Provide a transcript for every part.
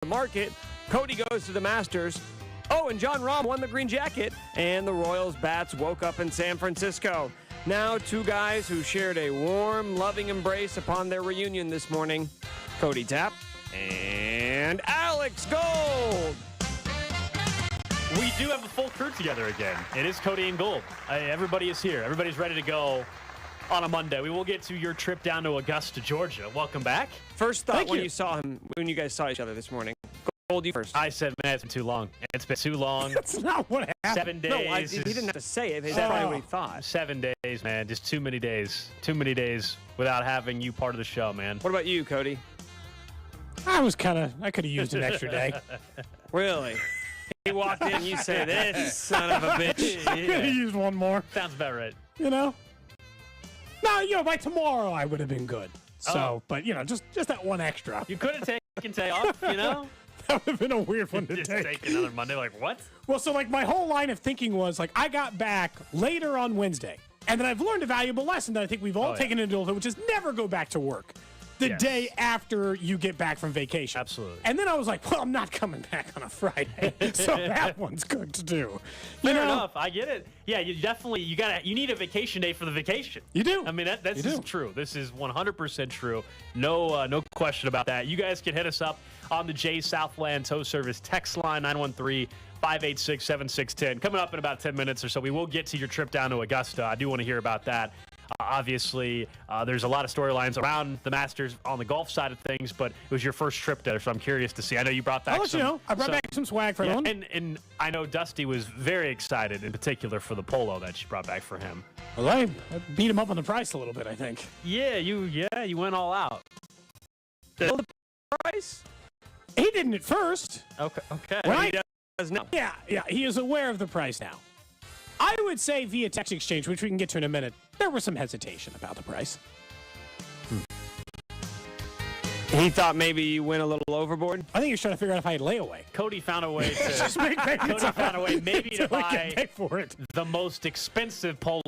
the market. Cody goes to the Masters. Oh, and Jon Rahm won the green jacket, and the Royals bats woke up in San Francisco. Now, two guys who shared a warm, loving embrace upon their reunion this morning. Cody Tapp and Alex Gold. We do have a full crew together again. It is Cody and Gold. Everybody is here. Everybody's ready to go on a Monday. We will get to your trip down to Augusta, Georgia. Welcome back. First thought when you guys saw each other this morning. Gold, you first. I said, man, it's been too long. It's been too long. That's not what happened. 7 days. No, he didn't have to say it. That's probably what he thought. 7 days, man. Just too many days. Too many days without having you part of the show, man. What about you, Cody? I could have used an extra day. Really? He walked in, you say, this son of a bitch. I could have used one more. Sounds about right. No, by tomorrow I would have been good. So, but, just that one extra. You could have taken today off, That would have been a weird one to Just take. take another Monday, like, what? Well, so, my whole line of thinking was, I got back later on Wednesday. And then I've learned a valuable lesson that I think we've all taken into adulthood, which is never go back to work the day after you get back from vacation. Absolutely. And then I was like, well, I'm not coming back on a Friday. So that one's good to do. Fair enough. I get it. Yeah, you need a vacation day for the vacation. You do. I mean, that's just true. This is 100% true. No question about that. You guys can hit us up on the J Southland Tow Service text line, 913-586-7610. Coming up in about 10 minutes or so, we will get to your trip down to Augusta. I do want to hear about that. Obviously, there's a lot of storylines around the Masters on the golf side of things, but it was your first trip there, so I'm curious to see. I know you brought back I'll let you know. I brought back some swag for everyone. And I know Dusty was very excited, in particular, for the polo that you brought back for him. Well, I beat him up on the price a little bit, I think. Yeah, you went all out. The price? He didn't at first. Okay. He does now. Yeah, he is aware of the price now. I would say via text exchange, which we can get to in a minute, there was some hesitation about the price. He thought maybe you went a little overboard. I think he was trying to figure out if I had layaway. Cody found a way to maybe to buy the most expensive polo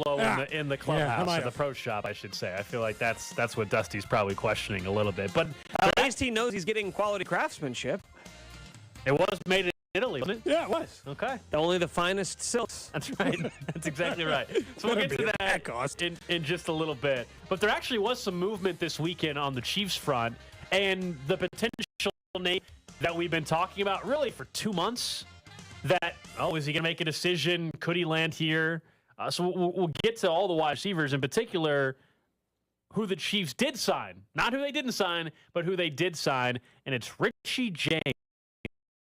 in the clubhouse, in the pro shop, I should say. I feel like that's what Dusty's probably questioning a little bit. But at least he knows he's getting quality craftsmanship. It was made in Italy, wasn't it? Yeah, it was. Okay. Only the finest silks. That's right. That's exactly right. So we'll get to that in just a little bit. But there actually was some movement this weekend on the Chiefs front, and the potential name that we've been talking about really for 2 months, that, is he going to make a decision? Could he land here? So we'll get to all the wide receivers, in particular, who the Chiefs did sign. Not who they didn't sign, but who they did sign, and it's Richie James.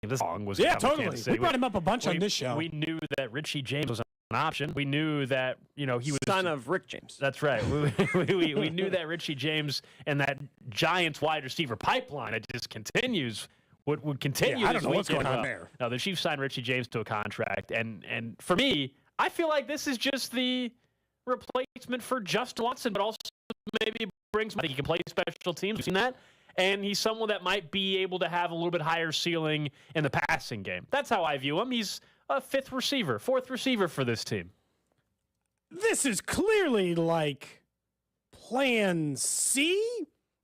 This song was totally. We brought him up a bunch on this show. We knew that Richie James was an option. We knew that he was son of Rick James. That's right. We knew that Richie James and that Giants wide receiver pipeline that just continues would continue. I don't know what's going on there. No, the Chiefs signed Richie James to a contract, and for me, I feel like this is just the replacement for Justin Watson, but also maybe brings. I think he can play special teams. We've seen that. And he's someone that might be able to have a little bit higher ceiling in the passing game. That's how I view him. He's a fourth receiver for this team. This is clearly like plan C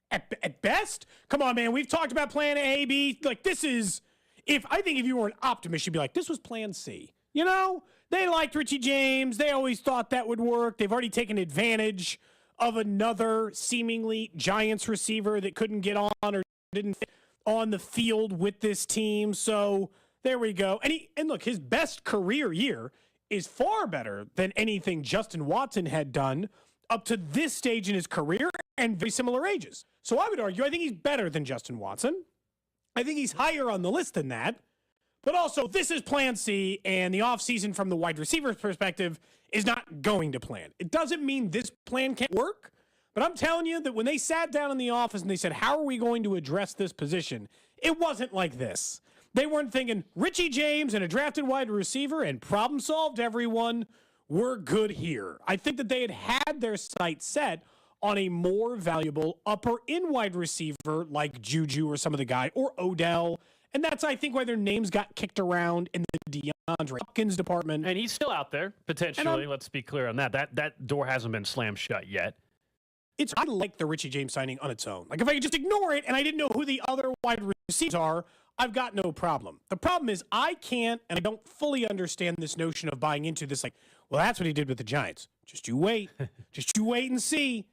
at best. Come on, man. We've talked about plan A, B. This is, if you were an optimist, you'd be like, this was plan C. They liked Richie James. They always thought that would work. They've already taken advantage of another seemingly Giants receiver that couldn't get on or didn't fit on the field with this team. So there we go. And look, his best career year is far better than anything Justin Watson had done up to this stage in his career and very similar ages. So I would argue, I think he's better than Justin Watson. I think he's higher on the list than that. But also, this is plan C, and the offseason from the wide receiver's perspective is not going to plan. It doesn't mean this plan can't work, but I'm telling you that when they sat down in the office and they said, how are we going to address this position? It wasn't like this. They weren't thinking, Richie James and a drafted wide receiver and problem solved, everyone. We're good here. I think that they had their sights set on a more valuable upper-end wide receiver like Juju or some of the guy, or Odell. And that's, I think, why their names got kicked around in the DeAndre Hopkins department. And he's still out there, potentially. Let's be clear on that. That door hasn't been slammed shut yet. I like the Richie James signing on its own. If I could just ignore it and I didn't know who the other wide receivers are, I've got no problem. The problem is I can't, and I don't fully understand this notion of buying into this, like, well, that's what he did with the Giants. Just you wait. Just you wait and see.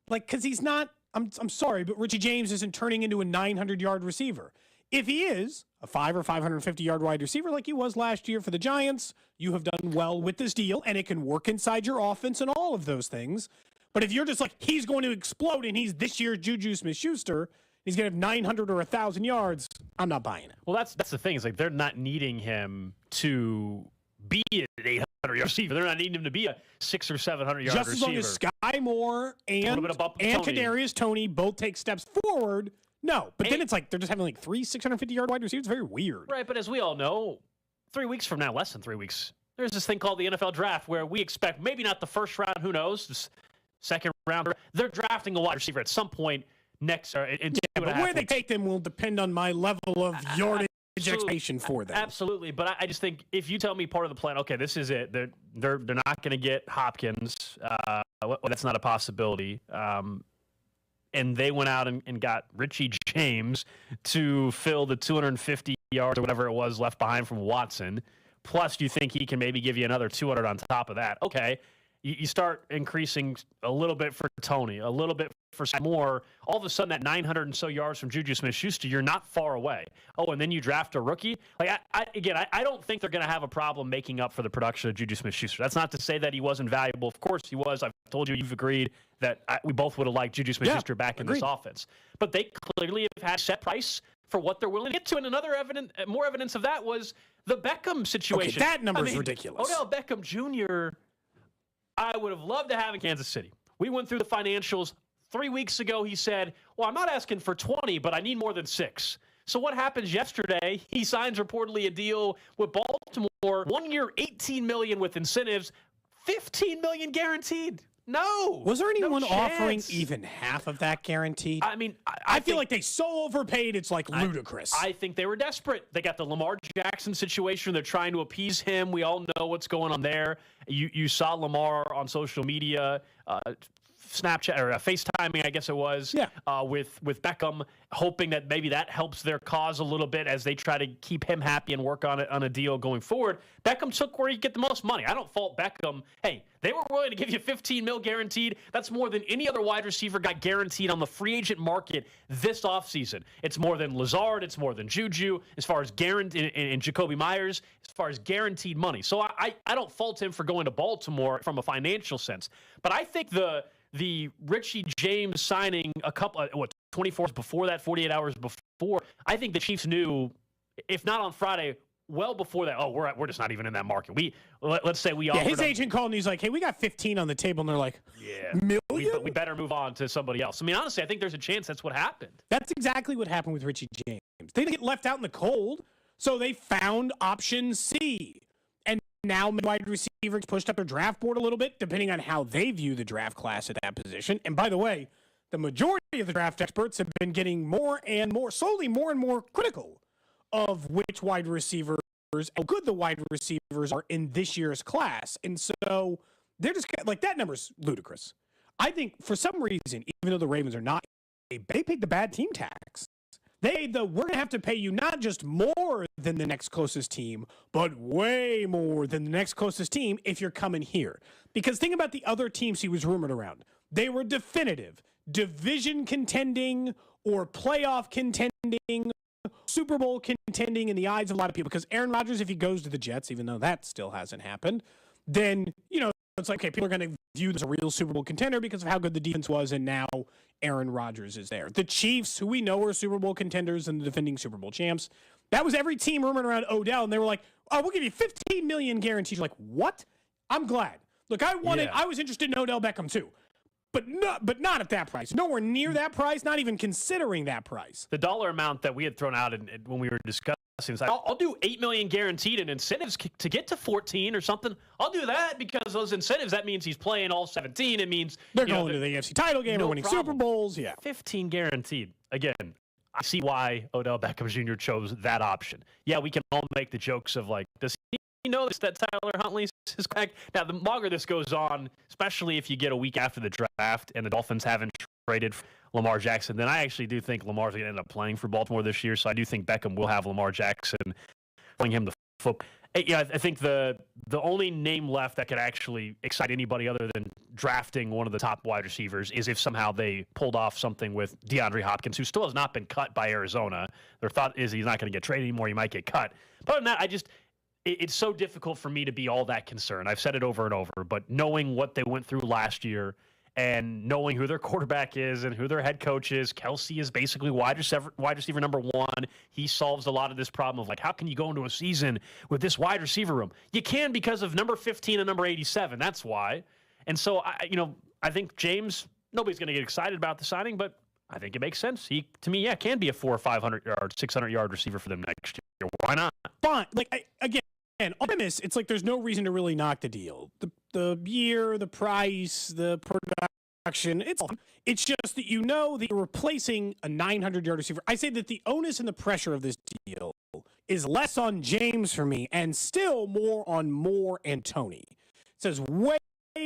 Like, because he's not, I'm sorry, but Richie James isn't turning into a 900-yard receiver. If he is a 5 or 550-yard wide receiver like he was last year for the Giants, you have done well with this deal, and it can work inside your offense and all of those things. But if you're just like, he's going to explode and he's this year's Juju Smith-Schuster, he's going to have 900 or 1,000 yards, I'm not buying it. Well, that's the thing. Is like they're not needing him to be an 800-yard receiver. They're not needing him to be a 600 or 700-yard receiver. Just as long as Sky Moore and Kadarius Toney both take steps forward, no. But then it's like they're just having like 3 650-yard wide receivers. It's very weird. Right, but as we all know, 3 weeks from now, less than 3 weeks, there's this thing called the NFL Draft where we expect maybe not the first round, who knows, this second round. They're drafting a wide receiver at some point next. But where they take them will depend on my level of yardage expectation for them. Absolutely, but I just think if you tell me part of the plan, okay, this is it. They're not going to get Hopkins. That's not a possibility. And they went out and got Richie James to fill the 250 yards or whatever it was left behind from Watson. Plus, you think he can maybe give you another 200 on top of that. Okay, you start increasing a little bit for Toney, a little bit for more. All of a sudden, that 900 and so yards from Juju Smith-Schuster, you're not far away. Oh, and then you draft a rookie. Like I don't think they're going to have a problem making up for the production of Juju Smith-Schuster. That's not to say that he wasn't valuable. Of course he was. I've told you, you've agreed that we both would have liked Juju Smith-Schuster back in this offense. But they clearly have had set price for what they're willing to get to. And more evidence of that was the Beckham situation. Okay, that number is ridiculous. Odell Beckham Jr., I would have loved to have in Kansas City. We went through the financials. 3 weeks ago, he said, well, I'm not asking for 20, but I need more than 6. So what happens yesterday? He signs reportedly a deal with Baltimore, 1 year, $18 million with incentives, $15 million guaranteed. No. Was there anyone offering even half of that guaranteed? I mean, I feel like they so overpaid, it's like ludicrous. I think they were desperate. They got the Lamar Jackson situation. They're trying to appease him. We all know what's going on there. You saw Lamar on social media, Snapchat or FaceTiming, I guess it was, with Beckham, hoping that maybe that helps their cause a little bit as they try to keep him happy and work on a deal going forward. Beckham took where he get the most money. I don't fault Beckham. Hey, they were willing to give you $15 million guaranteed. That's more than any other wide receiver got guaranteed on the free agent market this offseason. It's more than Lazard. It's more than Juju as far as guaranteed, and Jacoby Myers as far as guaranteed money. So I don't fault him for going to Baltimore from a financial sense. But I think the Richie James signing a couple, 24 hours before that, 48 hours before, I think the Chiefs knew, if not on Friday, well before that, we're just not even in that market. Let's say we offered his agent called and he's like, hey, we got 15 on the table, and they're like, million? We better move on to somebody else. I mean, honestly, I think there's a chance that's what happened. That's exactly what happened with Richie James. They didn't get left out in the cold, so they found option C. And now wide receivers pushed up their draft board a little bit, depending on how they view the draft class at that position. And by the way, the majority of the draft experts have been getting more and more critical of which wide receivers, how good the wide receivers are in this year's class. And so they're just like, that number's ludicrous. I think for some reason, even though the Ravens are not, they paid the bad team tax. We're going to have to pay you not just more than the next closest team, but way more than the next closest team if you're coming here. Because think about the other teams he was rumored around. They were definitive, division contending or playoff contending, Super Bowl contending in the eyes of a lot of people. Because Aaron Rodgers, if he goes to the Jets, even though that still hasn't happened, then, it's like, okay, people are going to view this as a real Super Bowl contender because of how good the defense was, and now Aaron Rodgers is there. The Chiefs, who we know are Super Bowl contenders and the defending Super Bowl champs, that was every team rumored around Odell, and they were like, oh, we'll give you $15 million guaranteed. You're like, what? I'm glad. Look, I was interested in Odell Beckham too, but not at that price. Nowhere near that price, not even considering that price. The dollar amount that we had thrown out when we were discussing, it's like, I'll do $8 million guaranteed in incentives to get to 14 or something. I'll do that because those incentives, that means he's playing all 17. It means they're going to the AFC title game or winning Super Bowls. Yeah. 15 guaranteed. Again, I see why Odell Beckham Jr. chose that option. Yeah, we can all make the jokes of like, does he know that Tyler Huntley is back? Now, the longer this goes on, especially if you get a week after the draft and the Dolphins haven't traded Lamar Jackson, then I actually do think Lamar's going to end up playing for Baltimore this year. So I do think Beckham will have Lamar Jackson playing him the football. Yeah, I think the only name left that could actually excite anybody other than drafting one of the top wide receivers is if somehow they pulled off something with DeAndre Hopkins, who still has not been cut by Arizona. Their thought is he's not going to get traded anymore. He might get cut. But other than that, it's so difficult for me to be all that concerned. I've said it over and over, but knowing what they went through last year and knowing who their quarterback is and who their head coach is, Kelsey is basically wide receiver number one. He solves a lot of this problem of, like, how can you go into a season with this wide receiver room? You can because of number 15 and number 87. That's why. And so, I think James, nobody's going to get excited about the signing, but I think it makes sense. He, to me, can be a 400 or 500-yard, 600-yard receiver for them next year. Why not? Fine. Again, on premise, it's like there's no reason to really knock the deal. The year, the price, the production, it's just that that you're replacing a 900-yard receiver. I say that the onus and the pressure of this deal is less on James for me and still more on Moore and Tony. It says way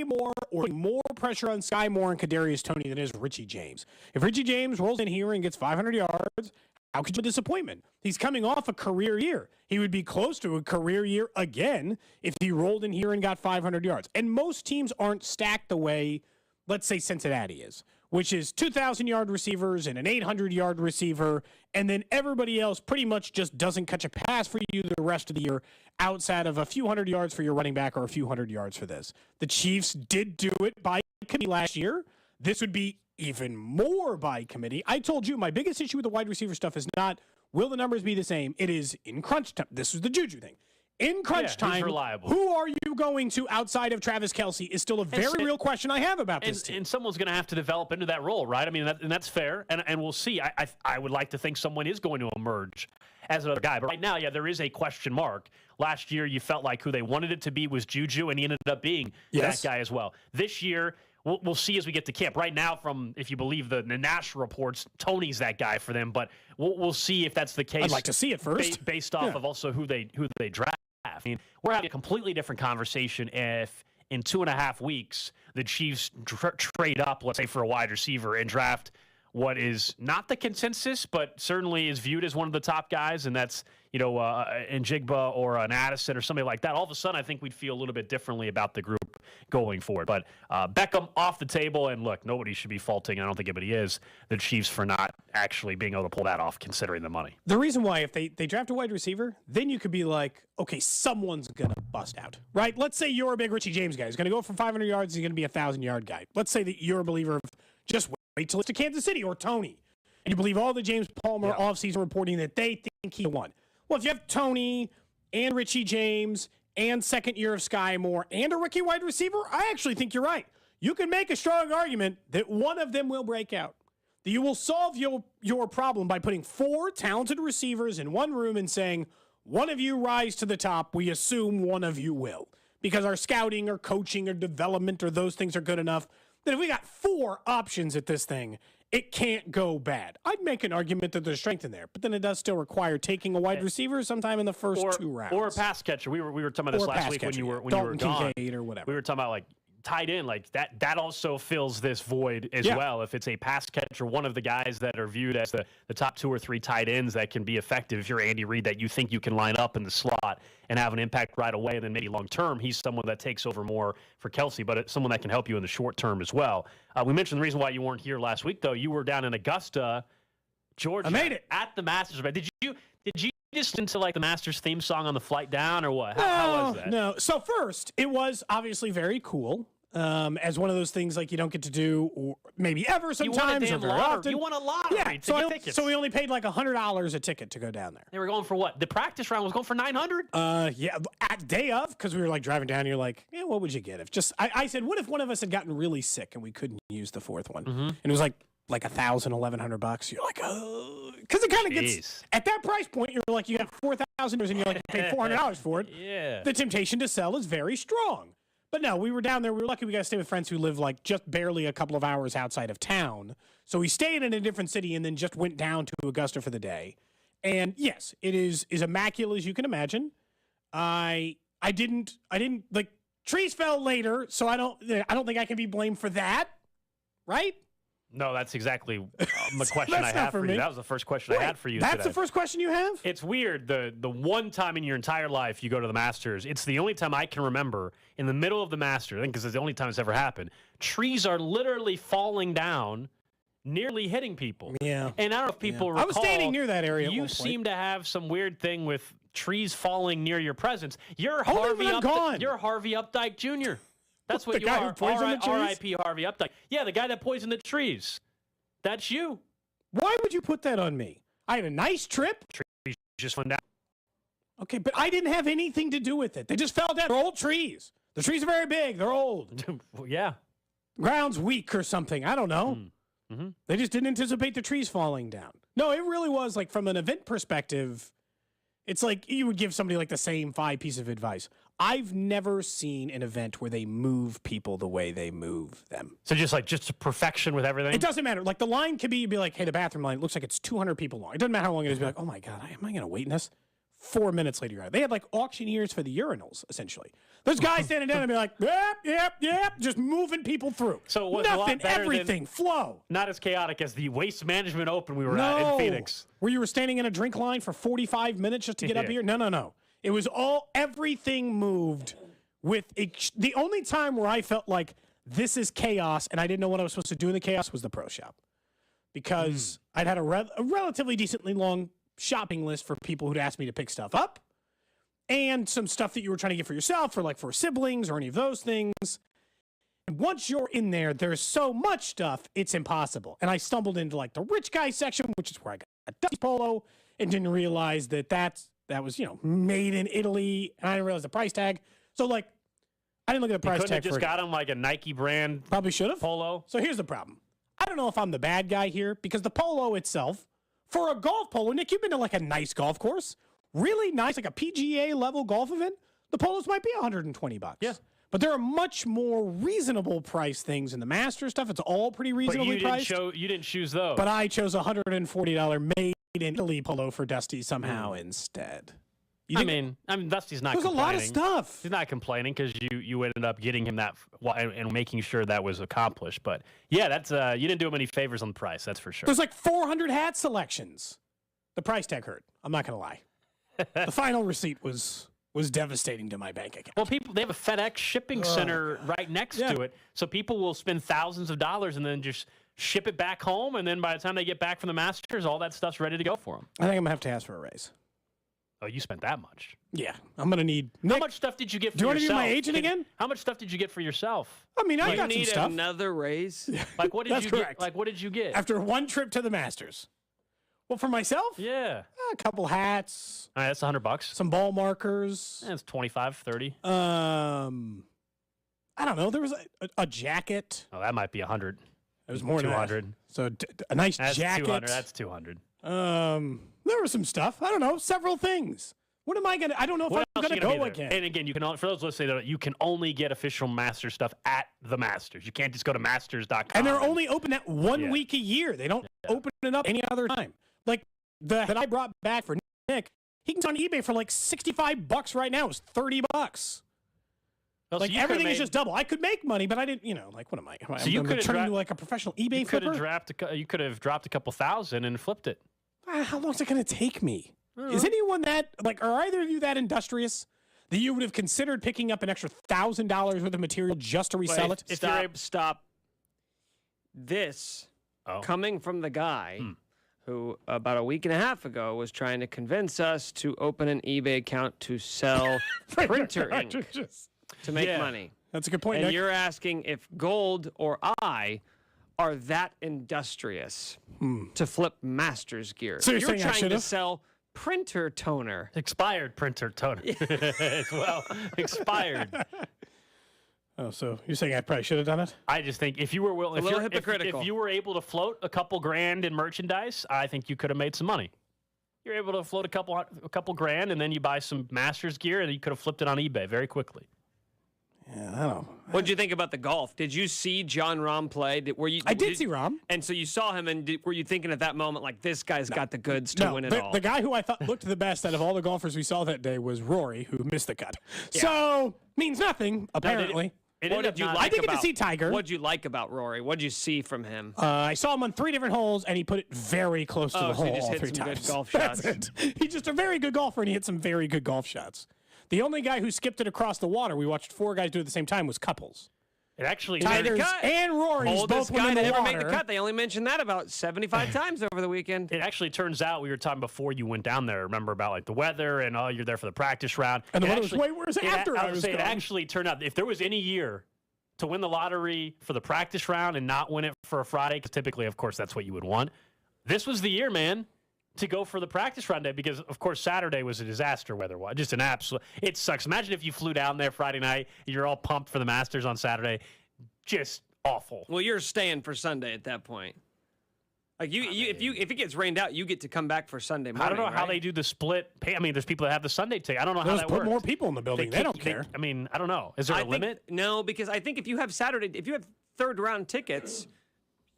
more pressure on Sky Moore and Kadarius Toney than is Richie James. If Richie James rolls in here and gets 500 yards, how could you have a disappointment? He's coming off a career year. He would be close to a career year again if he rolled in here and got 500 yards. And most teams aren't stacked the way, let's say, Cincinnati is, which is 2,000-yard receivers and an 800-yard receiver, and then everybody else pretty much just doesn't catch a pass for you the rest of the year outside of a few hundred yards for your running back or a few hundred yards for this. The Chiefs did do it by committee last year. This would be even more by committee. I told you my biggest issue with the wide receiver stuff is not will the numbers be the same. It is in crunch time. This is the Juju thing. In crunch time, who are you going to outside of Travis Kelce is still a very real question I have about this team. And someone's going to have to develop into that role, right? I mean, that's fair, and we'll see. I would like to think someone is going to emerge as another guy. But right now, there is a question mark. Last year, you felt like who they wanted it to be was Juju, and he ended up being that guy as well. This year, we'll see as we get to camp. Right now, if you believe the national reports, Tony's that guy for them. But we'll see if that's the case. I'd like to see it first, based off of also who they draft. I mean, we're having a completely different conversation if in 2.5 weeks the Chiefs trade up, let's say, for a wide receiver and draft what is not the consensus, but certainly is viewed as one of the top guys, and that's Njigba or an Addison or somebody like that. All of a sudden, I think we'd feel a little bit differently about the group going forward. But Beckham off the table, and look, nobody should be faulting, I don't think anybody is, the Chiefs for not actually being able to pull that off considering the money. The reason why, if they draft a wide receiver, then you could be like, okay, someone's going to bust out, right? Let's say you're a big Richie James guy. He's going to go for 500 yards. He's going to be a 1,000-yard guy. Let's say that you're a believer of just wait till it's to Kansas City or Tony, and you believe all the James Palmer offseason reporting that they think he won. Well, if you have Tony and Richie James and second year of Sky Moore and a rookie wide receiver, I actually think you're right. You can make a strong argument that one of them will break out. That you will solve your problem by putting 4 talented receivers in one room and saying, one of you rise to the top, we assume one of you will. Because our scouting or coaching or development or those things are good enough that if we got 4 options at this thing, it can't go bad. I'd make an argument that there's strength in there, but then it does still require taking a wide receiver sometime in the first 2 rounds. Or a pass catcher. We were talking about this last week when you were gone. Kincaid or whatever. We were talking about like tight end, like that also fills this void as well. If it's a pass catcher, one of the guys that are viewed as the top 2 or 3 tight ends that can be effective, if you're Andy Reid, that you think you can line up in the slot and have an impact right away, and then maybe long term, he's someone that takes over more for Kelsey, but it's someone that can help you in the short term as well. We mentioned the reason why you weren't here last week, though. You were down in Augusta, Georgia. I made it at the Masters. Did you just listen to like the Masters theme song on the flight down, or what? How was that? No. So first, it was obviously very cool. As one of those things like you don't get to do, or maybe ever sometimes, or very often. You won a lottery. Yeah, so we only paid like $100 a ticket to go down there. They were going for what? The practice round was going for $900. Yeah, at day of, because we were like driving down. You're like, yeah, what would you get if just? I said, what if one of us had gotten really sick and we couldn't use the 4th one, and it was like $1,000, $1,100. You're like, oh, because it kind of gets at that price point. You're like, you got $4,000 and you're like, you paid $400 for it. Yeah, the temptation to sell is very strong. But no, we were down there. We were lucky we got to stay with friends who live like just barely a couple of hours outside of town. So we stayed in a different city and then just went down to Augusta for the day. And yes, it is immaculate as you can imagine. I didn't like trees fell later, so I don't think I can be blamed for that. Right? No, that's exactly the question I That's have not for for you. me. That was the first question I had for you That's today. the first question you have? It's weird. The one time in your entire life you go to the Masters, it's the only time I can remember in the middle of the Masters, I think because it's the only time it's ever happened, trees are literally falling down, nearly hitting people. Yeah. And I don't know if people recall. I was standing near that area at You one point. seem to have some weird thing with trees falling near your presence. You're Hold them, I'm gone. You're Harvey Updike Jr. That's what The you guy who are. poisoned the trees? R.I.P. Harvey Updike. Yeah, the guy that poisoned the trees. That's you. Why would you put that on me? I had a nice trip. Trees just went down. Okay, but I didn't have anything to do with it. They just fell down. They're old trees. The trees are very big. They're old. Yeah. Ground's weak or something. I don't know. Mm-hmm. They just didn't anticipate the trees falling down. No, it really was like from an event perspective, it's like you would give somebody like the same 5 piece of advice. I've never seen an event where they move people the way they move them. So just to perfection with everything? It doesn't matter. Like the line could be, you'd be like, hey, the bathroom line looks like it's 200 people long. It doesn't matter how long it is. You'd be like, oh my God, am I going to wait in this? 4 minutes later, you're out. They had like auctioneers for the urinals, essentially. Those guys standing down and be like, yep, just moving people through. So it was a lot nothing, better everything, flow. Not as chaotic as the Waste Management Open we were at No. in Phoenix. Where you were standing in a drink line for 45 minutes just to get up Yeah. here? No. It was everything moved with the only time where I felt like this is chaos and I didn't know what I was supposed to do in the chaos was the pro shop. Because I'd had a relatively decently long shopping list for people who'd asked me to pick stuff up and some stuff that you were trying to get for yourself or like for siblings or any of those things. And once you're in there, there's so much stuff, it's impossible. And I stumbled into like the rich guy section, which is where I got a Dusty Polo and didn't realize that was, made in Italy. And I didn't realize the price tag. So like, I didn't look at the price Couldn't tag have just got him like a Nike brand Probably should have. polo. So here's the problem. I don't know if I'm the bad guy here because the polo itself, for a golf polo, Nick, you've been to like a nice golf course, really nice, like a PGA level golf event. The polos might be $120. Yeah. But there are much more reasonable price things in the Master stuff. It's all pretty But reasonably priced. you didn't choose those. But I chose a $140 made in Italy polo for Dusty somehow instead. I mean, Dusty's not There's a complaining. lot of stuff. He's not complaining because you ended up getting him that and making sure that was accomplished. But yeah, that's you didn't do him any favors on the price. That's for sure. There's like 400 hat selections. The price tag hurt. I'm not going to lie. The final receipt was devastating to my bank account. Well, they have a FedEx shipping center right next to it, so people will spend thousands of dollars and then just ship it back home, and then by the time they get back from the Masters, all that stuff's ready to go for them. I think I'm going to have to ask for a raise. Oh, you spent that much? Yeah, I'm going to need. How much stuff did you get for do you want yourself? to be my agent again? How much stuff did you get for yourself? I mean, I You got some need stuff. another raise? Like what did That's you correct. get? Like what did you get? After one trip to the Masters. Well, for myself, Yeah. a couple hats, All right, that's $100. some ball markers. That's 25, 30. I don't know. There was a jacket. Oh, that might be 100. It was more than 200. that. So a nice That's jacket. 200. That's 200. There was some stuff. I don't know. Several things. What am I gonna? I don't know if What I'm else gonna you go be there? again. And again, you can for those listening, you can only get official Master stuff at the Masters. You can't just go to Masters.com. And they're only open at one Yeah. week a year. They don't open it up any other time. Like that I brought back for Nick, he can on eBay for like $65 right now. It's $30. Well, so Like you everything could've is just double. I could make money, but I didn't. Like what am I? So you I'm could've turning dra- into like a professional eBay You could flipper. have dropped a couple thousand and flipped it. How long is it going to take me? Is anyone that are either of you that industrious that you would have considered picking up an extra $1,000 worth of material just to resell it? If you're able to stop this coming from the guy who about a week and a half ago was trying to convince us to open an eBay account to sell printer ink to make money. That's a good point, And Nick. you're asking if Gold or I are that industrious to flip Masters gear. So you're saying I trying to should've? sell printer toner. Expired printer toner. Well, expired. Oh, so you're saying I probably should have done it? I just think if you were willing, little hypocritical. if you were able to float a couple grand in merchandise, I think you could have made some money. You're able to float a couple grand, and then you buy some Masters gear, and you could have flipped it on eBay very quickly. Yeah, I don't know. What did you think about the golf? Did you see Jon Rahm play? I did see Rahm. And so you saw him, and were you thinking at that moment, like, this guy's got the goods to win it all? The guy who I thought looked the best out of all the golfers we saw that day was Rory, who missed the cut. So, means nothing, apparently. What did you like I did get about, to see Tiger. What did you like about Rory? What did you see from him? I saw him on 3 different holes, and he put it very close to the so hole he just all hit 3 some good times. golf That's shots. it. He's just a very good golfer, and he hit some very good golf shots. The only guy who skipped it across the water, we watched 4 guys do it at the same time, was Couples. It actually Tigers cut. and Rory's Oldest both went guy in to the ever water. make the cut. They only mentioned that about 75 times over the weekend. It actually turns out we were talking before you went down there. Remember about like the weather and you're there for the practice round. And the It weather was actually- way worse it- after I was was saying, it gone. actually turned out if there was any year to win the lottery for the practice round and not win it for a Friday, because typically, of course, that's what you would want. This was the year, man, to go for the practice round day because, of course, Saturday was a disaster weather-wise. Just an absolute – it sucks. Imagine if you flew down there Friday night, you're all pumped for the Masters on Saturday. Just awful. Well, you're staying for Sunday at that point. Like if it gets rained out, you get to come back for Sunday morning. I don't know how right? they do the split pay. I mean, there's people that have the Sunday ticket. I don't know how Those that put works. more people in the building. They don't care. I mean, I don't know. Is there a limit? No, because I think if you have third round tickets,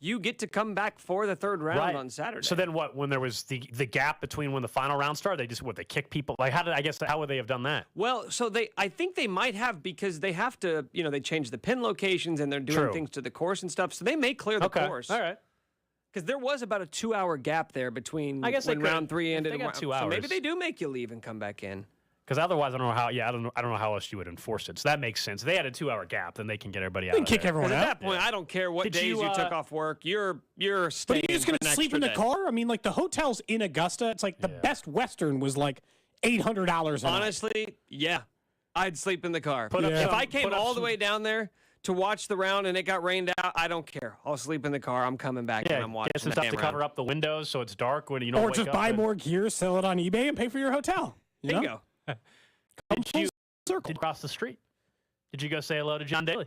you get to come back for the third round on Saturday. So then what? When there was the gap between when the final round started, they kick people? Like how would they have done that? Well, so I think they might have because they have to, they change the pin locations and they're doing True. things to the course and stuff. So they may clear the course. All right. Because there was about a 2-hour gap there between I guess they when could. round 3 If ended. they got 2 So maybe hours. they do make you leave and come back in. Because otherwise, I don't know how. Yeah, I don't know how else you would enforce it. So that makes sense. If they had a 2-hour gap, then they can get everybody out. They can of kick there. everyone At out. that point, I don't care what Did days you, you took off work. You're But staying. are you just going for to an sleep in the extra day. car? I mean, like the hotels in Augusta, it's like the best Western was like $800 a night. Honestly, yeah, I'd sleep in the car. Put up Yeah. If some- I came put up all the some- way down there to watch the round and it got rained out, I don't care. I'll sleep in the car. I'm coming back and I'm watching get some the stuff damn to cover round. up the windows so it's dark when you don't Or wake just up. buy and- more gear, sell it on eBay, and pay for your hotel. You know? Bingo. Did you Circle. cross the street? Did you go say hello to John Daly?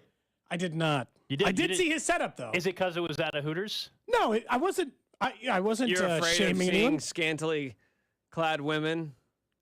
I did not. You did- I you did did- see his setup though. Is it because it was at a Hooters? No, I wasn't. I wasn't You're afraid of shaming seeing anyone. scantily clad women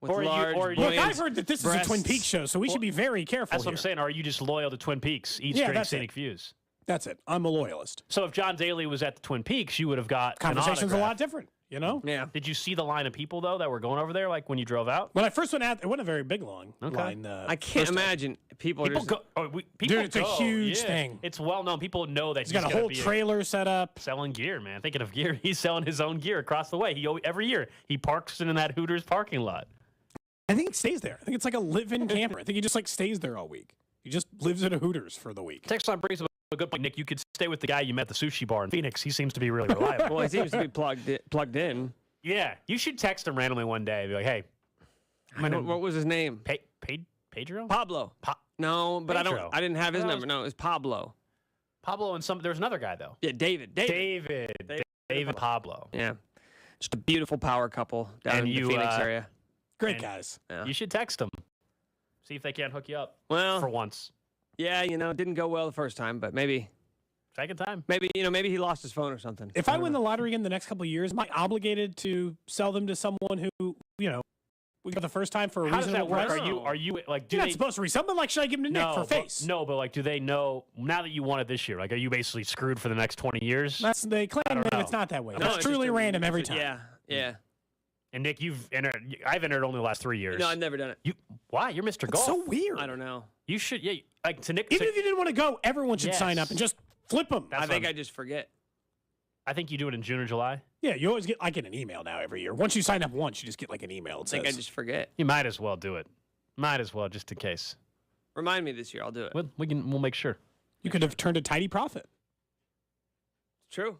with Or you- large or you- Look, buoyant I've heard that this is a Twin breasts. Peaks show, so we should be very careful That's what here. I'm saying. Or are you just loyal to Twin Peaks? Each Yeah, drink that's scenic it. views. That's it. I'm a loyalist. So if John Daly was at the Twin Peaks, you would have got an Conversation's a autograph. lot different, you know? Yeah. Did you see the line of people though that were going over there, like when you drove out? When I first went out, it wasn't a very big line. I can't imagine people are People just. go. People Dude, it's a go, huge yeah. thing. It's well known. People know that He's got a gonna whole be trailer set up. selling gear, man. Thinking of gear, he's selling his own gear across the way. Every year he parks in that Hooters parking lot. I think he stays there. I think it's like a live-in camper. I think he just like stays there all week. He just lives at a Hooters for the week. Text line brings up a good point, Nick. You could stay with the guy you met at the sushi bar in Phoenix. He seems to be really reliable. Well, he seems to be plugged in. Yeah, you should text him randomly one day. Be like, hey, I'm gonna What was his name? Pedro? Pablo. No, but Pedro. I didn't have his No, it number. No, it was Pablo. Pablo and there's another guy though. Yeah, David. David Pablo. Yeah. Just a beautiful power couple down And in you, the Phoenix area. Great And- guys. Yeah. You should text him. See if they can't hook you up Well, for once. yeah, it didn't go well the first time, but maybe Second time. maybe he lost his phone or something. If I win the lottery again the next couple of years, am I obligated to sell them to someone who, we got the first time for a How does reasonable that work? price? Are you like do You're they not supposed to resell them. Like, should I give them to Nick for face? No, but like do they know now that you won it this year? Like are you basically screwed for the next 20 years? They claim don't that know. it's not that way. No, That's it's truly just random every time. Yeah. And Nick, I've entered only the last 3 years. No, I've never done it. Why? You're Mr. It's Golf. so weird. I don't know. You should, yeah. Like to Nick. Even if you didn't want to go, everyone should sign Yes. up and just flip them. That's I think what I just forget. I think you do it in June or July. Yeah, you always I get an email now every year. Once you sign up once, you just get like an email. It I think I says, just forget. You might as well do it. Might as well, just in case. Remind me this year. I'll do it. We'll make sure. you could have turned a tidy profit. It's true.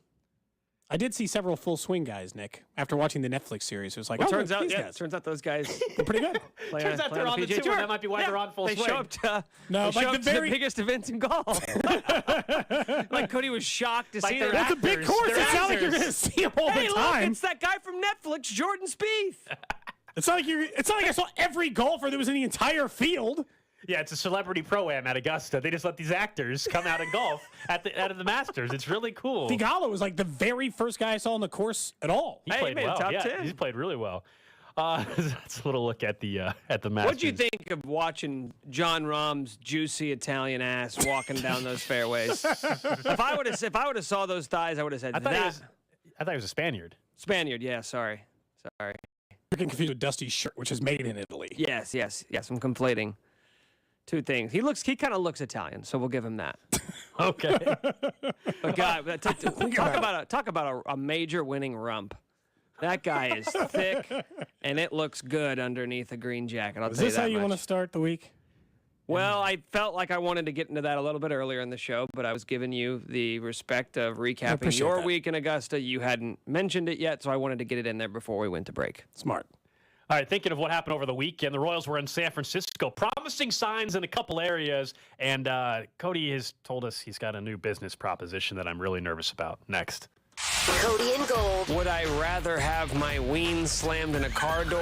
I did see several full swing guys, Nick, after watching the Netflix series. It was like, Well, oh, turns out, these yeah, guys. turns out those guys They're pretty good. play Turns out play they're on the PGA tour. That might be why they're on full they swing. Show up to, No, they like show the up very- to the biggest events in golf. Like Cody was shocked to Like see they're that. That's a big actors. course. They're It's not like you're actors. going to see them all Hey, the look, time. it's that guy from Netflix, Jordan Spieth. It's not like I saw every golfer that was in the entire field. Yeah, it's a celebrity pro-am at Augusta. They just let these actors come out and golf at the Masters. It's really cool. Thigala was like the very first guy I saw on the course at all. He Hey, he played made well. top Yeah, 10. he's played really well. That's a little look at the Masters. What'd you think of watching Jon Rahm's juicy Italian ass walking down those fairways? If I would have saw those thighs, I would have said I thought that he was a Spaniard. Spaniard. Yeah, sorry. You're getting confused with Dusty's shirt, which is made in Italy. Yes. I'm conflating Two things. He kind of looks Italian, so we'll give him that. Okay. But God, talk about a major winning rump. That guy is thick, and it looks good underneath a green jacket. Is this how you want to start the week? Well, I felt like I wanted to get into that a little bit earlier in the show, but I was giving you the respect of recapping your week in Augusta. You hadn't mentioned it yet, so I wanted to get it in there before we went to break. Smart. All right, thinking of what happened over the weekend, the Royals were in San Francisco, promising signs in a couple areas, and Cody has told us he's got a new business proposition that I'm really nervous about. Next. Cody and Gold. Would I rather have my ween slammed in a car door?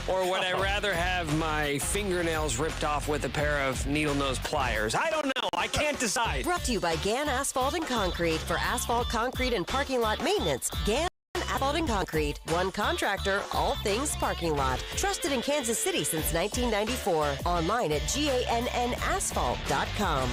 Or would I rather have my fingernails ripped off with a pair of needle-nose pliers? I don't know. I can't decide. Brought to you by Gann Asphalt and Concrete. For asphalt, concrete, and parking lot maintenance, Gann Asphalt and Concrete. One contractor, all things parking lot. Trusted in Kansas City since 1994. Online at GANNasphalt.com.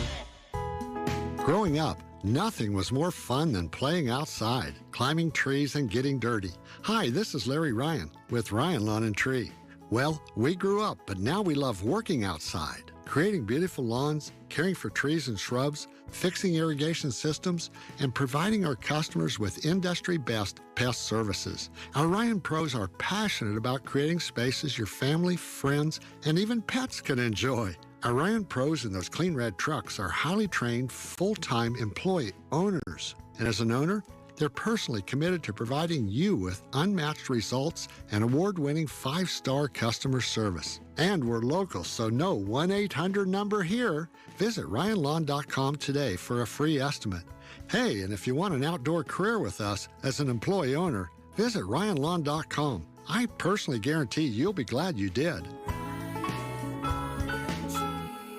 Growing up, nothing was more fun than playing outside, climbing trees and getting dirty. Hi, this is Larry Ryan with Ryan Lawn and Tree. Well, we grew up, but now we love working outside, creating beautiful lawns, caring for trees and shrubs, fixing irrigation systems, and providing our customers with industry-best pest services. Our Ryan pros are passionate about creating spaces your family, friends, and even pets can enjoy. Our Ryan pros in those clean red trucks are highly trained, full-time employee owners. And as an owner, they're personally committed to providing you with unmatched results and award-winning 5-star customer service. And we're local, so no 1-800 number here. Visit RyanLawn.com today for a free estimate. Hey, and if you want an outdoor career with us as an employee owner, visit RyanLawn.com. I personally guarantee you'll be glad you did.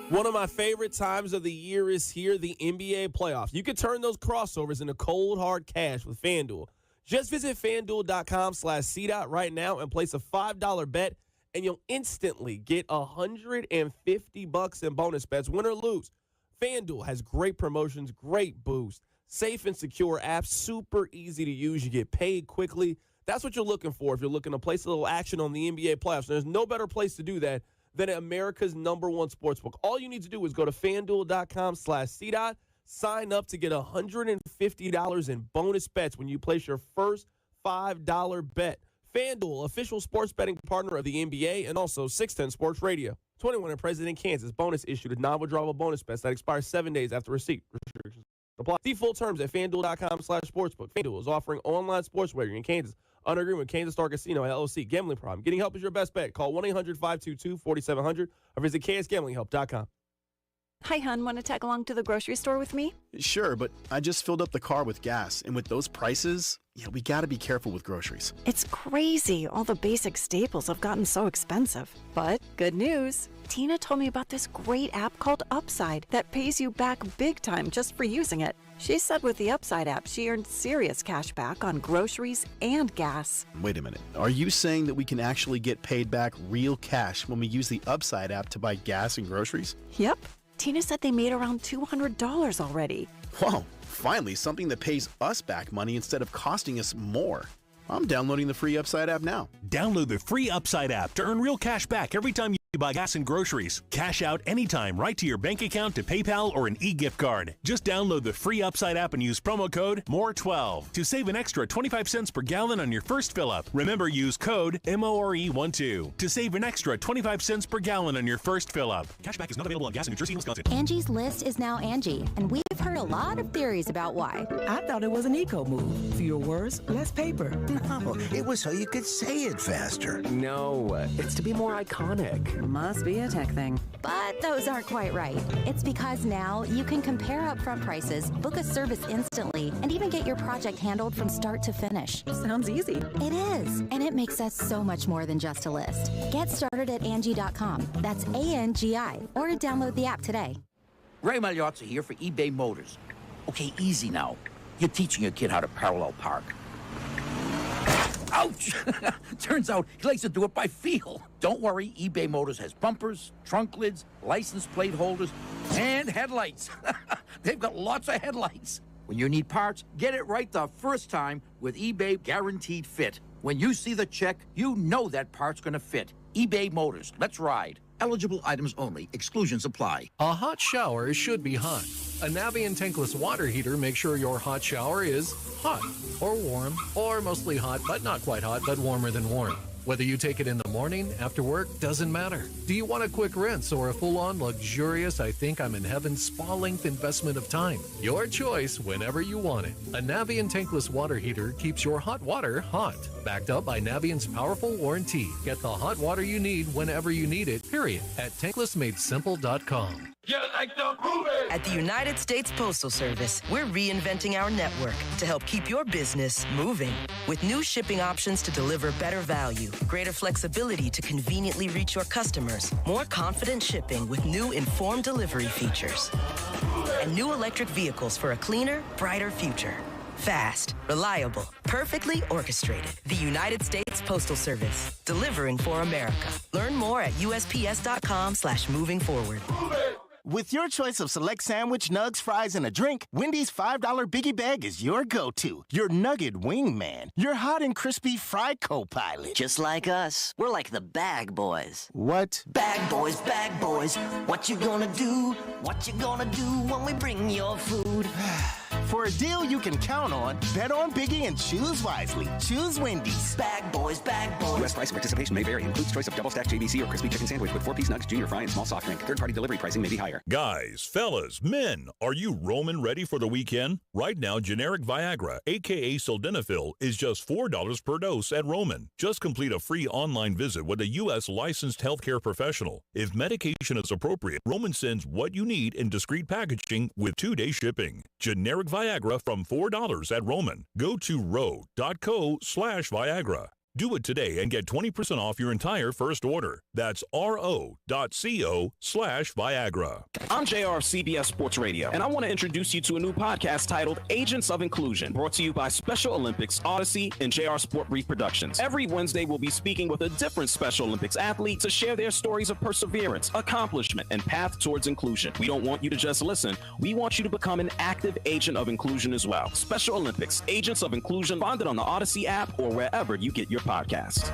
One of my favorite times of the year is here, the NBA playoffs. You can turn those crossovers into cold, hard cash with FanDuel. Just visit FanDuel.com/CDOT right now and place a $5 bet, and you'll instantly get $150 in bonus bets, win or lose. FanDuel has great promotions, great boost, safe and secure apps, super easy to use. You get paid quickly. That's what you're looking for if you're looking to place a little action on the NBA playoffs. There's no better place to do that than America's #1 sportsbook. All you need to do is go to FanDuel.com/CDOT, sign up to get $150 in bonus bets when you place your first $5 bet. FanDuel, official sports betting partner of the NBA, and also 610 Sports Radio. 21 and present in Kansas. Bonus issued with non-withdrawable bonus bets that expire 7 days after receipt. Restrictions apply. See full terms at FanDuel.com/sportsbook. FanDuel is offering online sportswear in Kansas. Under agreement with Kansas Star Casino, LLC. Gambling problem. Getting help is your best bet. Call 1-800-522-4700 or visit ksgamblinghelp.com. Hi, hon. Want to tag along to the grocery store with me? Sure, but I just filled up the car with gas, and with those prices, we gotta be careful with groceries. It's crazy. All the basic staples have gotten so expensive. But good news. Tina told me about this great app called Upside that pays you back big time just for using it. She said with the Upside app, she earned serious cash back on groceries and gas. Wait a minute. Are you saying that we can actually get paid back real cash when we use the Upside app to buy gas and groceries? Yep. Tina said they made around $200 already. Whoa, finally something that pays us back money instead of costing us more. I'm downloading the free Upside app now. Download the free Upside app to earn real cash back every time you buy gas and groceries. Cash out anytime right to your bank account, to PayPal, or an e-gift card. Just download the free Upside app and use promo code MORE12 to save an extra 25 cents per gallon on your first fill-up. Remember, use code MORE12 to save an extra 25 cents per gallon on your first fill-up. Cashback is not available on gas in New Jersey and Wisconsin. Angie's List is now Angie, and we've heard a lot of theories about why. I thought it was an eco move. Fewer words, less paper. No, it was so you could say it faster. No, it's to be more iconic. Must be a tech thing. But those aren't quite right. It's because now you can compare upfront prices, book a service instantly, and even get your project handled from start to finish. Sounds easy. It is, and it makes us so much more than just a list. Get started at Angie.com. That's ANGI, or download the app today. Ray Magliozzi here for eBay Motors. Okay, easy now. You're teaching your kid how to parallel park. Ouch! Turns out he likes to do it by feel. Don't worry, eBay Motors has bumpers, trunk lids, license plate holders, and headlights. They've got lots of headlights. When you need parts, get it right the first time with eBay Guaranteed Fit. When you see the check, you know that part's gonna fit. eBay Motors, let's ride. Eligible items only. Exclusions apply. A hot shower should be hot. A Navien tankless water heater makes sure your hot shower is hot or warm or mostly hot, but not quite hot, but warmer than warm. Whether you take it in the morning, after work, doesn't matter. Do you want a quick rinse or a full-on, luxurious, I think I'm in heaven spa-length investment of time? Your choice whenever you want it. A Navien tankless water heater keeps your hot water hot. Backed up by Navien's powerful warranty. Get the hot water you need whenever you need it, period. At tanklessmadesimple.com. You like to move it. At the United States Postal Service, we're reinventing our network to help keep your business moving. With new shipping options to deliver better value, greater flexibility to conveniently reach your customers, more confident shipping with new informed delivery features, and new electric vehicles for a cleaner, brighter future. Fast, reliable, perfectly orchestrated. The United States Postal Service, delivering for America. Learn more at USPS.com/moving forward. With your choice of select sandwich, nugs, fries, and a drink, Wendy's $5 Biggie Bag is your go-to. Your nugget wingman. Your hot and crispy fry co-pilot. Just like us. We're like the Bag Boys. What? Bag Boys, Bag Boys. What you gonna do? What you gonna do when we bring your food? For a deal you can count on, bet on Biggie and choose wisely. Choose Wendy's. Bag Boys, Bag Boys. U.S. price and participation may vary. Includes choice of double-stacked JBC or crispy chicken sandwich with 4-piece nugs, junior fry, and small soft drink. Third-party delivery pricing may be higher. Guys, fellas, men, are you Roman ready for the weekend? Right now, generic Viagra, a.k.a. sildenafil, is just $4 per dose at Roman. Just complete a free online visit with a U.S. licensed healthcare professional. If medication is appropriate, Roman sends what you need in discreet packaging with 2-day shipping. Generic Viagra from $4 at Roman. Go to ro.co/Viagra. Do it today and get 20% off your entire first order. That's ro.co/Viagra. I'm JR of CBS Sports Radio, and I want to introduce you to a new podcast titled Agents of Inclusion, brought to you by Special Olympics, Odyssey, and JR Sport Brief Productions. Every Wednesday, we'll be speaking with a different Special Olympics athlete to share their stories of perseverance, accomplishment, and path towards inclusion. We don't want you to just listen. We want you to become an active agent of inclusion as well. Special Olympics, Agents of Inclusion, find it on the Odyssey app or wherever you get your podcast.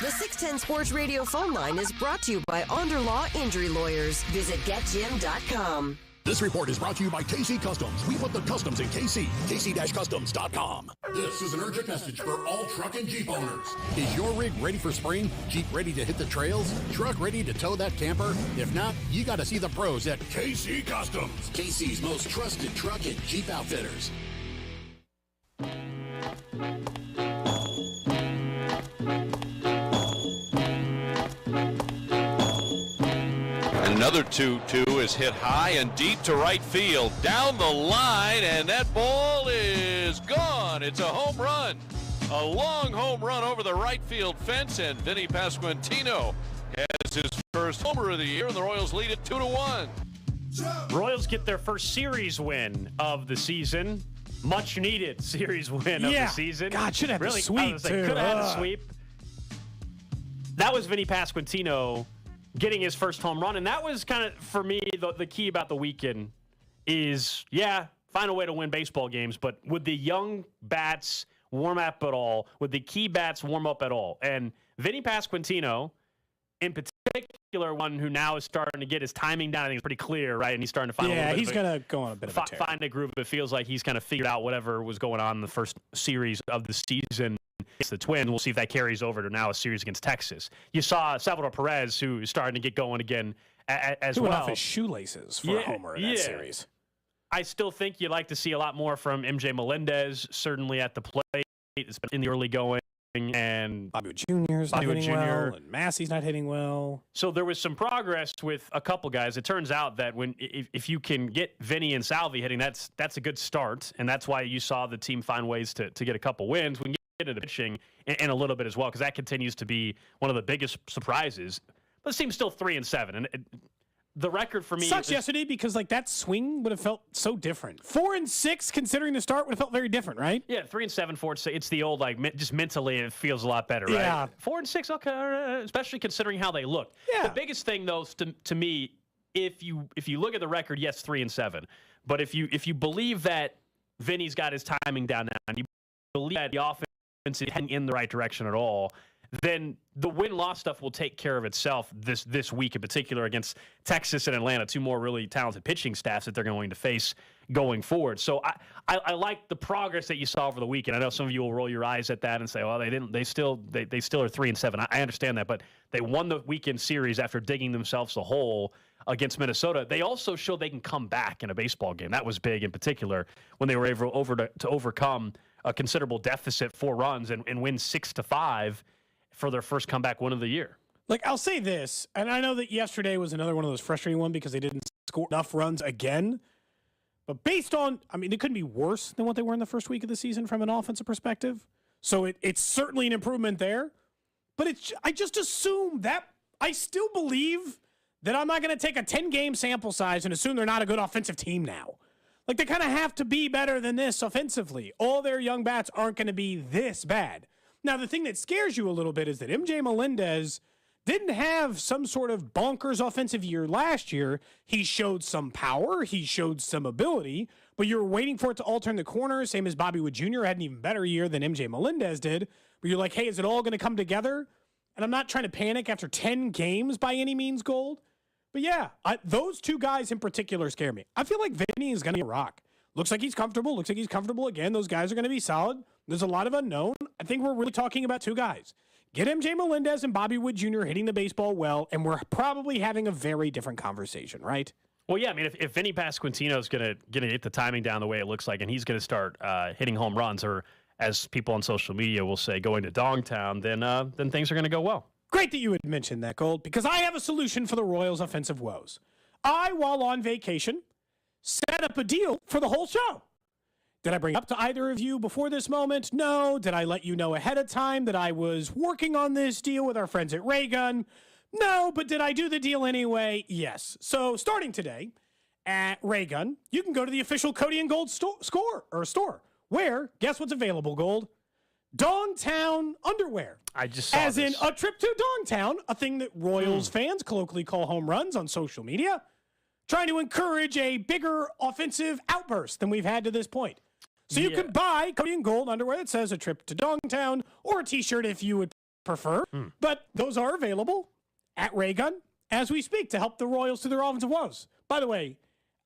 The 610 Sports Radio phone line is brought to you by Onderlaw Injury Lawyers. Visit getjim.com. This report is brought to you by KC Customs. We put the customs in KC. KC-Customs.com. This is an urgent message for all truck and Jeep owners. Is your rig ready for spring? Jeep ready to hit the trails? Truck ready to tow that camper? If not, you got to see the pros at KC Customs. KC's most trusted truck and Jeep outfitters. Another 2-2 is hit high and deep to right field. Down the line, and that ball is gone. It's a home run. A long home run over the right field fence, and Vinny Pasquantino has his first homer of the year, and the Royals lead it 2-1. Royals get their first series win of the season. Much needed series win of the season. God, should have really, a sweep, too. Could have had a sweep. That was Vinny Pasquantino getting his first home run, and that was kind of, for me, the key about the weekend is, find a way to win baseball games, but would the young bats warm up at all? Would the key bats warm up at all? And Vinny Pasquantino, in particular, one who now is starting to get his timing down, I think it's pretty clear, right? And he's starting to find he's going to go on a bit of a tear. Find a groove. It feels like he's kind of figured out whatever was going on in the first series of the season. It's the Twins. We'll see if that carries over to now a series against Texas. You saw Salvador Perez, who is starting to get going again as well. Off his shoelaces for a homer in that series. I still think you'd like to see a lot more from MJ Melendez, certainly at the plate. It's been in the early going. And Bobby Jr.'s not hitting well, and Massey's not hitting well. So there was some progress with a couple guys. It turns out that if you can get Vinny and Salvi hitting, that's a good start, and that's why you saw the team find ways to get a couple wins. We can get into pitching in a little bit as well, because that continues to be one of the biggest surprises. But the team's still 3-7, and the record for me sucks yesterday because that swing would have felt so different. 4-6, considering the start, would have felt very different, right? Yeah, 3-7, 4-6. It's the old just mentally it feels a lot better, right? Yeah. 4-6, okay, especially considering how they look. Yeah. The biggest thing though, to me, if you look at the record, yes, 3-7, but if you believe that Vinny's got his timing down now, and you believe that the offense is heading in the right direction at all, then the win-loss stuff will take care of itself this week in particular against Texas and Atlanta, two more really talented pitching staffs that they're going to face going forward. So I like the progress that you saw over the weekend. I know some of you will roll your eyes at that and say, well, they still are 3-7. I understand that, but they won the weekend series after digging themselves a hole against Minnesota. They also showed they can come back in a baseball game. That was big in particular when they were able to overcome a considerable deficit, 4 runs, and win 6-5 for their first comeback win of the year. Like, I'll say this, and I know that yesterday was another one of those frustrating ones because they didn't score enough runs again. But based on, I mean, it couldn't be worse than what they were in the first week of the season from an offensive perspective. So it's certainly an improvement there. But I just assume that I still believe that I'm not going to take a 10-game sample size and assume they're not a good offensive team now. Like, they kind of have to be better than this offensively. All their young bats aren't going to be this bad. Now, the thing that scares you a little bit is that MJ Melendez didn't have some sort of bonkers offensive year last year. He showed some power. He showed some ability. But you're waiting for it to all turn the corner, same as Bobby Wood Jr. had an even better year than MJ Melendez did. But you're like, hey, is it all going to come together? And I'm not trying to panic after 10 games by any means, Gold. But yeah, those two guys in particular scare me. I feel like Vinny is going to rock. Looks like he's comfortable. Looks like he's comfortable again. Those guys are going to be solid. There's a lot of unknown. I think we're really talking about two guys. Get MJ Melendez and Bobby Wood Jr. hitting the baseball well, and we're probably having a very different conversation, right? Well, yeah, I mean, if Vinny Pasquantino is going to get the timing down the way it looks like, and he's going to start hitting home runs, or as people on social media will say, going to Dongtown, then things are going to go well. Great that you had mentioned that, Gold, because I have a solution for the Royals' offensive woes. I, while on vacation, set up a deal for the whole show. Did I bring it up to either of you before this moment? No. Did I let you know ahead of time that I was working on this deal with our friends at Raygun? No. But did I do the deal anyway? Yes. So starting today at Raygun, you can go to the official Cody and Gold store, where, guess what's available, Gold? Dongtown underwear. I just saw As this. in a trip to Dongtown, a thing that Royals fans colloquially call home runs on social media, trying to encourage a bigger offensive outburst than we've had to this point. So you can buy Cody and Gold underwear that says a trip to Dongtown, or a t-shirt if you would prefer. But those are available at Raygun as we speak to help the Royals through their offensive woes. By the way,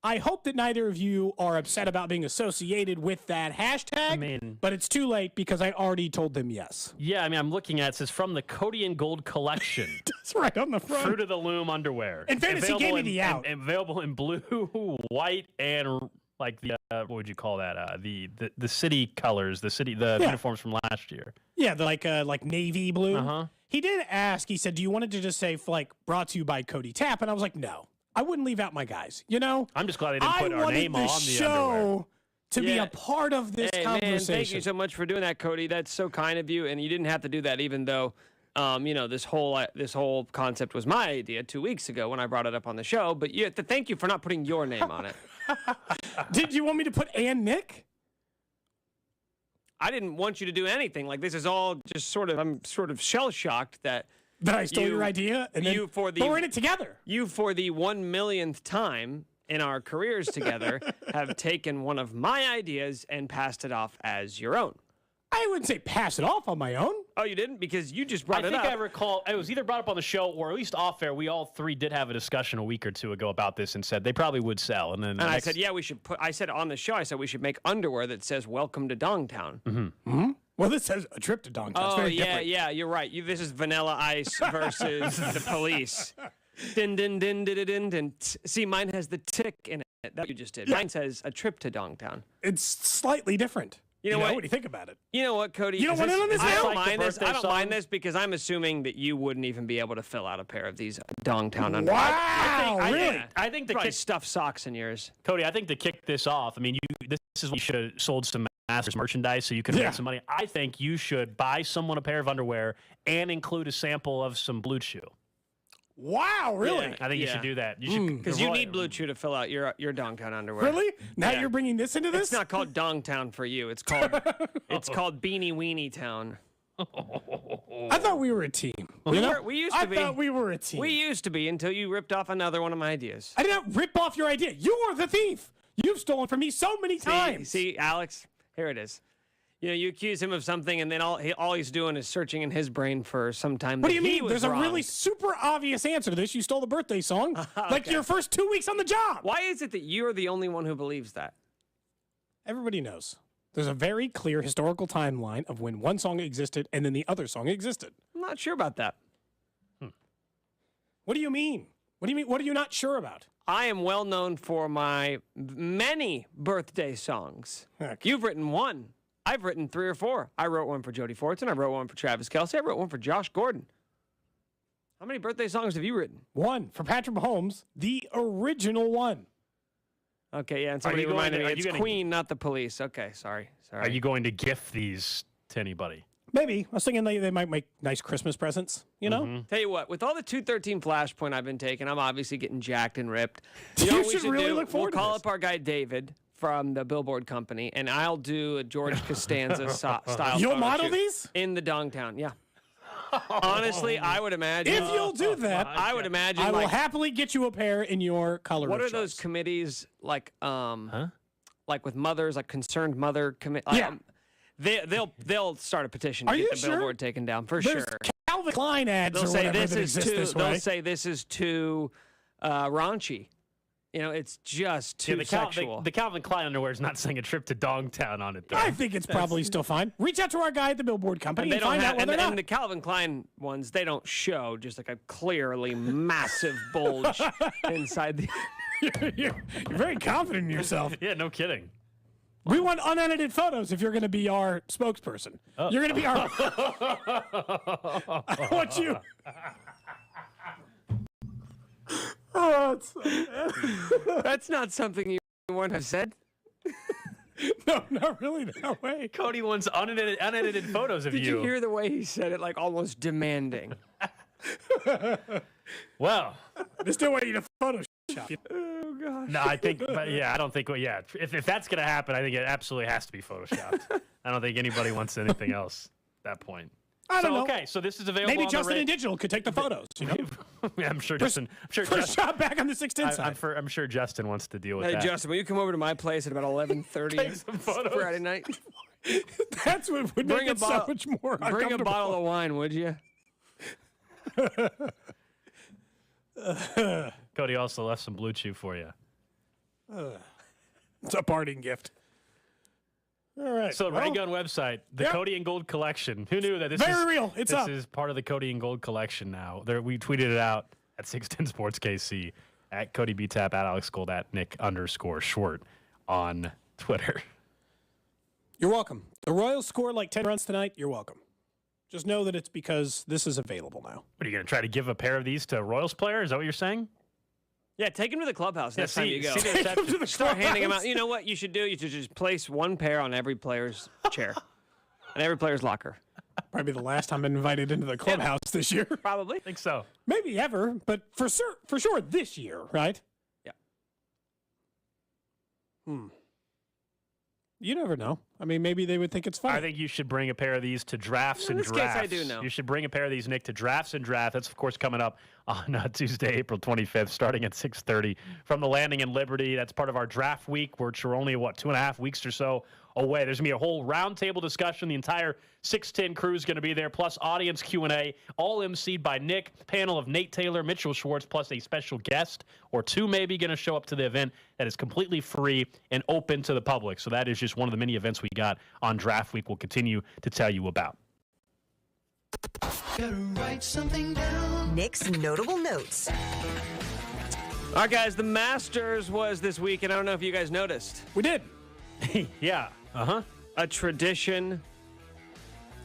I hope that neither of you are upset about being associated with that hashtag, but it's too late because I already told them yes. Yeah, I mean, I'm looking at it. It says from the Cody and Gold collection. That's right on the front. Fruit of the Loom underwear. And Fantasy gave me the out. And available in blue, white, and like the what would you call that? The city colors, the uniforms from last year. Yeah, like navy blue. Uh-huh. He did ask. He said, "Do you want it to just say like brought to you by Cody Tapp?" And I was like, "No, I wouldn't leave out my guys. You know, I'm just glad they didn't put our name on the show to be a part of this conversation." Man, thank you so much for doing that, Cody. That's so kind of you, and you didn't have to do that, even though. This whole concept was my idea 2 weeks ago when I brought it up on the show. But thank you for not putting your name on it. Did you want me to put Ann Nick? I didn't want you to do anything. Like, this is all just I'm sort of shell shocked that I stole your idea, and but we're in it together. You, for the 1 millionth time in our careers together, have taken one of my ideas and passed it off as your own. I wouldn't say pass it off on my own. Oh, you didn't? Because you just brought it up. I think I recall it was either brought up on the show or at least off air. We all three did have a discussion a week or two ago about this and said they probably would sell. And I said, yeah, we should I said on the show, I said we should make underwear that says "Welcome to Dongtown." Mm-hmm. Well, this says a trip to Dongtown. Oh, very different. Yeah, you're right. This is Vanilla Ice versus the Police. Din din din din din din. See, mine has the tick in it. That you just did. Yeah. Mine says a trip to Dongtown. It's slightly different. You know what? What do you think about it? You know what, Cody? You don't want in on this now? I don't mind this because I'm assuming that you wouldn't even be able to fill out a pair of these Dongtown underwear. Wow, really? I think probably stuffed socks in yours. Cody, I think to kick this off, I mean, this is what you should have sold some Masters merchandise so you could make some money. I think you should buy someone a pair of underwear and include a sample of some Blue Chew. Wow, really? Yeah, I think you should do that. You should because you need Blue Chew to fill out your Dongtown underwear. Really? Now you're bringing this into this? It's not called Dongtown for you. It's called Beanie Weenie Town. I thought we were a team. We used to be. I thought we were a team. We used to be until you ripped off another one of my ideas. I did not rip off your idea. You are the thief. You've stolen from me so many times. See, Alex, here it is. You accuse him of something, and then all he's doing is searching in his brain for some time. What do you he mean? was There's wrong. a really super obvious answer to this. You stole the birthday song like your first 2 weeks on the job. Why is it that you're the only one who believes that? Everybody knows. There's a very clear historical timeline of when one song existed and then the other song existed. I'm not sure about that. What do you mean? What do you mean? What are you not sure about? I am well known for my many birthday songs. Okay. You've written one. I've written 3 or 4. I wrote one for Jody Fortson. I wrote one for Travis Kelce. I wrote one for Josh Gordon. How many birthday songs have you written? One for Patrick Mahomes, the original one. Okay, yeah, and somebody reminded me it's Queen, not the Police. Okay, sorry. Are you going to gift these to anybody? Maybe. I was thinking they might make nice Christmas presents, you know? Tell you what, with all the 213 Flashpoint I've been taking, I'm obviously getting jacked and ripped. You know what we should really look forward to We'll call this. up our guy David from the Billboard Company, and I'll do a George Costanza style. You'll photo model shoot these? in the Dongtown, yeah. Honestly, I would imagine. If you'll do that, I would imagine. I will like, happily get you a pair in your color. what of are those choice. committees like? Like with mothers, like concerned mother committee. Yeah. They'll start a petition to Are get you the sure? billboard taken down for There's sure. Calvin Klein ads They'll or say whatever this that is exist too. this They'll way. say this is too raunchy. It's just too sexual. The Calvin Klein underwear is not saying a trip to Dongtown on it, though. I think it's probably still fine. Reach out to our guy at the Billboard Company and find out whether or not. And the Calvin Klein ones, they don't show just like a clearly massive bulge inside the. You're very confident in yourself. Yeah, no kidding. We want unedited photos if you're going to be our spokesperson. You're going to be our. I want you. That's not something you want to have said. No, not really that way. Cody wants unedited photos of Did you. you hear the way he said it, like almost demanding? Well, they still want you to Photoshop. Oh gosh. No, I think, but yeah, I don't think. Yeah, if that's gonna happen, I think it absolutely has to be photoshopped. I don't think anybody wants anything else at that point. I don't know. Okay, so this is available. Maybe on Justin the in Digital could take the photos. You know, yeah, I'm sure Justin. first Justin, shot back on the 610 side. I'm sure Justin wants to deal with Hey that. Justin, will you come over to my place at about 11:30 Friday night? That's what would make it so much more Bring a uncomfortable. bottle of wine, would you? Cody also left some Blue Chew for you. It's a parting gift. All right. So the Ray Gun website, the Cody and Gold collection. Who knew that this Very is real. It's this up. is part of the Cody and Gold collection now. We tweeted it out at 610 Sports KC, at Cody BTAP, at Alex Gold, at Nick_Short on Twitter. You're welcome. The Royals scored like 10 runs tonight. You're welcome. Just know that it's because this is available now. What are you going to try to give a pair of these to Royals players? Is that what you're saying? Yeah, take him to the clubhouse next time you go. Take him to the Start handing them out. You know what you should do? You should just place one pair on every player's chair and every player's locker. Probably the last time I've been invited into the clubhouse this year. Probably. I think so. Maybe ever, but for sure this year, right? Yeah. You never know. I mean, maybe they would think it's fun. I think you should bring a pair of these to drafts and this case, drafts. I do know. You should bring a pair of these, Nick, to drafts and drafts. That's, of course, coming up on Tuesday, April 25th, starting at 6:30 from the Landing in Liberty. That's part of our draft week, which we're only, 2.5 weeks or so away. There's going to be a whole roundtable discussion. The entire 610 crew is going to be there, plus audience Q&A, all emceed by Nick, panel of Nate Taylor, Mitchell Schwartz, plus a special guest or two maybe going to show up to the event that is completely free and open to the public. So that is just one of the many events we got on draft week we'll continue to tell you about. Gotta write something down. Nick's notable notes. All right, guys, the Masters was this week, and I don't know if you guys noticed. We did. Yeah. Uh-huh. A tradition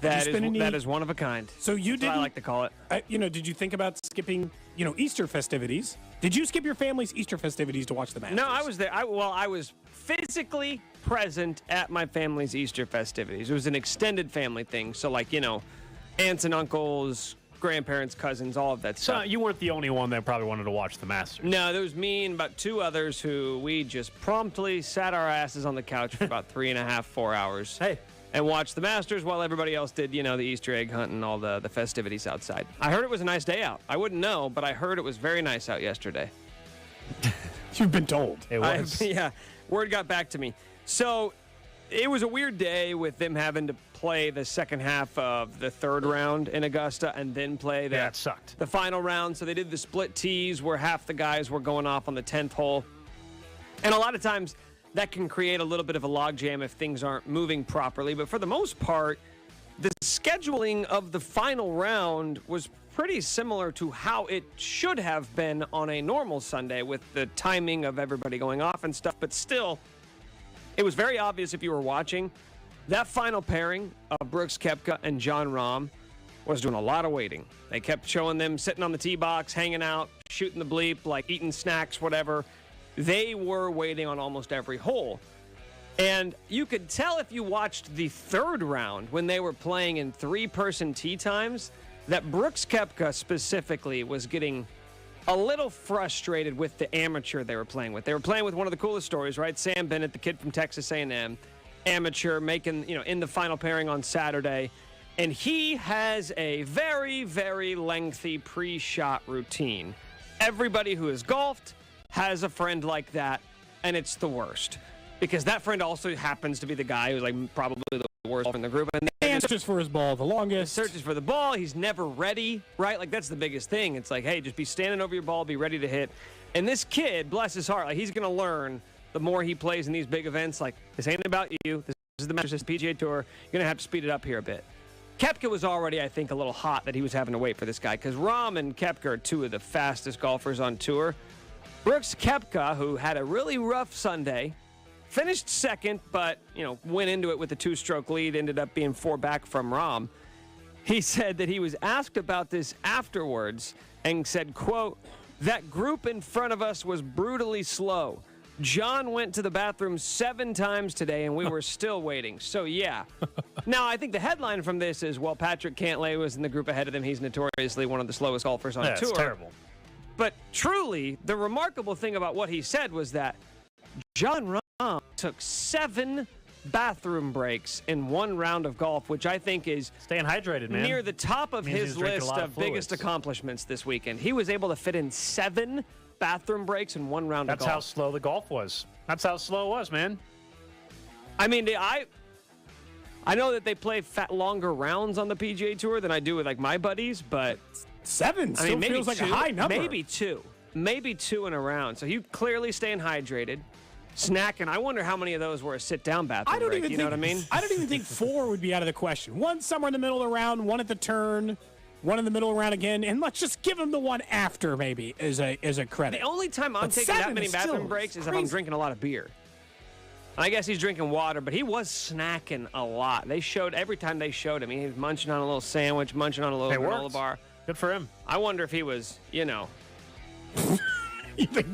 that is one of a kind. So you That's what didn't. I like to call it. Did you think about skipping, Easter festivities? Did you skip your family's Easter festivities to watch the Masters? No, I was there. I was physically present at my family's Easter festivities. It was an extended family thing. So, aunts and uncles, grandparents, cousins, all of that So stuff. you weren't the only one that probably wanted to watch the Masters. No, there was me and about two others who we just promptly sat our asses on the couch for about 3.5, 4 hours. Hey. And watched the Masters while everybody else did, the Easter egg hunt and all the festivities outside. I heard it was a nice day out. I wouldn't know, but I heard it was very nice out yesterday. You've been told. It was. Yeah, word got back to me. So it was a weird day with them having to play the second half of the third round in Augusta and then play it sucked. The final round. So they did the split tees where half the guys were going off on the 10th hole. And a lot of times that can create a little bit of a logjam if things aren't moving properly. But for the most part, the scheduling of the final round was pretty similar to how it should have been on a normal Sunday with the timing of everybody going off and stuff. But still, it was very obvious if you were watching. That final pairing of Brooks Koepka and Jon Rahm was doing a lot of waiting. They kept showing them sitting on the tee box, hanging out, shooting the bleep, like eating snacks, whatever. They were waiting on almost every hole. And you could tell if you watched the third round when they were playing in three-person tee times that Brooks Koepka specifically was getting a little frustrated with the amateur they were playing with. They were playing with one of the coolest stories, right? Sam Bennett, the kid from Texas A&M, amateur, making, in the final pairing on Saturday. And he has a very, very lengthy pre-shot routine. Everybody who has golfed has a friend like that, and it's the worst. Because that friend also happens to be the guy who's probably the worst in the group. And searches for his ball the longest. Searches for the ball. He's never ready, right? That's the biggest thing. It's hey, just be standing over your ball, be ready to hit. And this kid, bless his heart, he's going to learn the more he plays in these big events. This ain't about you. This is the Masters PGA Tour. You're going to have to speed it up here a bit. Koepka was already, I think, a little hot that he was having to wait for this guy because Rahm and Koepka are two of the fastest golfers on tour. Brooks Koepka, who had a really rough Sunday, finished second, but, went into it with a two-stroke lead, ended up being 4 back from Rahm. He said that he was asked about this afterwards and said, quote, "That group in front of us was brutally slow. John went to the bathroom 7 times today, and we were still waiting." So, yeah. Now, I think the headline from this is, well, Patrick Cantlay was in the group ahead of them. He's notoriously one of the slowest golfers on tour. That's terrible. But truly, the remarkable thing about what he said was that Jon Rahm took 7 bathroom breaks in one round of golf, which I think is staying hydrated, man. Near the top of his list of biggest accomplishments this weekend. He was able to fit in 7 bathroom breaks in one round of golf. That's how slow the golf was. That's how slow it was, man. I mean, I know that they play longer rounds on the PGA Tour than I do with my buddies, but 7 still feels like a high number. Maybe 2 in a round. So he clearly staying hydrated, snacking. I wonder how many of those were a sit-down bathroom break. You know what I mean? I don't even think 4 would be out of the question. 1 somewhere in the middle of the round, 1 at the turn, 1 in the middle of the round again, and let's just give him the one after maybe as a credit. The only time I'm taking that many bathroom breaks is if I'm drinking a lot of beer. I guess he's drinking water, but he was snacking a lot. They showed every time they showed him. He was munching on a little sandwich, munching on a little granola bar. Good for him. I wonder if he was, You think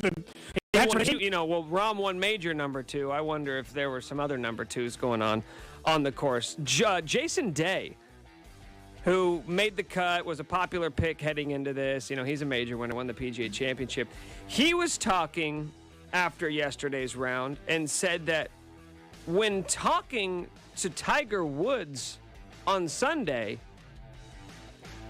Rahm won major number 2. I wonder if there were some other number 2s going on the course. Jason Day, who made the cut, was a popular pick heading into this. He's a major winner, won the PGA Championship. He was talking after yesterday's round and said that when talking to Tiger Woods on Sunday,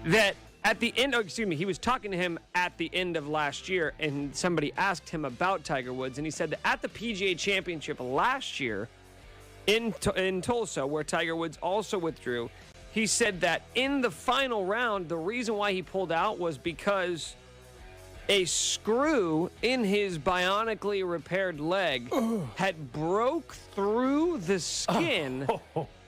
that at the end, he was talking to him at the end of last year, and somebody asked him about Tiger Woods, and he said that at the PGA Championship last year in Tulsa, where Tiger Woods also withdrew, he said that in the final round, the reason why he pulled out was because a screw in his bionically repaired leg had broke through the skin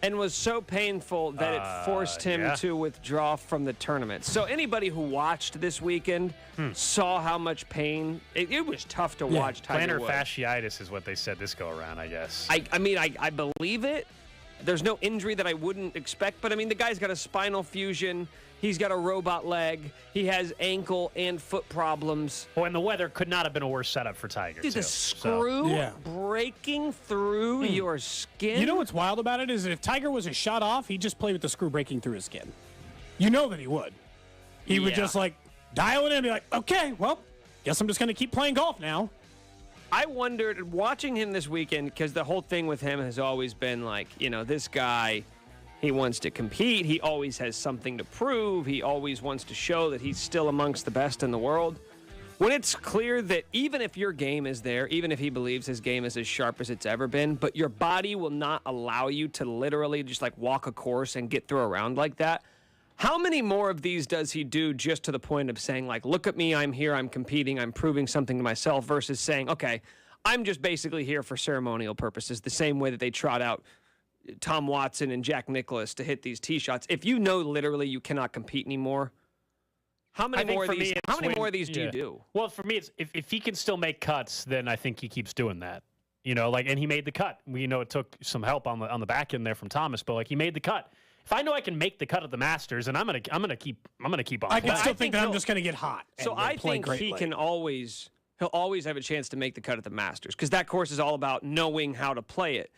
and was so painful that it forced him to withdraw from the tournament. So anybody who watched this weekend saw how much pain. It was tough to watch Tiger Plantar Woods. fasciitis is what they said this go around, I guess. I believe it. There's no injury that I wouldn't expect, but the guy's got a spinal fusion. He's got a robot leg. He has ankle and foot problems. Oh, and the weather could not have been a worse setup for Tiger. Dude, the screw breaking through your skin. You know what's wild about it is that if Tiger was a shot off, he'd just play with the screw breaking through his skin. You know that he would. He would just dial it in and be like, okay, well, guess I'm just going to keep playing golf now. I wondered, watching him this weekend, because the whole thing with him has always been this guy, he wants to compete. He always has something to prove. He always wants to show that he's still amongst the best in the world. When it's clear that even if your game is there, even if he believes his game is as sharp as it's ever been, but your body will not allow you to literally just like walk a course and get through a round like that, how many more of these does he do just to the point of saying, like, look at me, I'm here, I'm competing, I'm proving something to myself, versus saying, okay, I'm just basically here for ceremonial purposes, the same way that they trot out Tom Watson and Jack Nicklaus to hit these tee shots. If you know literally you cannot compete anymore, how many more of these do you do? Well, for me, it's if he can still make cuts, then I think he keeps doing that. And he made the cut. We know it took some help on the back end there from Thomas, but he made the cut. If I know I can make the cut at the Masters, and I'm gonna keep on. I can still think that I'm just gonna get hot. So I think he'll always have a chance to make the cut at the Masters, because that course is all about knowing how to play it.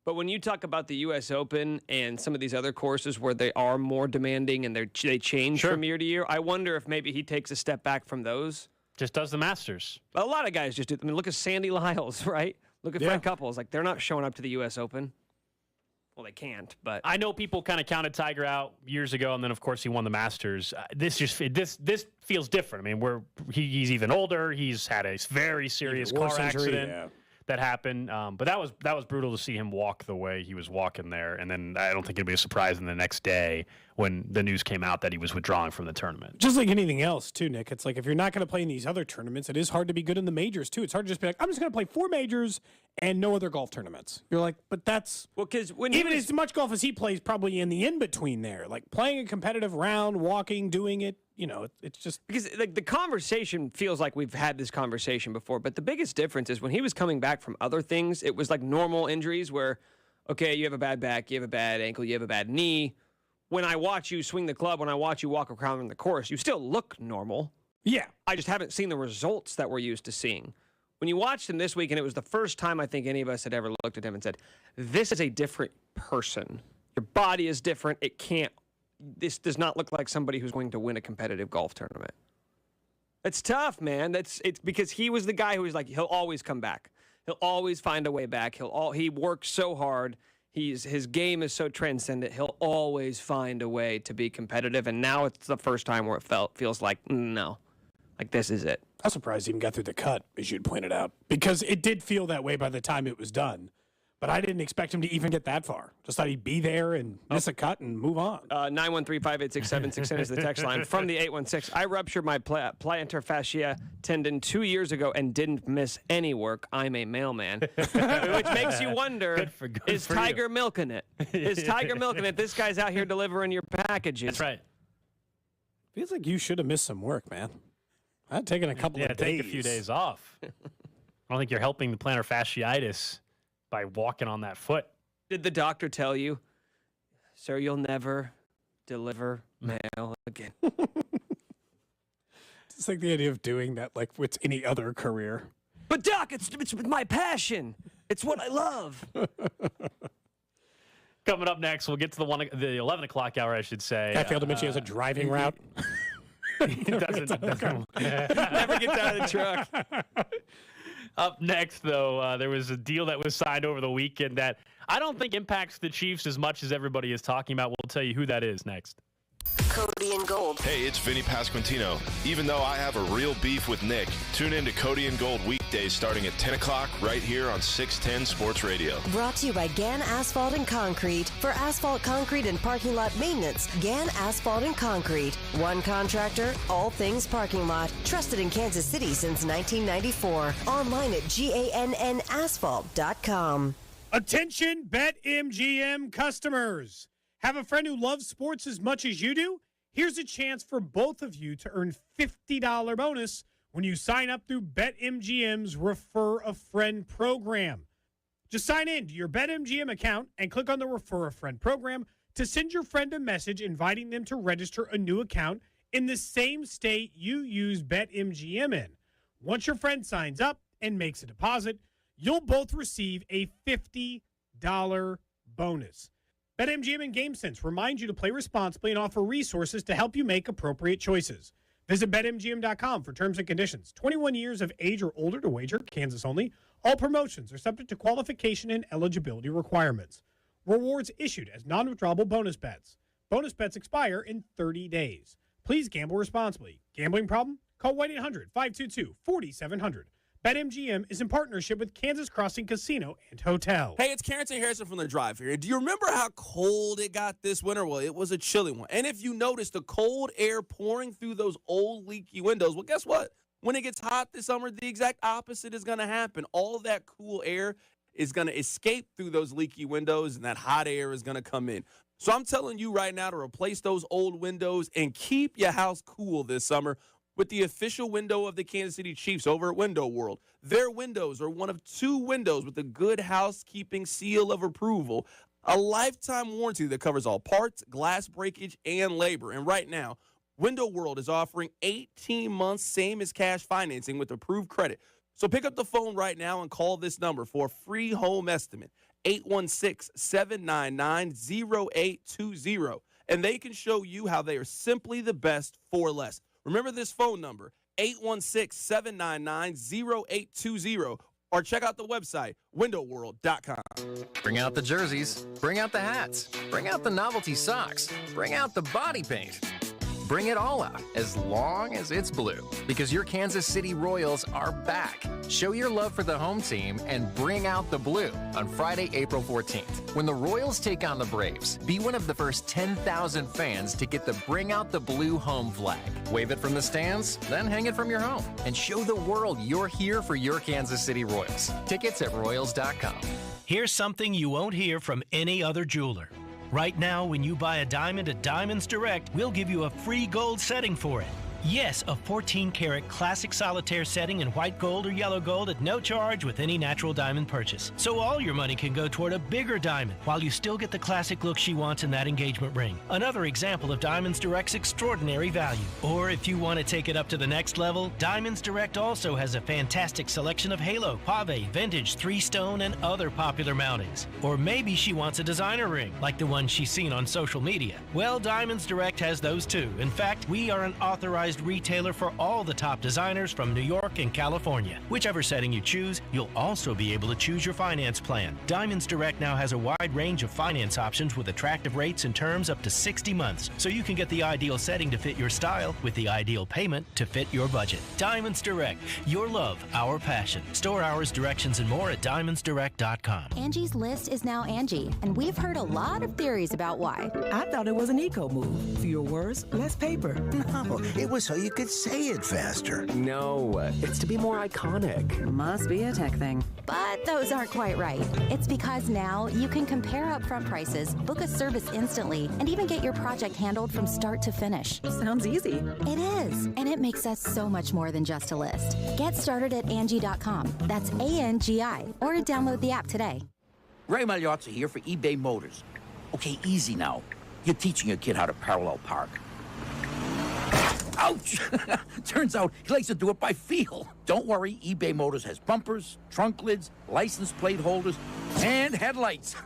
But when you talk about the U.S. Open and some of these other courses where they are more demanding and they change from year to year, I wonder if maybe he takes a step back from those. Just does the Masters. A lot of guys just do. I mean, look at Sandy Lyles, right? Look at Frank Couples. They're not showing up to the U.S. Open. Well, they can't, but I know people kind of counted Tiger out years ago, and then of course he won the Masters. This feels different. I mean, he's even older. He's had a very serious car accident that happened, but that was brutal to see him walk the way he was walking there. And then I don't think it'd be a surprise in the next day when the news came out that he was withdrawing from the tournament. Just like anything else, too, Nick. It's like if you're not going to play in these other tournaments, it is hard to be good in the majors, too. It's hard to just be like, I'm just going to play 4 majors and no other golf tournaments. You're like, but that's... Well, because even as much golf as he plays, probably in the in-between there. Like playing a competitive round, walking, doing it, it's just... Because the conversation feels like we've had this conversation before, but the biggest difference is when he was coming back from other things, it was like normal injuries where, okay, you have a bad back, you have a bad ankle, you have a bad knee. When I watch you swing the club, when I watch you walk around the course, you still look normal. Yeah. I just haven't seen the results that we're used to seeing. When you watched him this week, and it was the first time I think any of us had ever looked at him and said, this is a different person. Your body is different. This does not look like somebody who's going to win a competitive golf tournament. It's tough, man. It's because he was the guy who was like, he'll always come back. He'll always find a way back. He works so hard. His game is so transcendent. He'll always find a way to be competitive. And now it's the first time where it feels like, no, like this is it. I'm surprised he even got through the cut, as you'd pointed out, because it did feel that way by the time it was done. But I didn't expect him to even get that far. Just thought he'd be there and miss a cut and move on. 913-586-7610 is the text line. From the 816, I ruptured my plantar fascia tendon 2 years ago and didn't miss any work. I'm a mailman. Which makes you wonder, is Tiger milking it? Is Tiger milking it? This guy's out here delivering your packages. That's right. Feels like you should have missed some work, man. I'd taken a couple of days. Take a few days off. I don't think you're helping the plantar fasciitis by walking on that foot. Did the doctor tell you, sir, you'll never deliver mail again? It's like the idea of doing that like with any other career. But doc, it's my passion. It's what I love. Coming up next, we'll get to the 11 o'clock hour, I should say. I failed to mention he has a driving route. He doesn't never gets out of the truck. Up next, though, there was a deal that was signed over the weekend that I don't think impacts the Chiefs as much as everybody is talking about. We'll tell you who that is next. Cody and Gold. Hey, it's Vinny Pasquantino. Even though I have a real beef with Nick, tune in to Cody and Gold weekdays starting at 10 o'clock right here on 610 Sports Radio. Brought to you by Gann Asphalt and Concrete. For asphalt, concrete, and parking lot maintenance, Gann Asphalt and Concrete. One contractor, all things parking lot. Trusted in Kansas City since 1994. Online at GANNasphalt.com. Attention, BetMGM customers. Have a friend who loves sports as much as you do? Here's a chance for both of you to earn $50 bonus when you sign up through BetMGM's Refer a Friend program. Just sign in to your BetMGM account and click on the Refer a Friend program to send your friend a message inviting them to register a new account in the same state you use BetMGM in. Once your friend signs up and makes a deposit, you'll both receive a $50 bonus. BetMGM and GameSense remind you to play responsibly and offer resources to help you make appropriate choices. Visit BetMGM.com for terms and conditions. 21 years of age or older to wager, Kansas only. All promotions are subject to qualification and eligibility requirements. Rewards issued as non-withdrawable bonus bets. Bonus bets expire in 30 days. Please gamble responsibly. Gambling problem? Call 1-800-522-4700. BetMGM is in partnership with Kansas Crossing Casino and Hotel. Hey, it's Carrington Harrison from The Drive here. Do you remember how cold it got this winter? Well, it was a chilly one. And if you notice the cold air pouring through those old leaky windows, well, guess what? When it gets hot this summer, the exact opposite is going to happen. All that cool air is going to escape through those leaky windows, and that hot air is going to come in. So I'm telling you right now to replace those old windows and keep your house cool this summer with the official window of the Kansas City Chiefs over at Window World. Their windows are one of 2 windows with a good housekeeping seal of approval, a lifetime warranty that covers all parts, glass breakage, and labor. And right now, Window World is offering 18 months, same as cash financing with approved credit. So pick up the phone right now and call this number for a free home estimate, 816-799-0820. And they can show you how they are simply the best for less. Remember this phone number, 816-799-0820, or check out the website, windowworld.com. Bring out the jerseys, bring out the hats, bring out the novelty socks, bring out the body paint. Bring it all out, as long as it's blue, because your Kansas City Royals are back. Show your love for the home team and bring out the blue on Friday, April 14th. When the Royals take on the Braves, be one of the first 10,000 fans to get the Bring Out the Blue home flag. Wave it from the stands, then hang it from your home, and show the world you're here for your Kansas City Royals. Tickets at Royals.com. Here's something you won't hear from any other jeweler. Right now, when you buy a diamond at Diamonds Direct, we'll give you a free gold setting for it. Yes, a 14-karat classic solitaire setting in white gold or yellow gold at no charge with any natural diamond purchase. So all your money can go toward a bigger diamond while you still get the classic look she wants in that engagement ring. Another example of Diamonds Direct's extraordinary value. Or if you want to take it up to the next level, Diamonds Direct also has a fantastic selection of halo, pave, vintage, 3-stone, and other popular mountings. Or maybe she wants a designer ring, like the one she's seen on social media. Well, Diamonds Direct has those too. In fact, we are an authorized retailer for all the top designers from New York and California. Whichever setting you choose, you'll also be able to choose your finance plan. Diamonds Direct now has a wide range of finance options with attractive rates and terms up to 60 months, so you can get the ideal setting to fit your style with the ideal payment to fit your budget. Diamonds Direct, your love, our passion. Store hours, directions, and more at diamondsdirect.com. Angie's List is now Angie, and we've heard a lot of theories about why. I thought it was an eco move. Fewer words, less paper. No, it was so you could say it faster. No, it's to be more iconic. Must be a tech thing. But those aren't quite right. It's because now you can compare upfront prices, book a service instantly, and even get your project handled from start to finish. Sounds easy. It is, and it makes us so much more than just a list. Get started at Angie.com. That's ANGI, or download the app today. Ray Magliozzi here for eBay Motors. Okay, easy now. You're teaching your kid how to parallel park. Ouch! Turns out he likes to do it by feel. Don't worry, eBay Motors has bumpers, trunk lids, license plate holders, and headlights.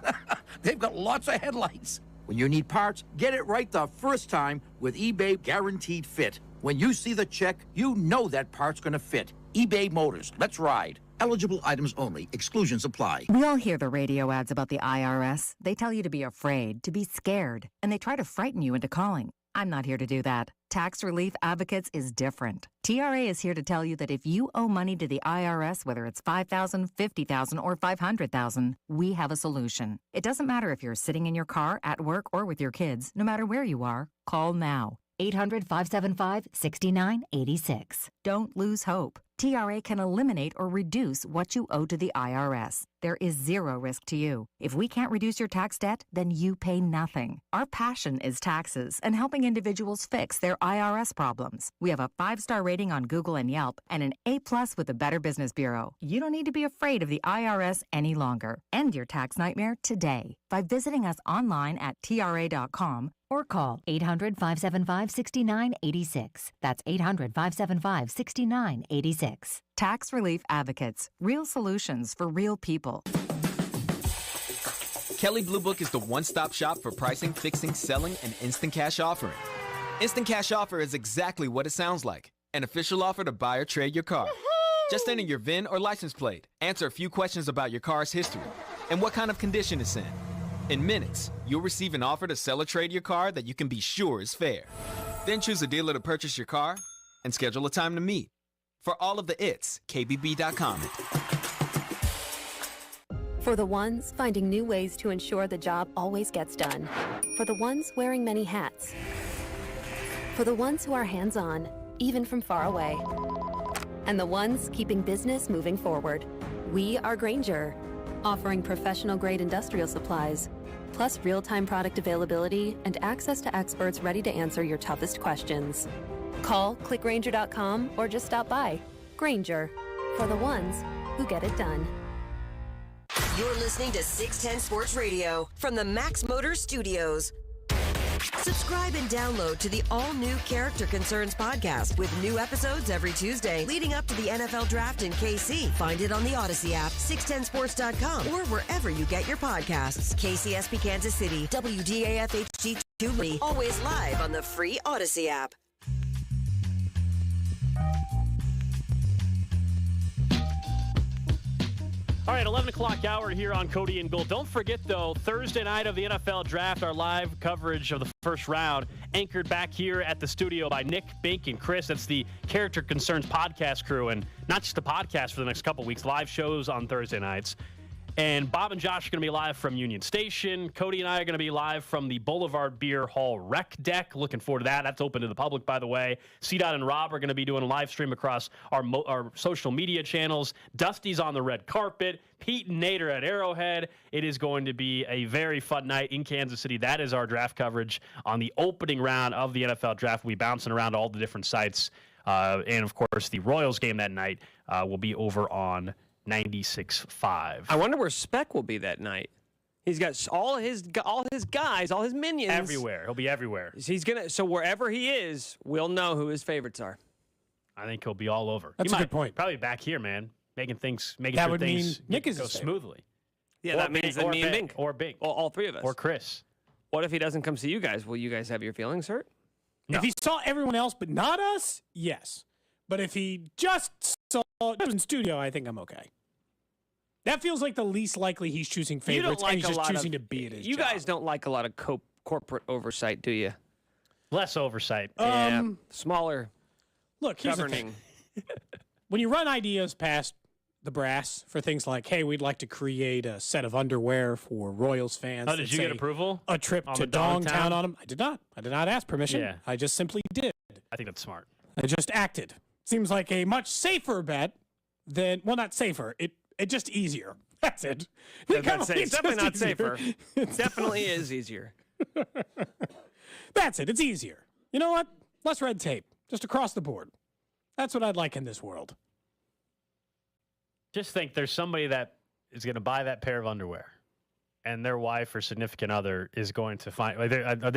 They've got lots of headlights. When you need parts, get it right the first time with eBay Guaranteed Fit. When you see the check, you know that part's gonna fit. eBay Motors, let's ride. Eligible items only. Exclusions apply. We all hear the radio ads about the IRS. They tell you to be afraid, to be scared, and they try to frighten you into calling. I'm not here to do that. Tax Relief Advocates is different. TRA is here to tell you that if you owe money to the IRS, whether it's $5,000, $50,000, or $500,000, we have a solution. It doesn't matter if you're sitting in your car, at work, or with your kids. No matter where you are, call now. 800-575-6986. Don't lose hope. TRA can eliminate or reduce what you owe to the IRS. There is zero risk to you. If we can't reduce your tax debt, then you pay nothing. Our passion is taxes and helping individuals fix their IRS problems. We have a 5-star rating on Google and Yelp and an A+ with the Better Business Bureau. You don't need to be afraid of the IRS any longer. End your tax nightmare today by visiting us online at TRA.com or call 800-575-6986. That's 800-575-6986. Tax Relief Advocates. Real solutions for real people. Kelley Blue Book is the one-stop shop for pricing, fixing, selling, and instant cash offering. Instant cash offer is exactly what it sounds like. An official offer to buy or trade your car. Just enter your VIN or license plate, answer a few questions about your car's history, and what kind of condition it's in. In minutes, you'll receive an offer to sell or trade your car that you can be sure is fair. Then choose a dealer to purchase your car, and schedule a time to meet. For all of the it's, KBB.com. For the ones finding new ways to ensure the job always gets done. For the ones wearing many hats. For the ones who are hands-on, even from far away. And the ones keeping business moving forward. We are Grainger, offering professional-grade industrial supplies, plus real-time product availability and access to experts ready to answer your toughest questions. Call, click Grainger.com, or just stop by. Grainger, for the ones who get it done. You're listening to 610 Sports Radio from the Max Motors Studios. Subscribe and download to the all-new Character Concerns podcast with new episodes every Tuesday leading up to the NFL Draft in KC. Find it on the Odyssey app, 610sports.com, or wherever you get your podcasts. KCSP Kansas City, WDAF HD2, always live on the free Odyssey app. All right, 11 o'clock hour here on Cody and Gold. Don't forget, though, Thursday night of the NFL Draft, our live coverage of the first round, anchored back here at the studio by Nick, Bink, and Chris. That's the Character Concerns podcast crew, and not just the podcast for the next couple weeks, live shows on Thursday nights. And Bob and Josh are going to be live from Union Station. Cody and I are going to be live from the Boulevard Beer Hall rec deck. Looking forward to that. That's open to the public, by the way. C-Dot and Rob are going to be doing a live stream across our social media channels. Dusty's on the red carpet. Pete and Nate are at Arrowhead. It is going to be a very fun night in Kansas City. That is our draft coverage on the opening round of the NFL Draft. We'll be bouncing around all the different sites. And, of course, the Royals game that night will be over on 96.5. I wonder where Speck will be that night. He's got all his guys, all his minions everywhere. He'll be everywhere. So wherever he is, we'll know who his favorites are. I think he'll be all over. That's a good point. Probably back here, man, making things that would mean Nick is go smoothly. Yeah, that means that me and Bink or Bink, all three of us, or Chris. What if he doesn't come see you guys? Will you guys have your feelings hurt? No. If he saw everyone else but not us, yes. But if he just saw us in studio, I think I'm okay. That feels like the least likely he's choosing favorites, and he's just choosing to be at his You job. guys don't like a lot of corporate oversight, do you? Less oversight. Yeah, smaller. Look, here's governing. The thing. When you run ideas past the brass for things like, hey, we'd like to create a set of underwear for Royals fans. Oh, did you get approval? A trip to Dongtown on them? I did not. I did not ask permission. Yeah. I just simply did. I think that's smart. I just acted. Seems like a much safer bet than, well, not safer. It's just easier. That's it. It's definitely not safer. It definitely is easier. That's it. It's easier. You know what? Less red tape. Just across the board. That's what I'd like in this world. Just think there's somebody that is going to buy that pair of underwear, and their wife or significant other is going to find. Are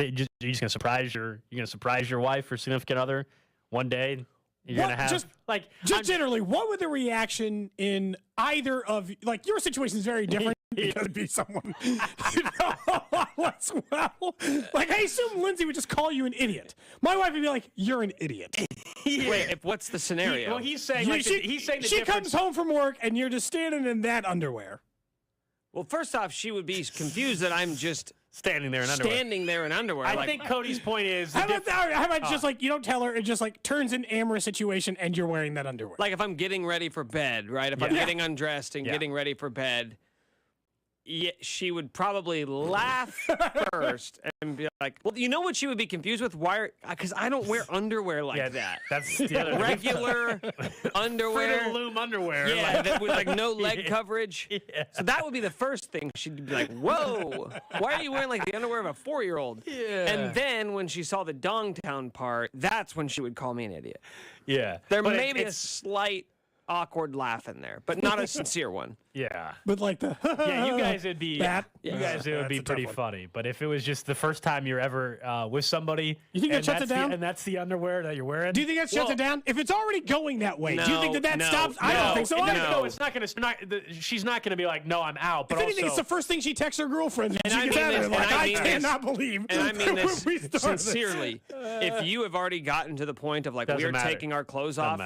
you just going to surprise your wife or significant other one day? You're going to have generally, what would the reaction in either of, like, your situation is very different because it'd be someone you know as well. Like, I assume Lindsay would just call you an idiot. My wife would be like, "You're an idiot." Yeah. Wait, what's the scenario? He's saying she comes home from work and you're just standing in that underwear. Well, first off, she would be confused that I'm just standing there in underwear. I think Cody's point is... How about just like, you don't tell her, it just like turns an amorous situation and you're wearing that underwear. Like if I'm getting ready for bed, right? If I'm getting undressed and getting ready for bed, she would probably laugh first and be like, well, you know what she would be confused with? Why? Because I don't wear underwear like that. That's the other regular underwear. Fruit of the Loom underwear. Yeah, that with like no leg coverage. Yeah. So that would be the first thing. She'd be like, whoa, why are you wearing like the underwear of a 4-year-old? Yeah. And then when she saw the Dongtown part, that's when she would call me an idiot. Yeah. There may be a slight awkward laugh in there, but not a sincere one. Yeah. But like the you guys would be that. It would be pretty funny. But if it was just the first time you're ever with somebody, you think that shuts it down? And that's the underwear that you're wearing. Do you think that shuts it down? If it's already going that way, do you think that stops? I don't think so. No, it's not going to. She's not going to be like, no, I'm out. But if anything, it's the first thing she texts her girlfriend. And she gets out of it. Like, I cannot believe. And I mean this sincerely. If you have already gotten to the point of like we're taking our clothes off.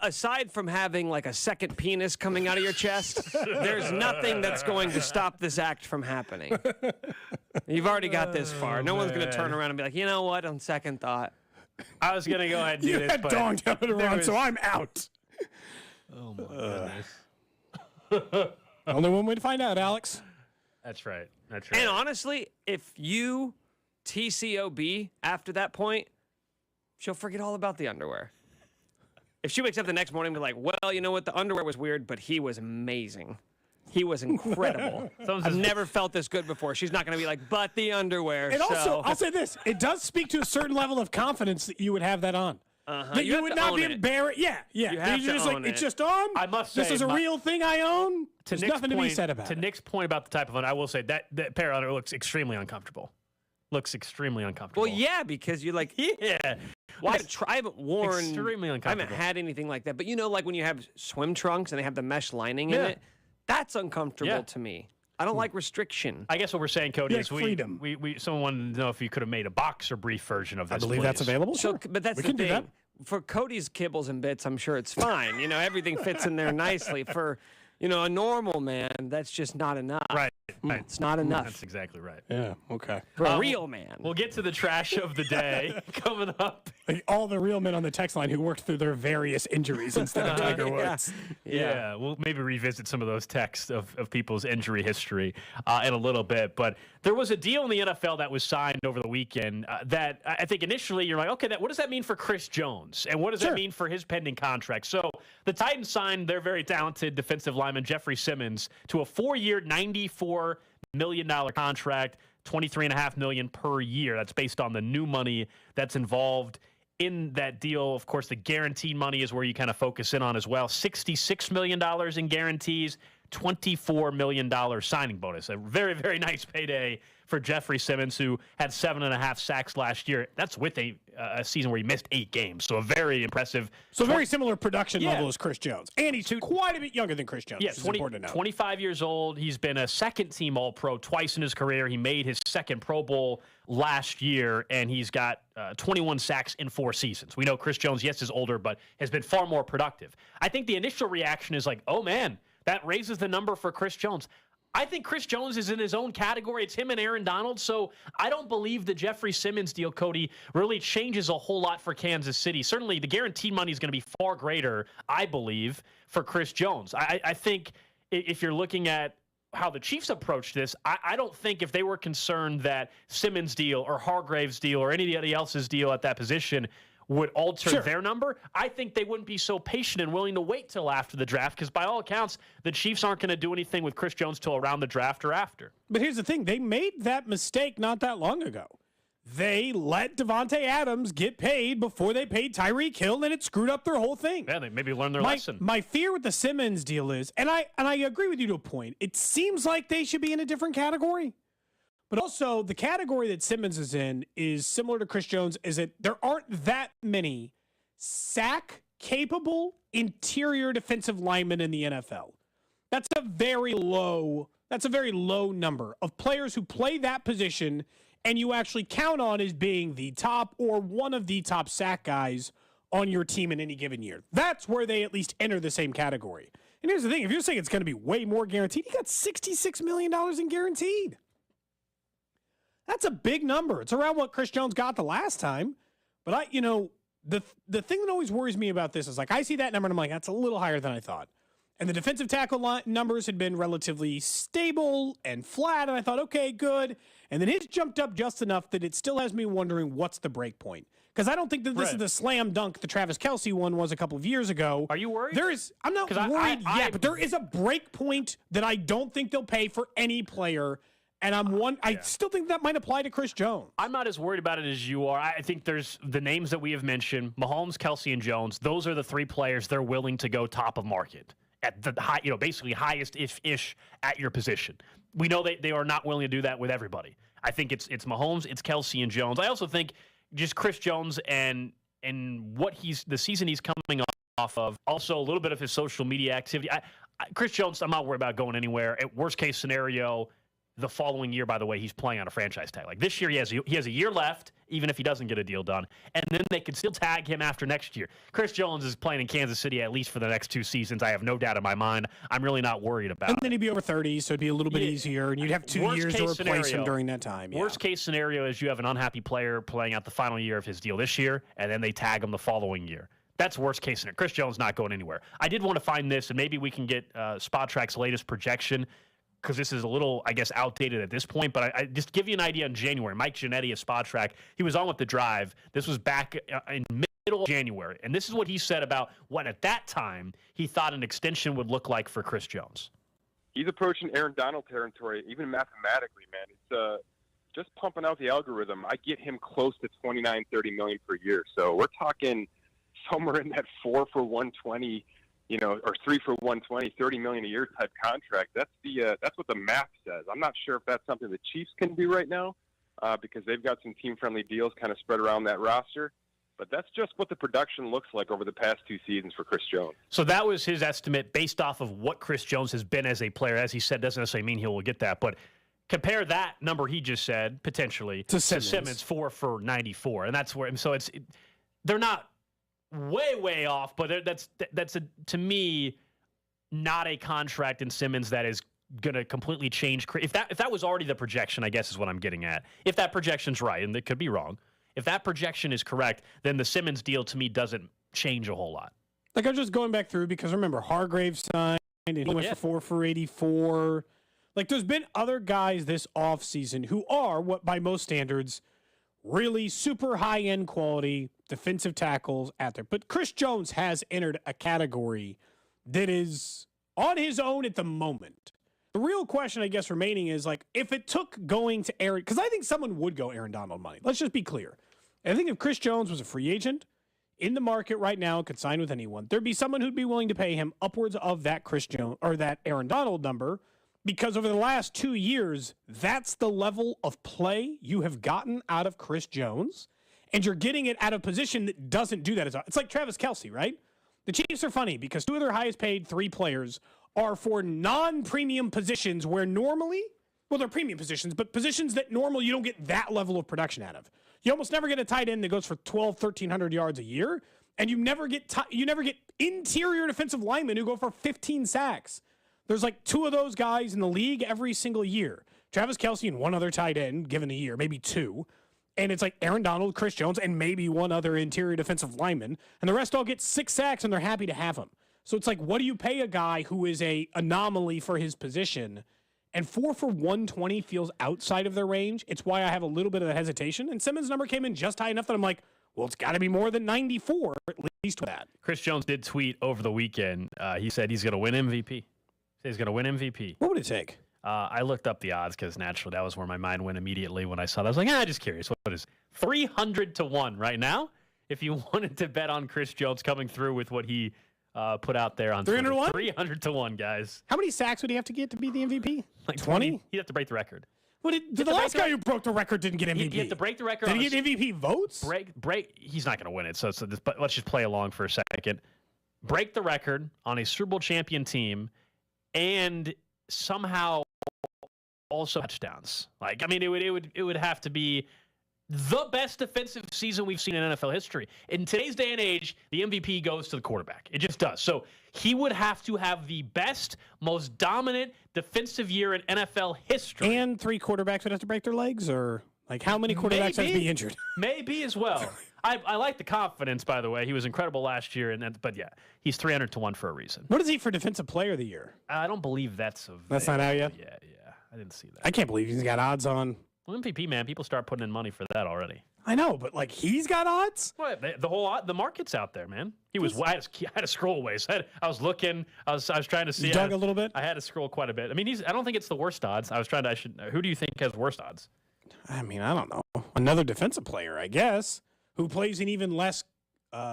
Aside from having like a second penis coming out of your chest, there's nothing that's going to stop this act from happening. You've already got this far. No one's going to turn around and be like, you know what, on second thought. I was going to go ahead and do You this, had but Dong down to run, was- so I'm out. Oh, my goodness. Only one way to find out, Alex. That's right. That's right. And honestly, if you TCOB after that point, she'll forget all about the underwear. If she wakes up the next morning and be like, well, you know what? The underwear was weird, but he was amazing. He was incredible. I've never felt this good before. She's not going to be like, but the underwear. And also, so. I'll say this. It does speak to a certain level of confidence that you would have that on. That you would not be embarrassed. Yeah. You have You're to just own like, it. it's just on. I must This say, is a real thing I own. There's nothing to be said about it. To Nick's point about the type of one, I will say that pair of underwear looks extremely uncomfortable. Looks extremely uncomfortable. Well, yeah, because you're like, yeah. Well, I haven't worn. Extremely I uncomfortable. haven't had anything like that. But you know, like when you have swim trunks and they have the mesh lining in it, that's uncomfortable to me. I don't like restriction. I guess what we're saying, Cody, is freedom. someone wanted to know if you could have made a boxer brief version of this. I believe that's available. So, Sure. but that's We the can do thing. that. For Cody's kibbles and bits, I'm sure it's fine. You know, everything fits in there nicely. For, you know, a normal man, that's just not enough. Right. It's not enough. That's exactly right. Yeah, okay. For a real man. We'll get to the trash of the day coming up. Like all the real men on the text line who worked through their various injuries instead of Tiger Woods. Yeah, we'll maybe revisit some of those texts of people's injury history in a little bit. But there was a deal in the NFL that was signed over the weekend that I think initially you're like, okay, what does that mean for Chris Jones? And what does that mean for his pending contract? So the Titans signed their very talented defensive lineman, Jeffrey Simmons, to a 4-year, $94 million contract, $23.5 million per year. That's based on the new money that's involved in that deal. Of course, the guaranteed money is where you kind of focus in on as well. $66 million in guarantees, $24 million signing bonus. A very, very nice payday for Jeffrey Simmons, who had 7.5 sacks last year. That's with a season where he missed 8 games. So a very impressive. So very similar production level as Chris Jones. And he's quite a bit younger than Chris Jones. Yeah, which is important to know. 25 years old. He's been a second-team All-Pro twice in his career. He made his second Pro Bowl last year, and he's got 21 sacks in 4 seasons. We know Chris Jones, yes, is older, but has been far more productive. I think the initial reaction is like, oh, man, that raises the number for Chris Jones. I think Chris Jones is in his own category. It's him and Aaron Donald. So I don't believe the Jeffrey Simmons deal, Cody, really changes a whole lot for Kansas City. Certainly the guaranteed money is going to be far greater, I believe, for Chris Jones. I think if you're looking at how the Chiefs approached this, I don't think if they were concerned that Simmons' deal or Hargrave's deal or anybody else's deal at that position would alter their number, I think they wouldn't be so patient and willing to wait till after the draft because by all accounts, the Chiefs aren't going to do anything with Chris Jones till around the draft or after. But here's the thing. They made that mistake not that long ago. They let Devontae Adams get paid before they paid Tyreek Hill, and it screwed up their whole thing. Yeah, they maybe learned their lesson. My fear with the Simmons deal is, and I agree with you to a point, it seems like they should be in a different category. But also, the category that Simmons is in is similar to Chris Jones, is that there aren't that many sack-capable interior defensive linemen in the NFL. That's a very low number of players who play that position and you actually count on as being the top or one of the top sack guys on your team in any given year. That's where they at least enter the same category. And here's the thing. If you're saying it's going to be way more guaranteed, he got $66 million in guaranteed. That's a big number. It's around what Chris Jones got the last time. But the thing that always worries me about this is like I see that number and I'm like, that's a little higher than I thought. And the defensive tackle numbers had been relatively stable and flat. And I thought, okay, good. And then his jumped up just enough that it still has me wondering what's the break point. Because I don't think that this is the slam dunk the Travis Kelce one was a couple of years ago. Are you worried? I'm not worried yet, but there is a break point that I don't think they'll pay for any player. And I still think that might apply to Chris Jones. I'm not as worried about it as you are. I think there's the names that we have mentioned, Mahomes, Kelce, and Jones. Those are the 3 players they're willing to go top of market at the high, basically highest ish at your position. We know they are not willing to do that with everybody. I think it's Mahomes, it's Kelce, and Jones. I also think just Chris Jones and what the season he's coming off of. Also a little bit of his social media activity. Chris Jones, I'm not worried about going anywhere. At worst case scenario, the following year, by the way, he's playing on a franchise tag. Like this year, he has a year left, even if he doesn't get a deal done. And then they could still tag him after next year. Chris Jones is playing in Kansas City at least for the next 2 seasons. I have no doubt in my mind. I'm really not worried about it. And then he'd be over 30, so it'd be a little bit easier, and you'd have 2 years to replace him during that time. Yeah. Worst case scenario is you have an unhappy player playing out the final year of his deal this year, and then they tag him the following year. That's worst case scenario. Chris Jones not going anywhere. I did want to find this, and maybe we can get Spot Track's latest projection, because this is a little, I guess, outdated at this point. But I just give you an idea in January. Mike Giannetti of Spot Track, he was on with The Drive. This was back in middle of January. And this is what he said about what, at that time, he thought an extension would look like for Chris Jones. He's approaching Aaron Donald territory, even mathematically, man. It's just pumping out the algorithm. I get him close to $29, $30 million per year. So we're talking somewhere in that 4 for 120, or 3 for 120, $30 million a year type contract. That's what the math says. I'm not sure if that's something the Chiefs can do right now, because they've got some team-friendly deals kind of spread around that roster. But that's just what the production looks like over the past 2 seasons for Chris Jones. So that was his estimate based off of what Chris Jones has been as a player. As he said, doesn't necessarily mean he will get that, but compare that number he just said potentially to Simmons 4 for 94, and that's where. So they're not way off, but that's to me not a contract in Simmons that is going to completely change. If that was already the projection, I guess is what I'm getting at. If that projection's right, and it could be wrong, if that projection is correct, then the Simmons deal to me doesn't change a whole lot. Like, I'm just going back through because remember Hargrave signed and he went for 4 for 84. Like, there's been other guys this offseason who are, what by most standards, really super high-end quality defensive tackles out there. But Chris Jones has entered a category that is on his own at the moment. The real question, I guess, remaining is, like, if it took going to Aaron, because I think someone would go Aaron Donald money. Let's just be clear. I think if Chris Jones was a free agent in the market right now, could sign with anyone, there'd be someone who'd be willing to pay him upwards of that Chris Jones or that Aaron Donald number, because over the last 2 years, that's the level of play you have gotten out of Chris Jones, and you're getting it at a position that doesn't do that. It's like Travis Kelce, right? The Chiefs are funny because 2 of their highest paid 3 players are for non-premium positions where normally, well, they're premium positions, but positions that normally you don't get that level of production out of. You almost never get a tight end that goes for 1,300 yards a year, and you never get interior defensive linemen who go for 15 sacks. There's like 2 of those guys in the league every single year. Travis Kelce and 1 other tight end given a year, maybe 2. And it's like Aaron Donald, Chris Jones, and maybe 1 other interior defensive lineman. And the rest all get 6 sacks, and they're happy to have him. So it's like, what do you pay a guy who is a anomaly for his position? And 4 for 120 feels outside of their range. It's why I have a little bit of hesitation. And Simmons' number came in just high enough that I'm like, well, it's got to be more than 94, at least with that. Chris Jones did tweet over the weekend. He said he's going to win MVP. He's going to win MVP. What would it take? I looked up the odds because naturally that was where my mind went immediately when I saw that. I was like, just curious. What is 300 to 1 right now? If you wanted to bet on Chris Jones coming through with what he put out there on 300 to 1? 300 to 1, guys. How many sacks would he have to get to be the MVP? Like 20? He'd have to break the record. Well, the last guy who broke the record didn't get MVP. He had to break the record. Did he get MVP votes? Break. He's not going to win it. But let's just play along for a second. Break the record on a Super Bowl champion team, and somehow also touchdowns. Like, I mean, it would have to be the best defensive season we've seen in NFL history. In today's day and age, the MVP goes to the quarterback. It just does. So he would have to have the best, most dominant defensive year in NFL history. And 3 quarterbacks would have to break their legs, or like how many quarterbacks have to be injured? Maybe as well. I like the confidence, by the way. He was incredible last year, but yeah, he's 300 to 1 for a reason. What is he for Defensive Player of the Year? I don't believe that's not out yet. Yeah, I didn't see that. I can't believe he's got odds on. Well, MVP, man, people start putting in money for that already. I know, but like he's got odds. What? The market's out there, man. I had to scroll away. So I was looking. I was trying to see. You dug a little bit. I had to scroll quite a bit. I mean, I don't think it's the worst odds. Who do you think has worst odds? I mean, I don't know. Another defensive player, I guess, who plays an even less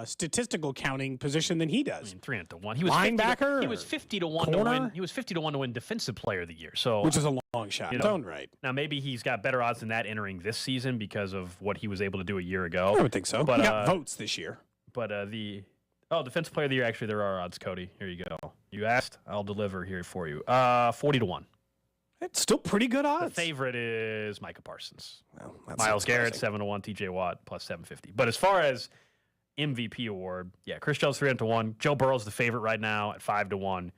statistical counting position than he does. I mean, 300 to 1. He was linebacker. He was 50 to 1 to win. He was 50 to 1 to win Defensive Player of the Year. So, which is a long shot. Don't right. Now maybe he's got better odds than that entering this season because of what he was able to do a year ago. I would think so. But he got votes this year. But Defensive Player of the Year. Actually, there are odds. Cody, here you go. You asked, I'll deliver here for you. 40 to 1. It's still pretty good odds. The favorite is Micah Parsons. Well, that's Myles Garrett, surprising. 7-1. TJ Watt, plus 750. But as far as MVP award, yeah, Chris Jones, 3-1. Joe Burrow's the favorite right now at 5-1.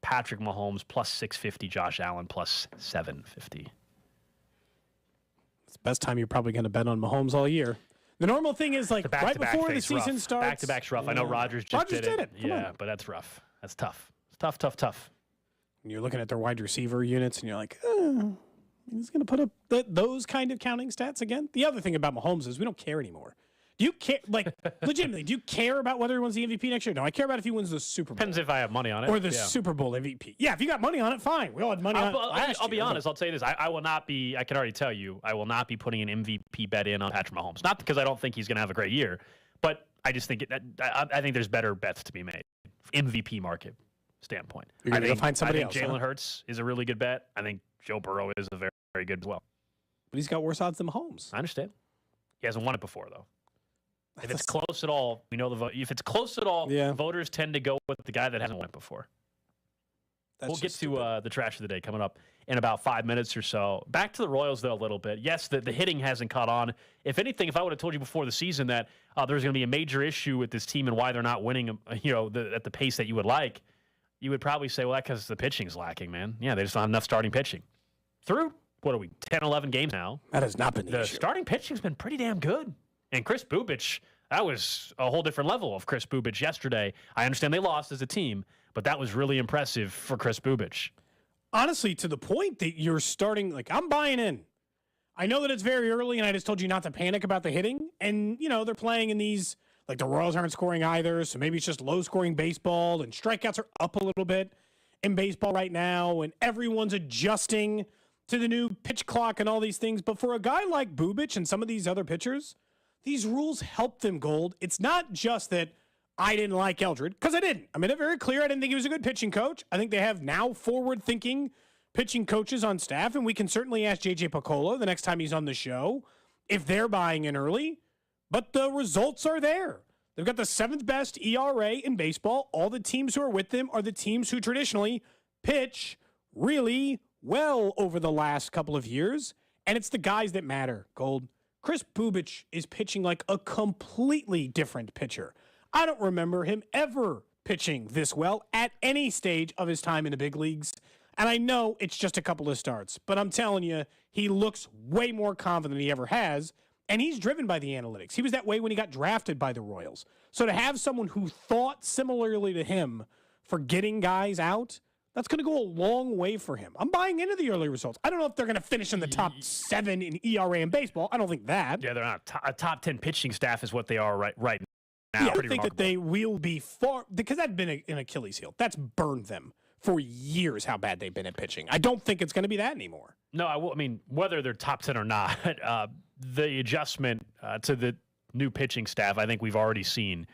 Patrick Mahomes, plus 650. Josh Allen, plus 750. It's the best time you're probably going to bet on Mahomes all year. The normal thing is like right before the season starts. Back-to-back's rough. I know Rodgers just did it. Come yeah, on. but that's rough. That's tough. It's tough. And you're looking at their wide receiver units, and you're like, he's going to put up those kind of counting stats again. The other thing about Mahomes is we don't care anymore. Do you care, like, legitimately, do you care about whether he wins the MVP next year? No, I care about if he wins the Super Bowl. Depends if I have money on it. Or the Super Bowl MVP. Yeah, if you got money on it, fine. We all had money on it last I'll be year, honest. I'll tell you this. I will not be, I can already tell you, I will not be putting an MVP bet in on Patrick Mahomes. Not because I don't think he's going to have a great year, but I just think I think there's better bets to be made. MVP market standpoint. You're going to go find somebody else. else. I think Jalen Hurts is a really good bet. I think Joe Burrow is a very, very good as well. But he's got worse odds than Mahomes. I understand. He hasn't won it before, though. If it's close at all, we know the vote. If it's close at all, voters tend to go with the guy that hasn't won it before. We'll get to the trash of the day coming up in about 5 minutes or so. Back to the Royals, though, a little bit. Yes, the hitting hasn't caught on. If anything, if I would have told you before the season that there's going to be a major issue with this team and why they're not winning, at the pace that you would like, you would probably say, well, that's because the pitching's lacking, man. Yeah, they just don't have enough starting pitching. Through, 10, 11 games now. That has not been the issue. Starting pitching's been pretty damn good. And Chris Bubich, that was a whole different level of Chris Bubich yesterday. I understand they lost as a team, but that was really impressive for Chris Bubich. Honestly, to the point that you're starting, like, I'm buying in. I know that it's very early, and I just told you not to panic about the hitting. And, they're playing in these, like, the Royals aren't scoring either, so maybe it's just low-scoring baseball, and strikeouts are up a little bit in baseball right now, and everyone's adjusting to the new pitch clock and all these things. But for a guy like Bubich and some of these other pitchers, these rules help them, Gold. It's not just that I didn't like Eldred, because I didn't. I made it very clear I didn't think he was a good pitching coach. I think they have now forward-thinking pitching coaches on staff, and we can certainly ask J.J. Piccolo the next time he's on the show if they're buying in early. But the results are there. They've got the 7th best ERA in baseball. All the teams who are with them are the teams who traditionally pitch really well over the last couple of years, and it's the guys that matter, Gold. Chris Bubich is pitching like a completely different pitcher. I don't remember him ever pitching this well at any stage of his time in the big leagues. And I know it's just a couple of starts, but I'm telling you, he looks way more confident than he ever has. And he's driven by the analytics. He was that way when he got drafted by the Royals. So to have someone who thought similarly to him for getting guys out, that's going to go a long way for him. I'm buying into the early results. I don't know if they're going to finish in the top 7 in ERA in baseball. I don't think that. Yeah, they're not. A top 10 pitching staff is what they are right now. Yeah, I think that they will be far, because that's been an Achilles heel. That's burned them for years, how bad they've been at pitching. I don't think it's going to be that anymore. No, I mean, whether they're top 10 or not, the adjustment to the new pitching staff, I think we've already seen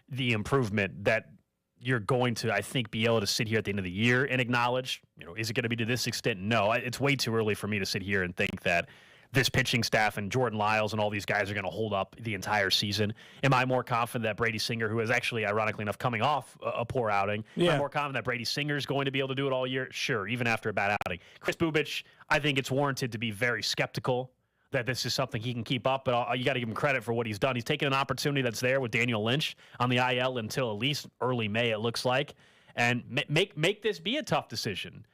the improvement that you're going to, I think, be able to sit here at the end of the year and acknowledge, is it going to be to this extent? No, it's way too early for me to sit here and think that this pitching staff and Jordan Lyles and all these guys are going to hold up the entire season. Am I more confident that Brady Singer, who is actually, ironically enough, coming off a poor outing, am I more confident that Brady Singer is going to be able to do it all year? Sure, even after a bad outing. Chris Bubich, I think it's warranted to be very skeptical that this is something he can keep up, but you got to give him credit for what he's done. He's taken an opportunity that's there with Daniel Lynch on the IL until at least early May, it looks like, and make this be a tough decision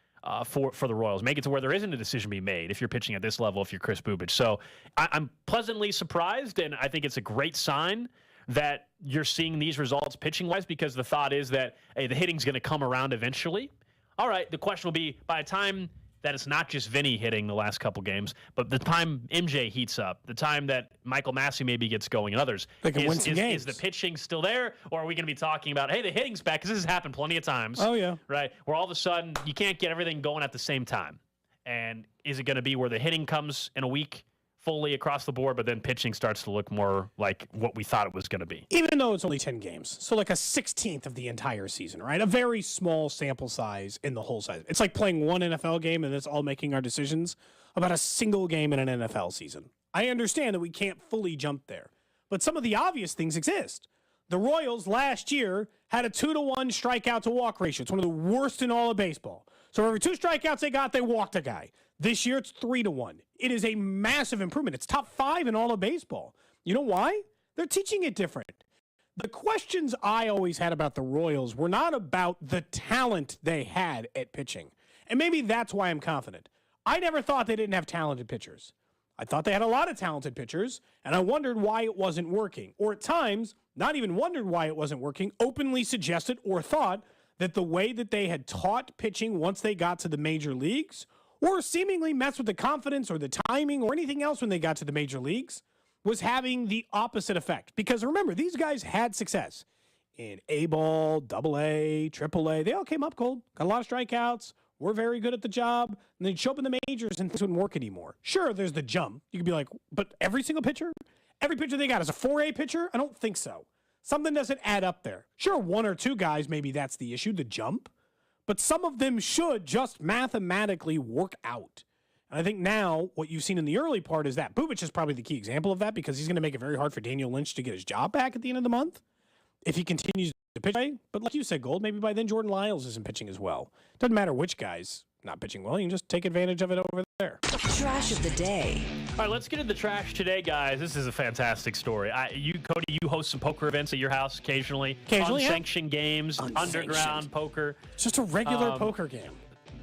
for the Royals. Make it to where there isn't a decision being made if you're pitching at this level, if you're Chris Bubich. So I'm pleasantly surprised, and I think it's a great sign that you're seeing these results pitching-wise, because the thought is that, hey, the hitting's going to come around eventually. All right, the question will be, by the time that it's not just Vinny hitting the last couple games, but the time MJ heats up, the time that Michael Massey maybe gets going and others, is the pitching still there? Or are we going to be talking about, hey, the hitting's back? Because this has happened plenty of times. Oh, yeah. Right? Where all of a sudden you can't get everything going at the same time. And is it going to be where the hitting comes in a week fully across the board, but then pitching starts to look more like what we thought it was going to be? Even though it's only 10 games. So like a 16th of the entire season, right? A very small sample size in the whole size. It's like playing one NFL game and it's all making our decisions about a single game in an NFL season. I understand that we can't fully jump there, but some of the obvious things exist. The Royals last year had a 2-to-1 strikeout to walk ratio. It's one of the worst in all of baseball. So every 2 strikeouts they got, they walked a guy. This year, it's 3-1. It is a massive improvement. It's top 5 in all of baseball. You know why? They're teaching it different. The questions I always had about the Royals were not about the talent they had at pitching. And maybe that's why I'm confident. I never thought they didn't have talented pitchers. I thought they had a lot of talented pitchers, and I wondered why it wasn't working. Or at times, not even wondered why it wasn't working, openly suggested or thought that the way that they had taught pitching once they got to the major leagues, or seemingly messed with the confidence or the timing or anything else when they got to the major leagues, was having the opposite effect. Because remember, these guys had success in A-ball, AA, AAA. They all came up cold, got a lot of strikeouts, were very good at the job, and they'd show up in the majors and things wouldn't work anymore. Sure, there's the jump. You could be like, but every single pitcher? Every pitcher they got is a 4A pitcher? I don't think so. Something doesn't add up there. Sure, 1 or 2 guys, maybe that's the issue, the jump. But some of them should just mathematically work out. And I think now what you've seen in the early part is that Bubic is probably the key example of that because he's going to make it very hard for Daniel Lynch to get his job back at the end of the month if he continues to pitch. But like you said, Gold, maybe by then Jordan Lyles isn't pitching as well. Doesn't matter which guy's not pitching well. You can just take advantage of it over there. Trash of the day. All right, let's get into the trash today, guys. This is a fantastic story. Cody, you host some poker events at your house occasionally. Unsanctioned games, underground poker. It's just a regular poker game.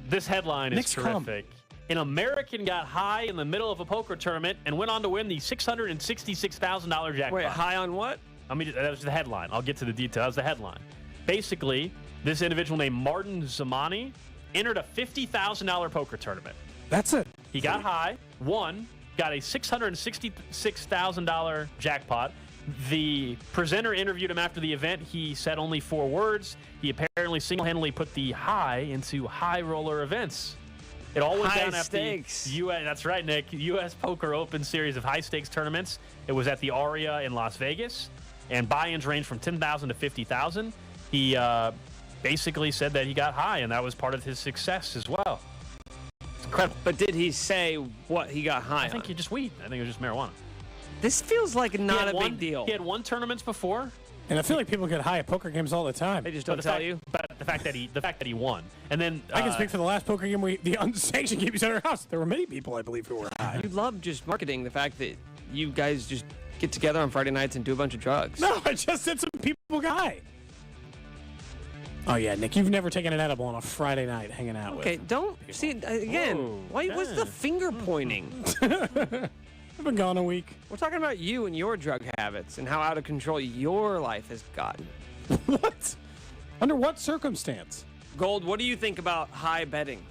This headline is terrific. An American got high in the middle of a poker tournament and went on to win the $666,000 jackpot. Wait, high on what? That was the headline. I'll get to the details. That was the headline. Basically, this individual named Martin Zamani entered a $50,000 poker tournament. That's it. He got high, won, got a $666,000 jackpot. The presenter interviewed him after the event. He said only 4 words. He apparently single-handedly put the high into high roller events. It all went down after the U.S. That's right, Nick. U.S. Poker Open series of high-stakes tournaments. It was at the Aria in Las Vegas, and buy-ins range from $10,000 to $50,000. He basically said that he got high, and that was part of his success as well. It's incredible. But did he say what he got high on? I think he just weed. I think it was just marijuana. This feels like not a big deal. He had won tournaments before. And I feel like people get high at poker games all the time. They just don't tell you. But the fact that he won, and then I can speak for the last poker game, the unsanctioned games at our house. There were many people, I believe, who were high. You love just marketing the fact that you guys just get together on Friday nights and do a bunch of drugs. No, I just said some people got high. Oh yeah, Nick, you've never taken an edible on a Friday night hanging out with. Okay, don't see again. Why was the finger pointing? I've been gone a week. We're talking about you and your drug habits and how out of control your life has gotten. What? Under what circumstance? Gold, what do you think about high betting?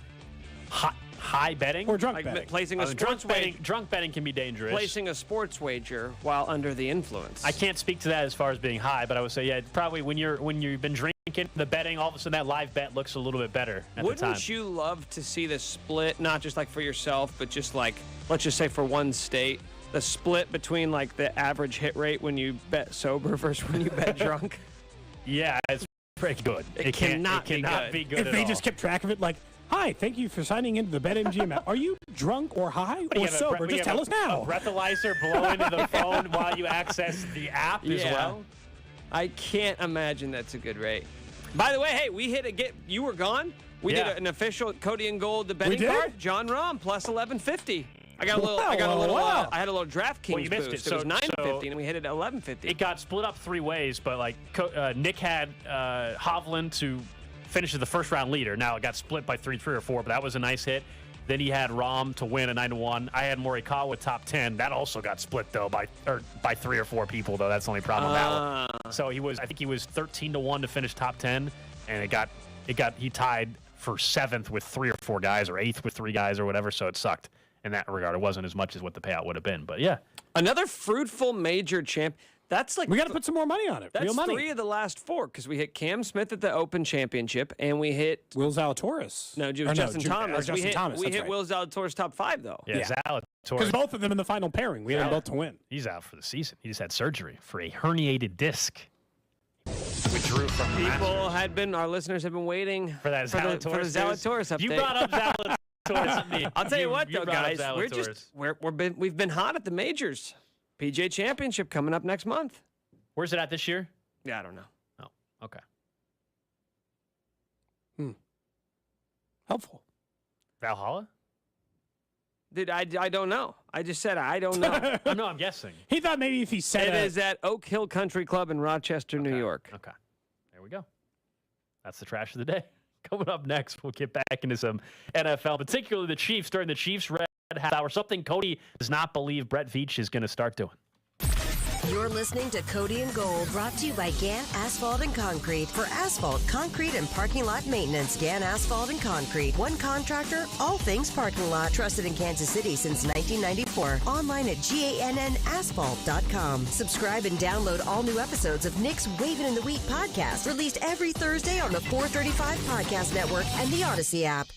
High betting? Or drunk betting? Placing a sports wager. Drunk betting can be dangerous. Placing a sports wager while under the influence. I can't speak to that as far as being high, but I would say, yeah, probably when you've been drinking, the betting, all of a sudden that live bet looks a little bit better at the time. Wouldn't you love to see the split, not just like for yourself, but just like, let's just say for one state, the split between like the average hit rate when you bet sober versus when you bet drunk? Yeah, it's pretty good. It cannot be good if at they all. just kept track of it, like, hi, thank you for signing into the BetMGM app. Are you drunk or high or sober? Just tell us now. A breathalyzer blow into the phone while you access the app as well? I can't imagine that's a good rate. By the way, hey, we hit you were gone. We did an official Cody and Gold the betting card. Jon Rahm plus 1150. I had a little DraftKings well, you missed boost. It. It was 950, and we hit it at 1150. It got split up 3 ways, but like Nick had Hovland to finish as the first round leader. Now it got split by 3 or 4, but that was a nice hit. Then he had Rahm to win a 9-1. I had Morikawa top 10. That also got split though by 3 or 4 people though. That's the only problem with that one. So I think he was 13-1 to finish top 10, and he tied for 7th with 3 or 4 guys, or 8th with 3 guys, or whatever. So it sucked in that regard. It wasn't as much as what the payout would have been, but yeah. Another fruitful major champ. That's like we got to put some more money on it. That's real money. 3 of the last 4 because we hit Cam Smith at the Open Championship and we hit Will Zalatoris. No, Justin Thomas. We hit Will Zalatoris top 5 though. Yeah. Zalatoris. Because both of them in the final pairing. We had them both to win. He's out for the season. He just had surgery for a herniated disc. Withdrew from our listeners have been waiting for that Zalatoris update. You brought up Zalatoris. I'll tell you what, though, guys, we've been hot at the majors. PGA Championship coming up next month. Where's it at this year? Yeah, I don't know. Oh, okay. Helpful. Valhalla? Dude, I don't know. I just said I don't know. No, I'm guessing. He thought maybe if he said It is at Oak Hill Country Club in Rochester, New York. Okay. There we go. That's the trash of the day. Coming up next, we'll get back into some NFL, particularly the Chiefs during the Chiefs Red Hat Hour. Something Cody does not believe Brett Veach is going to start doing. You're listening to Cody and Gold, brought to you by Gann Asphalt and Concrete. For asphalt, concrete, and parking lot maintenance, Gann Asphalt and Concrete. One contractor, all things parking lot. Trusted in Kansas City since 1994. Online at GANNasphalt.com. Subscribe and download all new episodes of Nick's Waving in the Wheat podcast, released every Thursday on the 435 Podcast Network and the Odyssey app.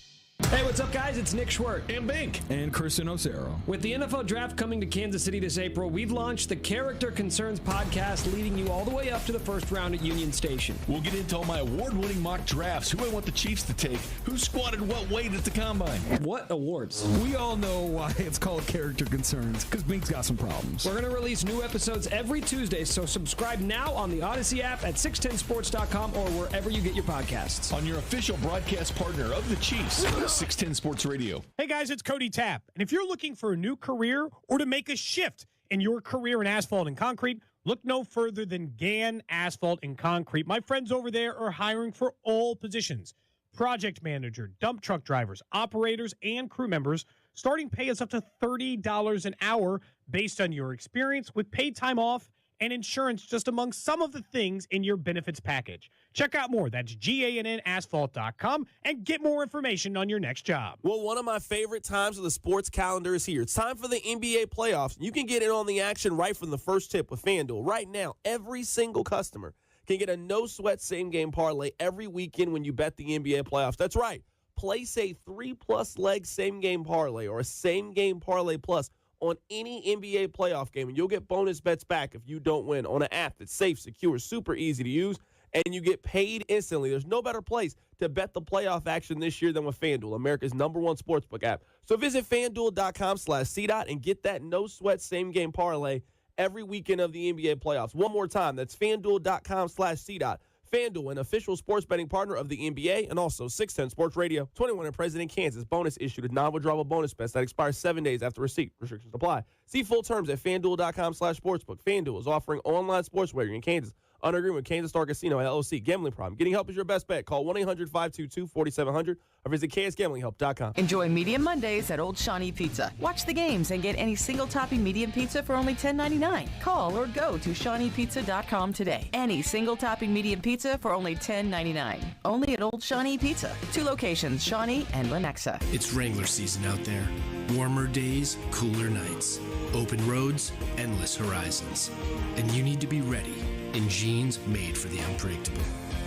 Hey, what's up, guys? It's Nick Schwartz. And Bink. And Kristen Osero. With the NFL Draft coming to Kansas City this April, we've launched the Character Concerns podcast, leading you all the way up to the first round at Union Station. We'll get into all my award-winning mock drafts, who I want the Chiefs to take, who squatted what weight at the Combine. What awards? We all know why it's called Character Concerns, because Bink's got some problems. We're going to release new episodes every Tuesday, so subscribe now on the Odyssey app at 610sports.com or wherever you get your podcasts. On your official broadcast partner of the Chiefs, 610 Sports Radio. Hey guys, it's Cody Tapp. And if you're looking for a new career or to make a shift in your career in asphalt and concrete, look no further than Gann Asphalt and Concrete. My friends over there are hiring for all positions. Project manager, dump truck drivers, operators, and crew members. Starting pay is up to $30 an hour based on your experience, with paid time off and insurance, just among some of the things in your benefits package. Check out more. That's GANNasphalt.com and get more information on your next job. Well, one of my favorite times of the sports calendar is here. It's time for the NBA playoffs. You can get in on the action right from the first tip with FanDuel. Right now, every single customer can get a no-sweat same-game parlay every weekend when you bet the NBA playoffs. That's right. Place a 3+ leg same-game parlay or a same-game parlay plus on any NBA playoff game, and you'll get bonus bets back if you don't win on an app that's safe, secure, super easy to use, and you get paid instantly. There's no better place to bet the playoff action this year than with FanDuel, America's #1 sportsbook app. So visit FanDuel.com/CDOT and get that no-sweat same-game parlay every weekend of the NBA playoffs. One more time, that's FanDuel.com/CDOT. FanDuel, an official sports betting partner of the NBA, and also 610 Sports Radio. 21 and present in Kansas. Bonus issued with non-withdrawable bonus bets that expires 7 days after receipt. Restrictions apply. See full terms at FanDuel.com/sportsbook. FanDuel is offering online sports wagering in Kansas under agreement with Kansas Star Casino LLC. Gambling problem. Getting help is your best bet. Call 1-800-522-4700 or visit ksgamblinghelp.com. Enjoy Medium Mondays at Old Shawnee Pizza. Watch the games and get any single topping medium pizza for only $10.99. Call or go to ShawneePizza.com today. Any single topping medium pizza for only $10.99. Only at Old Shawnee Pizza. 2 locations, Shawnee and Lenexa. It's Wrangler season out there. Warmer days, cooler nights. Open roads, endless horizons. And you need to be ready in jeans made for the unpredictable.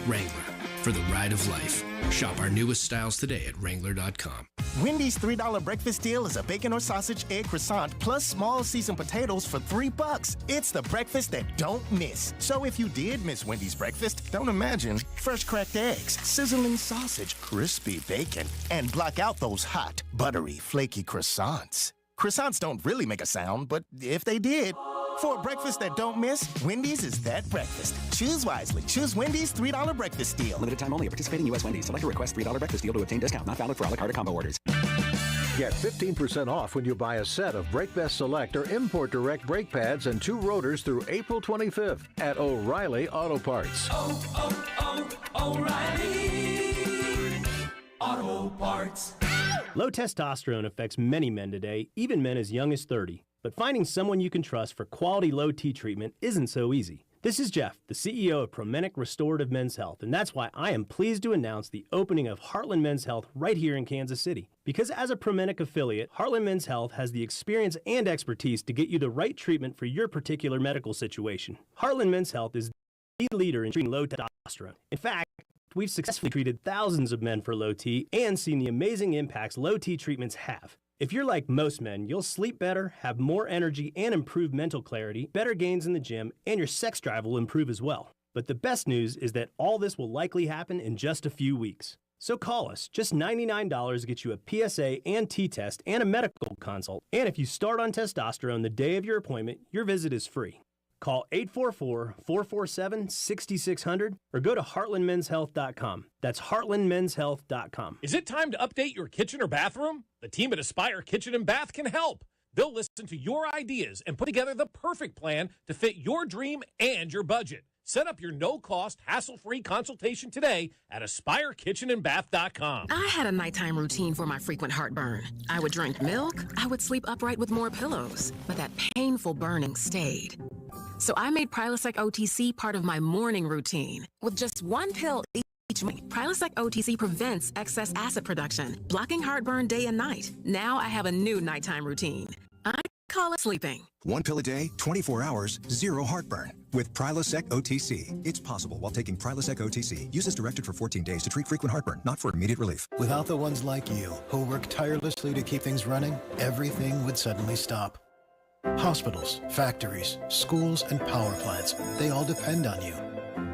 Wrangler, for the ride of life. Shop our newest styles today at Wrangler.com. Wendy's $3 breakfast deal is a bacon or sausage egg croissant plus small seasoned potatoes for $3. It's the breakfast that don't miss. So if you did miss Wendy's breakfast, don't imagine. Fresh cracked eggs, sizzling sausage, crispy bacon, and block out those hot, buttery, flaky croissants. Croissants don't really make a sound, but if they did, for a breakfast that don't miss, Wendy's is that breakfast. Choose wisely. Choose Wendy's $3 breakfast deal. Limited time only. Participating U.S. Wendy's. Select a request $3 breakfast deal to obtain discount. Not valid for a la carte or combo orders. Get 15% off when you buy a set of BrakeBest Select or Import Direct brake pads and 2 rotors through April 25th at O'Reilly Auto Parts. O'Reilly Auto Parts. Low testosterone affects many men today, even men as young as 30. But finding someone you can trust for quality low T treatment isn't so easy. This is Jeff, the CEO of Promenic Restorative Men's Health, and that's why I am pleased to announce the opening of Heartland Men's Health right here in Kansas City. Because as a Promenic affiliate, Heartland Men's Health has the experience and expertise to get you the right treatment for your particular medical situation. Heartland Men's Health is the leader in treating low testosterone. In fact, we've successfully treated thousands of men for low T and seen the amazing impacts low T treatments have. If you're like most men, you'll sleep better, have more energy, and improve mental clarity, better gains in the gym, and your sex drive will improve as well. But the best news is that all this will likely happen in just a few weeks. So call us. Just $99 gets you a PSA and T-test and a medical consult. And if you start on testosterone the day of your appointment, your visit is free. Call 844-447-6600 or go to heartlandmenshealth.com. That's heartlandmenshealth.com. Is it time to update your kitchen or bathroom? The team at Aspire Kitchen and Bath can help. They'll listen to your ideas and put together the perfect plan to fit your dream and your budget. Set up your no-cost, hassle-free consultation today at AspireKitchenandBath.com. I had a nighttime routine for my frequent heartburn. I would drink milk, I would sleep upright with more pillows, but that painful burning stayed. So I made Prilosec OTC part of my morning routine. With just one pill each morning, Prilosec OTC prevents excess acid production, blocking heartburn day and night. Now I have a new nighttime routine. I call it sleeping. One pill a day, 24 hours, zero heartburn. With Prilosec OTC. It's possible while taking Prilosec OTC. Use as directed for 14 days to treat frequent heartburn, not for immediate relief. Without the ones like you, who work tirelessly to keep things running, everything would suddenly stop. Hospitals, factories, schools, and power plants, they all depend on you.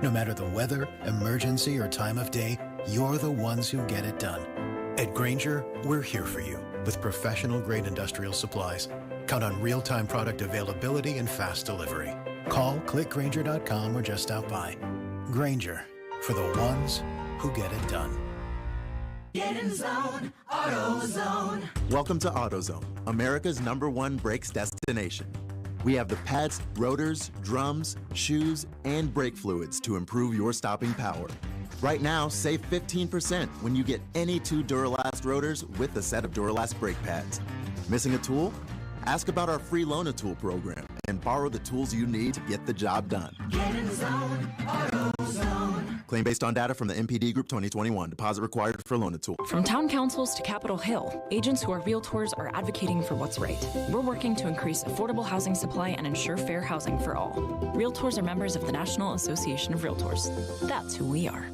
No matter the weather, emergency, or time of day, you're the ones who get it done. At Grainger, we're here for you with professional-grade industrial supplies. Count on real-time product availability and fast delivery. Call, click Grainger.com, or just stop by. Grainger, for the ones who get it done. Get in zone, AutoZone. Welcome to AutoZone, America's #1 brakes destination. We have the pads, rotors, drums, shoes, and brake fluids to improve your stopping power. Right now, save 15% when you get any 2 Duralast rotors with a set of Duralast brake pads. Missing a tool? Ask about our free Loan-A-Tool program and borrow the tools you need to get the job done. Get in zone, AutoZone. Claim based on data from the MPD Group 2021. Deposit required for Loan-A-Tool. From town councils to Capitol Hill, agents who are realtors are advocating for what's right. We're working to increase affordable housing supply and ensure fair housing for all. Realtors are members of the National Association of Realtors. That's who we are.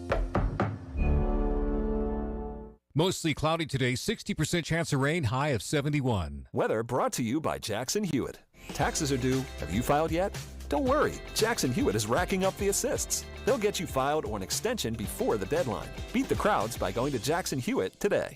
Mostly cloudy today, 60% chance of rain, high of 71. Weather brought to you by Jackson Hewitt. Taxes are due. Have you filed yet? Don't worry. Jackson Hewitt is racking up the assists. They'll get you filed or an extension before the deadline. Beat the crowds by going to Jackson Hewitt today.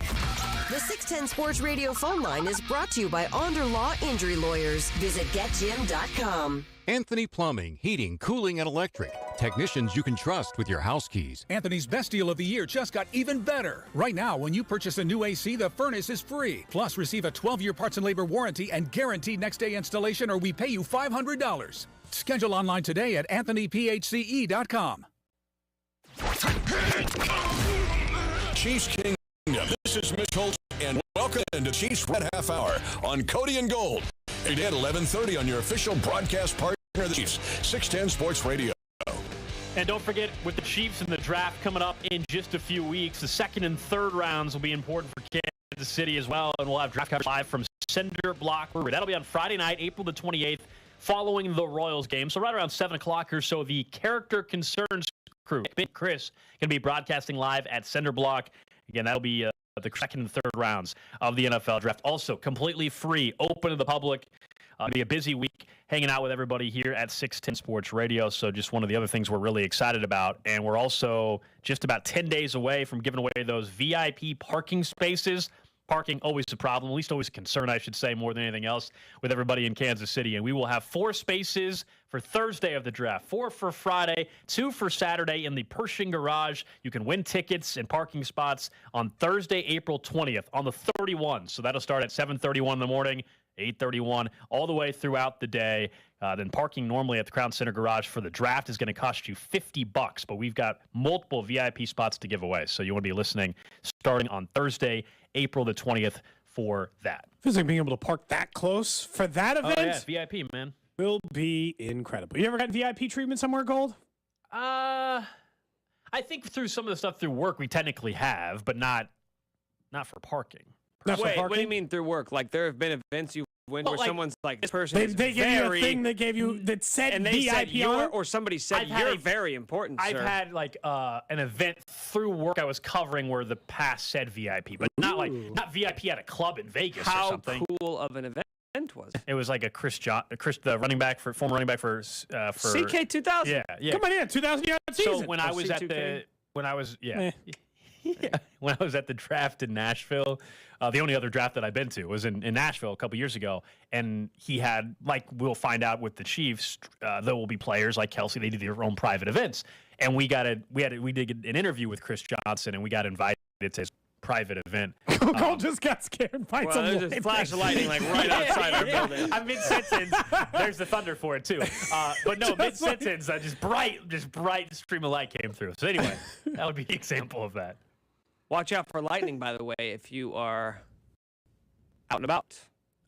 The 610 Sports Radio phone line is brought to you by Onder Law Injury Lawyers. Visit getjim.com. Anthony Plumbing, Heating, Cooling, and Electric. Technicians you can trust with your house keys. Anthony's best deal of the year just got even better. Right now, when you purchase a new AC, the furnace is free. Plus, receive a 12-year parts and labor warranty and guaranteed next-day installation, or we pay you $500. Schedule online today at anthonyphce.com. Chiefs Kingdom. This is Mitch Holtz, and welcome to Chiefs Red Half Hour on Cody and Gold. Today at 11:30 on your official broadcast partner of the Chiefs, 610 Sports Radio. And don't forget, with the Chiefs and the draft coming up in just a few weeks, the second and third rounds will be important for Kansas City as well, and we'll have draft coverage live from Cinder Block. That'll be on Friday night, April the 28th, following the Royals game. So right around 7 o'clock or so, the Character Concerns crew, Big Chris, going to be broadcasting live at Cinder Block. Again, that'll be the second and third rounds of the NFL draft. Also, completely free, open to the public. It'll be a busy week hanging out with everybody here at 610 Sports Radio. So just one of the other things we're really excited about. And we're also just about 10 days away from giving away those VIP parking spaces. Parking, always a problem, at least always a concern, I should say, more than anything else, with everybody in Kansas City. And we will have 4 spaces for Thursday of the draft, 4 for Friday, 2 for Saturday in the Pershing Garage. You can win tickets and parking spots on Thursday, April 20th, on the 31. So that'll start at 7:31 in the morning, 8:31, all the way throughout the day. Then parking normally at the Crown Center Garage for the draft is going to cost you $50, but we've got multiple VIP spots to give away. So you want to be listening starting on Thursday, April the 20th for that. Feels like being able to park that close for that event. Oh, yeah, VIP, man. Will be incredible. You ever got VIP treatment somewhere, Gold? I think through some of the stuff through work we technically have, but not for parking. Wait, what do you mean through work? Like there have been events you went where someone's like, this person is they gave you a thing that said and they VIP said on it? or somebody said you're very important, I've sir. had like an event through work I was covering where the pass said VIP, but not VIP at a club in Vegas or something. How cool of an event was it? It was like the running back for former running back for CK 2000. Yeah. Come on in, 2000 yard season. So when I was at the Yeah, when I was at the draft in Nashville, the only other draft that I've been to was in Nashville a couple years ago, and he had, like we'll find out with the Chiefs, there will be players like Kelsey. They do their own private events, and we did an interview with Chris Johnson, and we got invited to his private event. Cole just got scared by some there's a flash of lightning like right outside our building. I'm mid-sentence. There's the thunder for it too. But no, mid-sentence, just bright stream of light came through. So anyway, that would be an example of that. Watch out for lightning, by the way, if you are out and about.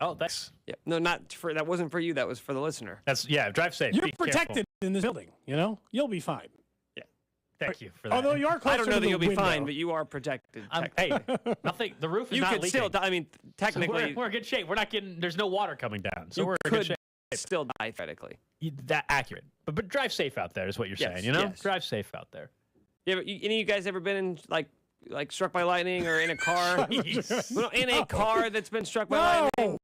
Oh, thanks. Yeah. No, that wasn't for you. That was for the listener. Drive safe. You're Be protected careful. in this building. You'll be fine. Thank you for that. Although you are closer I don't know to that the you'll be window. fine, but you are protected. Hey, nothing. The roof is you not could leaking. still die. I mean, technically, So we're in good shape. We're not getting. There's no water coming down, so you we're in could good shape. still die theoretically. That accurate, but drive safe out there is what you're Yes, saying. You know, yes. drive safe out there. Yeah, but any of you guys ever been in like struck by lightning or in a car? Well, in a car that's been struck by lightning?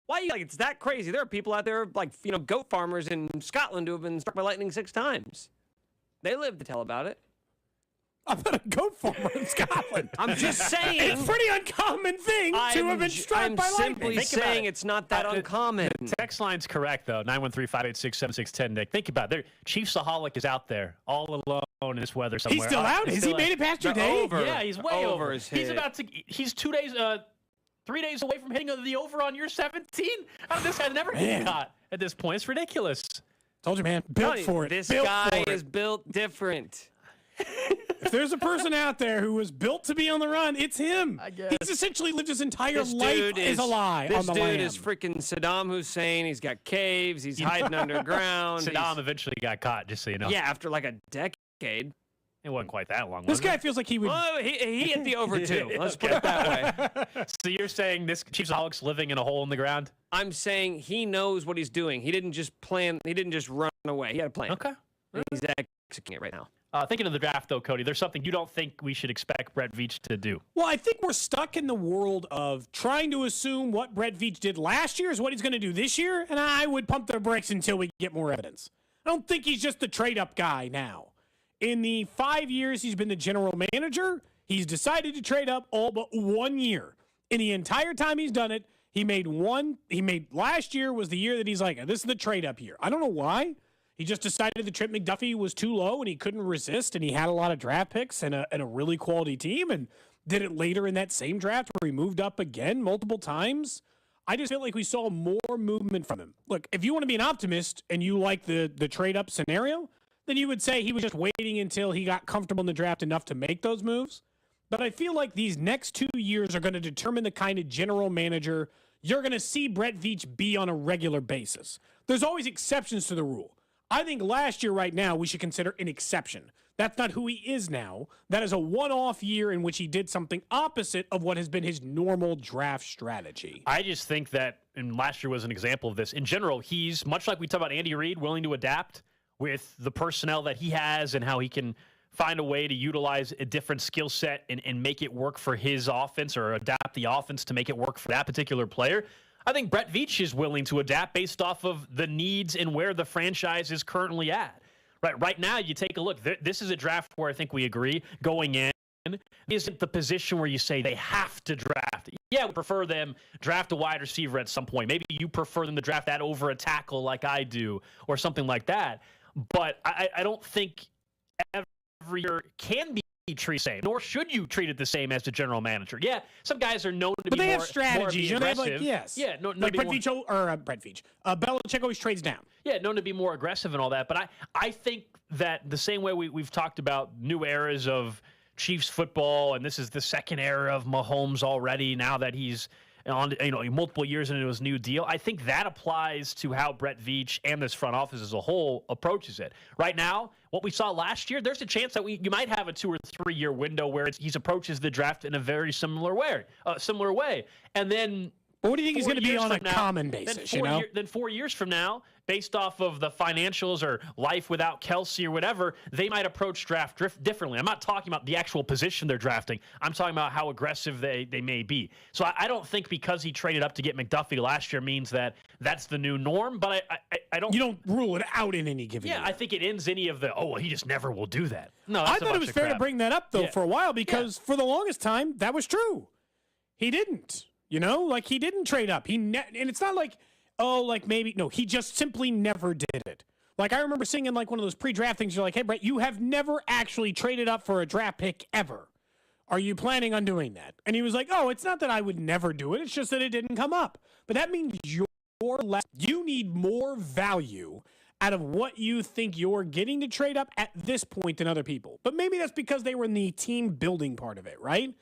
Why are you it's that crazy? There are people out there like goat farmers in Scotland who have been struck by lightning 6 times. They live to tell about it. I'm not a goat farmer in Scotland. I'm just saying. It's a pretty uncommon thing to have been struck by lightning. I'm simply saying it's not that uncommon. The text line's correct, though. 913-586-7610, Nick. Think about it. Chiefsaholic is out there all alone in this weather somewhere. He's still out? Has he made it past your day? Yeah, he's way over. He's about to. He's 2 days, 3 days away from hitting the over on your 17. How did this guy never get caught at this point? It's ridiculous. Told you, man. Built for it. This built guy for it. is built different. If there's a person out there who was built to be on the run, it's him. I guess. He's essentially lived his entire This life dude as a lie on the This lam. dude is freaking Saddam Hussein. He's got caves. He's hiding underground. Saddam eventually got caught, just so you know. Yeah, after like a decade. It wasn't quite that long, This was guy it? feels like he would. Well, he hit the over too. Let's put it that way. So you're saying this Chiefsaholic's living in a hole in the ground? I'm saying he knows what he's doing. He didn't just plan. He didn't just run away. He had a plan. Okay. And he's executing it right now. Thinking of the draft, though, Cody, there's something you don't think we should expect Brett Veach to do. Well, I think we're stuck in the world of trying to assume what Brett Veach did last year is what he's going to do this year, and I would pump the brakes until we get more evidence. I don't think he's just the trade-up guy now. In the 5 years he's been the general manager, he's decided to trade up all but 1 year. In the entire time he's done it, last year was the year that he's like, this is the trade-up year. I don't know why. He just decided that Trent McDuffie was too low and he couldn't resist, and he had a lot of draft picks and a really quality team, and did it later in that same draft where he moved up again multiple times. I just feel like we saw more movement from him. Look, if you want to be an optimist and you like the trade-up scenario, then you would say he was just waiting until he got comfortable in the draft enough to make those moves. But I feel like these next 2 years are going to determine the kind of general manager you're going to see Brett Veach be on a regular basis. There's always exceptions to the rule. I think last year right now we should consider an exception. That's not who he is now. That is a one-off year in which he did something opposite of what has been his normal draft strategy. I just think that, and last year was an example of this, in general, he's, much like we talk about Andy Reid, willing to adapt with the personnel that he has and how he can find a way to utilize a different skill set and make it work for his offense, or adapt the offense to make it work for that particular player. I think Brett Veach is willing to adapt based off of the needs and where the franchise is currently at. Right now, you take a look. This is a draft where I think we agree going in isn't the position where you say they have to draft. Yeah, we prefer them draft a wide receiver at some point. Maybe you prefer them to draft that over a tackle like I do, or something like that. But I don't think every year can be treated the same, nor should you treat it the same as the general manager. Yeah, some guys are known to be more aggressive. But they have strategies. They have yes. Yeah, like Brett Veach. Belichick always trades down. Yeah, known to be more aggressive and all that. But I think that the same way we've talked about new eras of Chiefs football, and this is the second era of Mahomes already, now that he's on multiple years into his new deal. I think that applies to how Brett Veach and this front office as a whole approaches it. Right now, what we saw last year, there's a chance that you might have a 2 or 3 year window where he approaches the draft in a very similar way. And then But what do you think he's going to be on a now, common basis? Then 4 years from now, based off of the financials or life without Kelsey or whatever, they might approach draft differently. I'm not talking about the actual position they're drafting. I'm talking about how aggressive they may be. So I don't think because he traded up to get McDuffie last year means that that's the new norm. But I don't. You don't rule it out in any given year. I think it ends any of the, he just never will do that. No, I thought it was fair to bring that up, though, for a while because for the longest time, that was true. He didn't. He didn't trade up. And it's not like, maybe. No, he just simply never did it. Like, I remember seeing in, one of those pre-draft things, you're like, hey, Brett, you have never actually traded up for a draft pick ever. Are you planning on doing that? And he was like, it's not that I would never do it. It's just that it didn't come up. But that means you need more value out of what you think you're getting to trade up at this point than other people. But maybe that's because they were in the team building part of it, right?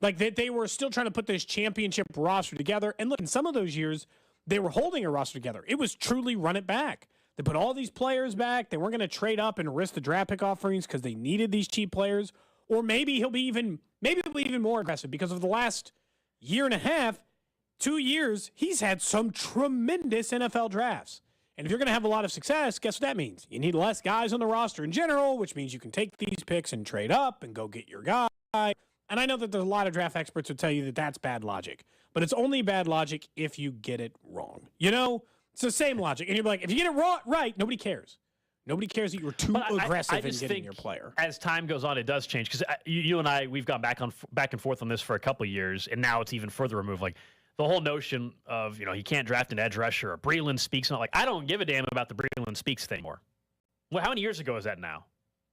Like they were still trying to put this championship roster together. And look, in some of those years, they were holding a roster together. It was truly run it back. They put all these players back. They weren't going to trade up and risk the draft pick offerings because they needed these cheap players. Or maybe he'll be even more aggressive because of the last year and a half, 2 years, he's had some tremendous NFL drafts. And if you're going to have a lot of success, guess what that means? You need less guys on the roster in general, which means you can take these picks and trade up and go get your guy. And I know that there's a lot of draft experts who tell you that that's bad logic, but it's only bad logic if you get it wrong. It's the same logic. And you're like, if you get it right, nobody cares. Nobody cares that you were too aggressive in getting your player. As time goes on, it does change because you and I, we've gone back and forth on this for a couple of years, and now it's even further removed. Like the whole notion of he can't draft an edge rusher or Breeland Speaks. Not like I don't give a damn about the Breeland Speaks thing anymore. Well, how many years ago is that now?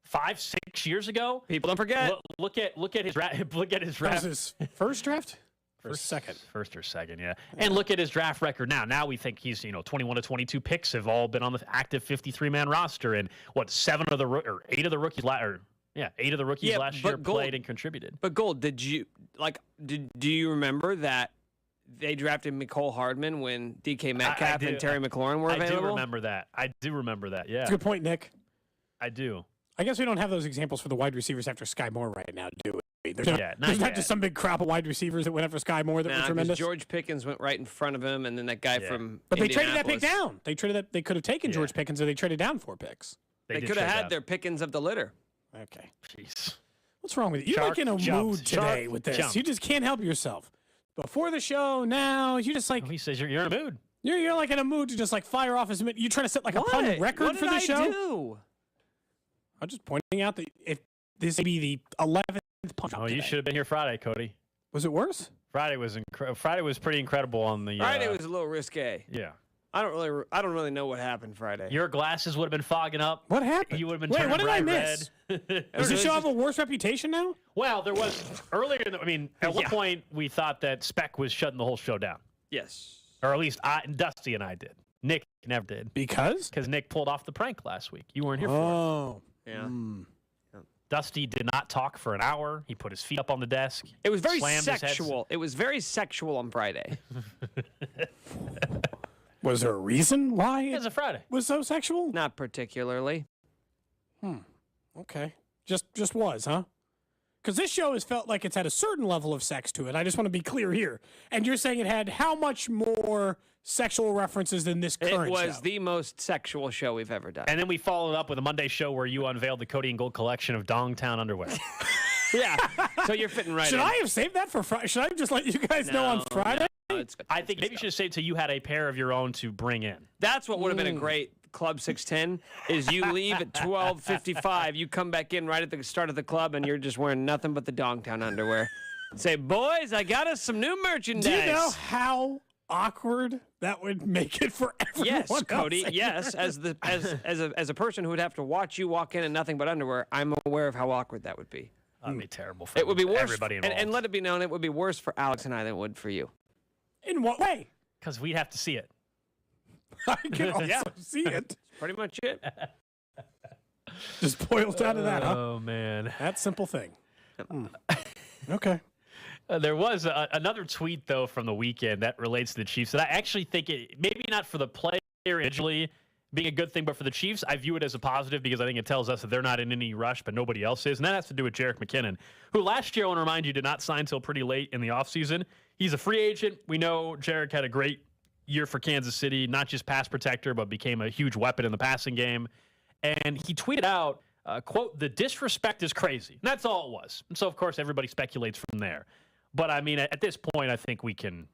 5, 6 years ago. People don't forget. Look at his draft. That was his first draft. First or second, yeah. And look at his draft record now. Now we think he's 21 to 22 picks have all been on the active 53-man roster, and 8 of the rookies last year played and contributed. But Gold, do you remember that they drafted Mecole Hardman when DK Metcalf and Terry McLaurin were available? I do remember that. Yeah. That's a good point, Nick. I do. I guess we don't have those examples for the wide receivers after Sky Moore right now, do we? There's not just some big crop of wide receivers that went after Sky Moore that were tremendous. George Pickens went right in front of him, and then that guy from But they traded that pick down. They could have taken George Pickens, or they traded down 4 picks. They could have had their Pickens of the litter. Okay. Jeez. What's wrong with you? You're in a mood today with this. You just can't help yourself. Before the show, now, you're just like... He says you're in a mood. You're in a mood to just fire off his... You're trying to set a pun record for the show? What did I do? I'm just pointing out that if this may be the 11th punch. Oh, you should have been here Friday, Cody. Was it worse? Friday was pretty incredible on the. Friday was a little risque. Yeah. I don't really know what happened Friday. Your glasses would have been fogging up. What happened? You would have been turning bright red. Does this show have a worse reputation now? Well, there was earlier. At one point we thought that Speck was shutting the whole show down. Yes. Or at least Dusty and I did. Nick never did. Because Nick pulled off the prank last week. You weren't here for it. Oh. Yeah. Dusty did not talk for an hour. He put his feet up on the desk. It was very sexual. It was very sexual on Friday. Was there a reason why it was a Friday? Was so sexual? Not particularly. Okay. Just was, huh? Because this show has felt like it's had a certain level of sex to it. I just want to be clear here. And you're saying it had how much more sexual references than this current show? It was the most sexual show we've ever done. And then we followed up with a Monday show where you unveiled the Cody and Gold collection of Dongtown underwear. Yeah. So you're fitting right Should in. I have saved that for Friday? Should I have just let you guys know on Friday? No, I think maybe you should say so you had a pair of your own to bring in. That's what would have been a great Club 610 is you leave at 12:55. You come back in right at the start of the club, and you're just wearing nothing but the Dongtown underwear. Say, boys, I got us some new merchandise. Do you know how awkward that would make it for everyone? Yes, Cody. Yes, as a person who would have to watch you walk in and nothing but underwear, I'm aware of how awkward that would be. That'd be terrible for it would be worse everybody involved. And let it be known, it would be worse for Alex and I than it would for you. In what way? Because we'd have to see it. I can also see it. Pretty much it. Just boils down to that, huh? Oh, man. That simple thing. Okay. There was another tweet, though, from the weekend that relates to the Chiefs. And I actually think maybe not for the player individually, being a good thing, but for the Chiefs, I view it as a positive because I think it tells us that they're not in any rush, but nobody else is. And that has to do with Jerick McKinnon, who last year, I want to remind you, did not sign until pretty late in the offseason. He's a free agent. We know Jerick had a great year for Kansas City, not just pass protector, but became a huge weapon in the passing game. And he tweeted out, quote, "The disrespect is crazy." And that's all it was. And so, of course, everybody speculates from there. But, I mean, at this point, I think we can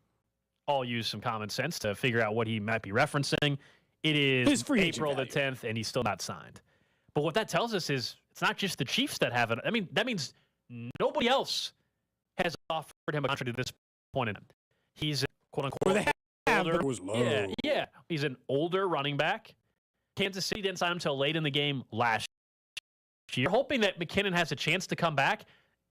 all use some common sense to figure out what he might be referencing. It is April the 10th, and he's still not signed. But what that tells us is it's not just the Chiefs that have it. I mean, that means nobody else has offered him a contract at this point in time. He's, quote-unquote, older. It was low. Yeah. He's an older running back. Kansas City didn't sign him until late in the game last year. Hoping that McKinnon has a chance to come back.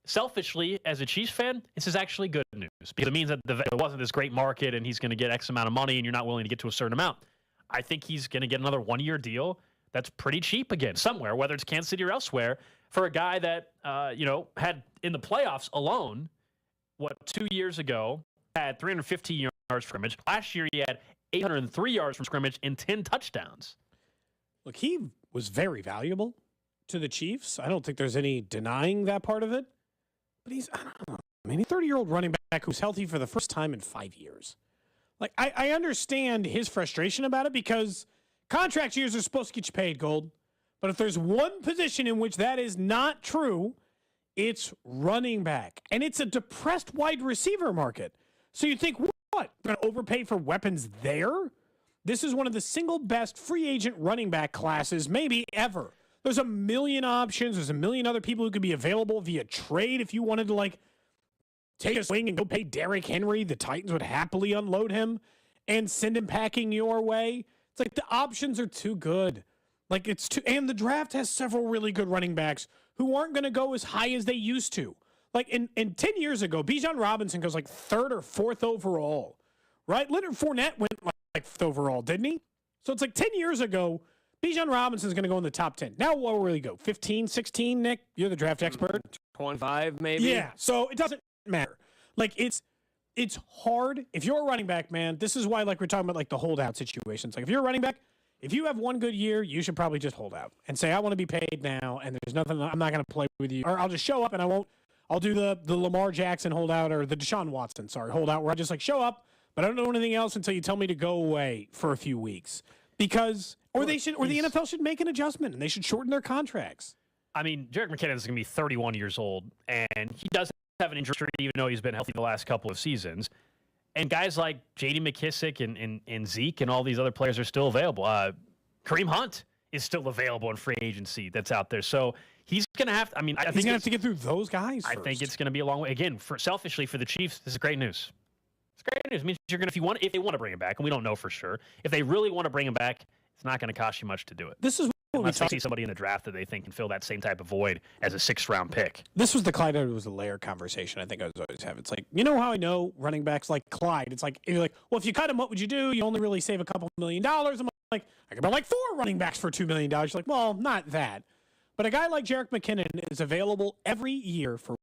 Selfishly, as a Chiefs fan, this is actually good news because it means that there wasn't this great market and he's going to get X amount of money and you're not willing to get to a certain amount. I think he's going to get another one-year deal that's pretty cheap again somewhere, whether it's Kansas City or elsewhere, for a guy that, had in the playoffs alone, 2 years ago, had 315 yards from scrimmage. Last year, he had 803 yards from scrimmage and 10 touchdowns. Look, he was very valuable to the Chiefs. I don't think there's any denying that part of it. But he's, I don't know. I mean, he's a 30-year-old running back who's healthy for the first time in 5 years. Like, I understand his frustration about it because contract years are supposed to get you paid, Gold. But if there's one position in which that is not true, it's running back. And it's a depressed wide receiver market. So you think, what? Going to overpay for weapons there? This is one of the single best free agent running back classes maybe ever. There's a million options. There's a million other people who could be available via trade if you wanted to, take a swing and go pay Derrick Henry. The Titans would happily unload him and send him packing your way. It's like the options are too good. And the draft has several really good running backs who aren't going to go as high as they used to. Like in 10 years ago, Bijan Robinson goes third or fourth overall, right? Leonard Fournette went fifth overall, didn't he? So it's 10 years ago, Bijan Robinson's going to go in the top 10. Now, what will he go? 15, 16, Nick? You're the draft expert. 25, maybe? Yeah, so it doesn't matter. It's hard. If you're a running back, man, this is why, we're talking about, the holdout situations. If you're a running back, if you have one good year, you should probably just hold out and say, I want to be paid now, and there's nothing, I'm not going to play with you. Or I'll just show up, and I'll do the Lamar Jackson holdout or the Deshaun Watson, holdout, where I just, show up, but I don't know anything else until you tell me to go away for a few weeks. Because, or the NFL should make an adjustment, and they should shorten their contracts. I mean, Jerick McKinnon is going to be 31 years old, and he does have an injury, even though he's been healthy the last couple of seasons. And guys like J.D. McKissick and Zeke and all these other players are still available. Kareem Hunt is still available in free agency that's out there. So he's going to have to, I think he's going to have to get through those guys first. I think it's going to be a long way. Again, selfishly for the Chiefs, this is great news. It's great news. It means you're going to, if they want to bring him back, and we don't know for sure, if they really want to bring him back, it's not going to cost you much to do it. This is unless they see somebody in the draft that they think can fill that same type of void as a 6th-round pick. This was the Clyde Edwards-Helaire conversation I think I was always having. It's you know how I know running backs like Clyde? It's you're well, if you cut him, what would you do? You only really save a couple $1 million. I'm I could buy 4 running backs for $2 million. You're well, not that. But a guy like Jerick McKinnon is available every year for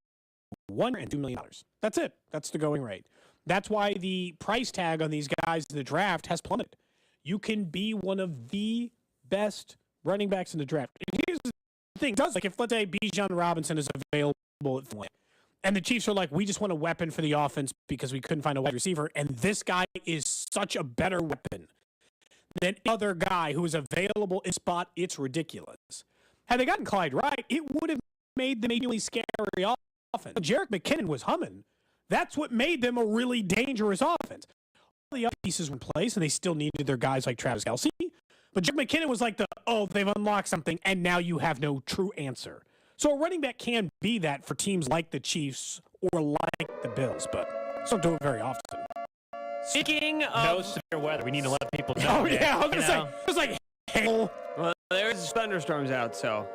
$1 and $2 million. That's it. That's the going rate. That's why the price tag on these guys in the draft has plummeted. You can be one of the best running backs in the draft. And here's the thing. If, let's say, Bijan Robinson is available at 3, and the Chiefs are we just want a weapon for the offense because we couldn't find a wide receiver, and this guy is such a better weapon than other guy who is available in spot, it's ridiculous. Had they gotten Clyde right, it would have made them a really scary offense. Jerick McKinnon was humming. That's what made them a really dangerous offense. All the other pieces were in place, and they still needed their guys like Travis Kelce. But Jerick McKinnon was they've unlocked something, and now you have no true answer. So a running back can be that for teams like the Chiefs or like the Bills, but don't do it very often. Speaking of no severe weather, we need to let people know. Oh, yeah, I was going to say, it was hail. Well, there's thunderstorms out, so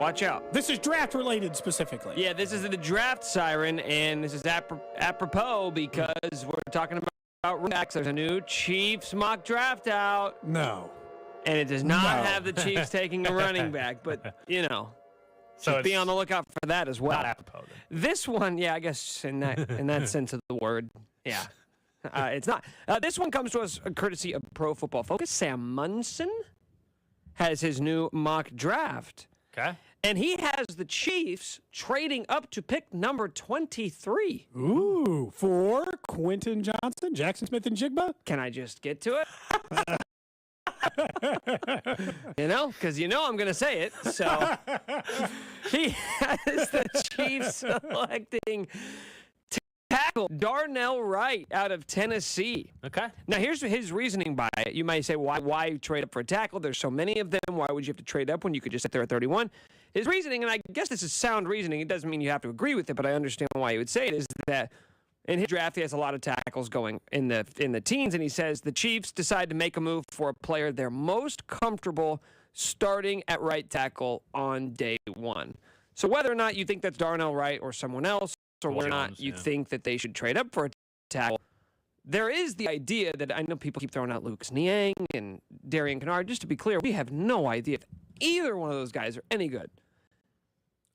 watch out. This is draft-related specifically. Yeah, this is the draft siren, and this is apropos because we're talking about running backs. There's a new Chiefs mock draft out. No. And it does not have the Chiefs taking a running back, but, so be on the lookout for that as well. Not apropos. This one, yeah, I guess in that sense of the word, yeah. It's not. This one comes to us courtesy of Pro Football Focus. Sam Munson has his new mock draft. Okay. And he has the Chiefs trading up to pick number 23. Ooh, for Quentin Johnson, Jackson Smith, and Jigba? Can I just get to it? Because I'm going to say it. So he has the Chiefs selecting tackle Darnell Wright out of Tennessee. Okay. Now, here's his reasoning by it. You might say, why trade up for a tackle? There's so many of them. Why would you have to trade up when you could just sit there at 31? His reasoning, and I guess this is sound reasoning. It doesn't mean you have to agree with it, but I understand why he would say it, is that in his draft, he has a lot of tackles going in the teens, and he says the Chiefs decide to make a move for a player they're most comfortable starting at right tackle on day one. So whether or not you think that's Darnell Wright or someone else, or whether or not you think that they should trade up for a tackle, there is the idea that I know people keep throwing out Lucas Niang and Darian Kennard. Just to be clear, we have no idea if either one of those guys are any good.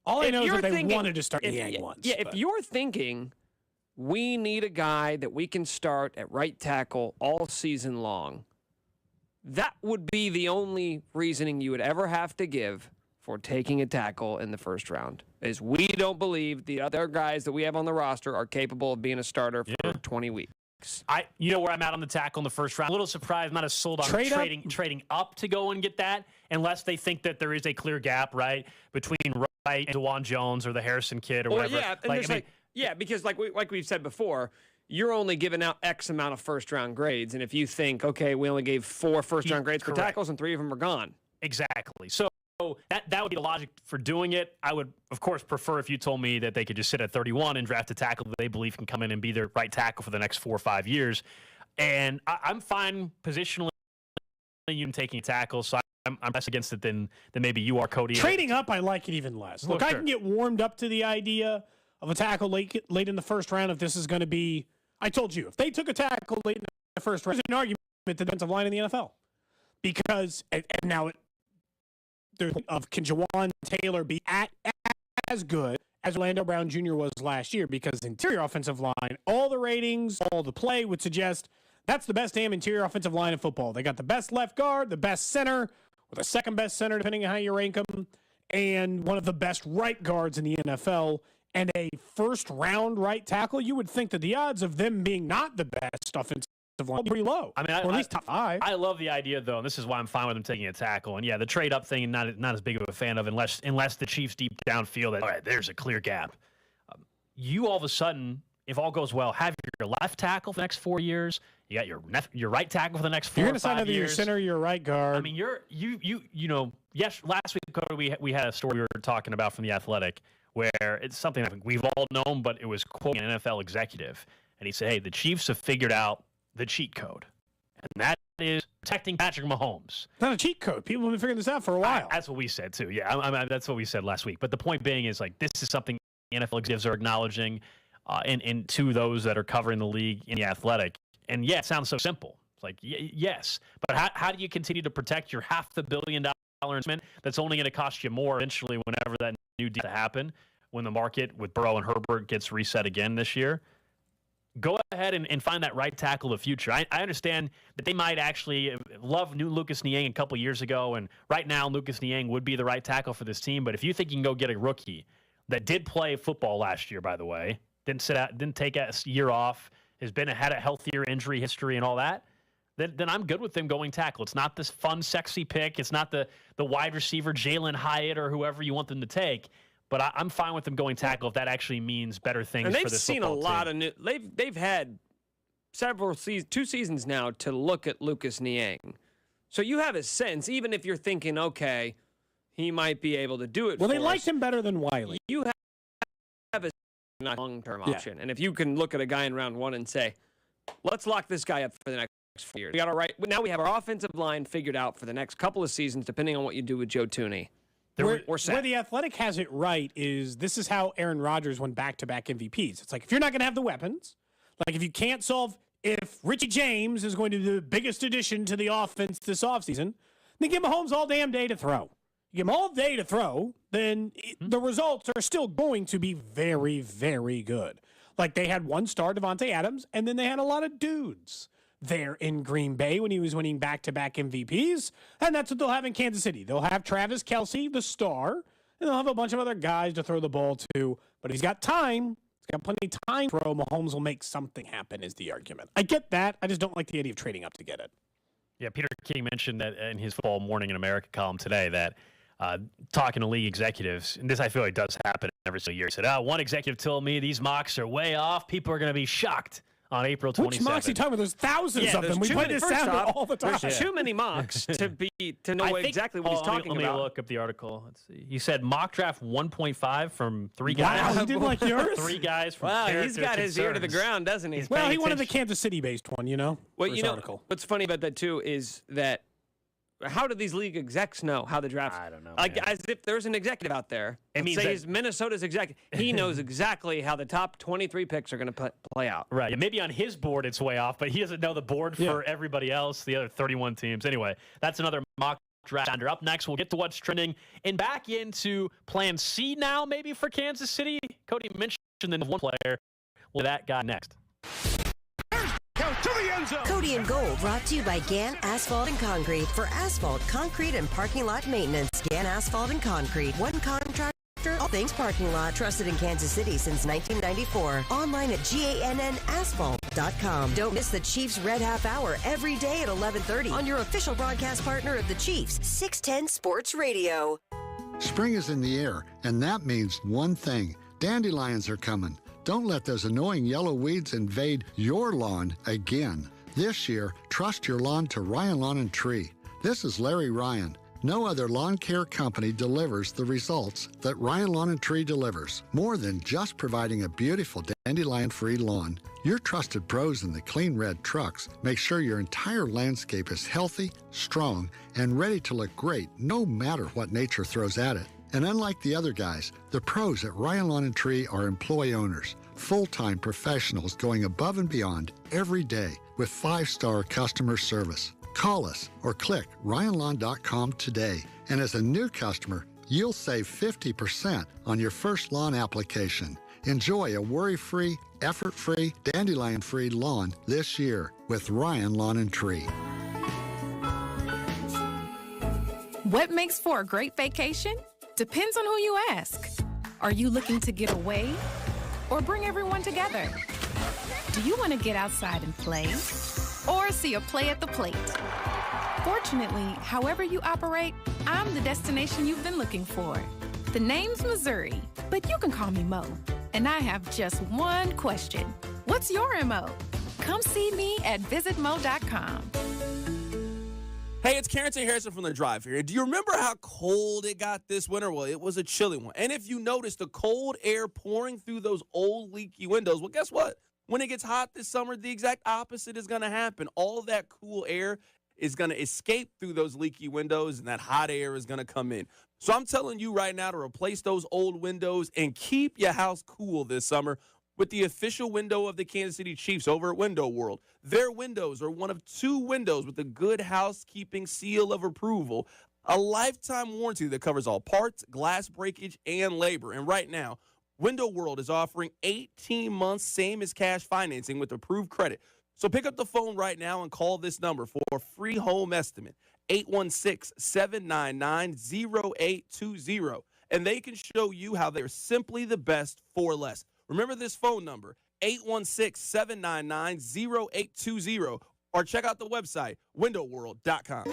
All I know is that they wanted to start Niang once. Yeah, if you're thinking we need a guy that we can start at right tackle all season long, that would be the only reasoning you would ever have to give for taking a tackle in the first round, is we don't believe the other guys that we have on the roster are capable of being a starter for 20 weeks. You know where I'm at on the tackle in the first round. A little surprised, not as sold on trading up to go and get that, unless they think that there is a clear gap, right, between Wright and DeJuan Jones or the Harrison kid or whatever. Yeah, because like we've said before, you're only giving out X amount of first-round grades, and if you think, okay, we only gave 4 first-round grades for tackles and 3 of them are gone. Exactly. So that would be the logic for doing it. I would, of course, prefer if you told me that they could just sit at 31 and draft a tackle that they believe can come in and be their right tackle for the next 4 or 5 years. And I'm fine positionally you taking a tackle, so I'm less against it than maybe you are, Cody. Trading up, I like it even less. Look, I can get warmed up to the idea of a tackle late in the first round if this is going to be. I told you, if they took a tackle late in the first round, there's an argument the defensive line in the NFL. Because, and now can Jawan Taylor be as good as Orlando Brown Jr. was last year? Because interior offensive line, all the ratings, all the play would suggest that's the best damn interior offensive line in football. They got the best left guard, the best center, or the second best center, depending on how you rank them, and one of the best right guards in the NFL, and a first-round right tackle. You would think that the odds of them being not the best offensive line pretty low. I mean, or at least top 5. I love the idea, though, and this is why I'm fine with them taking a tackle. And yeah, the trade-up thing, not as big of a fan of, unless the Chiefs deep down feel that, all right, there's a clear gap. You all of a sudden, if all goes well, have your left tackle for the next 4 years. You got your right tackle for the next 4 or 5 years. You're going to sign either your center or your right guard. I mean, yes. Last week, Cody, we had a story we were talking about from The Athletic, where it's something I think we've all known, but it was quoting an NFL executive, and he said, "Hey, the Chiefs have figured out the cheat code, and that is protecting Patrick Mahomes." It's not a cheat code. People have been figuring this out for a while. That's what we said too. Yeah, that's what we said last week. But the point being is, like, this is something the NFL executives are acknowledging, and to those that are covering the league in The Athletic. And yeah, it sounds so simple. It's like, yes, but how do you continue to protect your $500 million investment that's only going to cost you more eventually whenever that new deal to happen, when the market with Burrow and Herbert gets reset again this year? Go ahead and find that right tackle of the future. I understand that they might actually love new Lucas Niang a couple years ago, and right now Lucas Niang would be the right tackle for this team. But if you think you can go get a rookie that did play football last year, by the way, didn't sit out, didn't take a year off, had a healthier injury history and all that, then I'm good with them going tackle. It's not this fun, sexy pick. It's not the wide receiver Jalen Hyatt or whoever you want them to take. But I'm fine with them going tackle if that actually means better things for this football team. And they've seen a lot of new. They've had several seasons, 2 seasons now to look at Lucas Niang. So you have a sense, even if you're thinking, okay, he might be able to do it. Well, they liked him better than Wiley. You have a long-term option, and if you can look at a guy in round 1 and say, let's lock this guy up for the next 4 years. Now we have our offensive line figured out for the next couple of seasons, depending on what you do with Joe Thuney. We're set. Where The Athletic has it right is this is how Aaron Rodgers won back-to-back MVPs. It's like, if you're not going to have the weapons, like if you can't solve, if Richie James is going to be the biggest addition to the offense this offseason, then give Mahomes all damn day to throw. You give him all day to throw, then the results are still going to be very, very good. Like, they had one star, Devontae Adams, and then they had a lot of dudes. there in Green Bay when he was winning back-to-back MVPs, and that's what they'll have in Kansas City. They'll have Travis Kelce, the star, and they'll have a bunch of other guys to throw the ball to, but he's got time. He's got plenty of time to throw. Mahomes will make something happen is the argument. I get that. I just don't like the idea of trading up to get it. Yeah, Peter King mentioned that in his Football Morning in America column today that talking to league executives, and this I feel like does happen every single year. He said, one executive told me these mocks are way off. People are going to be shocked on April 27th. Which mocks are you talking about? There's thousands of them. We put this out all the time. There's too many mocks to know exactly what he's talking about. Let me look up the article. Let's see. He said mock draft 1.5 from 3 guys. Wow, he didn't like yours? 3 guys from he's got his ear to the ground, doesn't he? Well, he wanted the Kansas City-based one, Well, article. What's funny about that, too, is that how do these league execs know how the draft? I don't know. As if there's an executive out there. It means he's Minnesota's executive. He knows exactly how the top 23 picks are going to play out. Right. Maybe on his board it's way off, but he doesn't know the board for everybody else, the other 31 teams. Anyway, that's another mock draft. Up next, we'll get to what's trending and back into Plan C now, maybe for Kansas City. Cody mentioned the one player. Well, that guy next. To the end zone. Cody and Gold brought to you by Gann Asphalt and Concrete. For asphalt, concrete, and parking lot maintenance, Gann Asphalt and Concrete. One contractor, all things parking lot. Trusted in Kansas City since 1994. Online at GANNasphalt.com. Don't miss the Chiefs Red Half Hour every day at 11:30 on your official broadcast partner of the Chiefs, 610 Sports Radio. Spring is in the air, and that means one thing. Dandelions are coming. Don't let those annoying yellow weeds invade your lawn again. This year, trust your lawn to Ryan Lawn and Tree. This is Larry Ryan. No other lawn care company delivers the results that Ryan Lawn and Tree delivers. More than just providing a beautiful dandelion-free lawn, your trusted pros in the clean red trucks make sure your entire landscape is healthy, strong, and ready to look great no matter what nature throws at it. And unlike the other guys, the pros at Ryan Lawn & Tree are employee owners, full-time professionals going above and beyond every day with 5-star customer service. Call us or click ryanlawn.com today. And as a new customer, you'll save 50% on your first lawn application. Enjoy a worry-free, effort-free, dandelion-free lawn this year with Ryan Lawn & Tree. What makes for a great vacation? Depends on who you ask. Are you looking to get away or bring everyone together? Do you want to get outside and play or see a play at the plate? Fortunately, however you operate, I'm the destination you've been looking for. The name's Missouri, but you can call me Mo. And I have just one question. What's your MO? Come see me at visitmo.com. Hey, it's Carrington Harrison from The Drive here. Do you remember how cold it got this winter? Well, it was a chilly one. And if you notice the cold air pouring through those old leaky windows, well, guess what? When it gets hot this summer, the exact opposite is going to happen. All that cool air is going to escape through those leaky windows, and that hot air is going to come in. So I'm telling you right now to replace those old windows and keep your house cool this summer with the official window of the Kansas City Chiefs over at Window World. Their windows are one of 2 windows with a good housekeeping seal of approval, a lifetime warranty that covers all parts, glass breakage, and labor. And right now, Window World is offering 18 months, same as cash financing with approved credit. So pick up the phone right now and call this number for a free home estimate, 816-799-0820. And they can show you how they're simply the best for less. Remember this phone number, 816-799-0820, or check out the website, windowworld.com.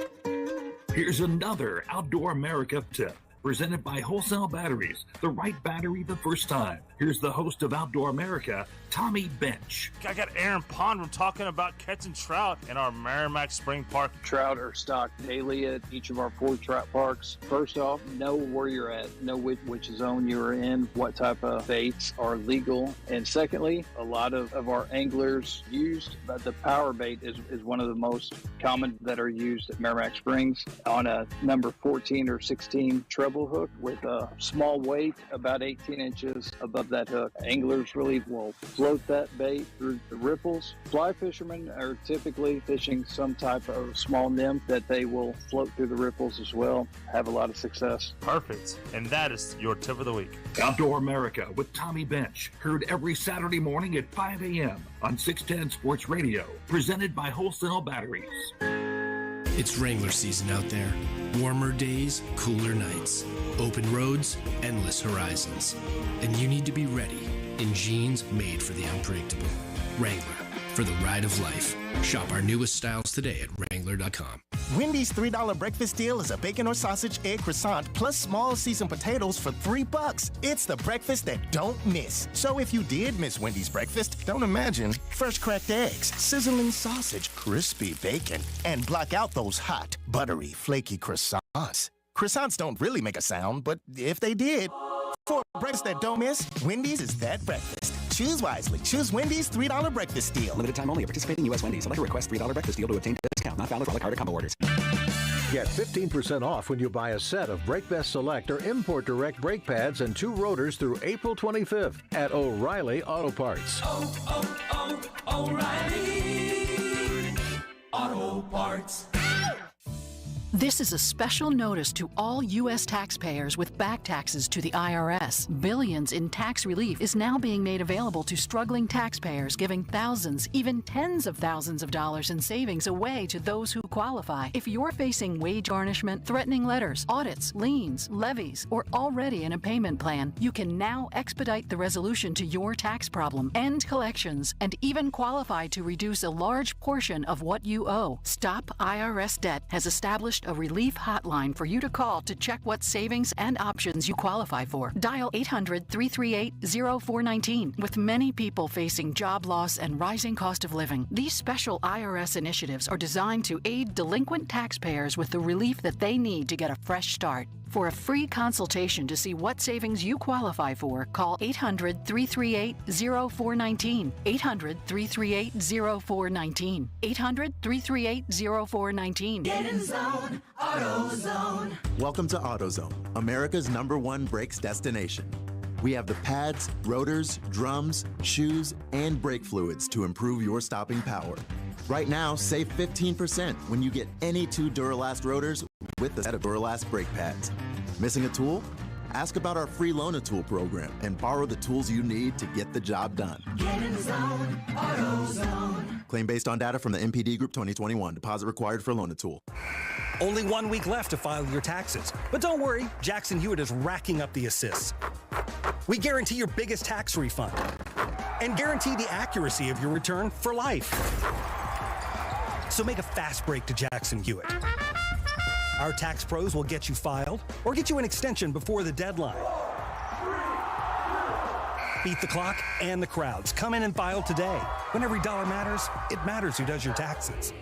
Here's another Outdoor America tip, presented by Wholesale Batteries, the right battery the first time. Here's the host of Outdoor America, Tommy Bench. I got Aaron Pondrum talking about catching trout in our Merrimack Spring Park. Trout are stocked daily at each of our 4 trout parks. First off, know where you're at, know which zone you're in, what type of baits are legal. And secondly, a lot of our anglers used, but the power bait is one of the most common that are used at Merrimack Springs. On a number 14 or 16 treble treble hook with a small weight about 18 inches above that hook. Anglers really will float that bait through the ripples. Fly fishermen are typically fishing some type of small nymph that they will float through the ripples as well. Have a lot of success. Perfect. And that is your tip of the week. Outdoor America with Tommy Bench. Heard every Saturday morning at 5 a.m. on 610 Sports Radio. Presented by Wholesale Batteries. It's Wrangler season out there. Warmer days, cooler nights. Open roads, endless horizons. And you need to be ready in jeans made for the unpredictable. Wrangler, for the ride of life. Shop our newest styles today at Wrangler.com. Wendy's $3 breakfast deal is a bacon or sausage egg croissant plus small seasoned potatoes for $3. It's the breakfast that don't miss. So if you did miss Wendy's breakfast, don't imagine. Fresh cracked eggs, sizzling sausage, crispy bacon, and block out those hot, buttery, flaky croissants. Croissants don't really make a sound, but if they did, for breakfast that don't miss, Wendy's is that breakfast. Choose wisely. Choose Wendy's $3 breakfast deal. Limited time only. Participating U.S. Wendy's. Select a request $3 breakfast deal to obtain discount. Not valid for all card or combo orders. Get 15% off when you buy a set of BrakeBest Select or Import Direct brake pads and 2 rotors through April 25th at O'Reilly Auto Parts. O'Reilly Auto Parts. This is a special notice to all U.S. taxpayers with back taxes to the IRS. Billions in tax relief is now being made available to struggling taxpayers, giving thousands, even tens of thousands of dollars in savings away to those who qualify. If you're facing wage garnishment, threatening letters, audits, liens, levies, or already in a payment plan, you can now expedite the resolution to your tax problem, end collections, and even qualify to reduce a large portion of what you owe. Stop IRS Debt has established a relief hotline for you to call to check what savings and options you qualify for. Dial 800-338-0419. With many people facing job loss and rising cost of living, these special IRS initiatives are designed to aid delinquent taxpayers with the relief that they need to get a fresh start. For a free consultation to see what savings you qualify for, call 800-338-0419. 800-338-0419. 800-338-0419. Get in zone, AutoZone. Welcome to AutoZone, America's #1 brakes destination. We have the pads, rotors, drums, shoes, and brake fluids to improve your stopping power. Right now, save 15% when you get any 2 Duralast rotors with a set of Duralast brake pads. Missing a tool? Ask about our free Loan-A-Tool program and borrow the tools you need to get the job done. Get in zone, AutoZone. Claim based on data from the MPD Group 2021. Deposit required for Loan-A-Tool. Only 1 week left to file your taxes. But don't worry, Jackson Hewitt is racking up the assists. We guarantee your biggest tax refund and guarantee the accuracy of your return for life. So make a fast break to Jackson Hewitt. Our tax pros will get you filed or get you an extension before the deadline. Beat the clock and the crowds. Come in and file today. When every dollar matters, it matters who does your taxes.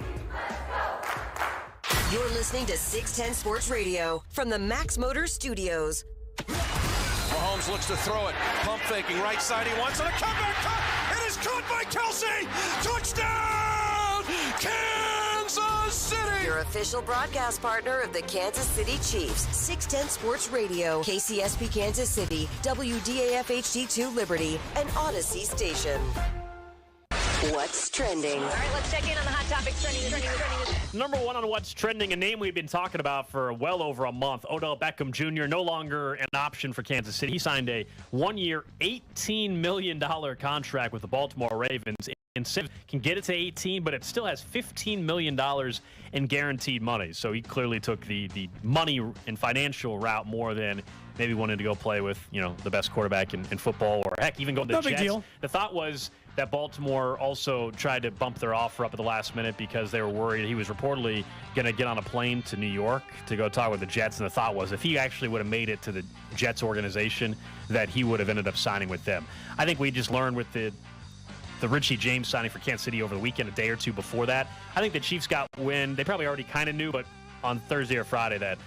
You're listening to 610 Sports Radio from the Max Motors Studios. Mahomes looks to throw it. Pump faking right side. He wants it. A comeback cut. It is caught by Kelsey. Touchdown, Kansas City. Your official broadcast partner of the Kansas City Chiefs. 610 Sports Radio, KCSP Kansas City, WDAF HD2 Liberty, and Odyssey Station. What's trending? All right, let's check in on the hot topics trending. Number 1 on what's trending, a name we've been talking about for well over a month. Odell Beckham Jr., no longer an option for Kansas City. He signed a 1-year, $18 million contract with the Baltimore Ravens. Incentive can get it to 18, but it still has $15 million in guaranteed money. So he clearly took the money and financial route more than maybe wanted to go play with, the best quarterback in football, or heck, even go to the Jets. No big deal. The thought was that Baltimore also tried to bump their offer up at the last minute because they were worried he was reportedly going to get on a plane to New York to go talk with the Jets. And the thought was if he actually would have made it to the Jets organization, that he would have ended up signing with them. I think we just learned with the Richie James signing for Kansas City over the weekend, a day or two before that. I think the Chiefs got wind. They probably already kind of knew, but on Thursday or Friday that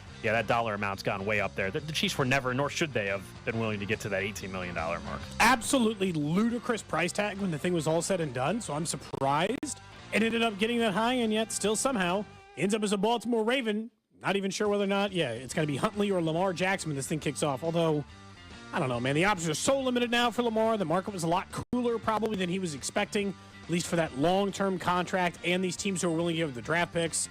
dollar amount's gone way up there. The Chiefs were never, nor should they have, been willing to get to that $18 million mark. Absolutely ludicrous price tag when the thing was all said and done, so I'm surprised it ended up getting that high, and yet still somehow ends up as a Baltimore Raven. Not even sure whether or not, it's going to be Huntley or Lamar Jackson when this thing kicks off. Although, I don't know, man. The options are so limited now for Lamar. The market was a lot cooler probably than he was expecting, at least for that long-term contract and these teams who are willing to give the draft picks.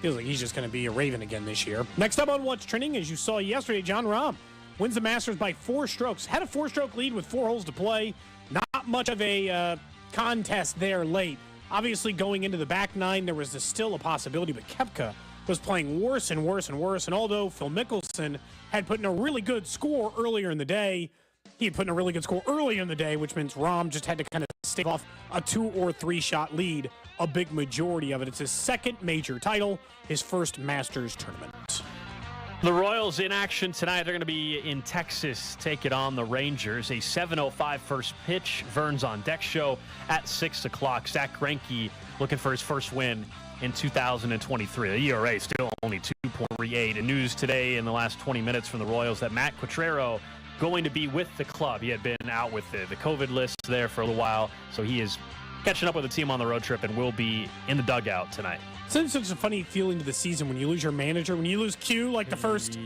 Feels like he's just going to be a Raven again this year. Next up on What's Trending, as you saw yesterday, Jon Rahm wins the Masters by 4 strokes. Had a 4-stroke lead with 4 holes to play. Not much of a contest there late. Obviously, going into the back 9, there was still a possibility, but Koepka was playing worse and worse and worse. And although Phil Mickelson had put in a really good score earlier in the day, which means Rahm just had to kind of stave off a 2 or 3 shot lead, a big majority of it. It's his second major title, his first Masters tournament. The Royals in action tonight. They're going to be in Texas, take it on the Rangers. A 7:05 first pitch. Vern's on deck show at 6 o'clock. Zach Greinke looking for his first win in 2023. The ERA still only 2.38. And news today in the last 20 minutes from the Royals that Matt Quatraro going to be with the club. He had been out with the COVID list there for a little while, so he is catching up with the team on the road trip and will be in the dugout tonight. It's such a funny feeling to the season when you lose your manager, when you lose Q like the first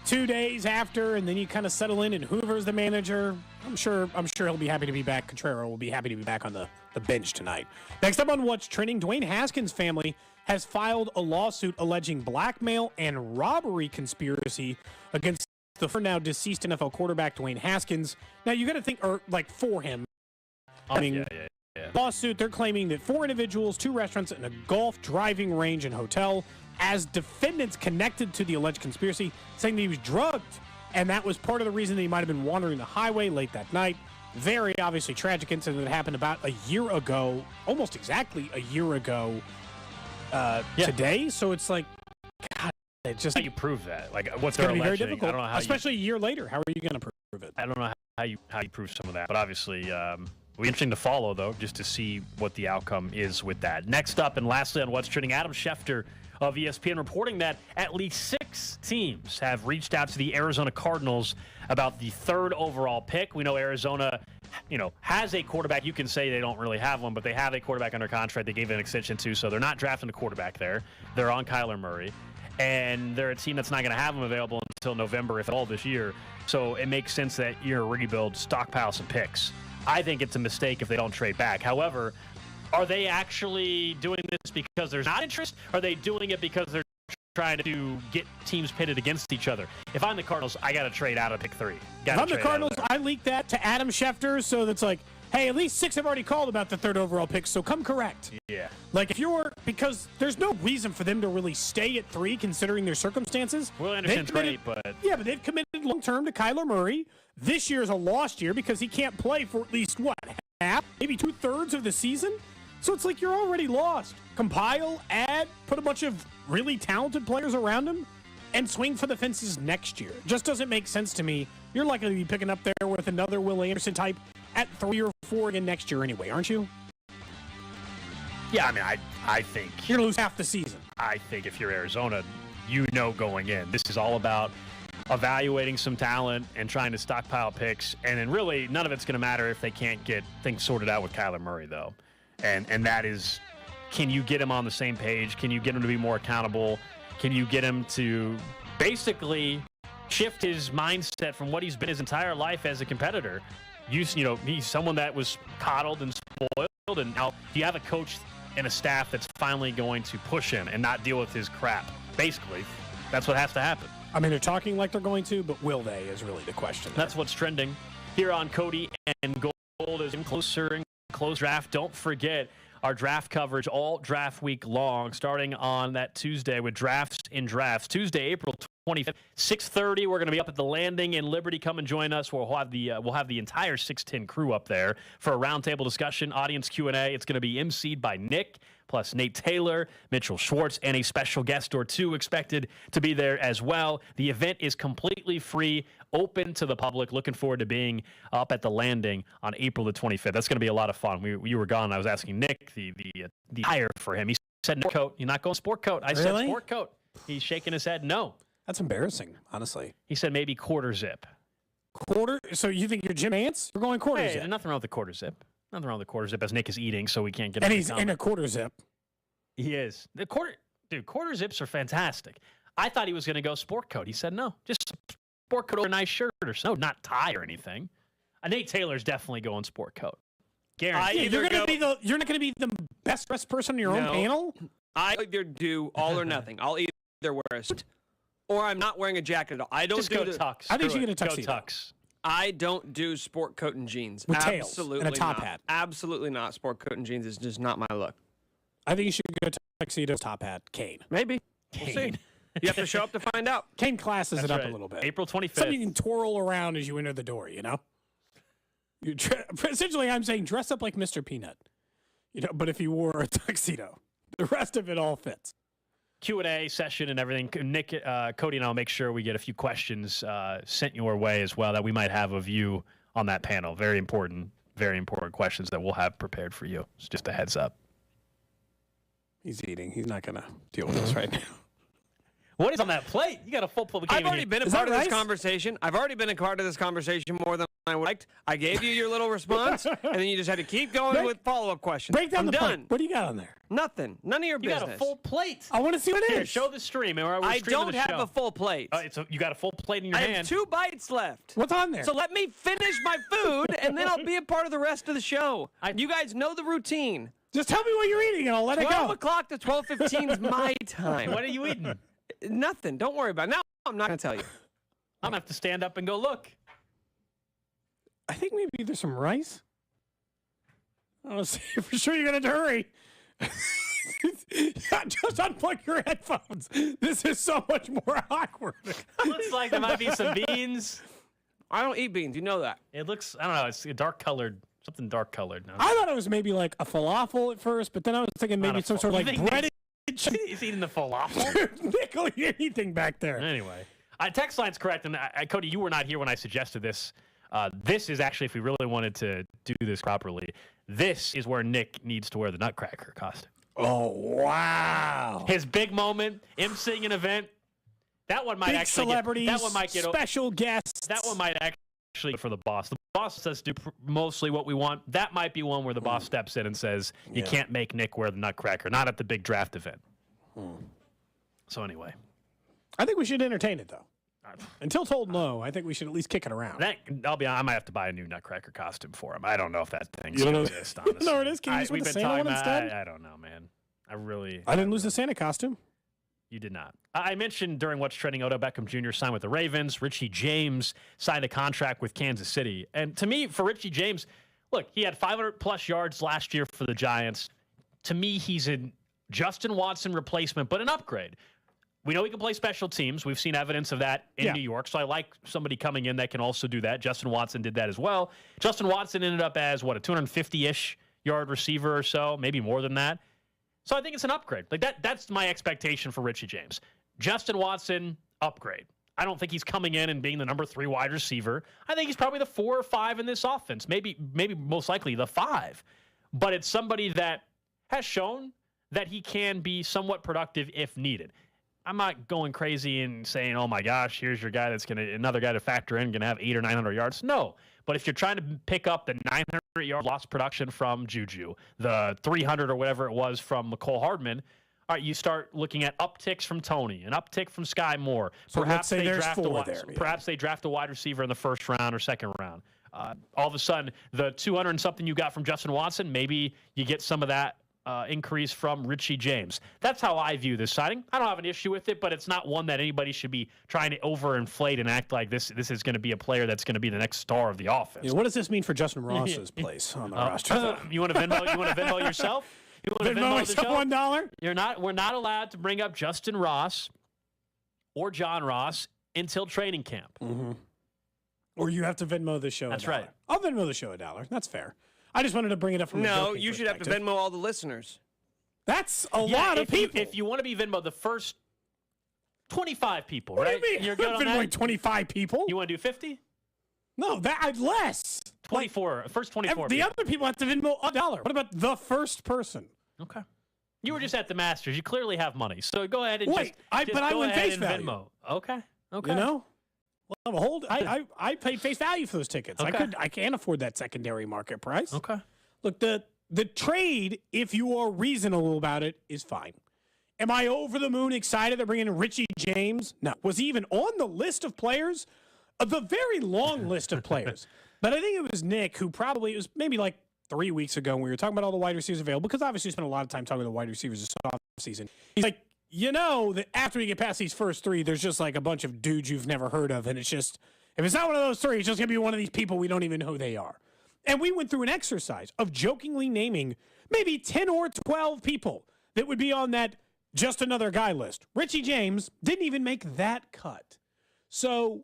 2 days after, and then you kind of settle in and Hoover's the manager. I'm sure he'll be happy to be back. Quatraro will be happy to be back on the bench tonight. Next up on What's Trending, Dwayne Haskins' family has filed a lawsuit alleging blackmail and robbery conspiracy against the now deceased NFL quarterback Dwayne Haskins. Now you got to think, for him. Lawsuit, they're claiming that 4 individuals, 2 restaurants, and a golf driving range and hotel as defendants connected to the alleged conspiracy, saying that he was drugged, and that was part of the reason that he might have been wandering the highway late that night. Very obviously tragic incident that happened about a year ago, almost exactly a year ago today. So it's like, God, it's just... How do you prove that? Like, what's going their to be very alleging? difficult, I don't know how especially a year later. How are you going to prove it? I don't know how you prove some of that, but obviously it'll be interesting to follow, though, just to see what the outcome is with that. Next up, and lastly on What's Trending, Adam Schefter of ESPN reporting that at least 6 teams have reached out to the Arizona Cardinals about the 3rd overall pick. We know Arizona, has a quarterback. You can say they don't really have one, but they have a quarterback under contract they gave an extension to, so they're not drafting a quarterback there. They're on Kyler Murray, and they're a team that's not going to have him available until November, if at all, this year. So it makes sense that you're rebuild, stockpile some picks. I think it's a mistake if they don't trade back. However, are they actually doing this because there's not interest? Are they doing it because they're trying to get teams pitted against each other? If I'm the Cardinals, I got to trade out of pick 3. If I'm the Cardinals, I leaked that to Adam Schefter, so that's like, hey, at least 6 have already called about the 3rd overall pick, so come correct. Yeah. Like, because there's no reason for them to really stay at 3 considering their circumstances. Will Anderson's great, but... Yeah, but they've committed long-term to Kyler Murray. This year is a lost year because he can't play for at least, half, maybe 2/3 of the season? So it's like you're already lost. Compile, add, put a bunch of really talented players around him, and swing for the fences next year. Just doesn't make sense to me. You're likely to be picking up there with another Will Anderson type at 3 or 4 again next year anyway, aren't you? Yeah, I mean, I think... You're going to lose half the season. I think if you're Arizona, going in, this is all about evaluating some talent and trying to stockpile picks. And then really, none of it's going to matter if they can't get things sorted out with Kyler Murray, though. And that is, can you get him on the same page? Can you get him to be more accountable? Can you get him to basically shift his mindset from what he's been his entire life as a competitor? He's someone that was coddled and spoiled, and now you have a coach and a staff that's finally going to push him and not deal with his crap. Basically, that's what has to happen. I mean, they're talking like they're going to, but will they is really the question. That's what's trending here on Cody and Gold is in closer and close draft. Don't forget our draft coverage all draft week long, starting on that Tuesday with Drafts in Drafts. Tuesday, April 25th, 6:30. We're going to be up at the Landing in Liberty. Come and join us. We'll have the entire 610 crew up there for a roundtable discussion, audience Q&A. It's going to be emceed by Nick, plus Nate Taylor, Mitchell Schwartz, and a special guest or 2 expected to be there as well. The event is completely free, open to the public. Looking forward to being up at the Landing on April the 25th. That's going to be a lot of fun. You were gone. I was asking Nick the hire for him. He said no coat. You're not going sport coat. I said sport coat. He's shaking his head no. That's embarrassing, honestly. He said maybe quarter zip. Quarter? So you think you're Jim Ants? You're going quarter zip. Nothing wrong with the quarter zip. Nothing wrong with the quarter zip as Nick is eating, so we can't get. And he's in a quarter zip. He is. Quarter zips are fantastic. I thought he was going to go sport coat. He said no, just sport coat over a nice shirt or so, not tie or anything. Nate Taylor's definitely going sport coat. Guaranteed. You're not going to be the best dressed person on your own panel? I either do all or nothing. I'll either wear a suit or I'm not wearing a jacket at all. I don't just do go the tux. I think you get a tuxedo. Go tux. I don't do sport coat and jeans. With tails Absolutely and a top not. hat. Absolutely not. Sport coat and jeans is just not my look. I think you should go tuxedo, top hat, Kane. Maybe. We'll see. You have to show up to find out. Kane classes That's it up right. a little bit. April 25th. Something you can twirl around as you enter the door, you know? Essentially, I'm saying dress up like Mr. Peanut. But if you wore a tuxedo, the rest of it all fits. Q&A session and everything. Nick, Cody, and I'll make sure we get a few questions sent your way as well that we might have of you on that panel. Very important questions that we'll have prepared for you. It's just a heads up. He's eating. He's not going to deal with this right now. What is on that plate? You got a full plate. I've already been a part of this conversation. I've already been a part of this conversation more than I liked. I gave you your little response, and then you just had to keep going with follow-up questions. Break down I'm the done. plate. What do you got on there? Nothing. None of your business. You got a full plate. I want to see what it is. Here, show the stream. I don't have a full plate. You got a full plate in your I hand. have 2 bites left. What's on there? So let me finish my food, and then I'll be a part of the rest of the show. You guys know the routine. Just tell me what you're eating, and I'll let it go. 12 o'clock to 12:15 is my time. What are you eating? Nothing. Don't worry about it. Now I'm not going to tell you. I'm going to have to stand up and go look. I think maybe there's some rice. I'll see for sure you're going to hurry. Just unplug your headphones. This is so much more awkward. Looks like there might be some beans. I don't eat beans. You know that. It looks, I don't know, it's dark-colored, something dark-colored. No. I thought it was maybe like a falafel at first, but then I was thinking maybe some sort of like breaded. He's eating the falafel? Nick will eat anything back there. Anyway, text line's correct. And Cody, you were not here when I suggested this. This is actually, if we really wanted to do this properly, this is where Nick needs to wear the Nutcracker costume. Oh, wow. His big moment, him singing an event. That one might big actually celebrities, that one might get special guests. That one might actually for the boss. The boss says do mostly what we want. That might be one where the boss steps in and says, you can't make Nick wear the Nutcracker, not at the big draft event. So anyway. I think we should entertain it, though. Until told no, I think we should at least kick it around. I might have to buy a new Nutcracker costume for him. I don't know if that thing's going to exist, honestly. You know where it is? Can you use with the Santa one instead? I don't know, man. I didn't lose the Santa costume. You did not. I mentioned during What's Trending, Odell Beckham Jr. signed with the Ravens. Richie James signed a contract with Kansas City. And to me, for Richie James, look, he had 500-plus yards last year for the Giants. To me, he's a Justin Watson replacement, but an upgrade. We know he can play special teams. We've seen evidence of that in New York. So I like somebody coming in that can also do that. Justin Watson did that as well. Justin Watson ended up as, a 250-ish yard receiver or so, maybe more than that. So I think it's an upgrade. Like that's my expectation for Richie James. Justin Watson, upgrade. I don't think he's coming in and being the number 3 wide receiver. I think he's probably the 4 or 5 in this offense. Maybe most likely the 5. But it's somebody that has shown that he can be somewhat productive if needed. I'm not going crazy and saying, oh my gosh, here's your guy that's another guy to factor in, going to have 800 or 900 yards. No. But if you're trying to pick up the 900-yard lost production from Juju, the 300 or whatever it was from McCole Hardman, all right, you start looking at upticks from Tony, an uptick from Sky Moore. So perhaps let's say perhaps they draft a wide receiver in the first round or second round. All of a sudden, the 200 and something you got from Justin Watson, maybe you get some of that increase from Richie James. That's how I view this signing. I don't have an issue with it, but it's not one that anybody should be trying to overinflate and act like this is going to be a player that's going to be the next star of the offense. Yeah, what does this mean for Justin Ross's place on the roster? You want to Venmo yourself? You want to Venmo myself $1? We're not allowed to bring up Justin Ross or Jon Rahm until training camp. Mm-hmm. Or you have to Venmo the show. That's $1. right. I'll Venmo the show $1. That's fair. I just wanted to bring it up from the No, you should have to Venmo all the listeners. That's a lot of people. If you want to be Venmo, the first 25 people, what right? Do you mean? You're good on that? 25 people. You want to do 50? No, that less. 24. First 24. The other people have to Venmo $1. What about the first person? Okay. You were just at the Masters. You clearly have money, so go ahead and I went face value. Venmo. Okay. You know. Well, I paid face value for those tickets. Okay. I can't afford that secondary market price. Okay. Look, the trade, if you are reasonable about it, is fine. Am I over the moon excited they're bringing in Richie James? No. Was he even on the list of players? The very long list of players. But I think it was Nick who it was maybe like 3 weeks ago when we were talking about all the wide receivers available, because obviously we spent a lot of time talking about the wide receivers this offseason. He's like, that after we get past these first three, there's just like a bunch of dudes you've never heard of. And it's just, if it's not one of those three, it's just going to be one of these people we don't even know who they are. And we went through an exercise of jokingly naming maybe 10 or 12 people that would be on that just another guy list. Richie James didn't even make that cut. So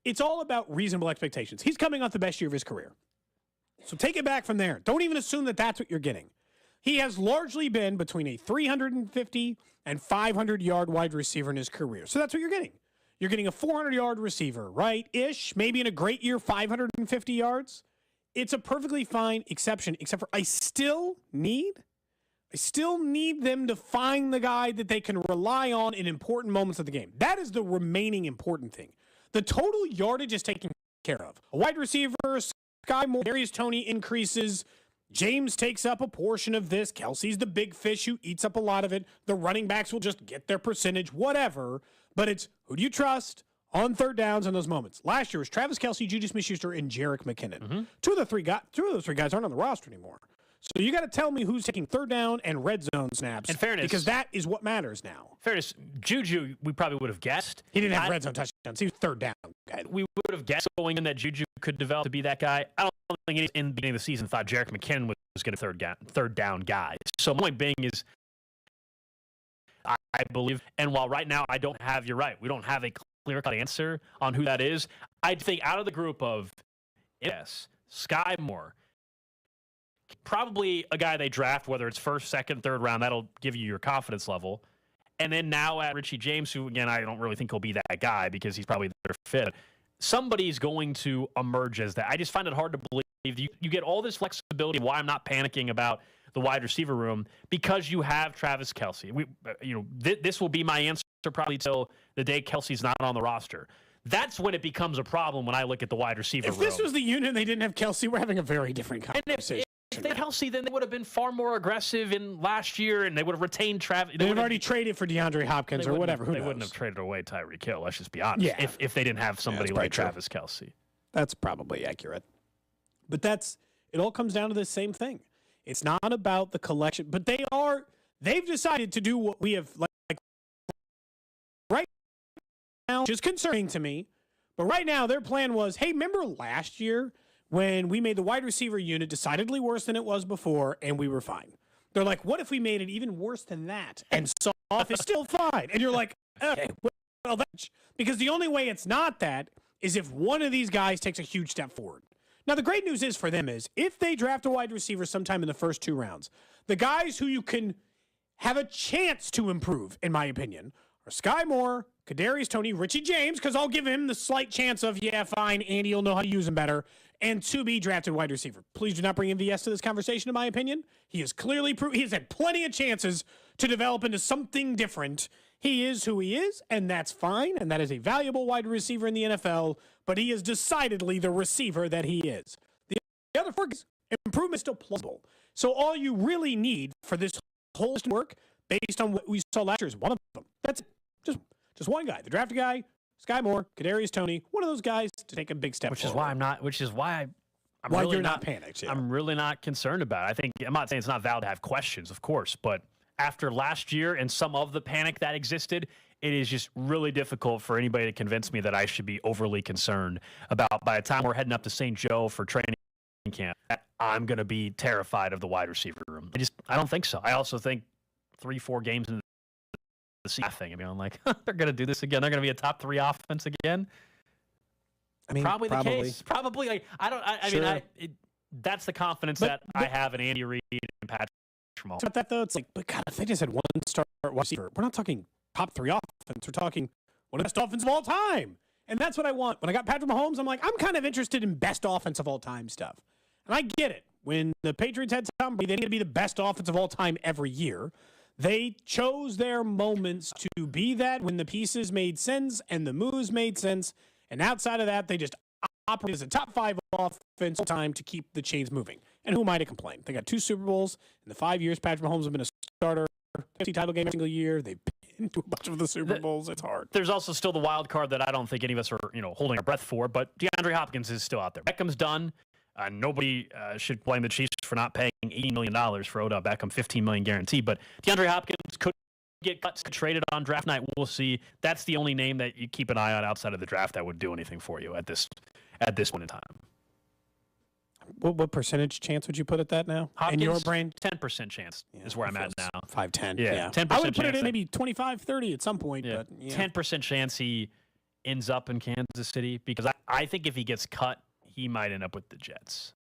it's all about reasonable expectations. He's coming off the best year of his career. So take it back from there. Don't even assume that that's what you're getting. He has largely been between a 350 and 500-yard wide receiver in his career. So that's what you're getting. You're getting a 400-yard receiver, right-ish, maybe in a great year, 550 yards. It's a perfectly fine exception, except for I still need them to find the guy that they can rely on in important moments of the game. That is the remaining important thing. The total yardage is taken care of. A wide receiver, Sky Moore, Darius Toney increases. James takes up a portion of this. Kelsey's the big fish who eats up a lot of it. The running backs will just get their percentage, whatever. But it's who do you trust on third downs in those moments? Last year was Travis Kelce, Juju Smith-Schuster, and Jerick McKinnon. Mm-hmm. Two of those three guys aren't on the roster anymore. So you got to tell me who's taking third down and red zone snaps. In fairness, because that is what matters now. Fairness, Juju, we probably would have guessed. He didn't have red zone touchdowns. He was third down. We would have guessed going in that Juju could develop to be that guy. I don't think in the beginning of the season thought Jerick McKinnon was going to third down guy. So my point being is, I believe, and while right now you're right, we don't have a clear-cut answer on who that is. I think out of the group of, Sky Moore, probably a guy they draft, whether it's first, second, third round, that'll give you your confidence level. And then now at Richie James, who, again, I don't really think he'll be that guy because he's probably their fit. Somebody's going to emerge as that. I just find it hard to believe. You get all this flexibility. Why I'm not panicking about the wide receiver room, because you have Travis Kelce. This will be my answer probably till the day Kelsey's not on the roster. That's when it becomes a problem when I look at the wide receiver room. If this was the unit and they didn't have Kelce, we're having a very different conversation. If they had Kelce, then they would have been far more aggressive in last year, and they would have retained Travis. They would have already traded for DeAndre Hopkins or whatever. They wouldn't have traded away Tyreek Hill. Let's just be honest. Yeah. If they didn't have somebody like Travis Kelce. That's probably accurate. But it all comes down to the same thing. It's not about the collection, but they've decided to do what we have like right now, which is concerning to me. But right now their plan was, hey, remember last year when we made the wide receiver unit decidedly worse than it was before, and we were fine. They're like, what if we made it even worse than that? And Soft is still fine. And you're like, okay, well, that's because the only way it's not that is if one of these guys takes a huge step forward. Now, the great news is for them is if they draft a wide receiver sometime in the first 2 rounds, the guys who you can have a chance to improve, in my opinion, are Sky Moore, Kadarius Toney, Richie James, because I'll give him the slight chance of, yeah, fine, Andy will know how to use him better, and to be drafted wide receiver. Please do not bring MVS to this conversation, in my opinion. He has clearly proved he has had plenty of chances to develop into something different. He is who he is, and that's fine, and that is a valuable wide receiver in the NFL, but he is decidedly the receiver that he is. The other 4 guys, improvement is still plausible. So all you really need for this whole system to work, based on what we saw last year, is one of them. That's it. Just one guy. The drafted guy, Sky Moore, Kadarius Toney, one of those guys to take a big step forward. I'm why really you're not panicked. Yeah. I'm really not concerned about it. I'm not saying it's not valid to have questions, of course, but after last year and some of the panic that existed, it is just really difficult for anybody to convince me that I should be overly concerned about by the time we're heading up to St. Joe for training camp, I'm going to be terrified of the wide receiver room. I don't think so. I also think 3-4 games into the season thing, I'm like, they're going to do this again. They're going to be a top 3 offense again. Probably the case. Probably. That's the confidence that I have in Andy Reid and Patrick Mahomes. About that though, it's like, but God, if they just had one star wide receiver, we're not talking top 3 offense. We're talking one of the best offense of all time, and that's what I want. When I got Patrick Mahomes, I'm like, I'm kind of interested in best offense of all time stuff, and I get it. When the Patriots had Tom Brady, they needed to be the best offense of all time every year. They chose their moments to be that when the pieces made sense and the moves made sense. And outside of that, they just operate as a top 5 offense all time to keep the chains moving. And who am I to complain? They got 2 Super Bowls in the 5 years Patrick Mahomes has been a starter. NFC title game every single year. They've been to a bunch of the Super Bowls. It's hard. There's also still the wild card that I don't think any of us are, holding our breath for, but DeAndre Hopkins is still out there. Beckham's done. Nobody should blame the Chiefs for not paying $80 million for Odell Beckham, $15 million guarantee, but DeAndre Hopkins could get cut, traded on draft night. We'll see. That's the only name that you keep an eye on outside of the draft that would do anything for you at this point in time. What percentage chance would you put at that now? Hopkins, in your brain? 10% chance is where I'm at now. 5-10. Yeah, 10% I would put it chance at maybe 25-30 at some point. Yeah. But yeah. 10% chance he ends up in Kansas City because I think if he gets cut, he might end up with the Jets.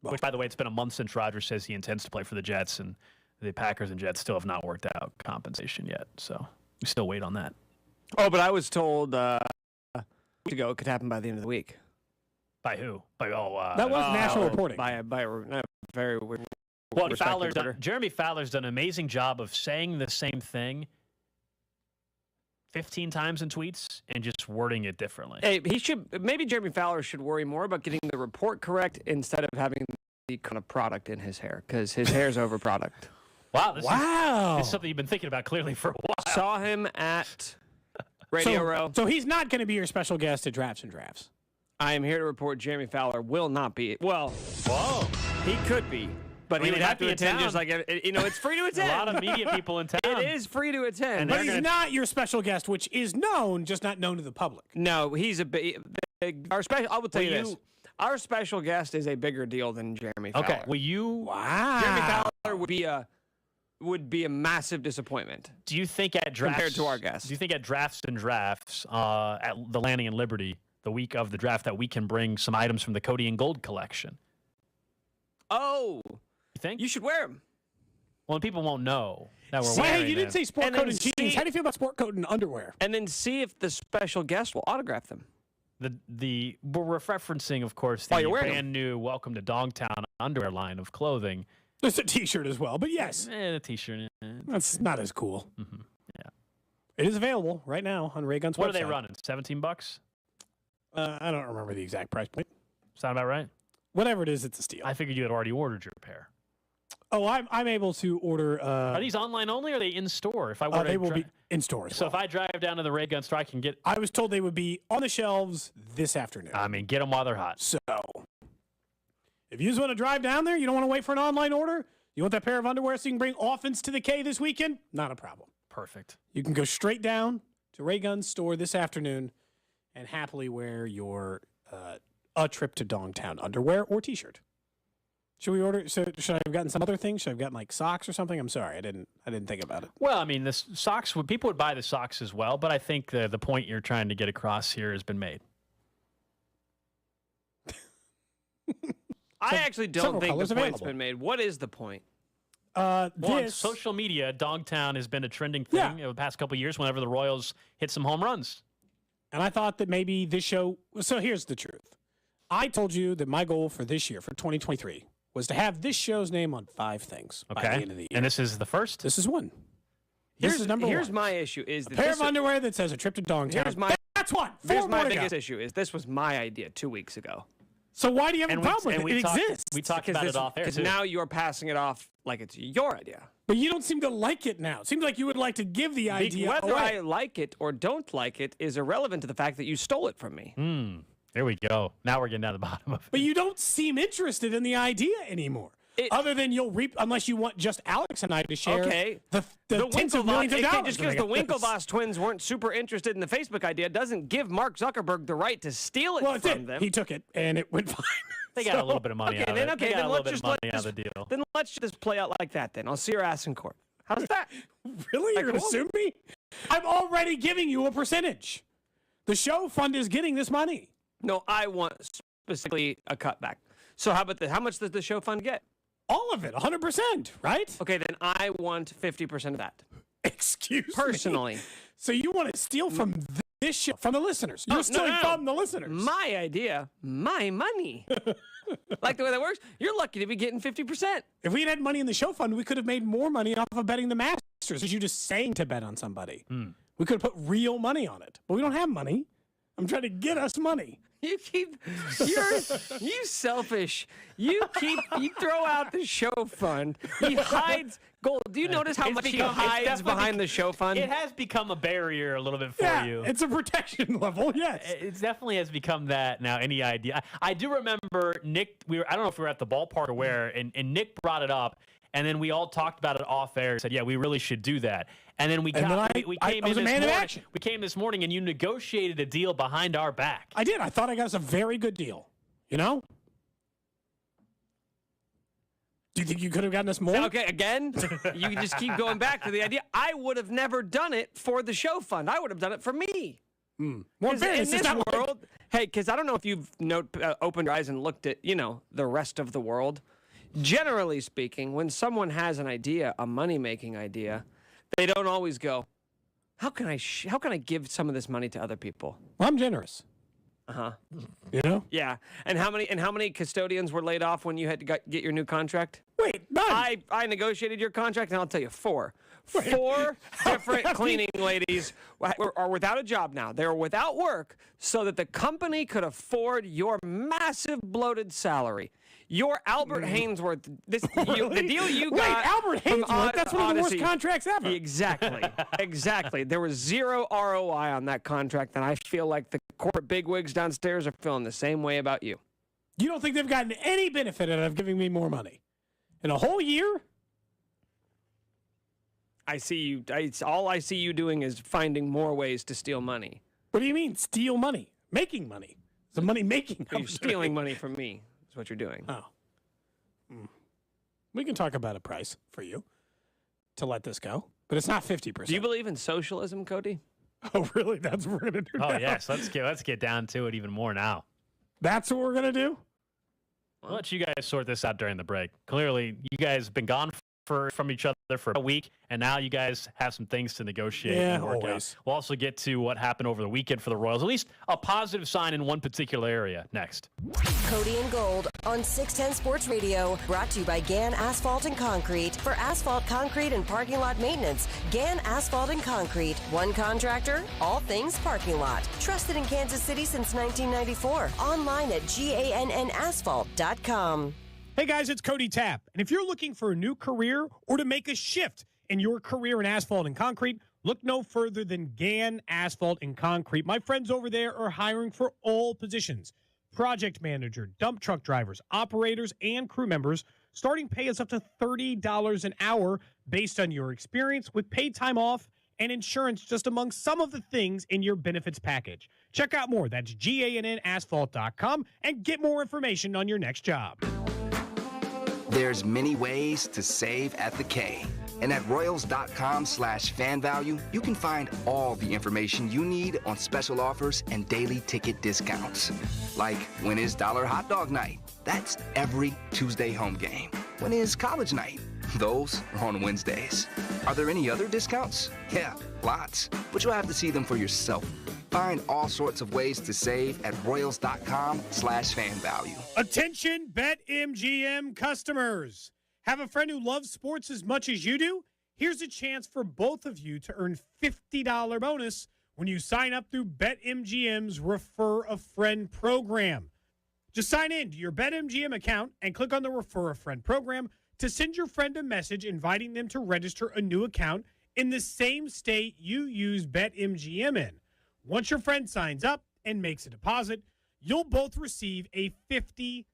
Which, by the way, it's been a month since Rodgers says he intends to play for the Jets, and the Packers and Jets still have not worked out compensation yet. So we still wait on that. Oh, but I was told a week ago it could happen by the end of the week. By who? That was national reporting. By a very well, Jeremy Fowler's done an amazing job of saying the same thing 15 times in tweets and just wording it differently. Hey, maybe Jeremy Fowler should worry more about getting the report correct instead of having the kind of product in his hair, because his hair's over product. Wow. This is something you've been thinking about clearly for a while. Saw him at Radio Row. So he's not going to be your special guest at Drafts and Drafts. I am here to report Jeremy Fowler will not be. Well, he could be. But he would have to attend just like, it's free to attend. A lot of media people in town. It is free to attend. But he's not your special guest, which is known, just not known to the public. No, he's a big I will tell you this. Our special guest is a bigger deal than Jeremy Fowler. Okay. Wow. Jeremy Fowler would be a massive disappointment. Do you think at drafts compared to our guest? Do you think at Drafts and Drafts at the Landing in Liberty, the week of the draft, that we can bring some items from the Cody and Gold collection? Oh. You think? You should wear them. Well, people won't know that we're wearing Hey, you didn't say sport coat and jeans. How do you feel about sport coat and underwear? And then see if the special guest will autograph them. We're referencing, of course, the brand new Welcome to Dogtown underwear line of clothing. There's a T-shirt as well, but yes. The T-shirt. That's not as cool. Mm-hmm. Yeah. It is available right now on Ray Gun's website. What are they running? $17? I don't remember the exact price point. Sound about right? Whatever it is, it's a steal. I figured you had already ordered your pair. Oh, I'm able to order. Are these online only, or are they in store? If I were they will be in store. So if I drive down to the Ray Gun store, I can get. I was told they would be on the shelves this afternoon. I mean, get them while they're hot. So if you just want to drive down there, you don't want to wait for an online order. You want that pair of underwear so you can bring offense to the K this weekend? Not a problem. Perfect. You can go straight down to Ray Gun's store this afternoon and happily wear your A Trip to Dogtown underwear or T-shirt. Should we order? So should I have gotten some other things? Should I have gotten like socks or something? I'm sorry, I didn't think about it. Well, I mean, the socks. People would buy the socks as well, but I think the point you're trying to get across here has been made. I actually don't think the point's been made. What is the point? On social media, Dogtown has been a trending thing over the past couple of years whenever the Royals hit some home runs. And I thought that maybe this show. So here's the truth. I told you that my goal for this year, for 2023, was to have this show's name on 5 things by the end of the year. And this is the first? This is one. This is number 1. Here's my issue. Is a pair of underwear that says A Trip to Dogtown. That's one. Here's my biggest issue. Is this was my idea 2 weeks ago. So why do you have a problem with it? It exists. We talked about it off air, because now you're passing it off like it's your idea. But you don't seem to like it now. It seems like you would like to give the idea Whether away. I like it or don't like it is irrelevant to the fact that you stole it from me. There we go. Now we're getting down to the bottom of it. But you don't seem interested in the idea anymore. Other than you'll reap, unless you want just Alex and I to share the tens of millions of dollars. Just because the Winklevoss twins weren't super interested in the Facebook idea doesn't give Mark Zuckerberg the right to steal it from them. He took it, and it went fine. They got a little bit of money out of it. Okay, then let's just play out like that then. I'll see your ass in court. How's that? Really? You're going to sue me? I'm already giving you a percentage. The show fund is getting this money. No, I want specifically a cutback. So how much does the show fund get? All of it, 100%, right? Okay, then I want 50% of that. Excuse me. Personally. So you want to steal from this show, from the listeners. You're stealing from the listeners. My idea, my money. Like the way that works, you're lucky to be getting 50%. If we had money in the show fund, we could have made more money off of betting the Masters. As you just saying to bet on somebody. We could have put real money on it. But we don't have money. I'm trying to get us money. You selfish. You throw out the show fund. He hides gold. Do you notice how much he hides behind the show fund? It has become a barrier a little bit for you. It's a protection level, yes. It definitely has become that now. Any idea? I do remember Nick, I don't know if we were at the ballpark or where, and Nick brought it up, and then we all talked about it off air and said, yeah, we really should do that. And then we came this morning and you negotiated a deal behind our back. I did. I thought I got us a very good deal. You know? Do you think you could have gotten us more? Okay, again, you just keep going back to the idea. I would have never done it for the show fund. I would have done it for me. More in fairness, this world, hey, because I don't know if you've opened your eyes and looked at, the rest of the world. Generally speaking, when someone has an idea, a money-making idea, they don't always go, how can I give some of this money to other people? Well, I'm generous. Uh-huh. You know? Yeah. And how many custodians were laid off when you had to get your new contract? Wait, none. I negotiated your contract, and I'll tell you, 4. 4 different cleaning ladies are without a job now. They're without work so that the company could afford your massive bloated salary. Your Albert Hainsworth, the deal you got. Wait, Albert Hainsworth? That's one of the worst Odyssey. contracts ever. Exactly. There was 0 ROI on that contract, and I feel like the corporate bigwigs downstairs are feeling the same way about you. You don't think they've gotten any benefit out of giving me more money? In a whole year? I see you. All I see you doing is finding more ways to steal money. What do you mean, steal money? Making money. It's a money-making company. You're stealing money from me. That's what you're doing. Oh. We can talk about a price for you to let this go, but it's not 50%. Do you believe in socialism, Cody? Oh, really? That's what we're going to do now? Oh, yes. Let's get down to it even more now. That's what we're going to do? I'll let you guys sort this out during the break. Clearly, you guys have been gone from each other for a week, and now you guys have some things to negotiate and work out. We'll also get to what happened over the weekend for the Royals, at least a positive sign in one particular area next. Cody and Gold on 610 Sports Radio, brought to you by Gann Asphalt and Concrete. For asphalt, concrete, and parking lot maintenance, Gann Asphalt and Concrete. One contractor, all things parking lot. Trusted in Kansas City since 1994. Online at GANNasphalt.com. Hey guys, it's Cody Tapp. And if you're looking for a new career or to make a shift in your career in asphalt and concrete, look no further than Gann Asphalt and Concrete. My friends over there are hiring for all positions. Project manager, dump truck drivers, operators, and crew members. Starting pay is up to $30 an hour based on your experience with paid time off and insurance, just among some of the things in your benefits package. Check out more. That's GANNasphalt.com and get more information on your next job. There's many ways to save at the K. And at Royals.com/fan value, you can find all the information you need on special offers and daily ticket discounts. Like, when is Dollar Hot Dog Night? That's every Tuesday home game. When is College Night? Those are on Wednesdays. Are there any other discounts? Yeah, lots. But you'll have to see them for yourself. Find all sorts of ways to save at Royals.com/fan value. Attention, BetMGM customers. Have a friend who loves sports as much as you do? Here's a chance for both of you to earn $50 bonus when you sign up through BetMGM's Refer a Friend program. Just sign in to your BetMGM account and click on the Refer a Friend program to send your friend a message inviting them to register a new account in the same state you use BetMGM in. Once your friend signs up and makes a deposit, you'll both receive a $50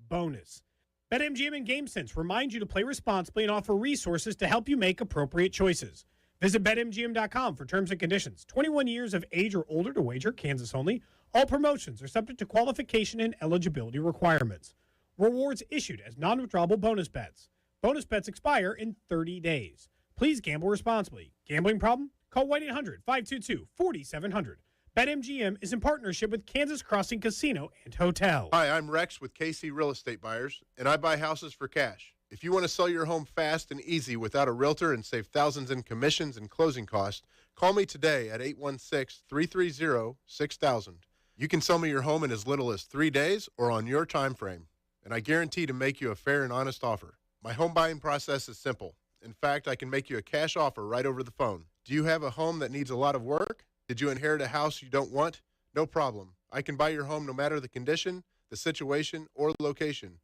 bonus. BetMGM and GameSense remind you to play responsibly and offer resources to help you make appropriate choices. Visit BetMGM.com for terms and conditions. 21 years of age or older to wager, Kansas only. All promotions are subject to qualification and eligibility requirements. Rewards issued as non-withdrawable bonus bets. Bonus bets expire in 30 days. Please gamble responsibly. Gambling problem? Call 1-800-522-4700. BetMGM is in partnership with Kansas Crossing Casino and Hotel. Hi, I'm Rex with KC Real Estate Buyers, and I buy houses for cash. If you want to sell your home fast and easy without a realtor and save thousands in commissions and closing costs, call me today at 816-330-6000. You can sell me your home in as little as 3 days or on your time frame, and I guarantee to make you a fair and honest offer. My home buying process is simple. In fact, I can make you a cash offer right over the phone. Do you have a home that needs a lot of work? Did you inherit a house you don't want? No problem. I can buy your home no matter the condition, the situation, or location.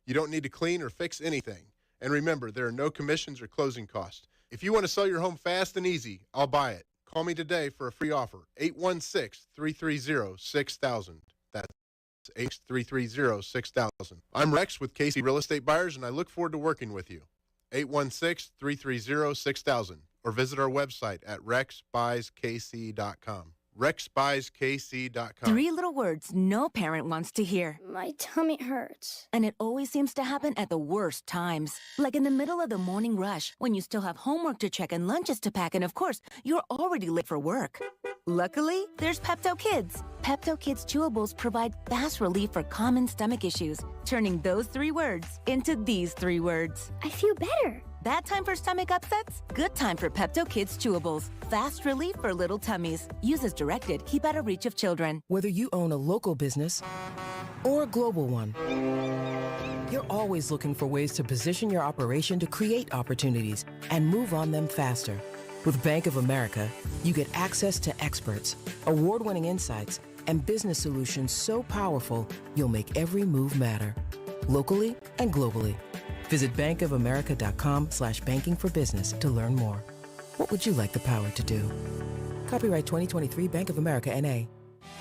You don't need to clean or fix anything. And remember, there are no commissions or closing costs. If you want to sell your home fast and easy, I'll buy it. Call me today for a free offer. 816-330-6000. That's 816-330-6000. I'm Rex with KC Real Estate Buyers, and I look forward to working with you. 816-330-6000. Or visit our website at rexbuyskc.com. rexbuyskc.com. 3 little words no parent wants to hear. My tummy hurts. And it always seems to happen at the worst times. Like in the middle of the morning rush, when you still have homework to check and lunches to pack, and of course, you're already late for work. Luckily, there's Pepto Kids. Pepto Kids chewables provide fast relief for common stomach issues, turning those 3 words into these 3 words. I feel better. Bad time for stomach upsets? Good time for Pepto Kids chewables. Fast relief for little tummies. Use as directed. Keep out of reach of children. Whether you own a local business or a global one, you're always looking for ways to position your operation to create opportunities and move on them faster. With Bank of America, you get access to experts, award-winning insights, and business solutions so powerful, you'll make every move matter. Locally and globally. Visit bankofamerica.com/banking for business to learn more. What would you like the power to do? Copyright 2023 Bank of America, N.A.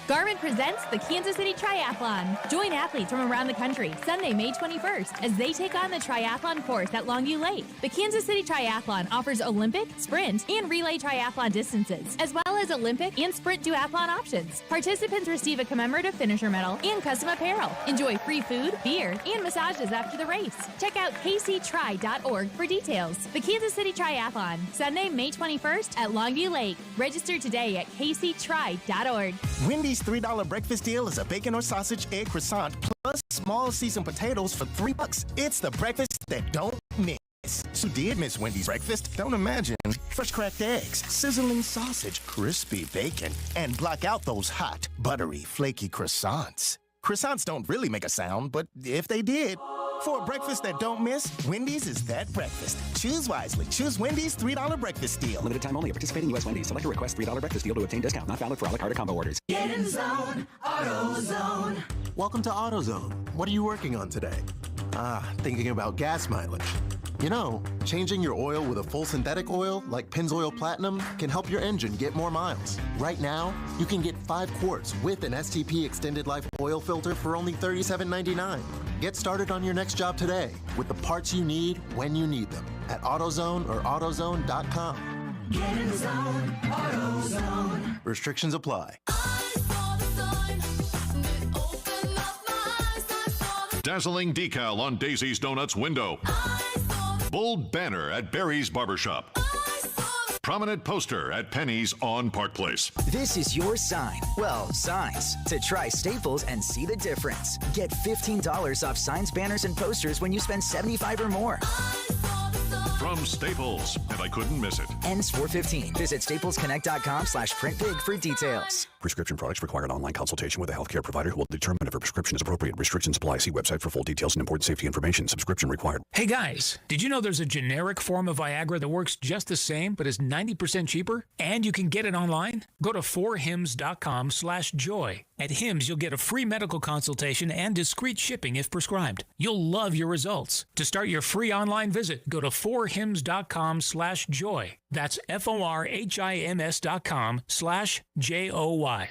Garmin presents the Kansas City Triathlon. Join athletes from around the country Sunday, May 21st, as they take on the triathlon course at Longview Lake. The Kansas City Triathlon offers Olympic, sprint, and relay triathlon distances, as well as Olympic and sprint duathlon options. Participants receive a commemorative finisher medal and custom apparel. Enjoy free food, beer, and massages after the race. Check out kctri.org for details. The Kansas City Triathlon, Sunday, May 21st at Longview Lake. Register today at kctri.org. Wendy's $3 breakfast deal is a bacon or sausage egg croissant plus small seasoned potatoes for $3. It's the breakfast that don't miss. So did miss Wendy's breakfast? Don't imagine. Fresh cracked eggs, sizzling sausage, crispy bacon, and block out those hot, buttery, flaky croissants. Croissants don't really make a sound, but if they did, for a breakfast that don't miss, Wendy's is that breakfast. Choose wisely. Choose Wendy's $3 breakfast deal. Limited time only. Participating U.S. Wendy's. Select a request $3 breakfast deal to obtain discount. Not valid for a la carte or combo orders. Get in zone, AutoZone. Welcome to AutoZone. What are you working on today? Thinking about gas mileage. You know, changing your oil with a full synthetic oil like Pennzoil Platinum can help your engine get more miles. Right now, you can get 5 quarts with an STP Extended Life oil filter for only $37.99. Get started on your next job today with the parts you need when you need them at AutoZone or AutoZone.com. Get in zone, AutoZone. Restrictions apply. Dazzling decal on Daisy's Donuts window. Bold banner at Barry's Barbershop. Prominent poster at Penny's on Park Place. This is your sign. Well, signs. To try Staples and see the difference. Get $15 off signs, banners, and posters when you spend $75 or more. From Staples, and I couldn't miss it. Ends 4/15. Visit staplesconnect.com/printbig for details. Prescription products require an online consultation with a healthcare provider who will determine if a prescription is appropriate. Restrictions apply. See website for full details and important safety information. Subscription required. Hey guys, did you know there's a generic form of Viagra that works just the same but is 90% cheaper? And you can get it online? Go to 4hims.com/joy. At Hims, you'll get a free medical consultation and discreet shipping if prescribed. You'll love your results. To start your free online visit, go to 4hims.com/joy. That's FORHIMS.com/JOY.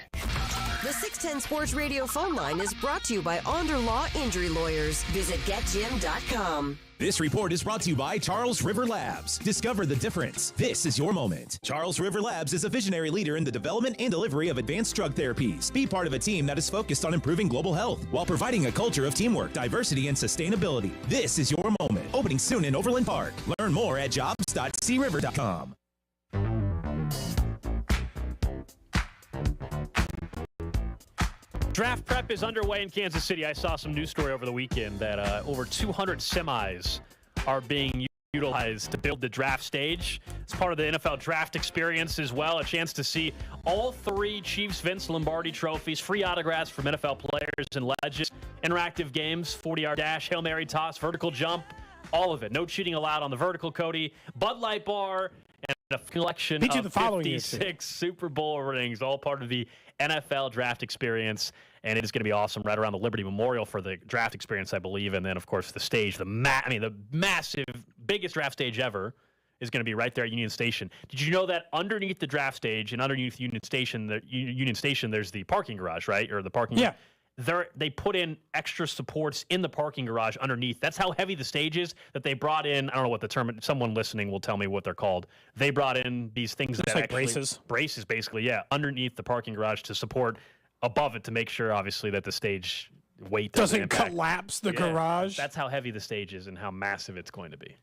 The 610 Sports Radio phone line is brought to you by Onder Law Injury Lawyers. Visit getjim.com. This report is brought to you by Charles River Labs. Discover the difference. This is your moment. Charles River Labs is a visionary leader in the development and delivery of advanced drug therapies. Be part of a team that is focused on improving global health while providing a culture of teamwork, diversity, and sustainability. This is your moment. Opening soon in Overland Park. Learn more at jobs.criver.com. Draft prep is underway in Kansas City. I saw some news story over the weekend that over 200 semis are being utilized to build the draft stage. It's part of the NFL draft experience as well. A chance to see all 3 Chiefs Vince Lombardi trophies, free autographs from NFL players and legends, interactive games, 40-yard dash, Hail Mary toss, vertical jump, all of it. No cheating allowed on the vertical, Cody. Bud Light bar, and a collection Me too, of the following year, 56 Super Bowl rings, all part of the NFL draft experience. And it is going to be awesome right around the Liberty Memorial for the draft experience, I believe. And then, of course, the stage, the massive, biggest draft stage ever is going to be right there at Union Station. Did you know that underneath the draft stage and underneath Union Station, there's the parking garage, right? Or the parking. Yeah. They put in extra supports in the parking garage underneath. That's how heavy the stage is that they brought in. I don't know what the term. Someone listening will tell me what they're called. They brought in these things that like actually, braces. Braces, basically, yeah, underneath the parking garage to support above it to make sure, obviously, that the stage weight doesn't impact. Collapse the garage. That's how heavy the stage is and how massive it's going to be.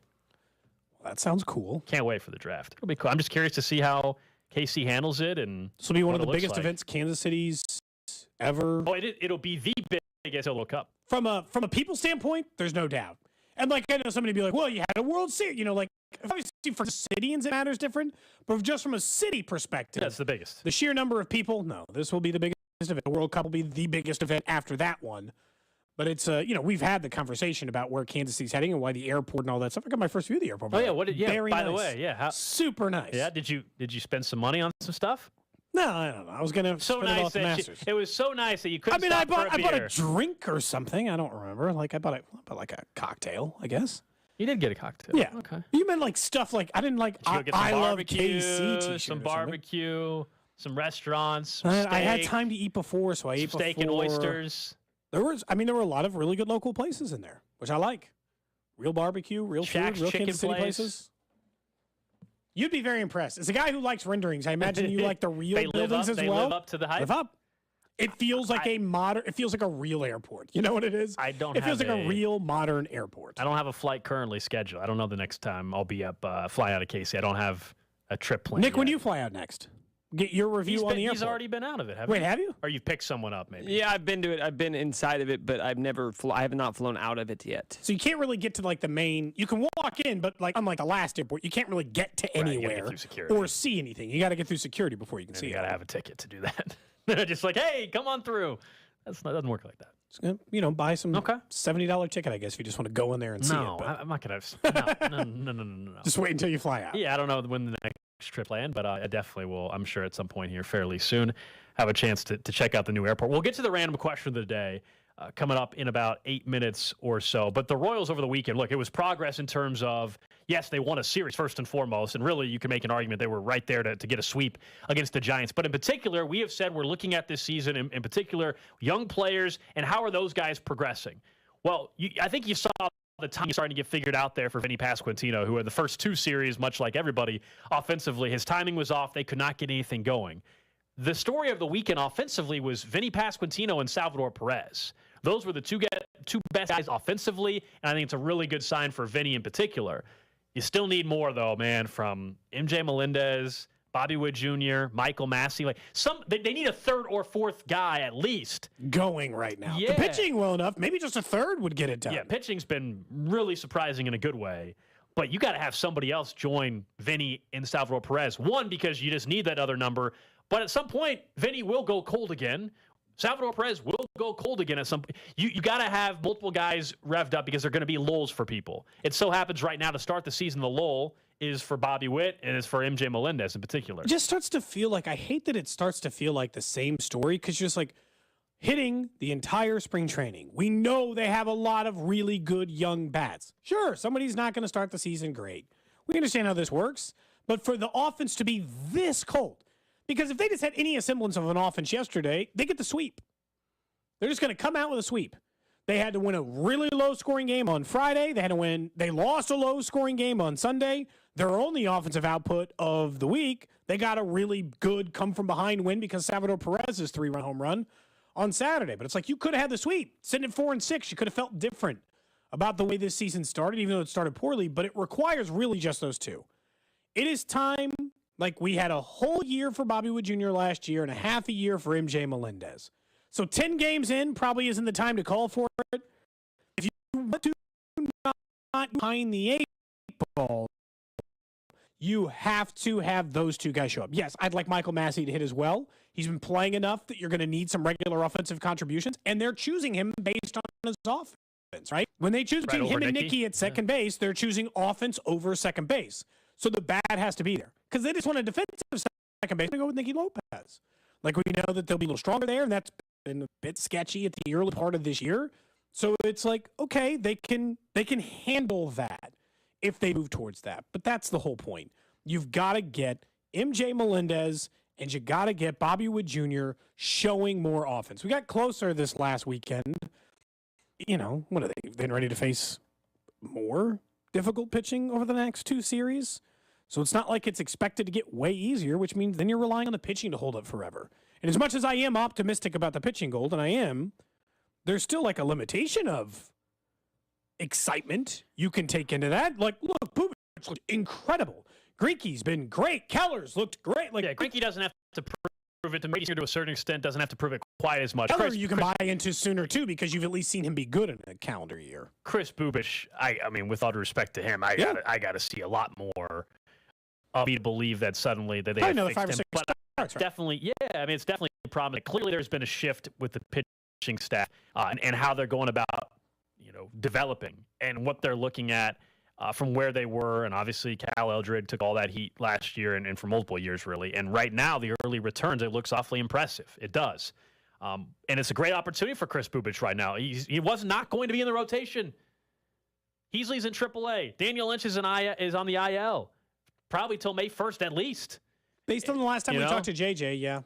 Well, that sounds cool. Can't wait for the draft. It'll be cool. I'm just curious to see how KC handles it, and this will be one of the biggest biggest events Kansas City's ever. Oh, it'll be the biggest World Cup. From a people standpoint, there's no doubt. And like I know somebody be like, well, you had a World Series, like obviously for Cityans it matters different, but just from a city perspective, that's the biggest. The sheer number of people, no, this will be the biggest event. The World Cup will be the biggest event after that one. But it's we've had the conversation about where Kansas City's heading and why the airport and all that stuff. I got my first view of the airport. Oh yeah, Very by nice. the way, yeah, super nice. Yeah, did you spend some money on some stuff? No, I don't know. I was gonna so spend it nice off the Masters. It was so nice that you couldn't. I stop bought for a a drink or something. I don't remember. Like I bought like a cocktail, I guess. You did get a cocktail. Yeah. Okay. You meant like stuff like I didn't like. I love KC t-shirt. Some barbecue, some restaurants. I had time to eat before, so I ate steak and oysters. There were a lot of really good local places in there, which I like. Real barbecue, real Shaq's food, real chicken Kansas City places. You'd be very impressed. As a guy who likes renderings, I imagine you like the real buildings as well. They live up to the hype. Live up. It feels like it feels like a real airport. You know what it is? It feels like a real modern airport. I don't have a flight currently scheduled. I don't know the next time I'll be up flying out of KC. I don't have a trip planned. Nick, yet. when you fly out next? Get your review on the airport. He's already been out of it, Wait, have you? Or you've picked someone up, maybe? Yeah, I've been to it. I've been inside of it, but I have not flown out of it yet. So you can't really get to like the main. You can walk in, but like unlike the last airport, you can't really get to anywhere or see anything. You got to get through security before you can see. You got to have a ticket to do that. They're just like, hey, come on through. That doesn't work like that. Just buy some $70 ticket, I guess, if you just want to go in there and see it. No, I'm not gonna. No. Just wait until you fly out. Yeah, I don't know when the next trip land, but I definitely will. I'm sure at some point here fairly soon have a chance to check out the new airport. We'll get to the random question of the day coming up in about 8 minutes or so. But the Royals over the weekend, look, it was progress in terms of, yes, they won a series first and foremost, and really you can make an argument they were right there to get a sweep against the Giants. But in particular, we have said we're looking at this season, in particular, young players, and how are those guys progressing? Well, I think you saw the time starting to get figured out there for Vinny Pasquantino, who in the first two series, much like everybody, offensively, his timing was off. They could not get anything going. The story of the weekend offensively was Vinny Pasquantino and Salvador Perez. Those were the two best guys offensively, and I think it's a really good sign for Vinny in particular. You still need more, though, man, from MJ Melendez, Bobby Witt Jr., Michael Massey. They need a third or fourth guy at least. Going right now. Yeah. The pitching well enough, maybe just a third would get it done. Yeah, pitching's been really surprising in a good way. But you got to have somebody else join Vinny and Salvador Perez. One, because you just need that other number. But at some point, Vinny will go cold again. Salvador Perez will go cold again at some point. You got to have multiple guys revved up because they're going to be lulls for people. It so happens right now to start the season, the lull is for Bobby Witt and is for MJ Melendez in particular. It just starts to feel like, I hate that it starts to feel like the same story because just like hitting the entire spring training. We know they have a lot of really good young bats. Sure, somebody's not going to start the season great. We understand how this works. But for the offense to be this cold, because if they just had any semblance of an offense yesterday, they get the sweep. They're just going to come out with a sweep. They had to win a really low-scoring game on Friday. They lost a low-scoring game on Sunday. Their only offensive output of the week, they got a really good come-from-behind win because Salvador Perez's 3-run home run on Saturday. But it's like you could have had the sweep. Sitting at 4-6, you could have felt different about the way this season started, even though it started poorly. But it requires really just those two. It is time. Like, we had a whole year for Bobby Witt Jr. last year and a half a year for MJ Melendez. So 10 games in probably isn't the time to call for it. If you want to not behind the eight ball, you have to have those two guys show up. Yes, I'd like Michael Massey to hit as well. He's been playing enough that you're going to need some regular offensive contributions, and they're choosing him based on his offense, right? When they choose between him and Nicky at second base, they're choosing offense over second base. So the bat has to be there because they just want a defensive second base. They go with Nicky Lopez. Like we know that they'll be a little stronger there, and that's been a bit sketchy at the early part of this year. So it's like, okay, they can handle that if they move towards that. But that's the whole point. You've got to get MJ Melendez and you got to get Bobby Wood Jr. showing more offense. We got closer this last weekend. You know, what are they? They're ready to face more difficult pitching over the next 2 series. So it's not like it's expected to get way easier, which means then you're relying on the pitching to hold up forever. And as much as I am optimistic about the pitching gold, and I am, there's still like a limitation of excitement you can take into that. Like, look, Bubic looked incredible. Greinke's been great. Keller's looked great. Like, Greinke doesn't have to prove it to me to a certain extent. Doesn't have to prove it quite as much. Keller you can buy into sooner too because you've at least seen him be good in a calendar year. Chris Bubic, I mean, with all due respect to him, I gotta see a lot more of me to believe that suddenly that they have another fixed 5 or him. 6 But starts, right? definitely, yeah. I mean, it's definitely a problem. Clearly, there's been a shift with the pitching staff and how they're going about, developing and what they're looking at from where they were. And obviously, Cal Eldred took all that heat last year and for multiple years, really. And right now, the early returns, it looks awfully impressive. It does. And it's a great opportunity for Chris Bubic right now. He was not going to be in the rotation. Heasley's in AAA. Daniel Lynch is on the IL. Probably till May 1st at least. Based on the last time we talked to JJ, yeah.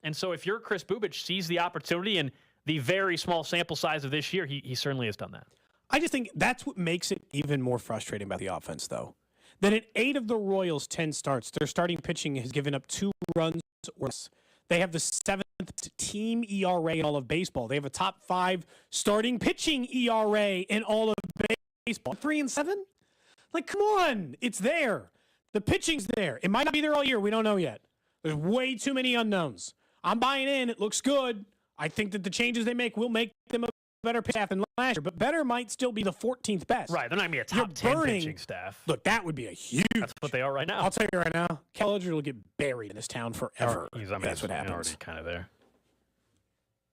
And so if you're Chris Bubic, sees the opportunity and the very small sample size of this year, he certainly has done that. I just think that's what makes it even more frustrating about the offense, though. That in 8 of the Royals' 10 starts, their starting pitching has given up 2 runs or less. They have the 7th team ERA in all of baseball. They have a top 5 starting pitching ERA in all of baseball. 3 and 7? Like, come on. It's there. The pitching's there. It might not be there all year. We don't know yet. There's way too many unknowns. I'm buying in. It looks good. I think that the changes they make will make them a better pitching staff than last year, but better might still be the 14th best. Right. They're not going to be a top 10 pitching staff. Look, that would be a huge. That's what they are right now. I'll tell you right now, Cal Eldred will get buried in this town forever. That's what happens. Already kind of there.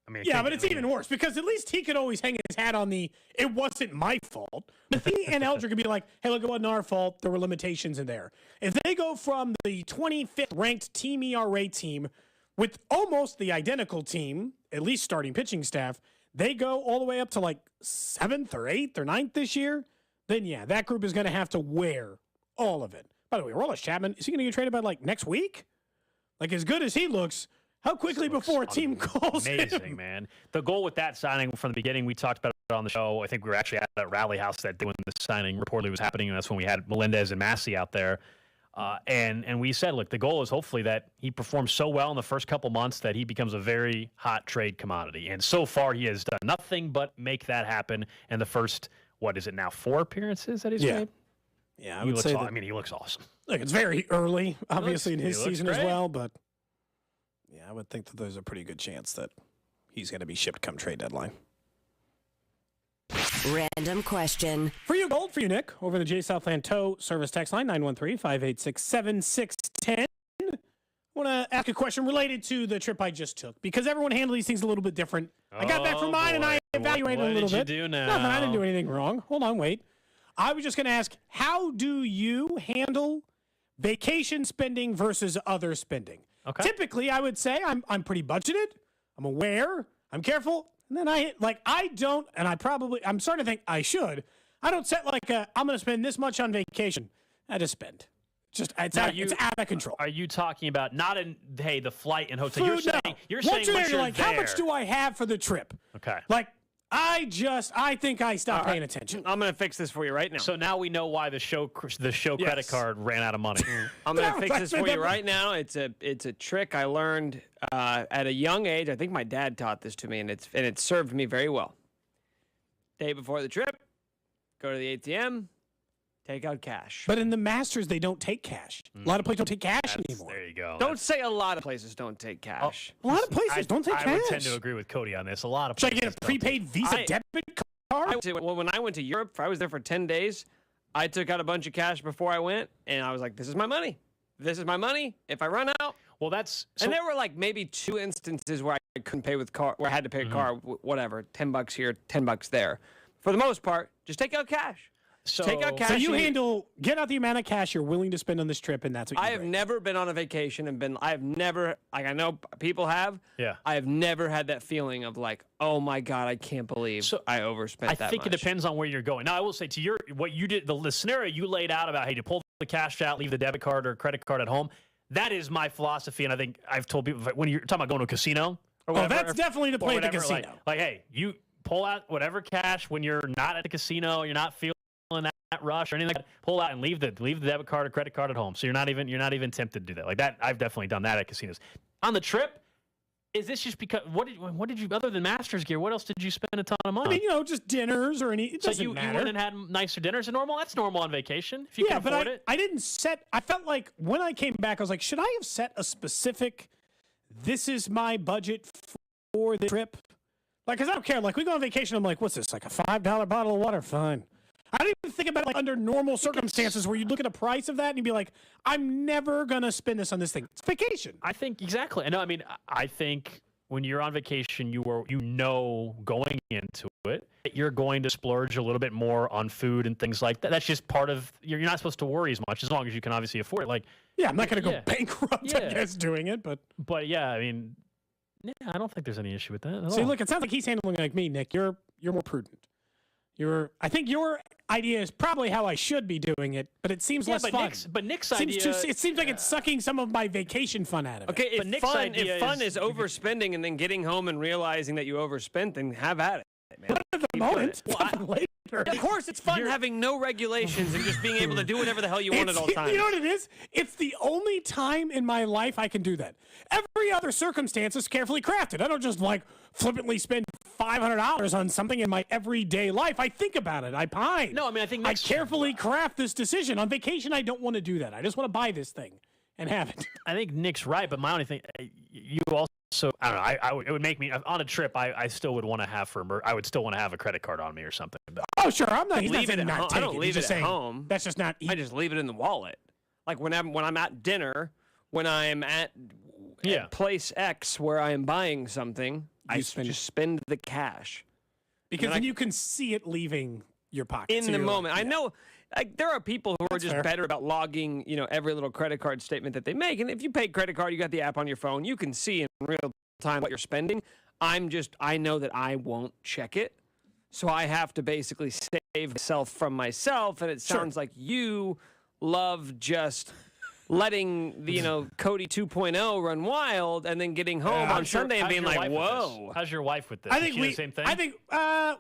I mean, yeah, but it's even worse because at least he could always hang his hat on the "it wasn't my fault." But he and Eldred could be like, "Hey, look, it wasn't our fault. There were limitations in there." If they go from the 25th ranked team ERA team with almost the identical team, at least starting pitching staff, they go all the way up to like 7th or 8th or 9th this year, then yeah, that group is going to have to wear all of it. By the way, Aroldis Chapman, is he going to get traded by like next week? Like as good as he looks, how quickly before a team calls amazing, him? Man. The goal with that signing from the beginning, we talked about it on the show. I think we were actually at that rally house that day when the signing reportedly was happening, and that's when we had Melendez and Massey out there. And we said, look, the goal is hopefully that he performs so well in the first couple months that he becomes a very hot trade commodity. And so far, he has done nothing but make that happen in the first, 4 appearances that he's made? Yeah, I would say that, he looks awesome. Look, it's very early, obviously, in his season great. as well, but yeah, I would think that there's a pretty good chance that he's going to be shipped come trade deadline. Random question. For you, gold for you, Nick, over the J Southland Tow Service text line, 913-586-7610. I want to ask a question related to the trip I just took, because everyone handles these things a little bit different. I got back from mine, and I evaluated a little bit. What did you do now? Nothing, I didn't do anything wrong. Hold on, wait. I was just going to ask, how do you handle vacation spending versus other spending? Okay. Typically, I would say I'm pretty budgeted. I'm aware. I'm careful. And then I'm starting to think I should. I don't set I'm going to spend this much on vacation. I just spend. It's out of control. Are you talking about not the flight and hotel? Food, You're saying once you're there, how much do I have for the trip? Okay. I think I stopped paying attention. I'm going to fix this for you right now. So now we know why the show credit card ran out of money. I'm going to fix this for you right now. It's a trick I learned at a young age. I think my dad taught this to me, and it served me very well. Day before the trip, go to the ATM, take out cash. But in the Masters, they don't take cash. A lot of places don't take cash anymore. There you go. Don't say a lot of places don't take cash. A lot of places don't take cash. I would tend to agree with Cody on this. A lot of Should I places get a prepaid Visa debit card? When I went to Europe, I was there for 10 days. I took out a bunch of cash before I went, and I was like, this is my money. This is my money. If I run out. Well, and there were maybe 2 instances where I couldn't pay with car, where I had to pay a car, whatever, $10 here, $10 there. For the most part, just take out cash. Take out cash. So you get out the amount of cash you're willing to spend on this trip, and that's what you I have never been on a vacation I know people have. Yeah. I have never had that feeling of like, oh my God, I can't believe I overspent that much. I think it depends on where you're going. Now, I will say what you did, the scenario you laid out about, hey, you pull the cash out, leave the debit card or credit card at home. That is my philosophy, and I think I've told people when you're talking about going to a casino or whatever. That's definitely the play at the casino. Like, hey, you pull out whatever cash when you're not at the casino, you're not feeling that rush or anything like that. Pull out and leave the debit card or credit card at home. So you're not even tempted to do that. Like that, I've definitely done that at casinos. On the trip, is this just because what did you other than Masters gear? What else did you spend a ton of money? I mean, just dinners or any. It doesn't matter. You went and had nicer dinners than normal. That's normal on vacation if you can afford it. I didn't set. I felt like when I came back, I was like, should I have set a specific? This is my budget for the trip. Like, because I don't care. Like, we go on vacation, I'm like, what's this? Like a $5 bottle of water? Fine. I don't even think about it like under normal circumstances where you look at a price of that and you'd be like, I'm never going to spend this on this thing. It's vacation. I think exactly. No, I mean, I think when you're on vacation, going into it, you're going to splurge a little bit more on food and things like that. That's just part of, you're not supposed to worry as much as long as you can obviously afford it. Like, yeah, I'm not going to go bankrupt, I guess, doing it, but yeah, I mean, yeah, I don't think there's any issue with that. See, look, it sounds like he's handling like me, Nick. You're more prudent. I think your idea is probably how I should be doing it, but it seems less fun. Nick's idea, it seems like it's sucking some of my vacation fun out of it. Okay, if fun is overspending and then getting home and realizing that you overspent, then have at it, man. But at the moment, later. Of course, it's fun having no regulations and just being able to do whatever the hell you want at all times. You know what it is? It's the only time in my life I can do that. Every other circumstance is carefully crafted. I don't just flippantly spend $500 on something in my everyday life. I think about it. I pine. No, I mean, I think I carefully craft this decision. On vacation, I don't want to do that. I just want to buy this thing and have it. I think Nick's right, but my only thing, you also, I don't know, it would make me, on a trip, I still would want to have I would still want to have a credit card on me or something. Oh, sure. I'm not. I don't leave it at home. That's just not. I just leave it in the wallet. Like when I'm at dinner, when I'm at place X where I am buying something, I just spend the cash. Because then you can see it leaving your pocket. In the moment. I know there are people who are just better about logging, every little credit card statement that they make. And if you pay credit card, you got the app on your phone, you can see in real time what you're spending. I know that I won't check it. So I have to basically save myself from myself. And it sounds like you love just letting the, Cody 2.0 run wild and then getting home on Sunday and being like, whoa. How's your wife with this? I think the same thing? I think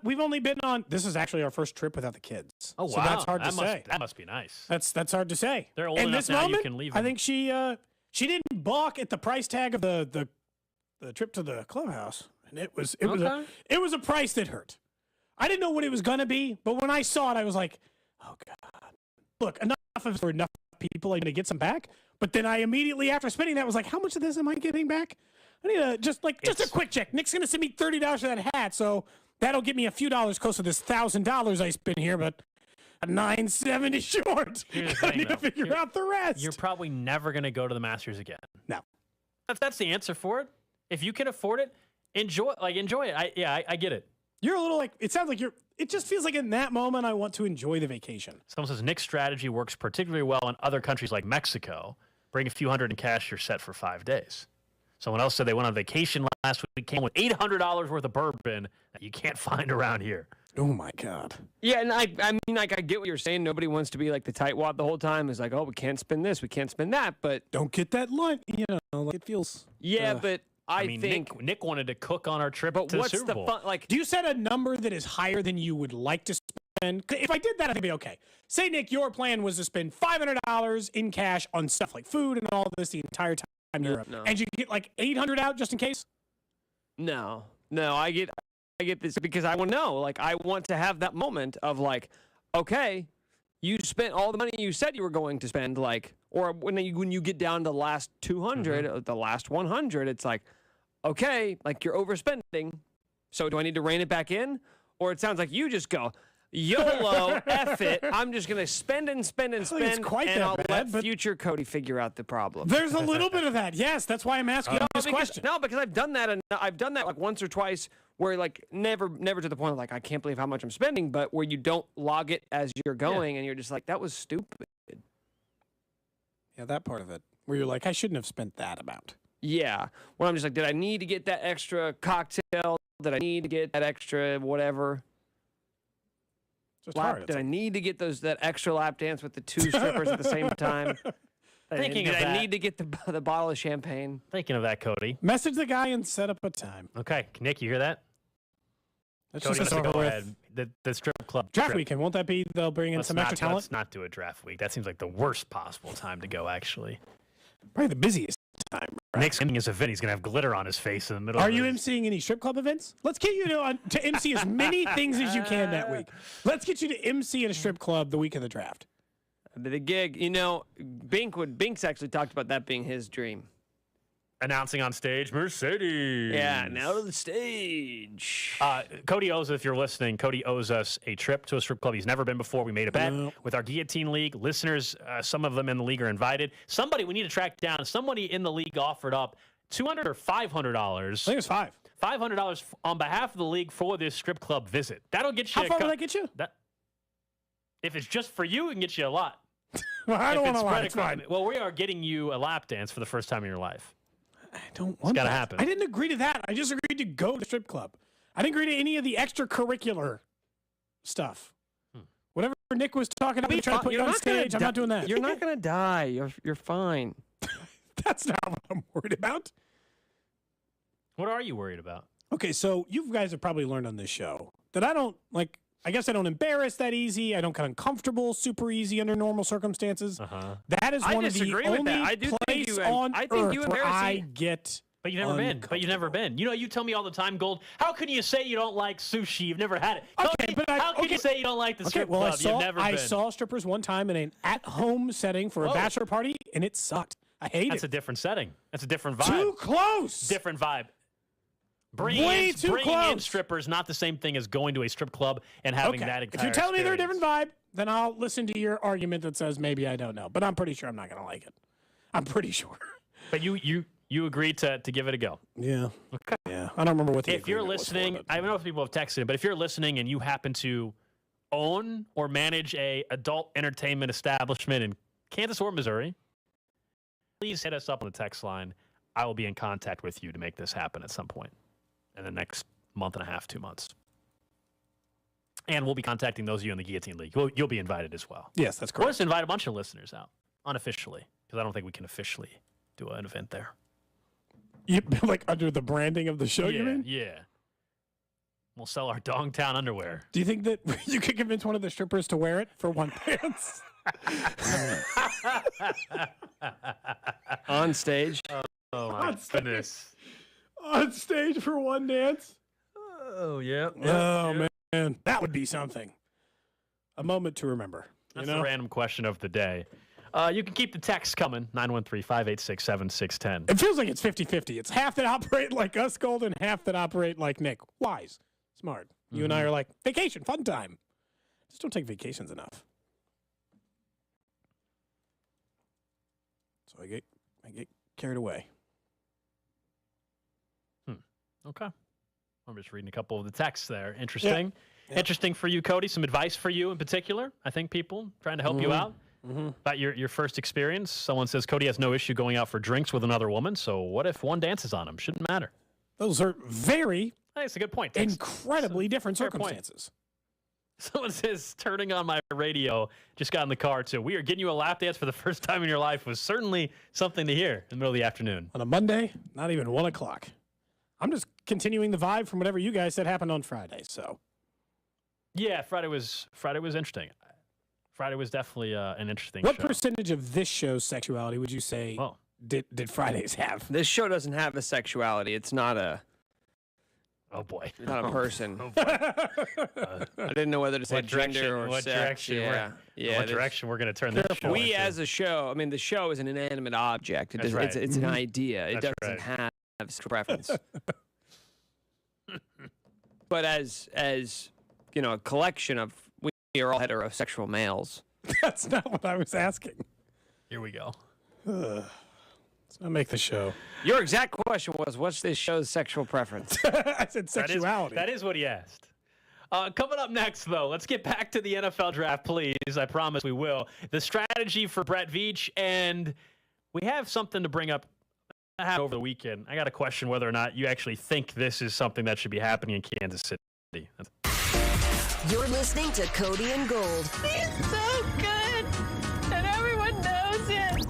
we've only been on, this is actually our first trip without the kids. Oh, wow. So that's hard to say. That must be nice. That's hard to say. They're old enough now you can leave them. I think she didn't balk at the price tag of the trip to the clubhouse. And it was a price that hurt. I didn't know what it was going to be, but when I saw it, I was like, oh, God. Look, enough of enough people. I'm going to get some back. But then I immediately, after spending that, was like, how much of this am I getting back? I need just a quick check. Nick's going to send me $30 for that hat, so that'll get me a few dollars close to this $1,000 I spent here, but a $970 short. I need to figure out the rest. You're probably never going to go to the Masters again. No. That's the answer for it. If you can afford it, enjoy it. I get it. You're a little it sounds like it just feels like in that moment I want to enjoy the vacation. Someone says Nick's strategy works particularly well in other countries like Mexico. Bring a few hundred in cash, you're set for 5 days. Someone else said they went on vacation last week, came with $800 worth of bourbon that you can't find around here. Oh my God. Yeah, and I mean, I get what you're saying. Nobody wants to be like the tightwad the whole time. It's like, oh, we can't spend this, we can't spend that, but don't get that lunch. It feels. Yeah, but I mean, think Nick wanted to cook on our trip to the Super Bowl. Fun? Like, do you set a number that is higher than you would like to spend? If I did that, I think it'd be okay. Say, Nick, your plan was to spend $500 in cash on stuff like food and all this the entire time in Europe, and you get like $800 out just in case. No, I get this because I want to know. Like, I want to have that moment of like, okay, you spent all the money you said you were going to spend, like, or when you get down to the last 200, the last 100, it's like, okay, like you're overspending. So do I need to rein it back in? Or it sounds like you just go, YOLO, F it. I'm just going to spend and spend and spend, and I'll let future Cody figure out the problem. There's a little bit of that. Yes, that's why I'm asking this question. No, because I've done that, and I've done that like once or twice where like never to the point of like I can't believe how much I'm spending, but where you don't log it as you're going and you're just like that was stupid. Yeah, that part of it where you're like I shouldn't have spent that amount. Yeah, when I'm just like, did I need to get that extra cocktail? Did I need to get that extra whatever? Did I need to get that extra lap dance with the 2 strippers at the same time? Did I need to get the bottle of champagne? Thinking of that, Cody. Message the guy and set up a time. Okay, Nick, you hear that? Let's Cody, just go ahead. The strip club draft trip. weekend. Won't that be? They'll bring in some extra talent. Let's not do a draft week. That seems like the worst possible time to go. Actually, probably the busiest time. Right? Nick's ending his event. He's gonna have glitter on his face in the middle. Are you emceeing any strip club events? Let's get you to MC as many things as you can that week. Let's get you to MC in a strip club the week of the draft. The gig, Binks actually talked about that being his dream. Announcing on stage, Mercedes. Yeah, now to the stage. Cody owes, if you're listening, Cody owes us a trip to a strip club he's never been before. We made a bet with our Guillotine League. Listeners, some of them in the league are invited. We need to track down. Somebody in the league offered up $200 or $500. I think it was $500 on behalf of the league for this strip club visit. That'll get you. How far will that get you? If it's just for you, it can get you a lot. Well, I don't want a lot. It's fine. Well, we are getting you a lap dance for the first time in your life. I don't want It's got to that. happen. I didn't agree to that. I just agreed to go to the strip club. I didn't agree to any of the extracurricular stuff. Whatever Nick was talking about, trying to put you on stage, I'm not doing that. You're not going to die. You're fine. That's not what I'm worried about. What are you worried about? Okay, so you guys have probably learned on this show that I don't I guess I don't embarrass that easy. I don't get uncomfortable super easy under normal circumstances. That is one of the only place on earth where I get. But you've never been. But you've never been. You tell me all the time, Gold. How can you say you don't like sushi? You've never had it. Okay, Cody, how can you say you don't like the strip club? You've never been. I saw strippers one time in an at-home setting for a bachelor party, and it sucked. I hate it. That's a different setting. That's a different vibe. Too close. Different vibe. Bringing in strippers, not the same thing as going to a strip club and having that entire If you're telling me they're a experience. different vibe, then I'll listen to your argument that says maybe I don't know. But I'm pretty sure I'm not going to like it. I'm pretty sure. But you agreed to give it a go. Yeah. Okay. Yeah. I don't remember what the If you're agreement was listening, for, I don't know if people have texted, but if you're listening and you happen to own or manage a adult entertainment establishment in Kansas or Missouri, please hit us up on the text line. I will be in contact with you to make this happen at some point in the next month and a half, 2 months. And we'll be contacting those of you in the Guillotine League. You'll be invited as well. Yes, that's correct. We'll just invite a bunch of listeners out, unofficially, because I don't think we can officially do an event there. Like under the branding of the show, you mean? Yeah. We'll sell our Dongtown underwear. Do you think that you could convince one of the strippers to wear it for one dance? On stage. Oh, my goodness. On stage for one dance? Oh, yeah. Oh, man. That would be something. A moment to remember. That's the random question of the day. You can keep the text coming, 913-586-7610. It feels like it's 50-50. It's half that operate like us, Gold, and half that operate like Nick. Wise. Smart. You and I are like, vacation, fun time. Just don't take vacations enough. So I get carried away. Okay. I'm just reading a couple of the texts there. Interesting. Yeah. Interesting for you, Cody. Some advice for you in particular. I think people trying to help you out about your first experience. Someone says Cody has no issue going out for drinks with another woman. So what if one dances on him? Shouldn't matter. Those are very that's a good point. Incredibly different circumstances. Someone says turning on my radio, just got in the car too. We are getting you a lap dance for the first time in your life was certainly something to hear in the middle of the afternoon. On a Monday, not even 1 o'clock. I'm just continuing the vibe from whatever you guys said happened on Friday. So, yeah, Friday was interesting. Friday was definitely an interesting. What show. percentage of this show's sexuality would you say did Fridays have? This show doesn't have a sexuality. It's not a. Oh boy, not a person. Oh boy. I didn't know whether to say gender or what sex. Direction what direction we're going to turn this show We into. as a show, I mean, the show is an inanimate object. It's an idea. It doesn't have preference. But as a collection of we are all heterosexual males. That's not what I was asking. Here we go. Let's not make the show. Your exact question was, what's this show's sexual preference? I said sexuality. That is what he asked. Coming up next, though, let's get back to the NFL draft, please. I promise we will. The strategy for Brett Veach, and we have something to bring up over the weekend. I got to question whether or not you actually think this is something that should be happening in Kansas City. You're listening to Cody and Gold. He's so good, and everyone knows it.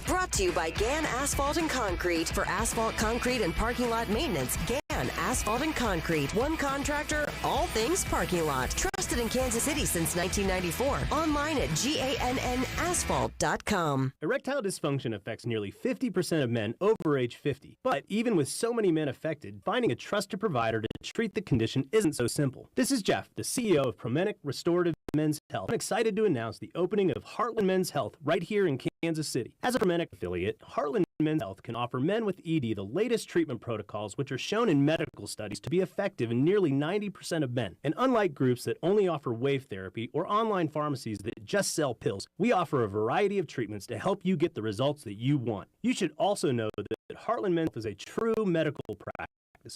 Brought to you by Gann Asphalt and Concrete. For asphalt, concrete, and parking lot maintenance, Gann Asphalt and Concrete. One contractor, all things parking lot. Trusted in Kansas City since 1994. Online at GANNasphalt.com. Erectile dysfunction affects nearly 50% of men over age 50. But even with so many men affected, finding a trusted provider to treat the condition isn't so simple. This is Jeff, the CEO of Promenic Restorative Men's Health. I'm excited to announce the opening of Heartland Men's Health right here in Kansas City. As a Promenic affiliate, Heartland Men's Health can offer men with ED the latest treatment protocols which are shown in medical studies to be effective in nearly 90% of men. And unlike groups that only offer wave therapy or online pharmacies that just sell pills, we offer a variety of treatments to help you get the results that you want. You should also know that Heartland Men's Health is a true medical practice.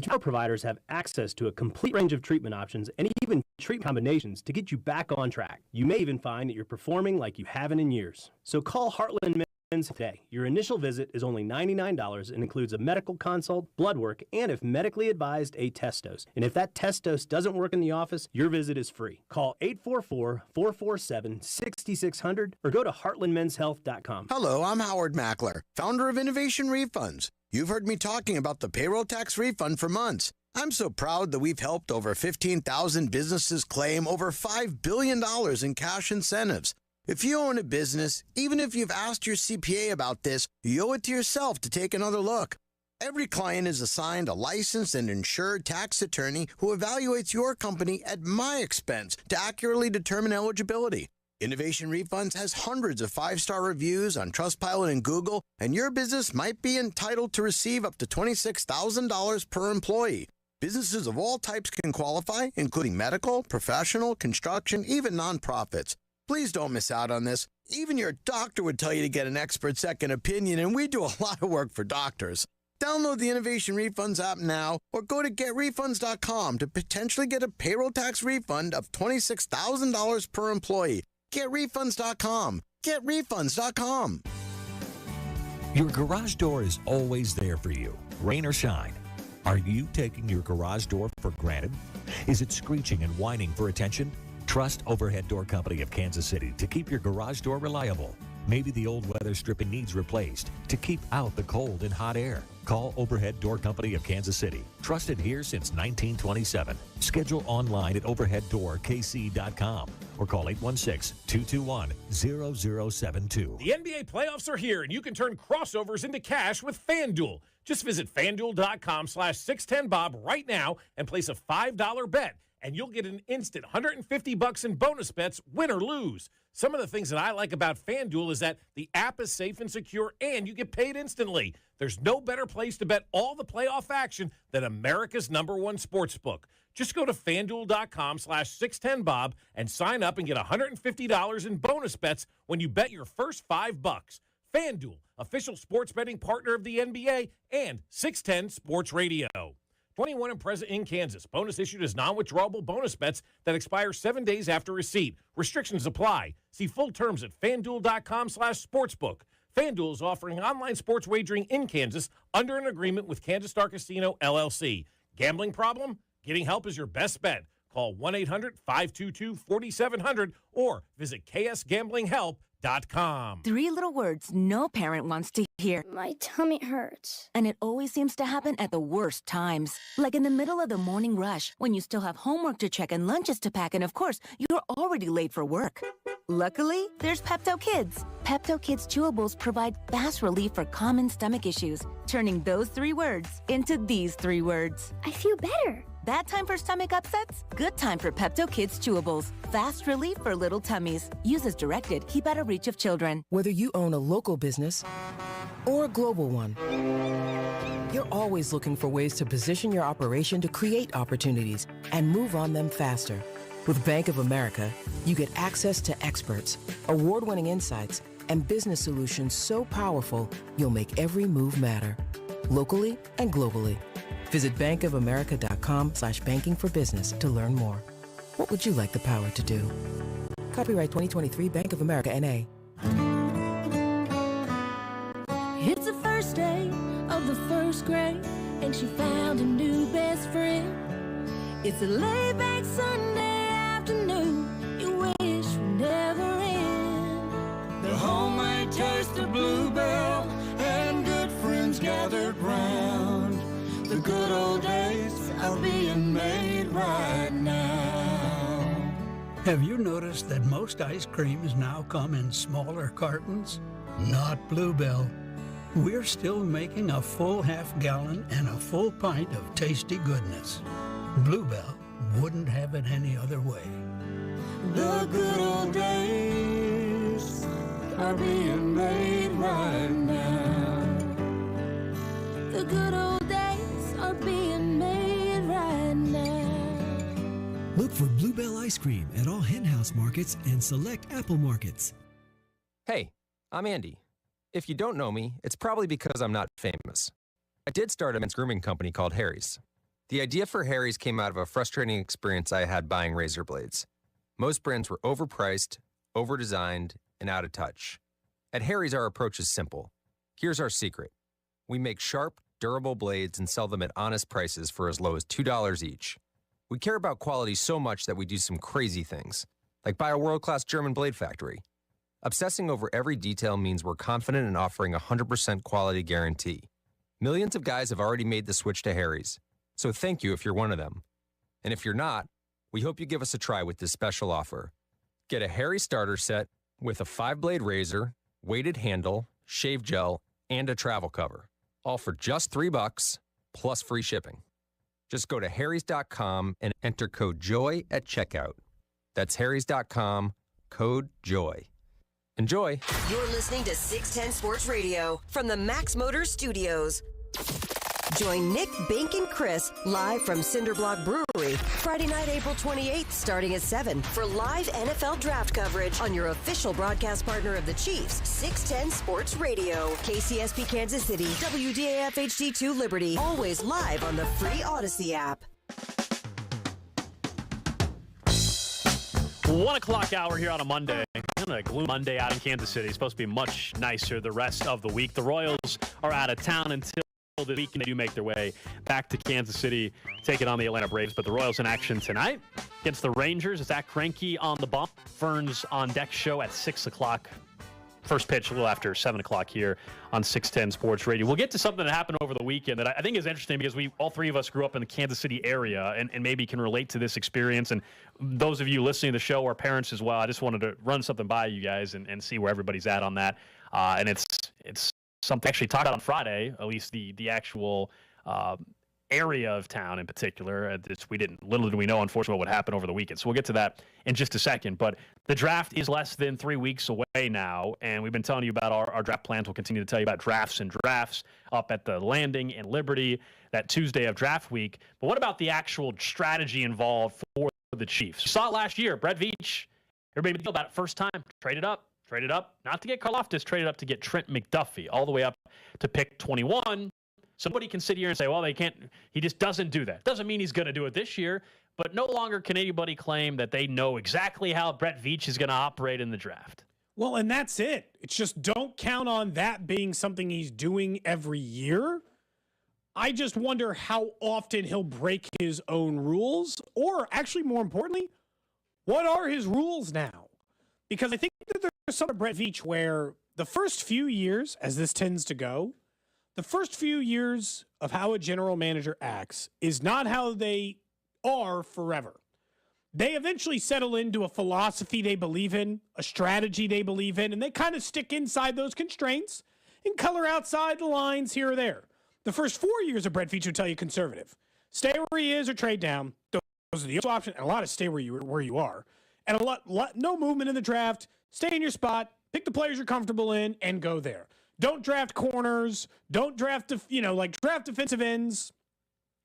Our providers have access to a complete range of treatment options and even treatment combinations to get you back on track. You may even find that you're performing like you haven't in years. So call Heartland Men's today. Your initial visit is only $99 and includes a medical consult, blood work, and if medically advised, a test dose. And if that test dose doesn't work in the office, your visit is free. Call 844-447-6600 or go to heartlandmenshealth.com. Hello, I'm Howard Mackler, founder of Innovation Refunds. You've heard me talking about the payroll tax refund for months. I'm so proud that we've helped over 15,000 businesses claim over $5 billion in cash incentives. If you own a business, even if you've asked your CPA about this, you owe it to yourself to take another look. Every client is assigned a licensed and insured tax attorney who evaluates your company at my expense to accurately determine eligibility. Innovation Refunds has hundreds of 5-star reviews on Trustpilot and Google, and your business might be entitled to receive up to $26,000 per employee. Businesses of all types can qualify, including medical, professional, construction, even nonprofits. Please don't miss out on this. Even your doctor would tell you to get an expert second opinion, and we do a lot of work for doctors. Download the Innovation Refunds app now or go to getrefunds.com to potentially get a payroll tax refund of $26,000 per employee. GetRefunds.com. GetRefunds.com. Your garage door is always there for you, rain or shine. Are you taking your garage door for granted? Is it screeching and whining for attention? Trust Overhead Door Company of Kansas City to keep your garage door reliable. Maybe the old weather stripping needs replaced to keep out the cold and hot air. Call Overhead Door Company of Kansas City. Trusted here since 1927. Schedule online at overheaddoorkc.com or call 816-221-0072. The NBA playoffs are here, and you can turn crossovers into cash with FanDuel. Just visit FanDuel.com/610Bob right now and place a $5 bet, and you'll get an instant $150 in bonus bets, win or lose. Some of the things that I like about FanDuel is that the app is safe and secure, and you get paid instantly. There's no better place to bet all the playoff action than America's #1 sportsbook. Just go to FanDuel.com/610Bob and sign up and get $150 in bonus bets when you bet your first $5. FanDuel, official sports betting partner of the NBA and 610 Sports Radio. 21 and present in Kansas. Bonus issued as non-withdrawable bonus bets that expire 7 days after receipt. Restrictions apply. See full terms at FanDuel.com/sportsbook. FanDuel is offering online sports wagering in Kansas under an agreement with Kansas Star Casino, LLC. Gambling problem? Getting help is your best bet. Call 1-800-522-4700 or visit ksgamblinghelp.com. 3 little words no parent wants to hear. My tummy hurts. And it always seems to happen at the worst times. Like in the middle of the morning rush, when you still have homework to check and lunches to pack, and of course, you're already late for work. Luckily, there's Pepto Kids. Pepto Kids chewables provide fast relief for common stomach issues, turning those 3 words into these 3 words. I feel better. Bad time for stomach upsets? Good time for Pepto Kids chewables. Fast relief for little tummies. Use as directed. Keep out of reach of children. Whether you own a local business or a global one, you're always looking for ways to position your operation to create opportunities and move on them faster. With Bank of America, you get access to experts, award-winning insights, and business solutions so powerful you'll make every move matter. Locally and globally. Visit bankofamerica.com/banking for business to learn more. What would you like the power to do? Copyright 2023 Bank of America N.A. It's the first day of the first grade, and she found a new best friend. It's a laid-back Sunday afternoon you wish would never end. The homemade taste of Bluebell and good friends gathered round. The good old days are being made right now. Have you noticed that most ice creams now come in smaller cartons? Not Bluebell. We're still making a full half-gallon and a full pint of tasty goodness. Bluebell wouldn't have it any other way. The good old days are being made right now. The good old days are being made right now. Look for Bluebell ice cream at all Hen House markets and select Apple markets. Hey, I'm Andy. If you don't know me, it's probably because I'm not famous. I did start a men's grooming company called Harry's. The idea for Harry's came out of a frustrating experience I had buying razor blades. Most brands were overpriced, overdesigned, and out of touch. At Harry's, our approach is simple. Here's our secret. We make sharp, durable blades and sell them at honest prices for as low as $2 each. We care about quality so much that we do some crazy things, like buy a world-class German blade factory. Obsessing over every detail means we're confident in offering a 100% quality guarantee. Millions of guys have already made the switch to Harry's, so thank you if you're one of them. And if you're not, we hope you give us a try with this special offer. Get a Harry starter set with a 5-blade razor, weighted handle, shave gel, and a travel cover, all for just $3 plus free shipping. Just go to harrys.com and enter code JOY at checkout. That's harrys.com, code JOY. Enjoy. You're listening to 610 Sports Radio from the Max Motors Studios. Join Nick, Bink, and Chris live from Cinderblock Brewery Friday night, April 28th, starting at 7 for live NFL draft coverage on your official broadcast partner of the Chiefs, 610 Sports Radio. KCSP Kansas City, WDAF HD2 Liberty, always live on the free Odyssey app. 1 o'clock hour here on a Monday. Kind of a gloomy Monday out in Kansas City. It's supposed to be much nicer the rest of the week. The Royals are out of town until the weekend. They do make their way back to Kansas City, taking on the Atlanta Braves. But the Royals in action tonight against the Rangers. It's Zach Greinke on the bump. Ferns on deck show at 6 o'clock. First pitch a little after 7 o'clock here on 610 Sports Radio. We'll get to something that happened over the weekend that I think is interesting because all three of us grew up in the Kansas City area and maybe can relate to this experience. And those of you listening to the show are parents as well. I just wanted to run something by you guys and see where everybody's at on that. And it's something I actually talked about on Friday, at least the actual area of town in particular. Little did we know, unfortunately, what happened over the weekend. So we'll get to that in just a second. But the draft is less than 3 weeks away now, and we've been telling you about our draft plans. We'll continue to tell you about drafts up at the Landing in Liberty that Tuesday of draft week. But what about the actual strategy involved for the Chiefs? You saw it last year. Brett Veach, everybody knew about it first time. Traded up, not to get Karlaftis, traded up to get Trent McDuffie, all the way up to pick 21. Somebody can sit here and say, well, they can't. He just doesn't do that. Doesn't mean he's going to do it this year, but no longer can anybody claim that they know exactly how Brett Veach is going to operate in the draft. Well, and that's it. It's just don't count on that being something he's doing every year. I just wonder how often he'll break his own rules, or actually more importantly, what are his rules now? Because I think that there's some of Brett Veach where the first few years, as this tends to go, the first few years of how a general manager acts is not how they are forever. They eventually settle into a philosophy they believe in, a strategy they believe in, and they kind of stick inside those constraints and color outside the lines here or there. The first 4 years of Brett Veach would tell you conservative. Stay where he is or trade down. Those are the options, and a lot of stay where you are. And a lot no movement in the draft. Stay in your spot, pick the players you're comfortable in, and go there. Don't draft corners. Don't draft, draft defensive ends.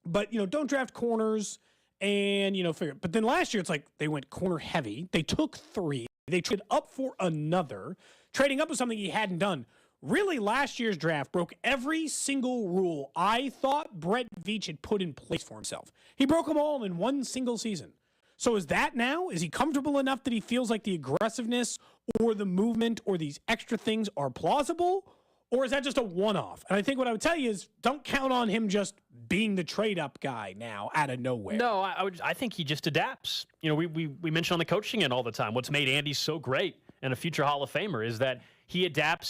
But, don't draft corners and, figure. But then last year, it's like they went corner heavy. They took 3. They traded up for another. Trading up was something he hadn't done. Really, last year's draft broke every single rule I thought Brett Veach had put in place for himself. He broke them all in one single season. So is that now? Is he comfortable enough that he feels like the aggressiveness or the movement or these extra things are plausible? Or is that just a one-off? And I think what I would tell you is don't count on him just being the trade-up guy now out of nowhere. No, I think he just adapts. You know, we mention on the coaching end all the time, what's made Andy so great and a future Hall of Famer is that he adapts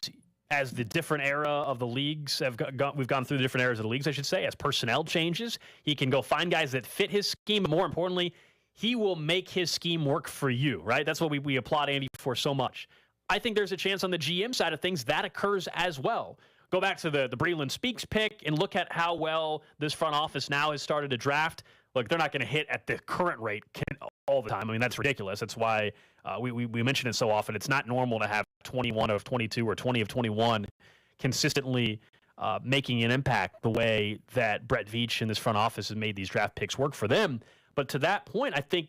as the different era of the leagues we've gone through the different eras of the leagues, I should say, as personnel changes. He can go find guys that fit his scheme. More importantly, he will make his scheme work for you, right? That's what we applaud Andy for so much. I think there's a chance on the GM side of things that occurs as well. Go back to the Breland Speaks pick and look at how well this front office now has started to draft. Look, they're not going to hit at the current rate all the time. I mean, that's ridiculous. That's why we mention it so often. It's not normal to have 21 of 22 or 20 of 21 consistently making an impact the way that Brett Veach and this front office has made these draft picks work for them. But to that point, I think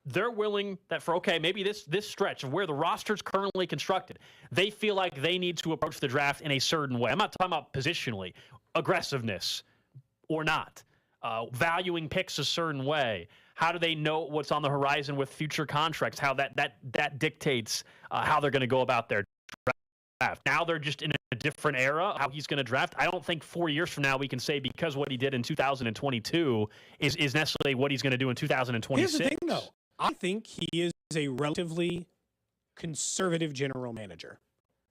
they're willing that for, okay, maybe this stretch of where the roster's currently constructed, they feel like they need to approach the draft in a certain way. I'm not talking about positionally, aggressiveness or not, valuing picks a certain way. How do they know what's on the horizon with future contracts? How that dictates how they're going to go about their draft. Now they're just in a different era, how he's going to draft. I don't think 4 years from now we can say because what he did in 2022 is necessarily what he's going to do in 2026. Here's the thing, though. I think he is a relatively conservative general manager.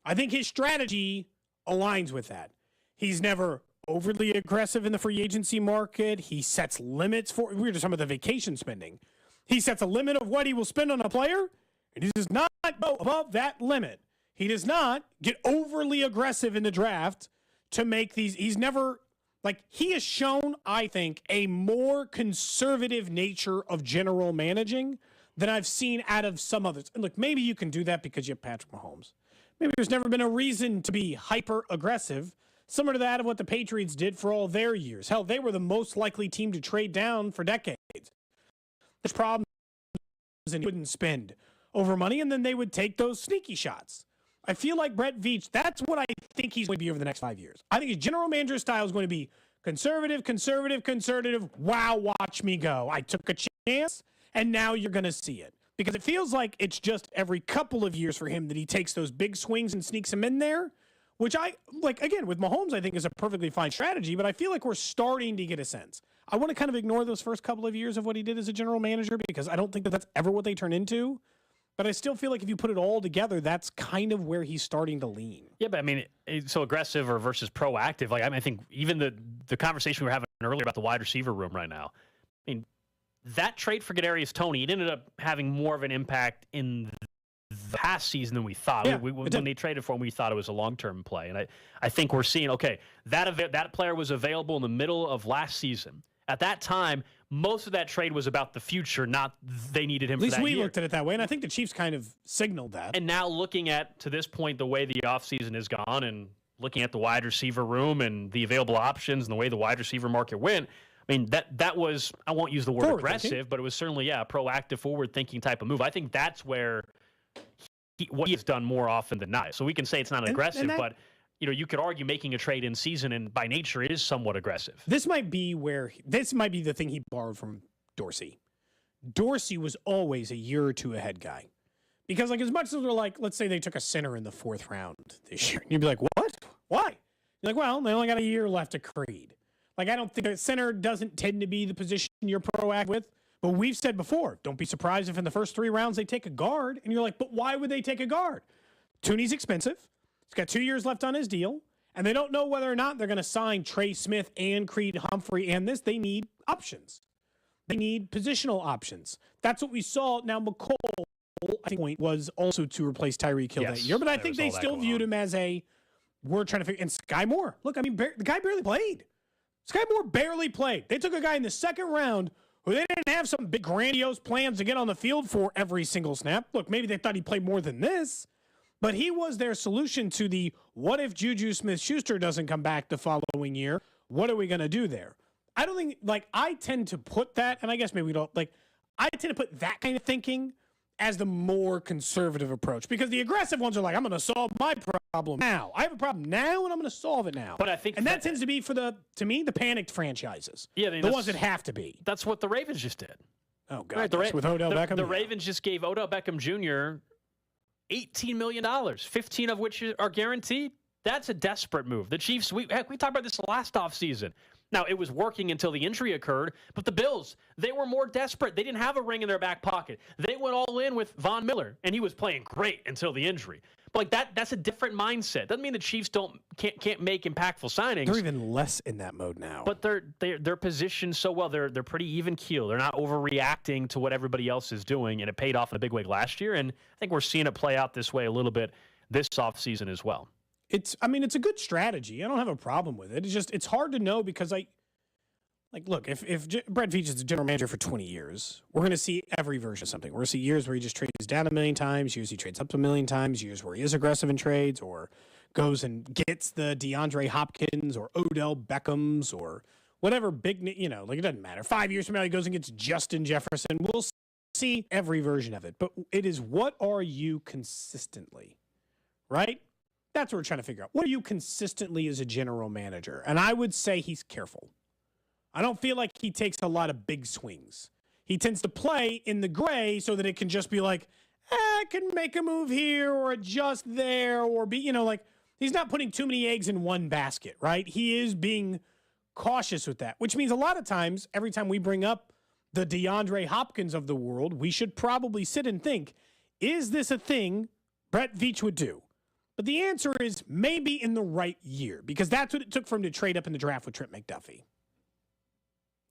I think his strategy aligns with that. He's never overly aggressive in the free agency market. He sets limits we were just talking about the vacation spending. He sets a limit of what he will spend on a player, and he does not go above that limit. He does not get overly aggressive in the draft to make these. He's never, he has shown, I think, a more conservative nature of general managing than I've seen out of some others. And look, maybe you can do that because you have Patrick Mahomes. Maybe there's never been a reason to be hyper aggressive, similar to that of what the Patriots did for all their years. Hell, they were the most likely team to trade down for decades. There's problems and wouldn't spend over money, and then they would take those sneaky shots. I feel like Brett Veach, that's what I think he's going to be over the next 5 years. I think his general manager style is going to be conservative. Wow, watch me go. I took a chance, and now you're going to see it. Because it feels like it's just every couple of years for him that he takes those big swings and sneaks them in there, which again, with Mahomes, I think is a perfectly fine strategy, but I feel like we're starting to get a sense. I want to kind of ignore those first couple of years of what he did as a general manager because I don't think that that's ever what they turn into. But I still feel like if you put it all together, that's kind of where he's starting to lean. Yeah, but I mean, so aggressive or versus proactive. I think even the conversation we were having earlier about the wide receiver room right now. I mean, that trade for Kadarius Toney, it ended up having more of an impact in the past season than we thought. Yeah, when they traded for him, we thought it was a long-term play. And I think we're seeing, okay, that player was available in the middle of last season. At that time, most of that trade was about the future, not they needed him for that year. At least we looked at it that way, and I think the Chiefs kind of signaled that. And now looking at, to this point, the way the offseason has gone and looking at the wide receiver room and the available options and the way the wide receiver market went, I mean, that was, I won't use the word aggressive, but it was certainly, a proactive, forward-thinking type of move. I think that's where what he has done more often than not. So we can say it's not aggressive, but you could argue making a trade in season and by nature is somewhat aggressive. This might be the thing he borrowed from Dorsey. Dorsey was always a year or two ahead guy. Because as much as they're let's say they took a center in the 4th round this year. You'd be like, what? Why? You're like, well, they only got a year left to Creed. I don't think a center doesn't tend to be the position you're proactive with. But we've said before, don't be surprised if in the first 3 rounds they take a guard. And you're like, but why would they take a guard? Tooney's expensive. He's got 2 years left on his deal. And they don't know whether or not they're going to sign Trey Smith and Creed Humphrey and this. They need options. They need positional options. That's what we saw. Now, McColl, I think, point was also to replace Tyreek Hill that year. But I think they still viewed him as we're trying to figure. And Sky Moore. Look, I mean, the guy barely played. Sky Moore barely played. They took a guy in the 2nd round who they didn't have some big grandiose plans to get on the field for every single snap. Look, maybe they thought he played more than this, but he was their solution to the what if Juju Smith-Schuster doesn't come back the following year? What are we going to do there? I don't think, I tend to put that, and I guess maybe we don't, I tend to put that kind of thinking as the more conservative approach, because the aggressive ones are like, I'm going to solve my problem now. I have a problem now, and I'm going to solve it now. But I think that tends to be to me, the panicked franchises. Yeah, the ones that have to be. That's what the Ravens just did. Oh, God. With Odell Beckham? The Ravens just gave Odell Beckham Jr. $18 million, 15 of which are guaranteed. That's a desperate move. The Chiefs, we talked about this last offseason. Now, it was working until the injury occurred, but the Bills, they were more desperate. They didn't have a ring in their back pocket. They went all in with Von Miller, and he was playing great until the injury. But like that's a different mindset. Doesn't mean the Chiefs can't make impactful signings. They're even less in that mode now. But they're positioned so well. They're pretty even keel. They're not overreacting to what everybody else is doing, and it paid off in a big way last year. And I think we're seeing it play out this way a little bit this offseason as well. It's a good strategy. I don't have a problem with it. It's hard to know because look, if Brett Veach is the general manager for 20 years, we're going to see every version of something. We're going to see years where he just trades down 1 million times, years he trades up to 1 million times, years where he is aggressive in trades or goes and gets the DeAndre Hopkins or Odell Beckhams or whatever big, it doesn't matter. 5 years from now, he goes and gets Justin Jefferson. We'll see every version of it. But it is, what are you consistently, right? That's what we're trying to figure out. What are you consistently as a general manager? And I would say he's careful. I don't feel like he takes a lot of big swings. He tends to play in the gray so that it can just be like, I can make a move here or adjust there or be, he's not putting too many eggs in one basket, right? He is being cautious with that, which means a lot of times, every time we bring up the DeAndre Hopkins of the world, we should probably sit and think, is this a thing Brett Veach would do? But the answer is maybe in the right year, because that's what it took for him to trade up in the draft with Trent McDuffie.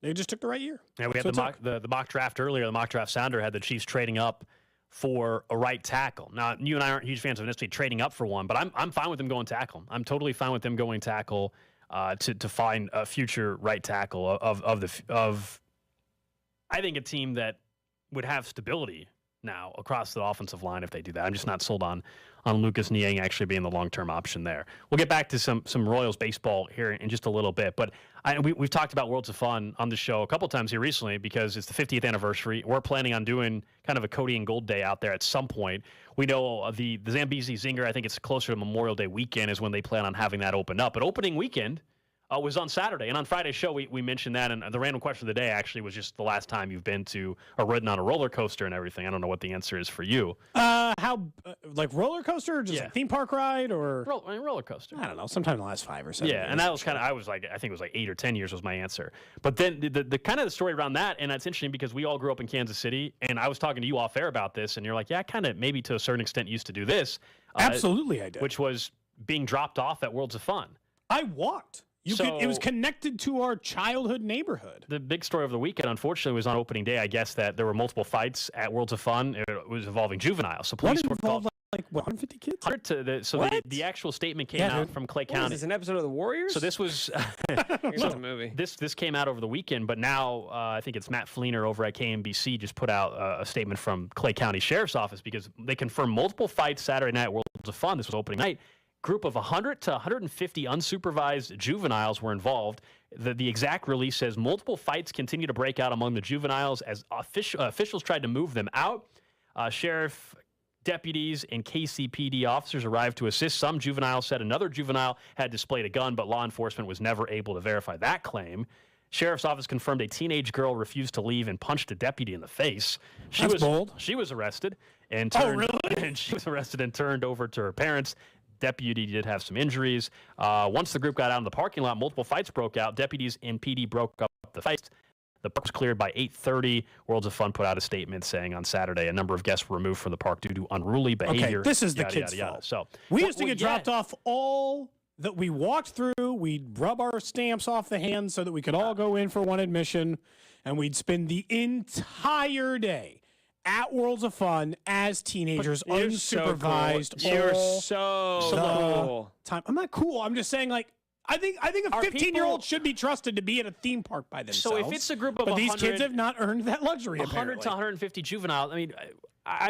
They just took the right year. Yeah, we had the mock draft earlier. The mock draft sounder had the Chiefs trading up for a right tackle. Now, you and I aren't huge fans of necessarily trading up for one, but I'm fine with them going tackle. I'm totally fine with them going tackle to find a future right tackle of I think a team that would have stability now across the offensive line if they do that. I'm just not sold on Lucas Niang actually being the long-term option there. We'll get back to some Royals baseball here in just a little bit, but we've talked about Worlds of Fun on the show a couple times here recently because it's the 50th anniversary. We're planning on doing kind of a Cody and Gold Day out there at some point. We know the Zambezi Zinger, I think it's closer to Memorial Day weekend is when they plan on having that open up. But opening weekend was on Saturday. And on Friday's show, we mentioned that. And the random question of the day actually was just the last time you've been to or ridden on a roller coaster and everything. I don't know what the answer is for you. Like roller coaster or just a theme park ride or? Roller coaster. I don't know. Sometime in the last 5 or 7 years. Yeah, and that was I think it was like 8 or 10 years was my answer. But then the kind of the story around that, and it's interesting because we all grew up in Kansas City, and I was talking to you off air about this, and you're like, yeah, I kind of maybe to a certain extent used to do this. Absolutely I did. Which was being dropped off at Worlds of Fun. I walked. It was connected to our childhood neighborhood. The big story of the weekend, unfortunately, was on opening day. I guess that there were multiple fights at Worlds of Fun. It was involving juveniles. So police were called. Like 150 kids? The actual statement came out from Clay County. Is this an episode of The Warriors? So this was a movie. This came out over the weekend, but now I think it's Matt Fleener over at KMBC just put out a statement from Clay County Sheriff's Office because they confirmed multiple fights Saturday night at Worlds of Fun. This was opening night. Group of 100 to 150 unsupervised juveniles were involved. The exact release says multiple fights continue to break out among the juveniles as officials tried to move them out. Sheriff, deputies, and KCPD officers arrived to assist. Some juveniles said another juvenile had displayed a gun, but law enforcement was never able to verify that claim. Sheriff's office confirmed a teenage girl refused to leave and punched a deputy in the face. That's bold. She was arrested and turned. Oh, really? And she was arrested and turned over to her parents. Deputy did have some injuries. Once the group got out in the parking lot, multiple fights broke out. Deputies and PD broke up the fights. The park was cleared by 8:30. Worlds of Fun put out a statement saying on Saturday a number of guests were removed from the park due to unruly behavior. Okay, this is the kids' fault. So we used to get dropped off all that we walked through. We'd rub our stamps off the hands so that we could all go in for one admission, and we'd spend the entire day at Worlds of Fun as teenagers, unsupervised. You're so cool. Time. I'm not cool. I'm just saying, I think a 15-year-old should be trusted to be at a theme park by themselves. So if it's a group of but these kids have not earned that luxury. 100 apparently. to 150 juveniles. I mean, I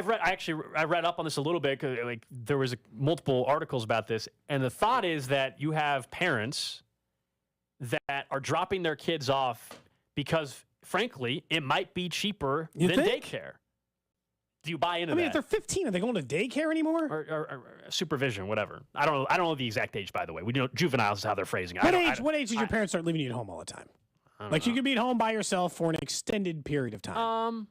read up on this a little bit. Like there was multiple articles about this, and the thought is that you have parents that are dropping their kids off because, frankly, it might be cheaper than daycare. Do you buy into I mean, that? if they're 15, are they going to daycare anymore? Or supervision, whatever. I don't know the exact age, by the way. We know juveniles is how they're phrasing it. What age did your parents start leaving you at home all the time? Like you could be at home by yourself for an extended period of time.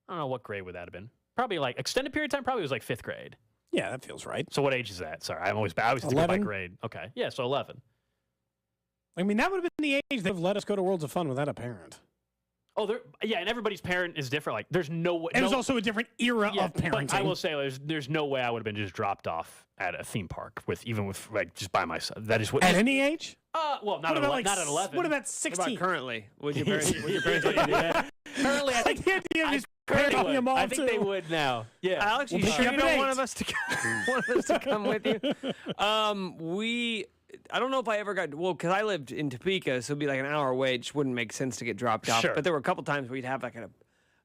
I don't know, what grade would that have been? Probably like extended period of time. Probably was like 5th grade. Yeah, that feels right. So what age is that? Sorry, I always think by 11? grade. Okay, yeah, so 11. I mean, that would have been the age they've let us go to Worlds of Fun without a parent. Oh, and everybody's parent is different. Like, there's no way. And there's also a different era of parenting. But I will say, there's no way I would have been just dropped off at a theme park even with just by myself. That is what. At any age? Well, not at 11. What about 16? What about currently? Would your parents let you do that? Currently, I think the idea of just parenting them all I think they would now. Yeah, Alex, you sure you don't want us to come with you? I don't know if I ever got, because I lived in Topeka, so it'd be like an hour away. It just wouldn't make sense to get dropped off. Sure. But there were a couple times where we'd have like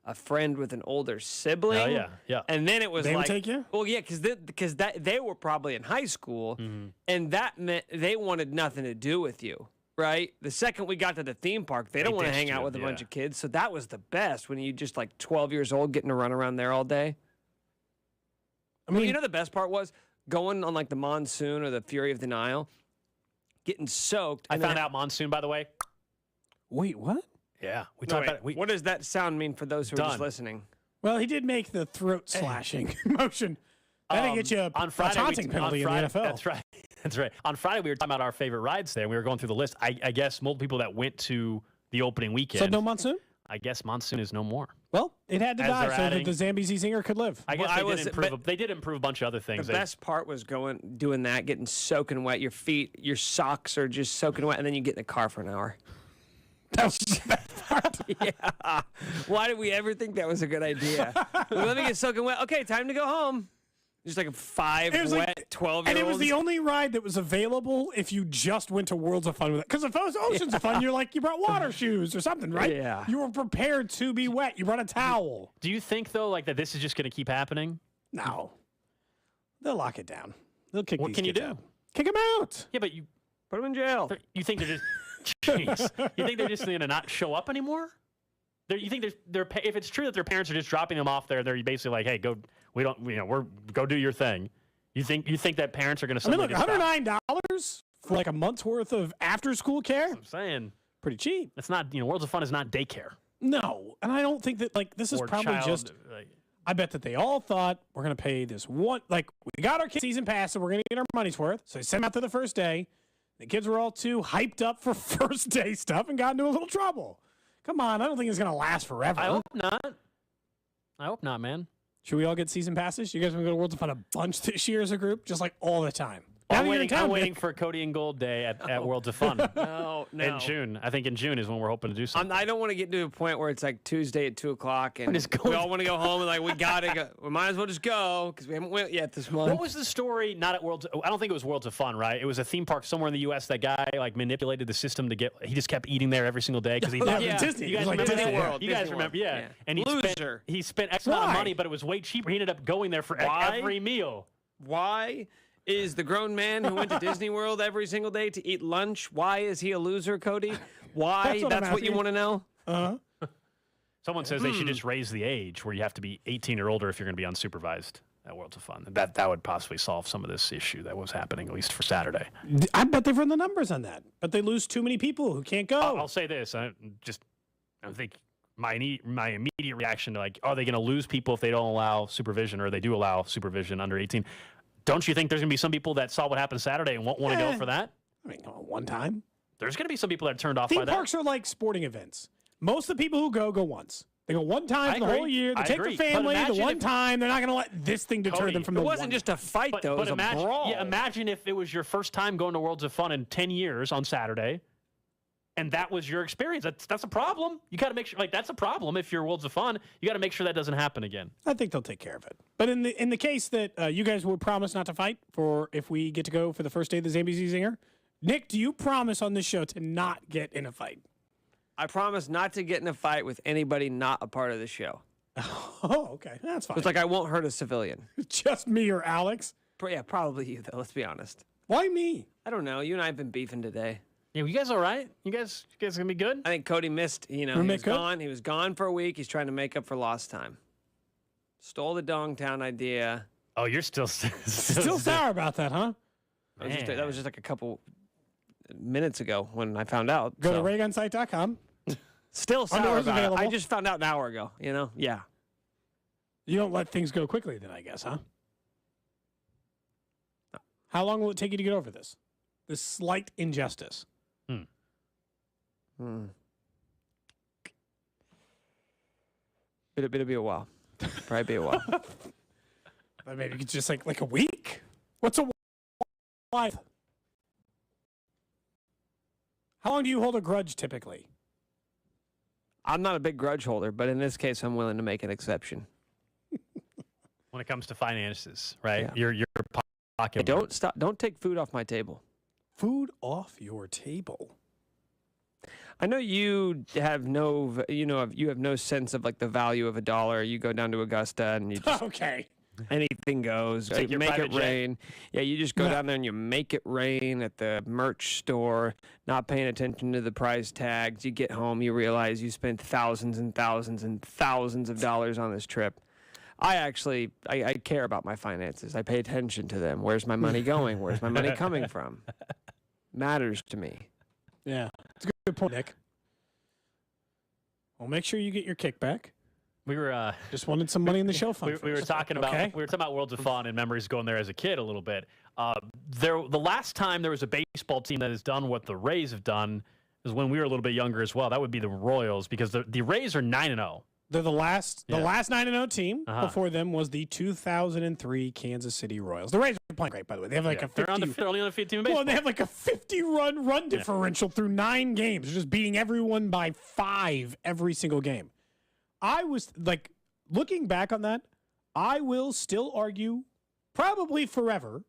a friend with an older sibling. Oh, yeah. And then it was They like, would take you? Well, yeah, because they were probably in high school, and that meant they wanted nothing to do with you, right? The second we got to the theme park, they don't want to hang out with a bunch of kids. So that was the best when you just like 12 years old getting to run around there all day. I mean, you know the best part was going on like the Monsoon or the Fury of the Nile, getting soaked. I found out Monsoon, by the way. Wait, what? Yeah, we No, talked wait, about it. what does that sound mean for those who are just listening? Well, he did make the throat slashing motion. That'll get you on Friday, a taunting penalty in the NFL. That's right. That's right. On Friday, we were talking about our favorite rides there, and we were going through the list. I guess multiple people that went to the opening weekend. So no Monsoon? I guess Monsoon is no more. Well, it had to As die they're so adding- that the Zambezi Zinger could live. I guess they did improve a bunch of other things. The best part was doing that, getting soaking wet. Your feet, your socks are just soaking wet, and then you get in the car for an hour. That was the best part. Yeah. Why did we ever think that was a good idea? Let me get soaking wet. Okay, time to go home. Just like 5 wet 12-year-olds. And it was the only ride that was available if you just went to Worlds of Fun with it. Because if it was Oceans of Fun, you brought water shoes or something, right? Yeah. You were prepared to be wet. You brought a towel. Do you think, though, like that this is just going to keep happening? No. They'll lock it down. They'll kick What these can you kids do? out. Kick them out. Yeah, but you put them in jail. You think they're just... Jeez. You think they're just going to not show up anymore? You think if it's true that their parents are just dropping them off there, they're basically like, hey, go. We don't. Go do your thing. You think that parents are going to? I mean, look, $109 for like a month's worth of after-school care. I'm saying pretty cheap. It's not. Worlds of Fun is not daycare. No, and I don't think that this is Or probably child, just. I bet that they all thought we're going to pay this one. Like we got our season pass, so we're going to get our money's worth. So they sent them out to the first day. The kids were all too hyped up for first day stuff and got into a little trouble. Come on, I don't think it's going to last forever. I hope not, man. Should we all get season passes? You guys want to go to Worlds of Fun a bunch this year as a group? Just like all the time. I'm waiting for Cody and Gold Day at Worlds of Fun. No. In June. I think in June is when we're hoping to do something. I don't want to get to a point where it's like Tuesday at 2 o'clock and we all want to go home and like, we got to go. We might as well just go because we haven't went yet this month. What was the story? Not at Worlds. I don't think it was Worlds of Fun, right? It was a theme park somewhere in the U.S. That guy like manipulated the system to get. He just kept eating there every single day because he thought Disney. You guys Like remember Disney that? World. You guys remember? Yeah. And he spent X amount of money, but it was way cheaper. He ended up going there for every meal. Why is the grown man who went to Disney World every single day to eat lunch? Why is he a loser, Cody? Why? That's what you want to know? Uh-huh. Someone says they should just raise the age where you have to be 18 or older if you're going to be unsupervised at Worlds of Fun. That would possibly solve some of this issue that was happening, at least for Saturday. I bet they've run the numbers on that. But they lose too many people who can't go. I'll say this. I think my immediate reaction to like, are they going to lose people if they don't allow supervision or they do allow supervision under 18? Don't you think there's going to be some people that saw what happened Saturday and won't want to go for that? I mean, one time. There's going to be some people that are turned off by Theme that. parks are like sporting events. Most of the people who go once. They go one time for the whole year. They take their family the one time. They're not going to let this thing deter them from the one. It wasn't just a fight, though. It was a brawl. Yeah, imagine if it was your first time going to Worlds of Fun in 10 years on Saturday, and that was your experience. That's a problem. You got to make sure, that's a problem if you're Worlds of Fun. You got to make sure that doesn't happen again. I think they'll take care of it. But in the case that you guys would promise not to fight for if we get to go for the first day of the Zambezi Zinger, Nick, do you promise on this show to not get in a fight? I promise not to get in a fight with anybody not a part of the show. Oh, okay. That's fine. It's like I won't hurt a civilian. Just me or Alex? Yeah, probably you, though. Let's be honest. Why me? I don't know. You and I have been beefing today. Yeah, you guys all right? You guys gonna be good? I think Cody missed. He was gone. He was gone for a week. He's trying to make up for lost time. Stole the Dongtown idea. Oh, you're still sour about that, huh? That was just like a couple minutes ago when I found out. Go to raygunsite.com. Still sour about it. available. I just found out an hour ago, Yeah. You don't let things go quickly then, I guess, huh? No. How long will it take you to get over this? This slight injustice. It'll be a while. Probably be a while. Maybe it's just like a week? What's a while? How long do you hold a grudge typically? I'm not a big grudge holder, but in this case, I'm willing to make an exception. When it comes to finances, right? Yeah. Your pocket. Don't take food off my table. Food off your table. I know you have you have no sense of like the value of a dollar. You go down to Augusta and you just okay. Anything goes. Take your make private it rain. Yeah, you just go down there and you make it rain at the merch store, not paying attention to the price tags. You get home, you realize you spent thousands and thousands and thousands of dollars on this trip. I care about my finances. I pay attention to them. Where's my money going? Where's my money coming from? Matters to me. Yeah, it's a good point, Nick. Well, make sure you get your kickback. We were just wanted some money in the show fund. We were talking about Worlds of Fun and memories going there as a kid a little bit. The last time there was a baseball team that has done what the Rays have done is when we were a little bit younger as well. That would be the Royals because the Rays are 9-0. They're the last 9-0 team. Before them was the 2003 Kansas City Royals. The Rays are playing great, by the way. They have like a 50. They're only on the 15 team in baseball. Well, they have like a 50-run differential through 9 games. They're just beating everyone by 5 every single game. I was like, looking back on that, I will still argue, probably forever,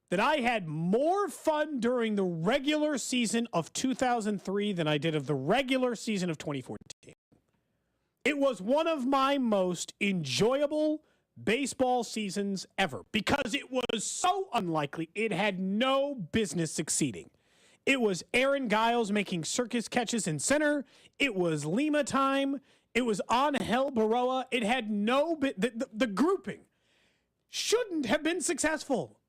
that I had more fun during the regular season of 2003 than I did of the regular season of 2014. It was one of my most enjoyable baseball seasons ever because it was so unlikely. It had no business succeeding. It was Aaron Giles making circus catches in center. It was Lima time. It was Angel Baroa. It had no bit. The grouping shouldn't have been successful.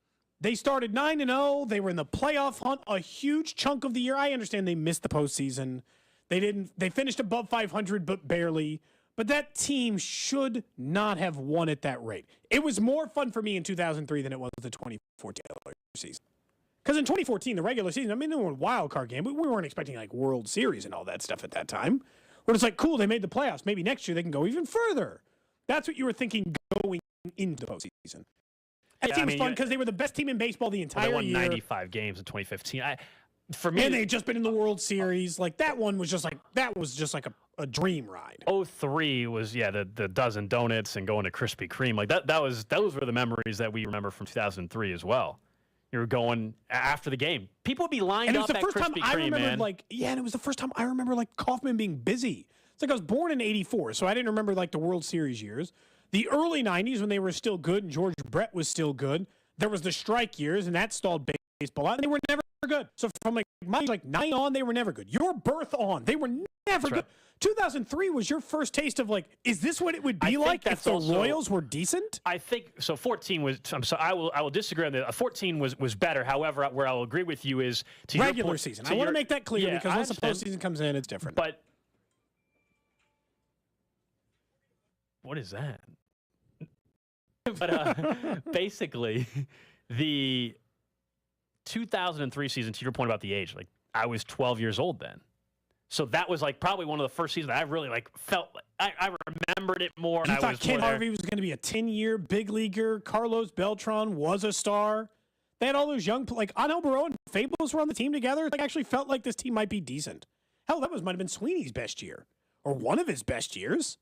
They started 9-0. They were in the playoff hunt a huge chunk of the year. I understand they missed the postseason. They finished above 500, but barely. But that team should not have won at that rate. It was more fun for me in 2003 than it was the 2014 season. Because in 2014, the regular season, I mean, they were a wild card game, but we weren't expecting like World Series and all that stuff at that time. Where it's like, cool, they made the playoffs. Maybe next year they can go even further. That's what you were thinking going into the postseason. And the team was fun because they were the best team in baseball the entire year. They won 95 games in 2015. For me, and they had just been in the World Series. Like that one was just like a dream ride. 03 was the dozen donuts and going to Krispy Kreme. Like those were the memories that we remember from 2003 as well. You were going after the game. People would be lined up at Krispy Kreme, man. And it was the first time I remember like Kaufman being busy. It's like I was born in '84, so I didn't remember like the World Series years. The early '90s when they were still good and George Brett was still good. There was the strike years and that stalled baseball out, and they were never good. So from like 9 on, they were never good. Your birth on, they were never good. 2003 was your first taste of like, is this what it would be like if the Royals were decent? I think so. 14 was. I will disagree on that. 14 was better. However, where I'll agree with you is to regular season. I want to make that clear because once the postseason comes in, it's different. But what is that? But basically, the 2003 season. To your point about the age, like I was 12 years old then. So that was like probably one of the first seasons I really like felt like I remembered it more. You thought Ken Harvey was going to be a 10-year big leaguer. Carlos Beltran was a star. They had all those young like Angel Baroa and Fables were on the team together. Like actually felt like this team might be decent. Hell, that might have been Sweeney's best year or one of his best years.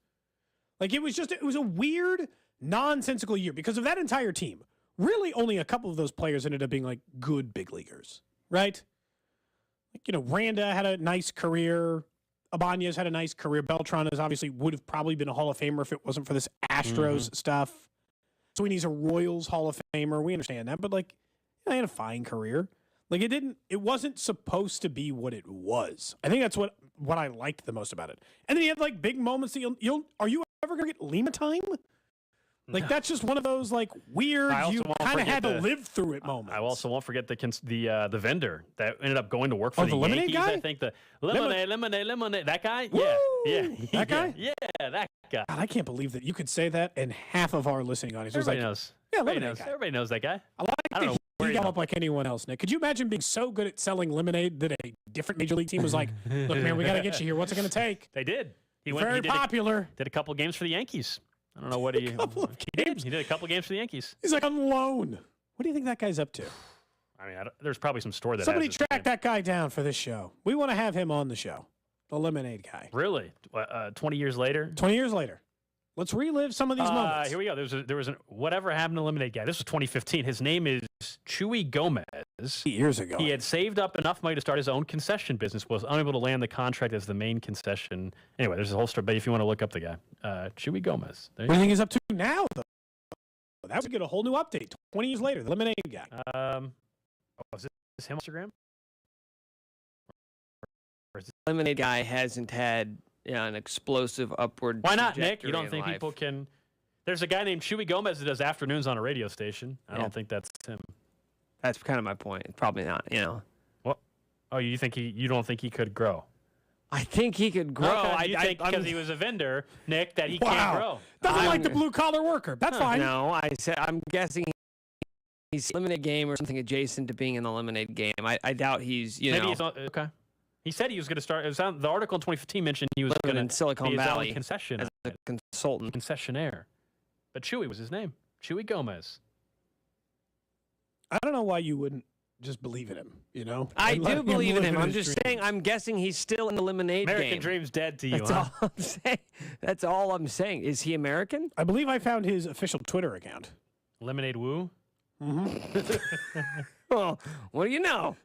Like it was a weird, nonsensical year because of that entire team. Really, only a couple of those players ended up being like good big leaguers, right? Like, Randa had a nice career. Ibanez had a nice career. Beltran would have probably been a Hall of Famer if it wasn't for this Astros stuff. Sweeney's a Royals Hall of Famer. We understand that, but he had a fine career. Like it wasn't supposed to be what it was. I think that's what I liked the most about it. And then you have like big moments that are you ever gonna get Lima time? Like, that's just one of those, like, weird, you kind of had to live through it moments. I also won't forget the vendor that ended up going to work for the lemonade Yankees. guy? I think the lemonade. That guy? Woo! Yeah. That guy? Yeah, that guy. God, I can't believe that you could say that and half of our listening audience was Everybody like, knows. Yeah, Everybody lemonade knows. guy. Everybody knows that guy. I like I don't know that where he he's got from. up like anyone else, Nick. Could you imagine being so good at selling lemonade that a different major league team was like, look, man, we got to get you here. What's it going to take? They did. Very popular. Did a couple games for the Yankees. I don't know what he did. He did a couple games for the Yankees. He's like on loan. What do you think that guy's up to? I mean, there's probably some store that Somebody has his track that guy down for this show. We want to have him on the show. The lemonade guy. Really? 20 years later? 20 years later. Let's relive some of these moments. Here we go. There was an whatever happened to lemonade guy. This was 2015. His name is Chewy Gomez. Years ago. He had saved up enough money to start his own concession business, was unable to land the contract as the main concession. Anyway, there's a whole story, but if you want to look up the guy, Chewy Gomez. What do you think he's up to now, though? That would get a whole new update 20 years later. The lemonade guy. Is this him on Instagram? Lemonade guy hasn't had an explosive upward. Why not, Nick? You trajectory don't in think life. people can? There's a guy named Chewy Gomez that does afternoons on a radio station. I don't think that's him. That's kind of my point. Probably not. What? Oh, you don't think he could grow? I think he could grow. Okay, you think because he was a vendor, Nick, that he can't grow? Doesn't like the blue collar worker. That's fine. No, I'm guessing he's lemonade game or something adjacent to being in the lemonade game. I doubt he's Maybe he's not, okay. He said he was going to start. It was on, the article in 2015 mentioned he was going to in Silicon be his own Valley concession as a consultant, concessionaire. But Chewy was his name. Chewy Gomez. I don't know why you wouldn't just believe in him. I And let do believe in live him. I'm his just dreams. saying. I'm guessing he's still in the lemonade game. American dream's dead to you, That's huh? all I'm saying. That's all I'm saying. Is he American? I believe I found his official Twitter account. Lemonade Woo? Well, what do you know?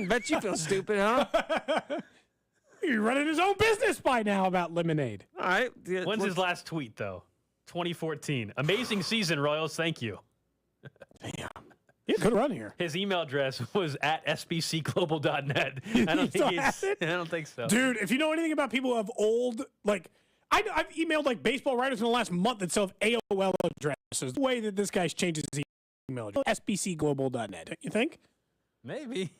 Bet you feel stupid, huh? He's running his own business by now about lemonade. All right. When's his last tweet, though? 2014. Amazing season, Royals. Thank you. Damn. Yeah, good run here. His email address was at sbcglobal.net. I don't think so. Dude, if you know anything about people who have old, I've emailed baseball writers in the last month that still have AOL addresses. The way that this guy changes his email address, sbcglobal.net. Don't you think? Maybe.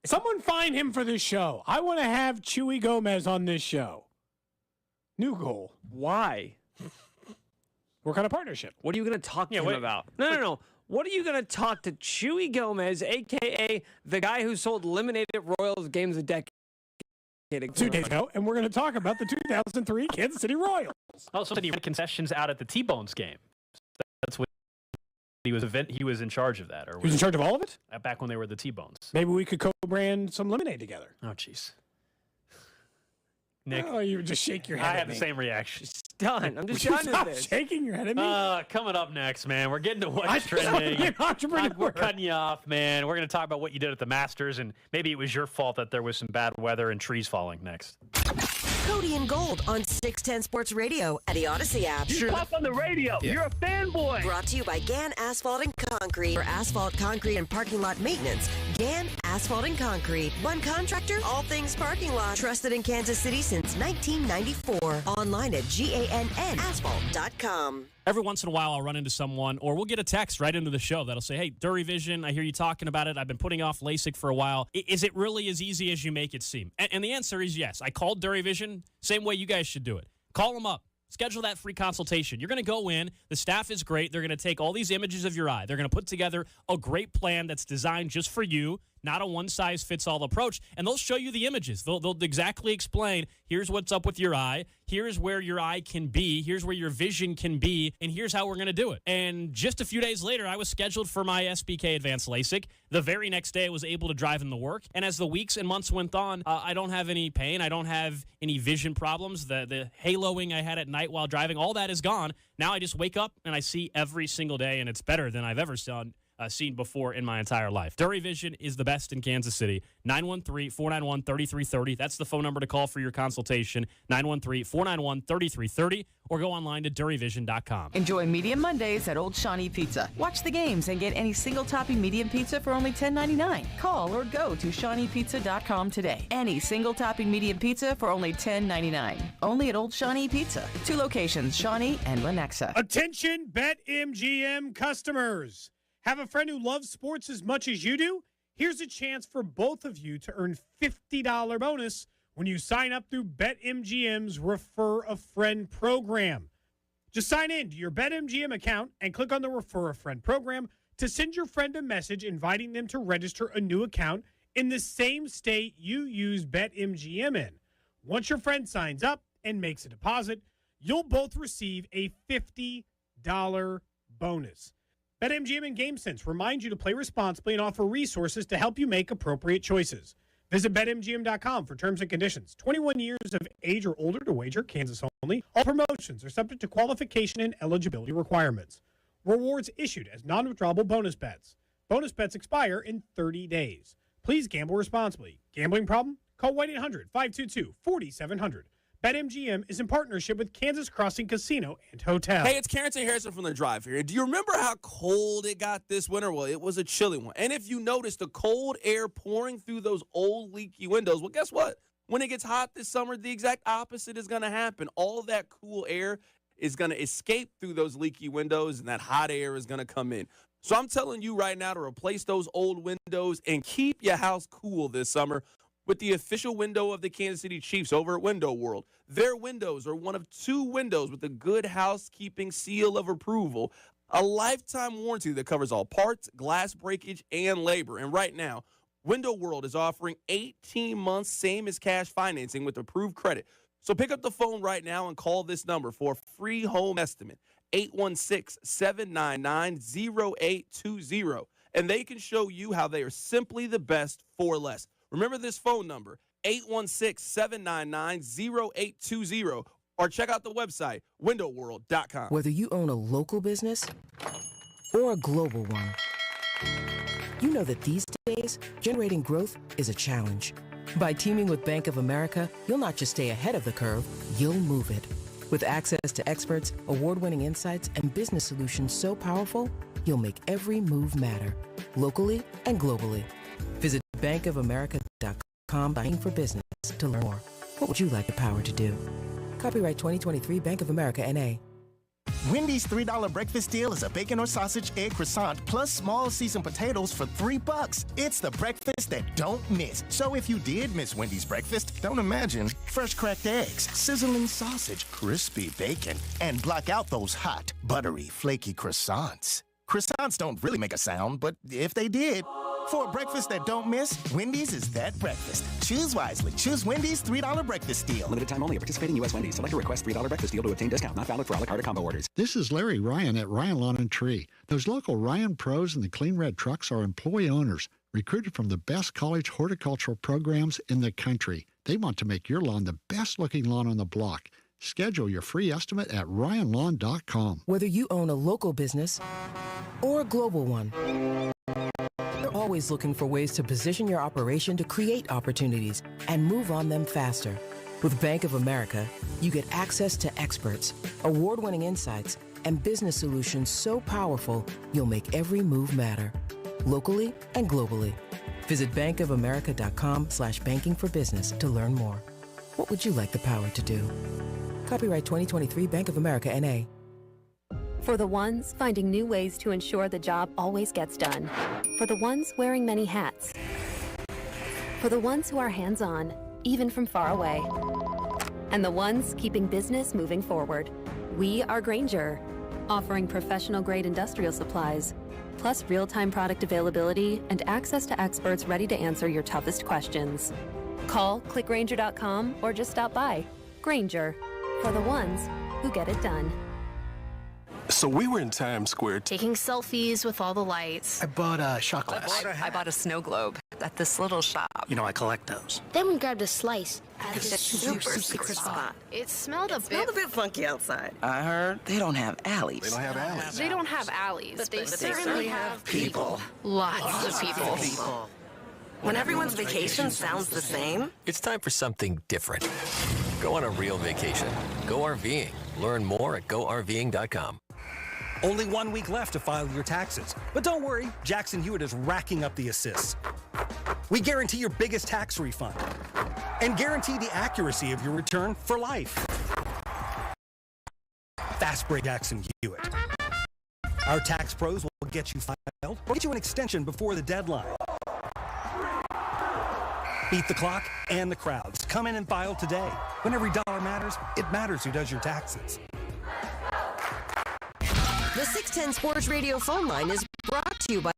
Someone find him for this show. I want to have Chewy Gomez on this show. New goal. Why? Work on a partnership. What are you going to talk to him about? No. What are you going to talk to Chewy Gomez, a.k.a. the guy who sold lemonade at Royals games a decade ago? 2 days ago, and we're going to talk about the 2003 Kansas City Royals. Also, he ran concessions out at the T-Bones game. That's what he was in charge of that. Or He was in charge of all of it? Back when they were the T-Bones. Maybe we could co-brand some lemonade together. Oh, jeez. Nick. Oh, you just shake your head I at had me. the same reaction. Done. I'm just Would you done stop with this. shaking your head at me? Coming up next, man. We're getting to I what's just wanna trending. be an entrepreneur. We're cutting you off, man. We're going to talk about what you did at the Masters, and maybe it was your fault that there was some bad weather and trees falling next. Cody and Gold on 610 Sports Radio at the Odyssey app. You talk on the radio. Yeah. You're a fanboy. Brought to you by Gann Asphalt and Concrete. For asphalt, concrete, and parking lot maintenance, Gann Asphalt and Concrete. One contractor, all things parking lot. Trusted in Kansas City since 1994. Online at GANNasphalt.com. Every once in a while, I'll run into someone, or we'll get a text right into the show that'll say, hey, Duravision, I hear you talking about it. I've been putting off LASIK for a while. Is it really as easy as you make it seem? And the answer is yes. I called Duravision, same way you guys should do it. Call them up. Schedule that free consultation. You're going to go in. The staff is great. They're going to take all these images of your eye. They're going to put together a great plan that's designed just for you, not a one-size-fits-all approach, and they'll show you the images. They'll exactly explain, here's what's up with your eye, here's where your eye can be, here's where your vision can be, and here's how we're going to do it. And just a few days later, I was scheduled for my SBK Advanced LASIK. The very next day, I was able to drive in the work, and as the weeks and months went on, I don't have any pain. I don't have any vision problems. The haloing I had at night while driving, all that is gone. Now I just wake up, and I see every single day, and it's better than I've ever seen before in my entire life. Dury Vision is the best in Kansas City. 913-491-3330. That's the phone number to call for your consultation. 913-491-3330. Or go online to duryvision.com. Enjoy Medium Mondays at Old Shawnee Pizza. Watch the games and get any single-topping medium pizza for only $10.99. Call or go to ShawneePizza.com today. Any single-topping medium pizza for only $10.99. Only at Old Shawnee Pizza. 2 locations, Shawnee and Lenexa. Attention BetMGM customers. Have a friend who loves sports as much as you do? Here's a chance for both of you to earn $50 bonus when you sign up through BetMGM's Refer a Friend program. Just sign in to your BetMGM account and click on the Refer a Friend program to send your friend a message inviting them to register a new account in the same state you use BetMGM in. Once your friend signs up and makes a deposit, you'll both receive a $50 bonus. BetMGM and GameSense remind you to play responsibly and offer resources to help you make appropriate choices. Visit BetMGM.com for terms and conditions. 21 years of age or older to wager, Kansas only. All promotions are subject to qualification and eligibility requirements. Rewards issued as non-withdrawable bonus bets. Bonus bets expire in 30 days. Please gamble responsibly. Gambling problem? Call 1-800-522-4700. BetMGM is in partnership with Kansas Crossing Casino and Hotel. Hey, it's Carrington Harrison from The Drive here. Do you remember how cold it got this winter? Well, it was a chilly one. And if you notice the cold air pouring through those old leaky windows, well, guess what? When it gets hot this summer, the exact opposite is going to happen. All that cool air is going to escape through those leaky windows, and that hot air is going to come in. So I'm telling you right now to replace those old windows and keep your house cool this summer with the official window of the Kansas City Chiefs over at Window World. Their windows are one of 2 windows with the Good Housekeeping seal of approval, a lifetime warranty that covers all parts, glass breakage, and labor. And right now, Window World is offering 18 months same as cash financing with approved credit. So pick up the phone right now and call this number for a free home estimate, 816-799-0820. And they can show you how they are simply the best for less. Remember this phone number, 816-799-0820, or check out the website, windowworld.com. Whether you own a local business or a global one, you know that these days, generating growth is a challenge. By teaming with Bank of America, you'll not just stay ahead of the curve, you'll move it. With access to experts, award-winning insights, and business solutions so powerful, you'll make every move matter, locally and globally. Visit bankofamerica.com for business to learn more. What would you like the power to do? Copyright 2023 Bank of America, N.A. Wendy's $3 breakfast deal is a bacon or sausage egg croissant plus small seasoned potatoes for $3. It's the breakfast that don't miss. So if you did miss Wendy's breakfast, don't imagine fresh cracked eggs, sizzling sausage, crispy bacon, and block out those hot, buttery, flaky croissants. Croissants don't really make a sound, but if they did, for a breakfast that don't miss, Wendy's is that breakfast. Choose wisely. Choose Wendy's $3 breakfast deal. Limited time only. Participating U.S. Wendy's. Select a request $3 breakfast deal to obtain discount. Not valid for a la carte or combo orders. This is Larry Ryan at Ryan Lawn and Tree. Those local Ryan pros and the Clean Red trucks are employee owners, recruited from the best college horticultural programs in the country. They want to make your lawn the best looking lawn on the block. Schedule your free estimate at ryanlawn.com. Whether you own a local business or a global one, you're always looking for ways to position your operation to create opportunities and move on them faster. With Bank of America, you get access to experts, award-winning insights, and business solutions so powerful, you'll make every move matter, locally and globally. Visit bankofamerica.com/banking for business to learn more. What would you like the power to do? Copyright 2023 Bank of America, N.A. For the ones finding new ways to ensure the job always gets done. For the ones wearing many hats. For the ones who are hands-on, even from far away. And the ones keeping business moving forward. We are Grainger, offering professional-grade industrial supplies, plus real-time product availability and access to experts ready to answer your toughest questions. Call, click Grainger.com, or just stop by. Grainger, for the ones who get it done. So we were in Times Square taking selfies with all the lights. I bought a shot glass. I bought a snow globe at this little shop. You know, I collect those. Then we grabbed a slice It's a super secret spot. It smelled a bit funky outside. I heard they don't have alleys. They don't have alleys, but they certainly have people. Lots of people. When everyone's vacation sounds the same. It's time for something different. Go on a real vacation. Go RVing. Learn more at GoRVing.com. Only 1 week left to file your taxes. But don't worry, Jackson Hewitt is racking up the assists. We guarantee your biggest tax refund and guarantee the accuracy of your return for life. Fast Break Jackson Hewitt. Our tax pros will get you filed or get you an extension before the deadline. Beat the clock and the crowds. Come in and file today. When every dollar matters, it matters who does your taxes. The 610 Sports Radio phone line is brought to you by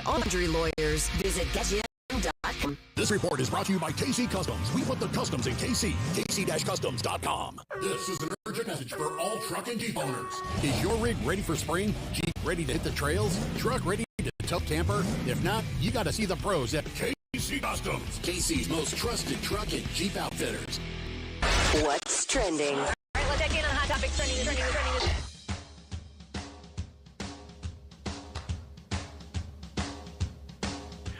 Audrey Lawyers. Visit GetYim.com. This report is brought to you by KC Customs. We put the customs in KC. KC-Customs.com. This is an urgent message for all truck and Jeep owners. Is your rig ready for spring? Jeep ready to hit the trails? Truck ready to tow camper? If not, you got to see the pros at KC Customs. KC's most trusted truck and Jeep outfitters. What's trending? All right, let's check in on Hot Topics trending.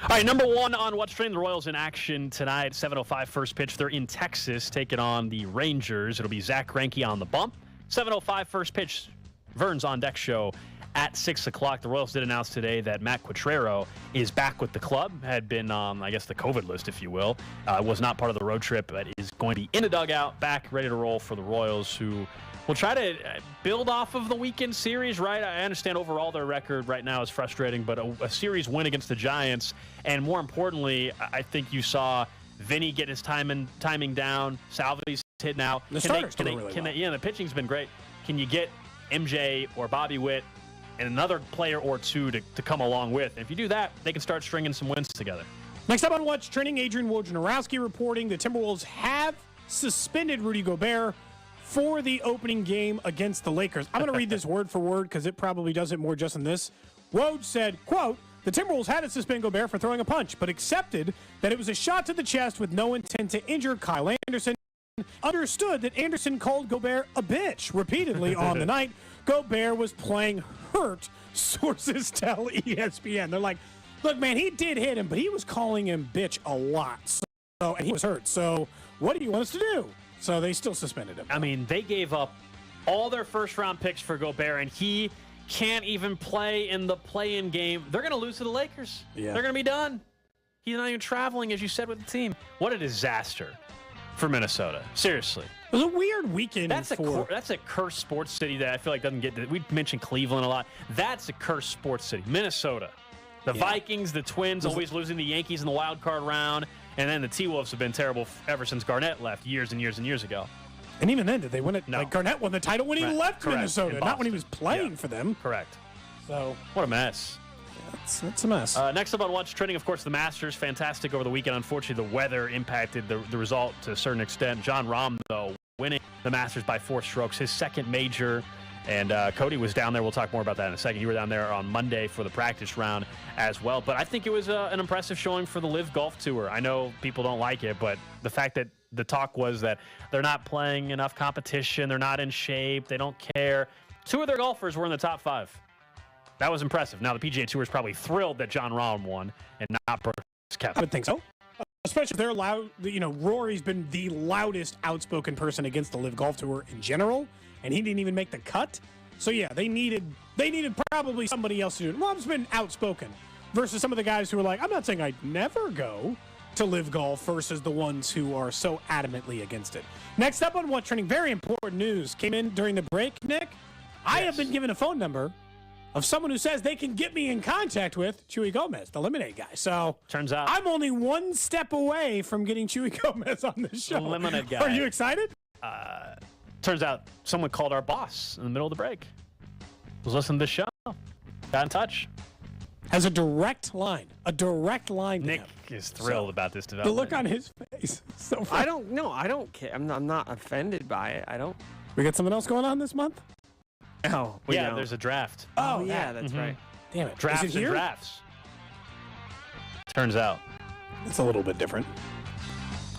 All right, number one on What's Trending, the Royals in action tonight. 7:05 first pitch. They're in Texas taking on the Rangers. It'll be Zach Greinke on the bump. 7:05 first pitch. Vern's on deck show at 6 o'clock. The Royals did announce today that Matt Quatrero is back with the club. Had been on, I guess, the COVID list, if you will. Was not part of the road trip, but is going to be in the dugout, back, ready to roll for the Royals, who will try to build off of the weekend series, right? I understand overall their record right now is frustrating, but a series win against the Giants, and more importantly, I think you saw Vinny get his timing down. Salvi's hitting out. The starters doing really well. Yeah, the pitching's been great. Can you get MJ or Bobby Witt and another player or two to come along with? And if you do that, they can start stringing some wins together. Next up on What's Trending, Adrian Wojnarowski reporting the Timberwolves have suspended Rudy Gobert for the opening game against the Lakers. I'm going to read this word for word because it probably does it more just than this. Woj said, quote, the Timberwolves had to suspend Gobert for throwing a punch, but accepted that it was a shot to the chest with no intent to injure Kyle Anderson. Understood that Anderson called Gobert a bitch repeatedly on the night. Gobert was playing hurt, sources tell ESPN. They're like, look, man, he did hit him, but he was calling him bitch a lot. So, and he was hurt. So what do you want us to do? So they still suspended him. I mean, they gave up all their first-round picks for Gobert, and he can't even play in the play-in game. They're going to lose to the Lakers. Yeah. They're going to be done. He's not even traveling, as you said, with the team. What a disaster for Minnesota. Seriously. It was a weird weekend. That's a cursed sports city that I feel like doesn't get. We mentioned Cleveland a lot. That's a cursed sports city. Minnesota. The Vikings, the Twins, always losing the Yankees in the wild card round. And then the T-Wolves have been terrible ever since Garnett left years and years and years ago. And even then, did they win it? No. Like Garnett won the title when he left Minnesota, not when he was playing for them. Correct. So what a mess. That's a mess. Next up on What's Trending, of course, the Masters. Fantastic over the weekend. Unfortunately, the weather impacted the result to a certain extent. Jon Rahm, though, winning the Masters by 4 strokes, his second major. And Cody was down there. We'll talk more about that in a second. You were down there on Monday for the practice round as well. But I think it was an impressive showing for the LIV Golf Tour. I know people don't like it, but the fact that the talk was that they're not playing enough competition, they're not in shape, they don't care. 2 of their golfers were in the top 5. That was impressive. Now, the PGA Tour is probably thrilled that Jon Rahm won and not Brooks Koepka. I would think so. Especially if they're loud. You know, Rory's been the loudest outspoken person against the LIV Golf Tour in general, and he didn't even make the cut. So yeah, they needed probably somebody else to do it. Rahm's been outspoken versus some of the guys who are like, I'm not saying I'd never go to LIV Golf versus the ones who are so adamantly against it. Next up on What's Trending, very important news came in during the break, Nick. I have been given a phone number of someone who says they can get me in contact with Chewy Gomez, the lemonade guy. So turns out I'm only one step away from getting Chewy Gomez on this show. The lemonade guy. Are you excited? Turns out someone called our boss in the middle of the break. Was listening to the show. Got in touch. Has a direct line. Nick is thrilled about this The development. look on his face. So I don't care. I'm not offended by it. I don't. We got something else going on this month? Oh, yeah, there's a draft. Oh, yeah, that's right. Damn it. Drafts Is it here? and drafts. Turns out. It's a little bit different.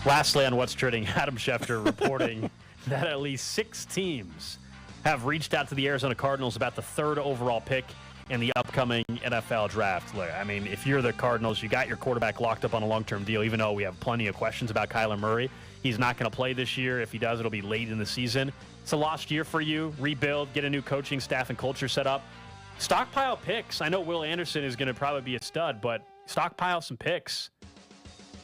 Lastly, on What's Trending, Adam Schefter reporting that at least 6 teams have reached out to the Arizona Cardinals about the 3rd overall pick in the upcoming NFL draft. Look, I mean, if you're the Cardinals, you got your quarterback locked up on a long-term deal, even though we have plenty of questions about Kyler Murray. He's not going to play this year. If he does, it'll be late in the season. It's a lost year for you. Rebuild, get a new coaching staff and culture set up. Stockpile picks. I know Will Anderson is going to probably be a stud, but stockpile some picks.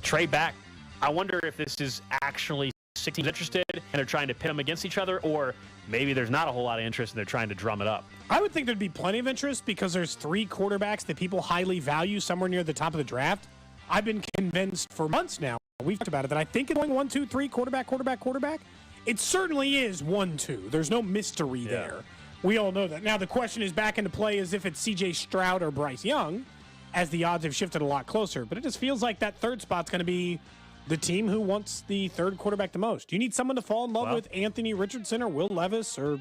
Trade back. I wonder if this is actually 6 teams interested and they're trying to pit them against each other, or maybe there's not a whole lot of interest and they're trying to drum it up. I would think there'd be plenty of interest because there's 3 quarterbacks that people highly value somewhere near the top of the draft. I've been convinced for months now, we've talked about it, that I think it's going 1, 2, 3, quarterback. It certainly is 1, 2. There's no mystery there. We all know that. Now, the question is back into play as if it's C.J. Stroud or Bryce Young, as the odds have shifted a lot closer. But it just feels like that 3rd spot's going to be the team who wants the 3rd quarterback the most. You need someone to fall in love with Anthony Richardson or Will Levis or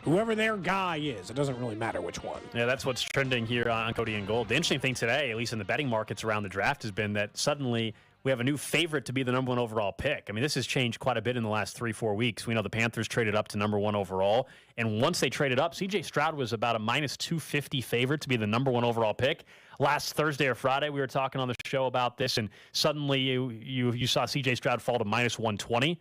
whoever their guy is. It doesn't really matter which one. Yeah, that's what's trending here on Cody and Gold. The interesting thing today, at least in the betting markets around the draft, has been that suddenly we have a new favorite to be the number 1 overall pick. I mean, this has changed quite a bit in the last 3-4 weeks. We know the Panthers traded up to number 1 overall, and once they traded up, C.J. Stroud was about a minus 250 favorite to be the number 1 overall pick. Last Thursday or Friday, we were talking on the show about this, and suddenly you saw C.J. Stroud fall to minus 120.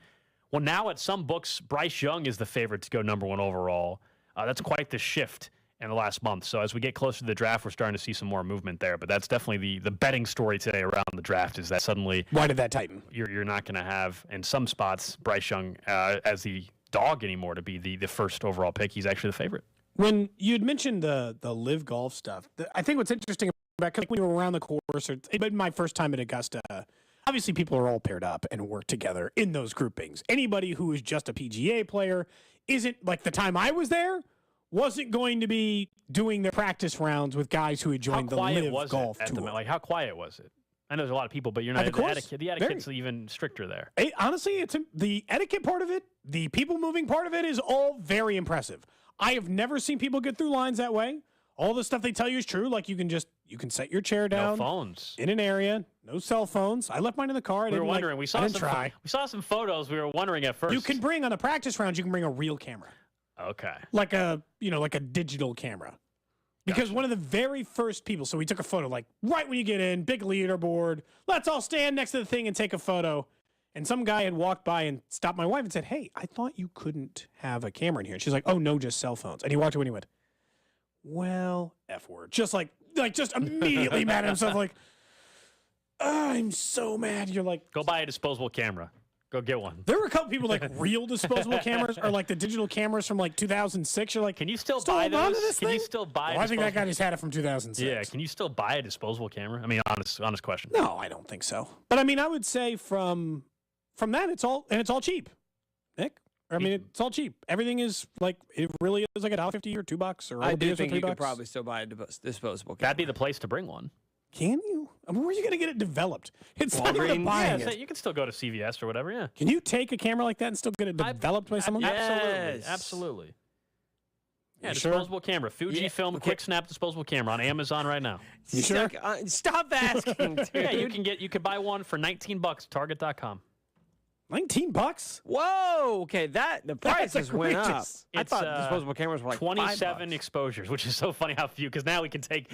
Well, now at some books, Bryce Young is the favorite to go number 1 overall. That's quite the shift in the last month. So as we get closer to the draft, we're starting to see some more movement there. But that's definitely the betting story today around the draft, is that suddenly... Why did that tighten? You're not going to have, in some spots, Bryce Young as the dog anymore to be the 1st overall pick. He's actually the favorite. When you had mentioned the live golf stuff, I think what's interesting about it, because when you were around the course, or it been my first time at Augusta, obviously people are all paired up and work together in those groupings. Anybody who is just a PGA player isn't, like the time I was there, wasn't going to be doing their practice rounds with guys who had joined the live golf tour. Like, how quiet was it? I know there's a lot of people, but you're not. The etiquette's even stricter there. Honestly, it's the etiquette part of it, the people moving part of it is all very impressive. I have never seen people get through lines that way. All the stuff they tell you is true. Like you can set your chair down. No phones in an area. No cell phones. I left mine in the car. We were wondering. We saw some photos. We were wondering at first. You can bring on the practice rounds. You can bring a real camera. Okay. Like a digital camera. Because one of the very first people, so we took a photo, like right when you get in, big leaderboard, let's all stand next to the thing and take a photo. And some guy had walked by and stopped my wife and said, "Hey, I thought you couldn't have a camera in here." And she's like, "Oh, no, just cell phones." And he walked away and he went, "Well, F word." Just just immediately mad at himself, like, I'm so mad. You're like, go buy a disposable camera. Go get one. There were a couple people like real disposable cameras or like the digital cameras from like 2006. You're like, can you still buy those? Can you still buy? I think that guy just had it from 2006. Yeah. Can you still buy a disposable camera? I mean, honest question. No, I don't think so. But I mean, I would say from that, it's all cheap. Nick, I mean, it's all cheap. Everything is like it really is like $1.50 or $2 or I do think you could probably still buy a disposable camera. That'd be the place to bring one. Can you? I mean, where are you going to get it developed? It's not even buying it. You can still go to CVS or whatever, yeah. Can you take a camera like that and still get it developed by someone? Absolutely. Yeah, disposable camera. Fujifilm Quick Snap disposable camera on Amazon right now. You sure? Stop asking, dude. Yeah, you could buy one for $19, Target.com. $19? Whoa! Okay, the prices went up. I thought It's, disposable cameras were like 27 $5. exposures, which is so funny how few. Because now we take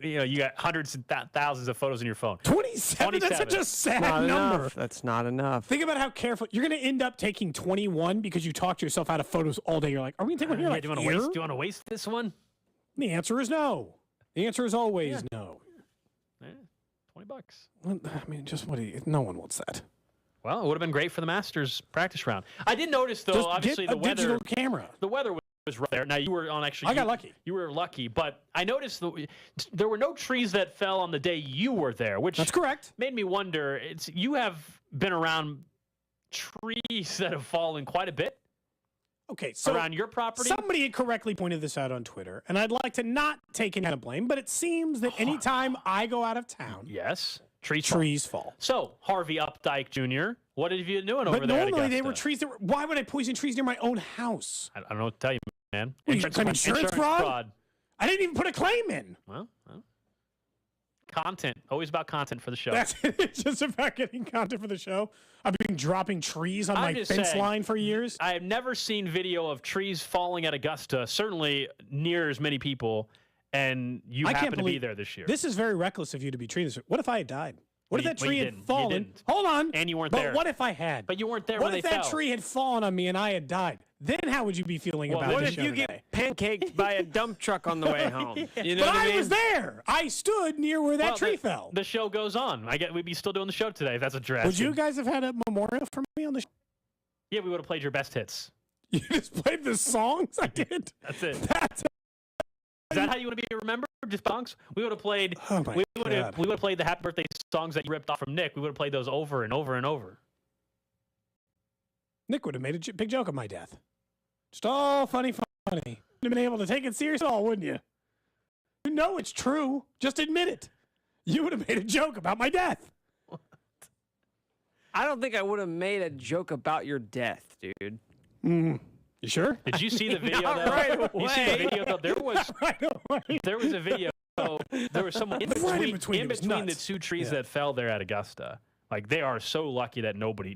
you got hundreds and thousands of photos in your phone. 27? That's such a sad number. Enough. That's not enough. Think about how careful you're going to end up taking 21 because you talked yourself out of photos all day. You're like, are we going to take one here? Do you want to waste this one? The answer is no. The answer is always no. Yeah, $20. Well, I mean, no one wants that. Well, it would have been great for the Masters practice round. I did notice, though, Just obviously get the weather. Digital camera. The weather was right there. Now you were on I got lucky. You were lucky, but I noticed there were no trees that fell on the day you were there, which that's correct. Made me wonder. You have been around trees that have fallen quite a bit. Okay, so around your property. Somebody had correctly pointed this out on Twitter, and I'd like to not take any kind of blame, but it seems that anytime I go out of town, yes. Trees fall. So, Harvey Updike Jr., what have you been doing over there? But normally they were trees that were... Why would I poison trees near my own house? I don't know what to tell you, man. Insurance fraud? I didn't even put a claim in. Well, content. Always about content for the show. That's it. It's just about getting content for the show. I've been dropping trees on my fence line for years. I have never seen video of trees falling at Augusta, certainly near as many people, and you happen to be there this year. This is very reckless of you to be treating this. What if I had died? What if that tree had You fallen? didn't. Hold on. And you weren't but there. What if I had? But you weren't there what when if they that fell. tree had fallen on me and I had died? Then how would you be feeling about What the if show you today? get pancaked by a dump truck on the way home? You know but what I mean? was there. I stood near where that tree fell. The show goes on. We'd be still doing the show today if that's a dress. Would you guys have had a memorial for me on the show? Yeah, we would have played your best hits. You just played the songs I did? That's it. Is that how you want to be remembered? Just songs? We would have played. Oh my we would God. have played the happy birthday songs that you ripped off from Nick. We would have played those over and over and over. Nick would have made a big joke of my death. Just all funny. You'd have been able to take it serious at all, wouldn't you? You know it's true. Just admit it. You would have made a joke about my death. I don't think I would have made a joke about your death, dude. You sure? Did you see the video? Not though? right You see the away. video? Though? There was a video. There was someone in between the two trees that fell there at Augusta. Like they are so lucky that nobody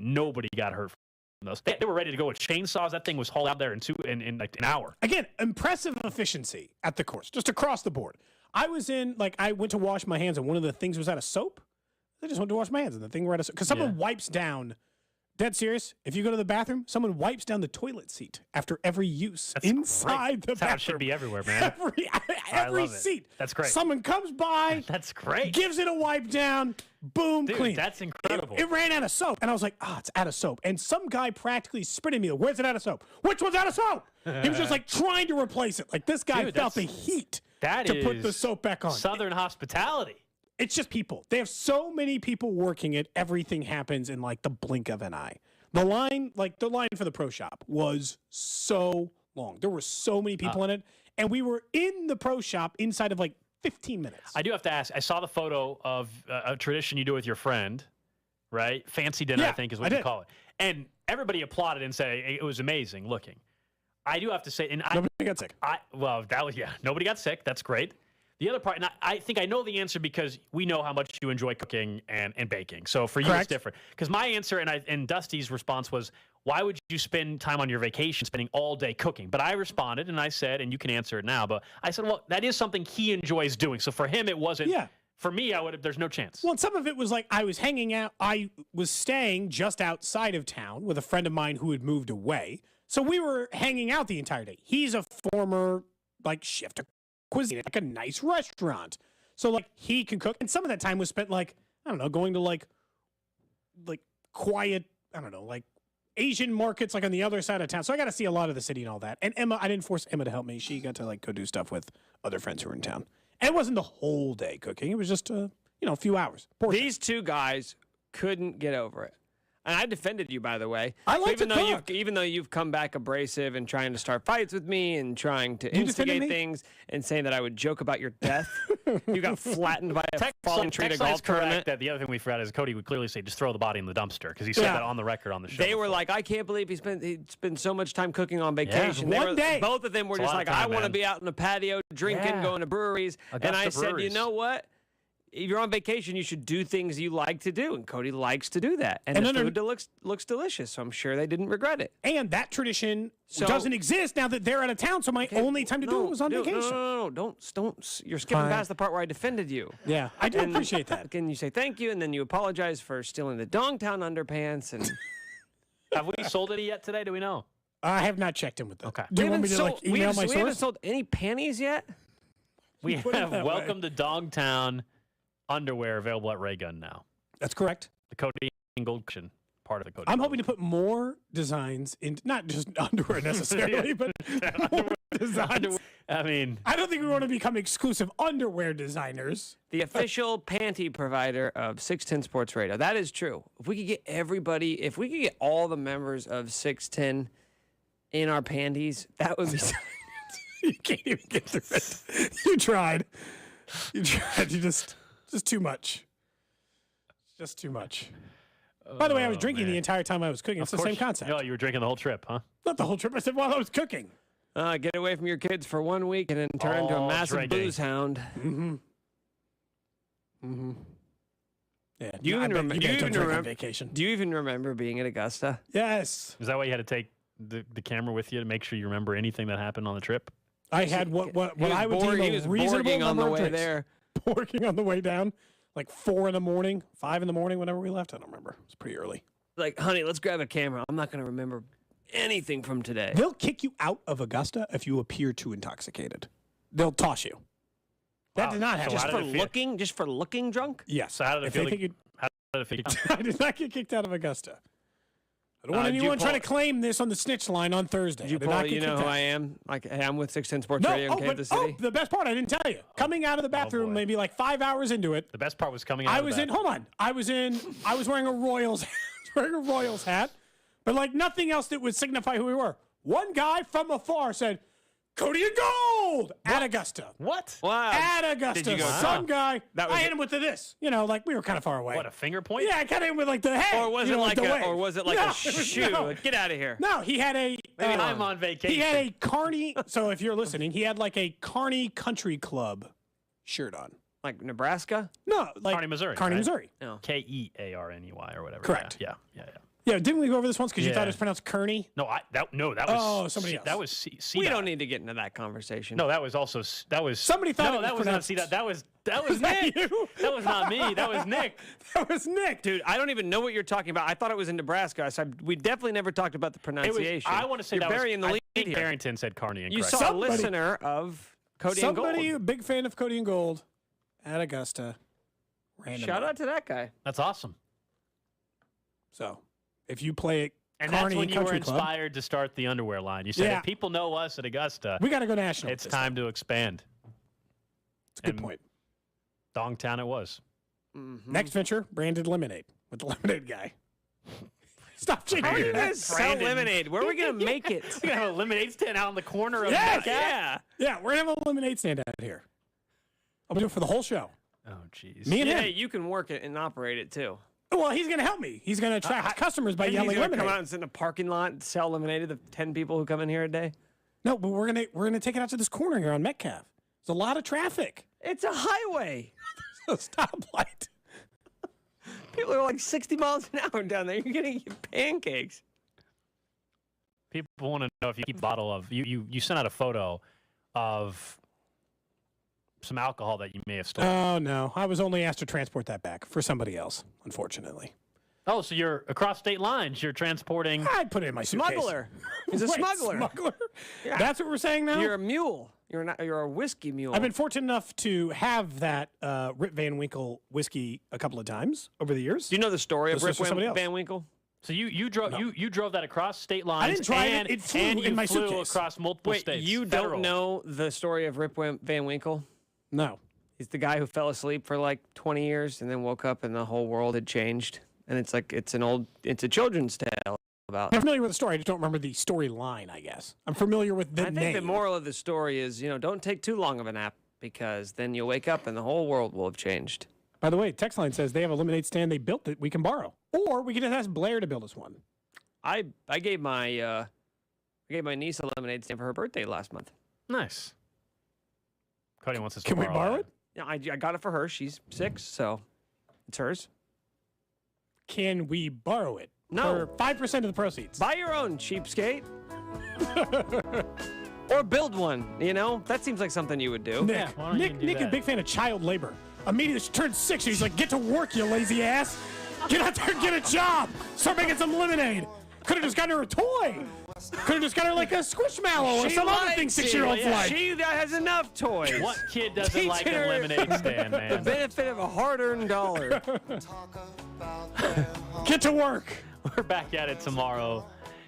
got hurt from those. They were ready to go with chainsaws. That thing was hauled out there in like an hour. Again, impressive efficiency at the course, just across the board. I went to wash my hands, and one of the things was out of soap. I just went to wash my hands, and the thing right because someone wipes down. Dead serious. If you go to the bathroom, someone wipes down the toilet seat after every use inside the That's bathroom. how it should be everywhere, man. Every love it. seat. That's great. Someone comes by. That's great. Gives it a wipe down. Boom, Dude, clean. that's incredible. It ran out of soap, and I was like, it's out of soap. And some guy practically sprinted me. Where's it out of soap? Which one's out of soap? He was just like trying to replace it. Like this guy felt the heat to put the soap back on. Southern hospitality. It's just people. They have so many people working it. Everything happens in like the blink of an eye. The line for the pro shop was so long. There were so many people in it, and we were in the pro shop inside of like 15 minutes. I do have to ask. I saw the photo of a tradition you do with your friend, right? Fancy dinner, I think is what you call it. And everybody applauded and said it was amazing looking. I do have to say, and nobody got sick. Nobody got sick. That's great. The other part, and I think I know the answer because we know how much you enjoy cooking and baking. So for you, it's different. Because my answer and Dusty's response was, why would you spend time on your vacation spending all day cooking? But I responded and I said, and you can answer it now, but I said, well, that is something he enjoys doing. So for him, it wasn't. Yeah. For me, there's no chance. Well, and some of it was like I was hanging out. I was staying just outside of town with a friend of mine who had moved away. So we were hanging out the entire day. He's a former chef to cuisine at a nice restaurant. So he can cook. And some of that time was spent going to quiet, Asian markets on the other side of town. So I got to see a lot of the city and all that. And Emma, I didn't force Emma to help me. She got to go do stuff with other friends who were in town. And it wasn't the whole day cooking. It was just a few hours. These two guys couldn't get over it. And I defended you, by the way. I like to cook. Even though you've come back abrasive and trying to start fights with me and trying to instigate things and saying that I would joke about your death, you got flattened by a falling tree at a golf tournament. That the other thing we forgot is Cody would clearly say, just throw the body in the dumpster, because he said that on the record on the show. They were like, I can't believe he spent so much time cooking on vacation. One day. Both of them were just like, I want to be out in the patio drinking, going to breweries. And I said, you know what? If you're on vacation, you should do things you like to do, and Cody likes to do that. And the food looks delicious, so I'm sure they didn't regret it. And that tradition doesn't exist now that they're out of town, so my only time to do it was on vacation. No, don't. You're skipping past the part where I defended you. Yeah, I do appreciate that. Can you say thank you, and then you apologize for stealing the Dongtown underpants? And have we sold any yet today? Do we know? I have not checked in with them. Okay. Do you want me to email my source? We haven't sold any panties yet? We have Welcome to Dongtown underwear available at Raygun now. That's correct. The Cody and Gold part of the Cody. I'm hoping to put more designs in, not just underwear necessarily, but more designs. I mean, I don't think we want to become exclusive underwear designers. The official panty provider of 610 Sports Radio. That is true. If we could get all the members of 610 in our panties, that would be You can't even get through it. You tried. You just too much. Just too much. By the way, I was drinking the entire time I was cooking. It's the same concept. No, you were drinking the whole trip, huh? Not the whole trip. I said while I was cooking. Get away from your kids for 1 week and then turn into a massive drinking. booze hound. Mm-hmm. Mm-hmm. Yeah. Do you even remember vacation? Do you even remember being at Augusta? Yes. Is that why you had to take the camera with you to make sure you remember anything that happened on the trip? I had what I would deem a reasonable on the way drinks. there. Borking on the way down, like 4 in the morning, 5 in the morning, whenever we left. I don't remember. It was pretty early. Like, honey, let's grab a camera. I'm not going to remember anything from today. They'll kick you out of Augusta if you appear too intoxicated. They'll toss you. That did not happen. Just for looking drunk? Yes. So how did it feel? I did not get kicked out of Augusta. I don't want anyone trying to claim this on the snitch line on Thursday. You know who I am? Like, hey, I'm with 610 Sports Radio in Kansas City. The best part, I didn't tell you. Coming out of the bathroom, maybe like 5 hours into it. The best part was coming out. I was wearing a Royals hat, but like nothing else that would signify who we were. One guy from afar said, "Cody and Gold at Augusta." What? Wow. At Augusta. Did you go, Some guy. I hit him with this. Like we were kind of far away. What, a finger point? Yeah, I kind of hit him with like the head. Or was it like a shoe? No. Get out of here. No, he had a. Maybe I'm on vacation. He had a Kearney. So if you're listening, he had like a Kearney Country Club shirt on. Like Nebraska? No, like Kearney, Missouri. Kearney, right? Missouri. No. Kearney or whatever. Correct. Yeah. Yeah, didn't we go over this once because you thought it was pronounced Kearney? No, that was somebody else. That was we don't need to get into that conversation. No, that was somebody thought it was not C-Dot. That was Nick. That was not me. That was Nick. That was Nick. Dude, I don't even know what you're talking about. I thought it was in Nebraska. We definitely never talked about the pronunciation. I want to say you're burying the lead here. Barrington said Kearney. You saw a listener of Cody and Gold. Somebody, a big fan of Cody and Gold at Augusta. Shout out to that guy. That's awesome. So, if you play at And Kearney that's when you Country were inspired to start the underwear line. You said, if people know us at Augusta, we got to go national. It's time to expand. It's a good point. Dongtown it was. Mm-hmm. Next venture, branded lemonade with the lemonade guy. Stop shaking. How are you guys sell lemonade? Where are we going to make it? We're going to have a lemonade stand out in the corner of Yeah, we're going to have a lemonade stand out here. I'll do it for the whole show. Oh, jeez. Me and him. You can work it and operate it, too. Well, he's going to help me. He's going to attract customers by yelling lemonade. Come out and sit in a parking lot and sell lemonade to the 10 people who come in here a day? No, but we're gonna take it out to this corner here on Metcalf. There's a lot of traffic. It's a highway. There's a stoplight. People are like 60 miles an hour down there. You're going to get pancakes. People want to know if you keep a bottle of you sent out a photo of some alcohol that you may have stolen. Oh, no. I was only asked to transport that back for somebody else, unfortunately. Oh, so you're across state lines. You're transporting. I'd put it in my suitcase. Smuggler. He's a smuggler. Smuggler? Yeah. That's what we're saying now? You're a mule. You're a whiskey mule. I've been fortunate enough to have that Rip Van Winkle whiskey a couple of times over the years. Do you know the story of Rip Van Van Winkle? So you drove you drove that across state lines. I didn't drive it flew and in you my flew suitcase. across multiple states. You don't know the story of Rip Van Winkle? No. He's the guy who fell asleep for like 20 years and then woke up and the whole world had changed. And it's a children's tale about. I'm familiar with the story. I just don't remember the storyline, I guess. I'm familiar with the name. I think the moral of the story is, don't take too long of a nap because then you'll wake up and the whole world will have changed. By the way, text line says they have a lemonade stand they built that we can borrow. Or we can just ask Blair to build us one. I gave my niece a lemonade stand for her birthday last month. Nice. Cody wants us to Can we borrow that. it? Yeah, I got it for her. She's 6, so it's hers. Can we borrow it? No. For 5% of the proceeds. Buy your own, cheapskate. Or build one, That seems like something you would do. Nick is a big fan of child labor. Immediately she turns 6, he's like, get to work, you lazy ass. Get out there and get a job. Start making some lemonade. Could have just gotten her a toy. Could have just got her like a Squishmallow or some other thing 6-year-olds like. She has enough toys. What kid doesn't like a lemonade stand, man? The benefit of a hard-earned dollar. Get to work. We're back at it tomorrow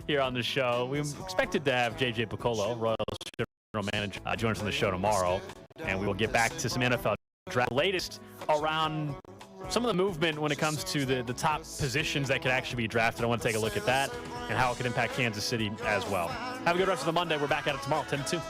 here on the show. We expected to have J.J. Piccolo, Royals general manager, join us on the show tomorrow, and we will get back to some NFL draft. Latest around some of the movement when it comes to the top positions that could actually be drafted. I want to take a look at that and how it could impact Kansas City as well. Have a good rest of the Monday. We're back at it tomorrow, 10-2.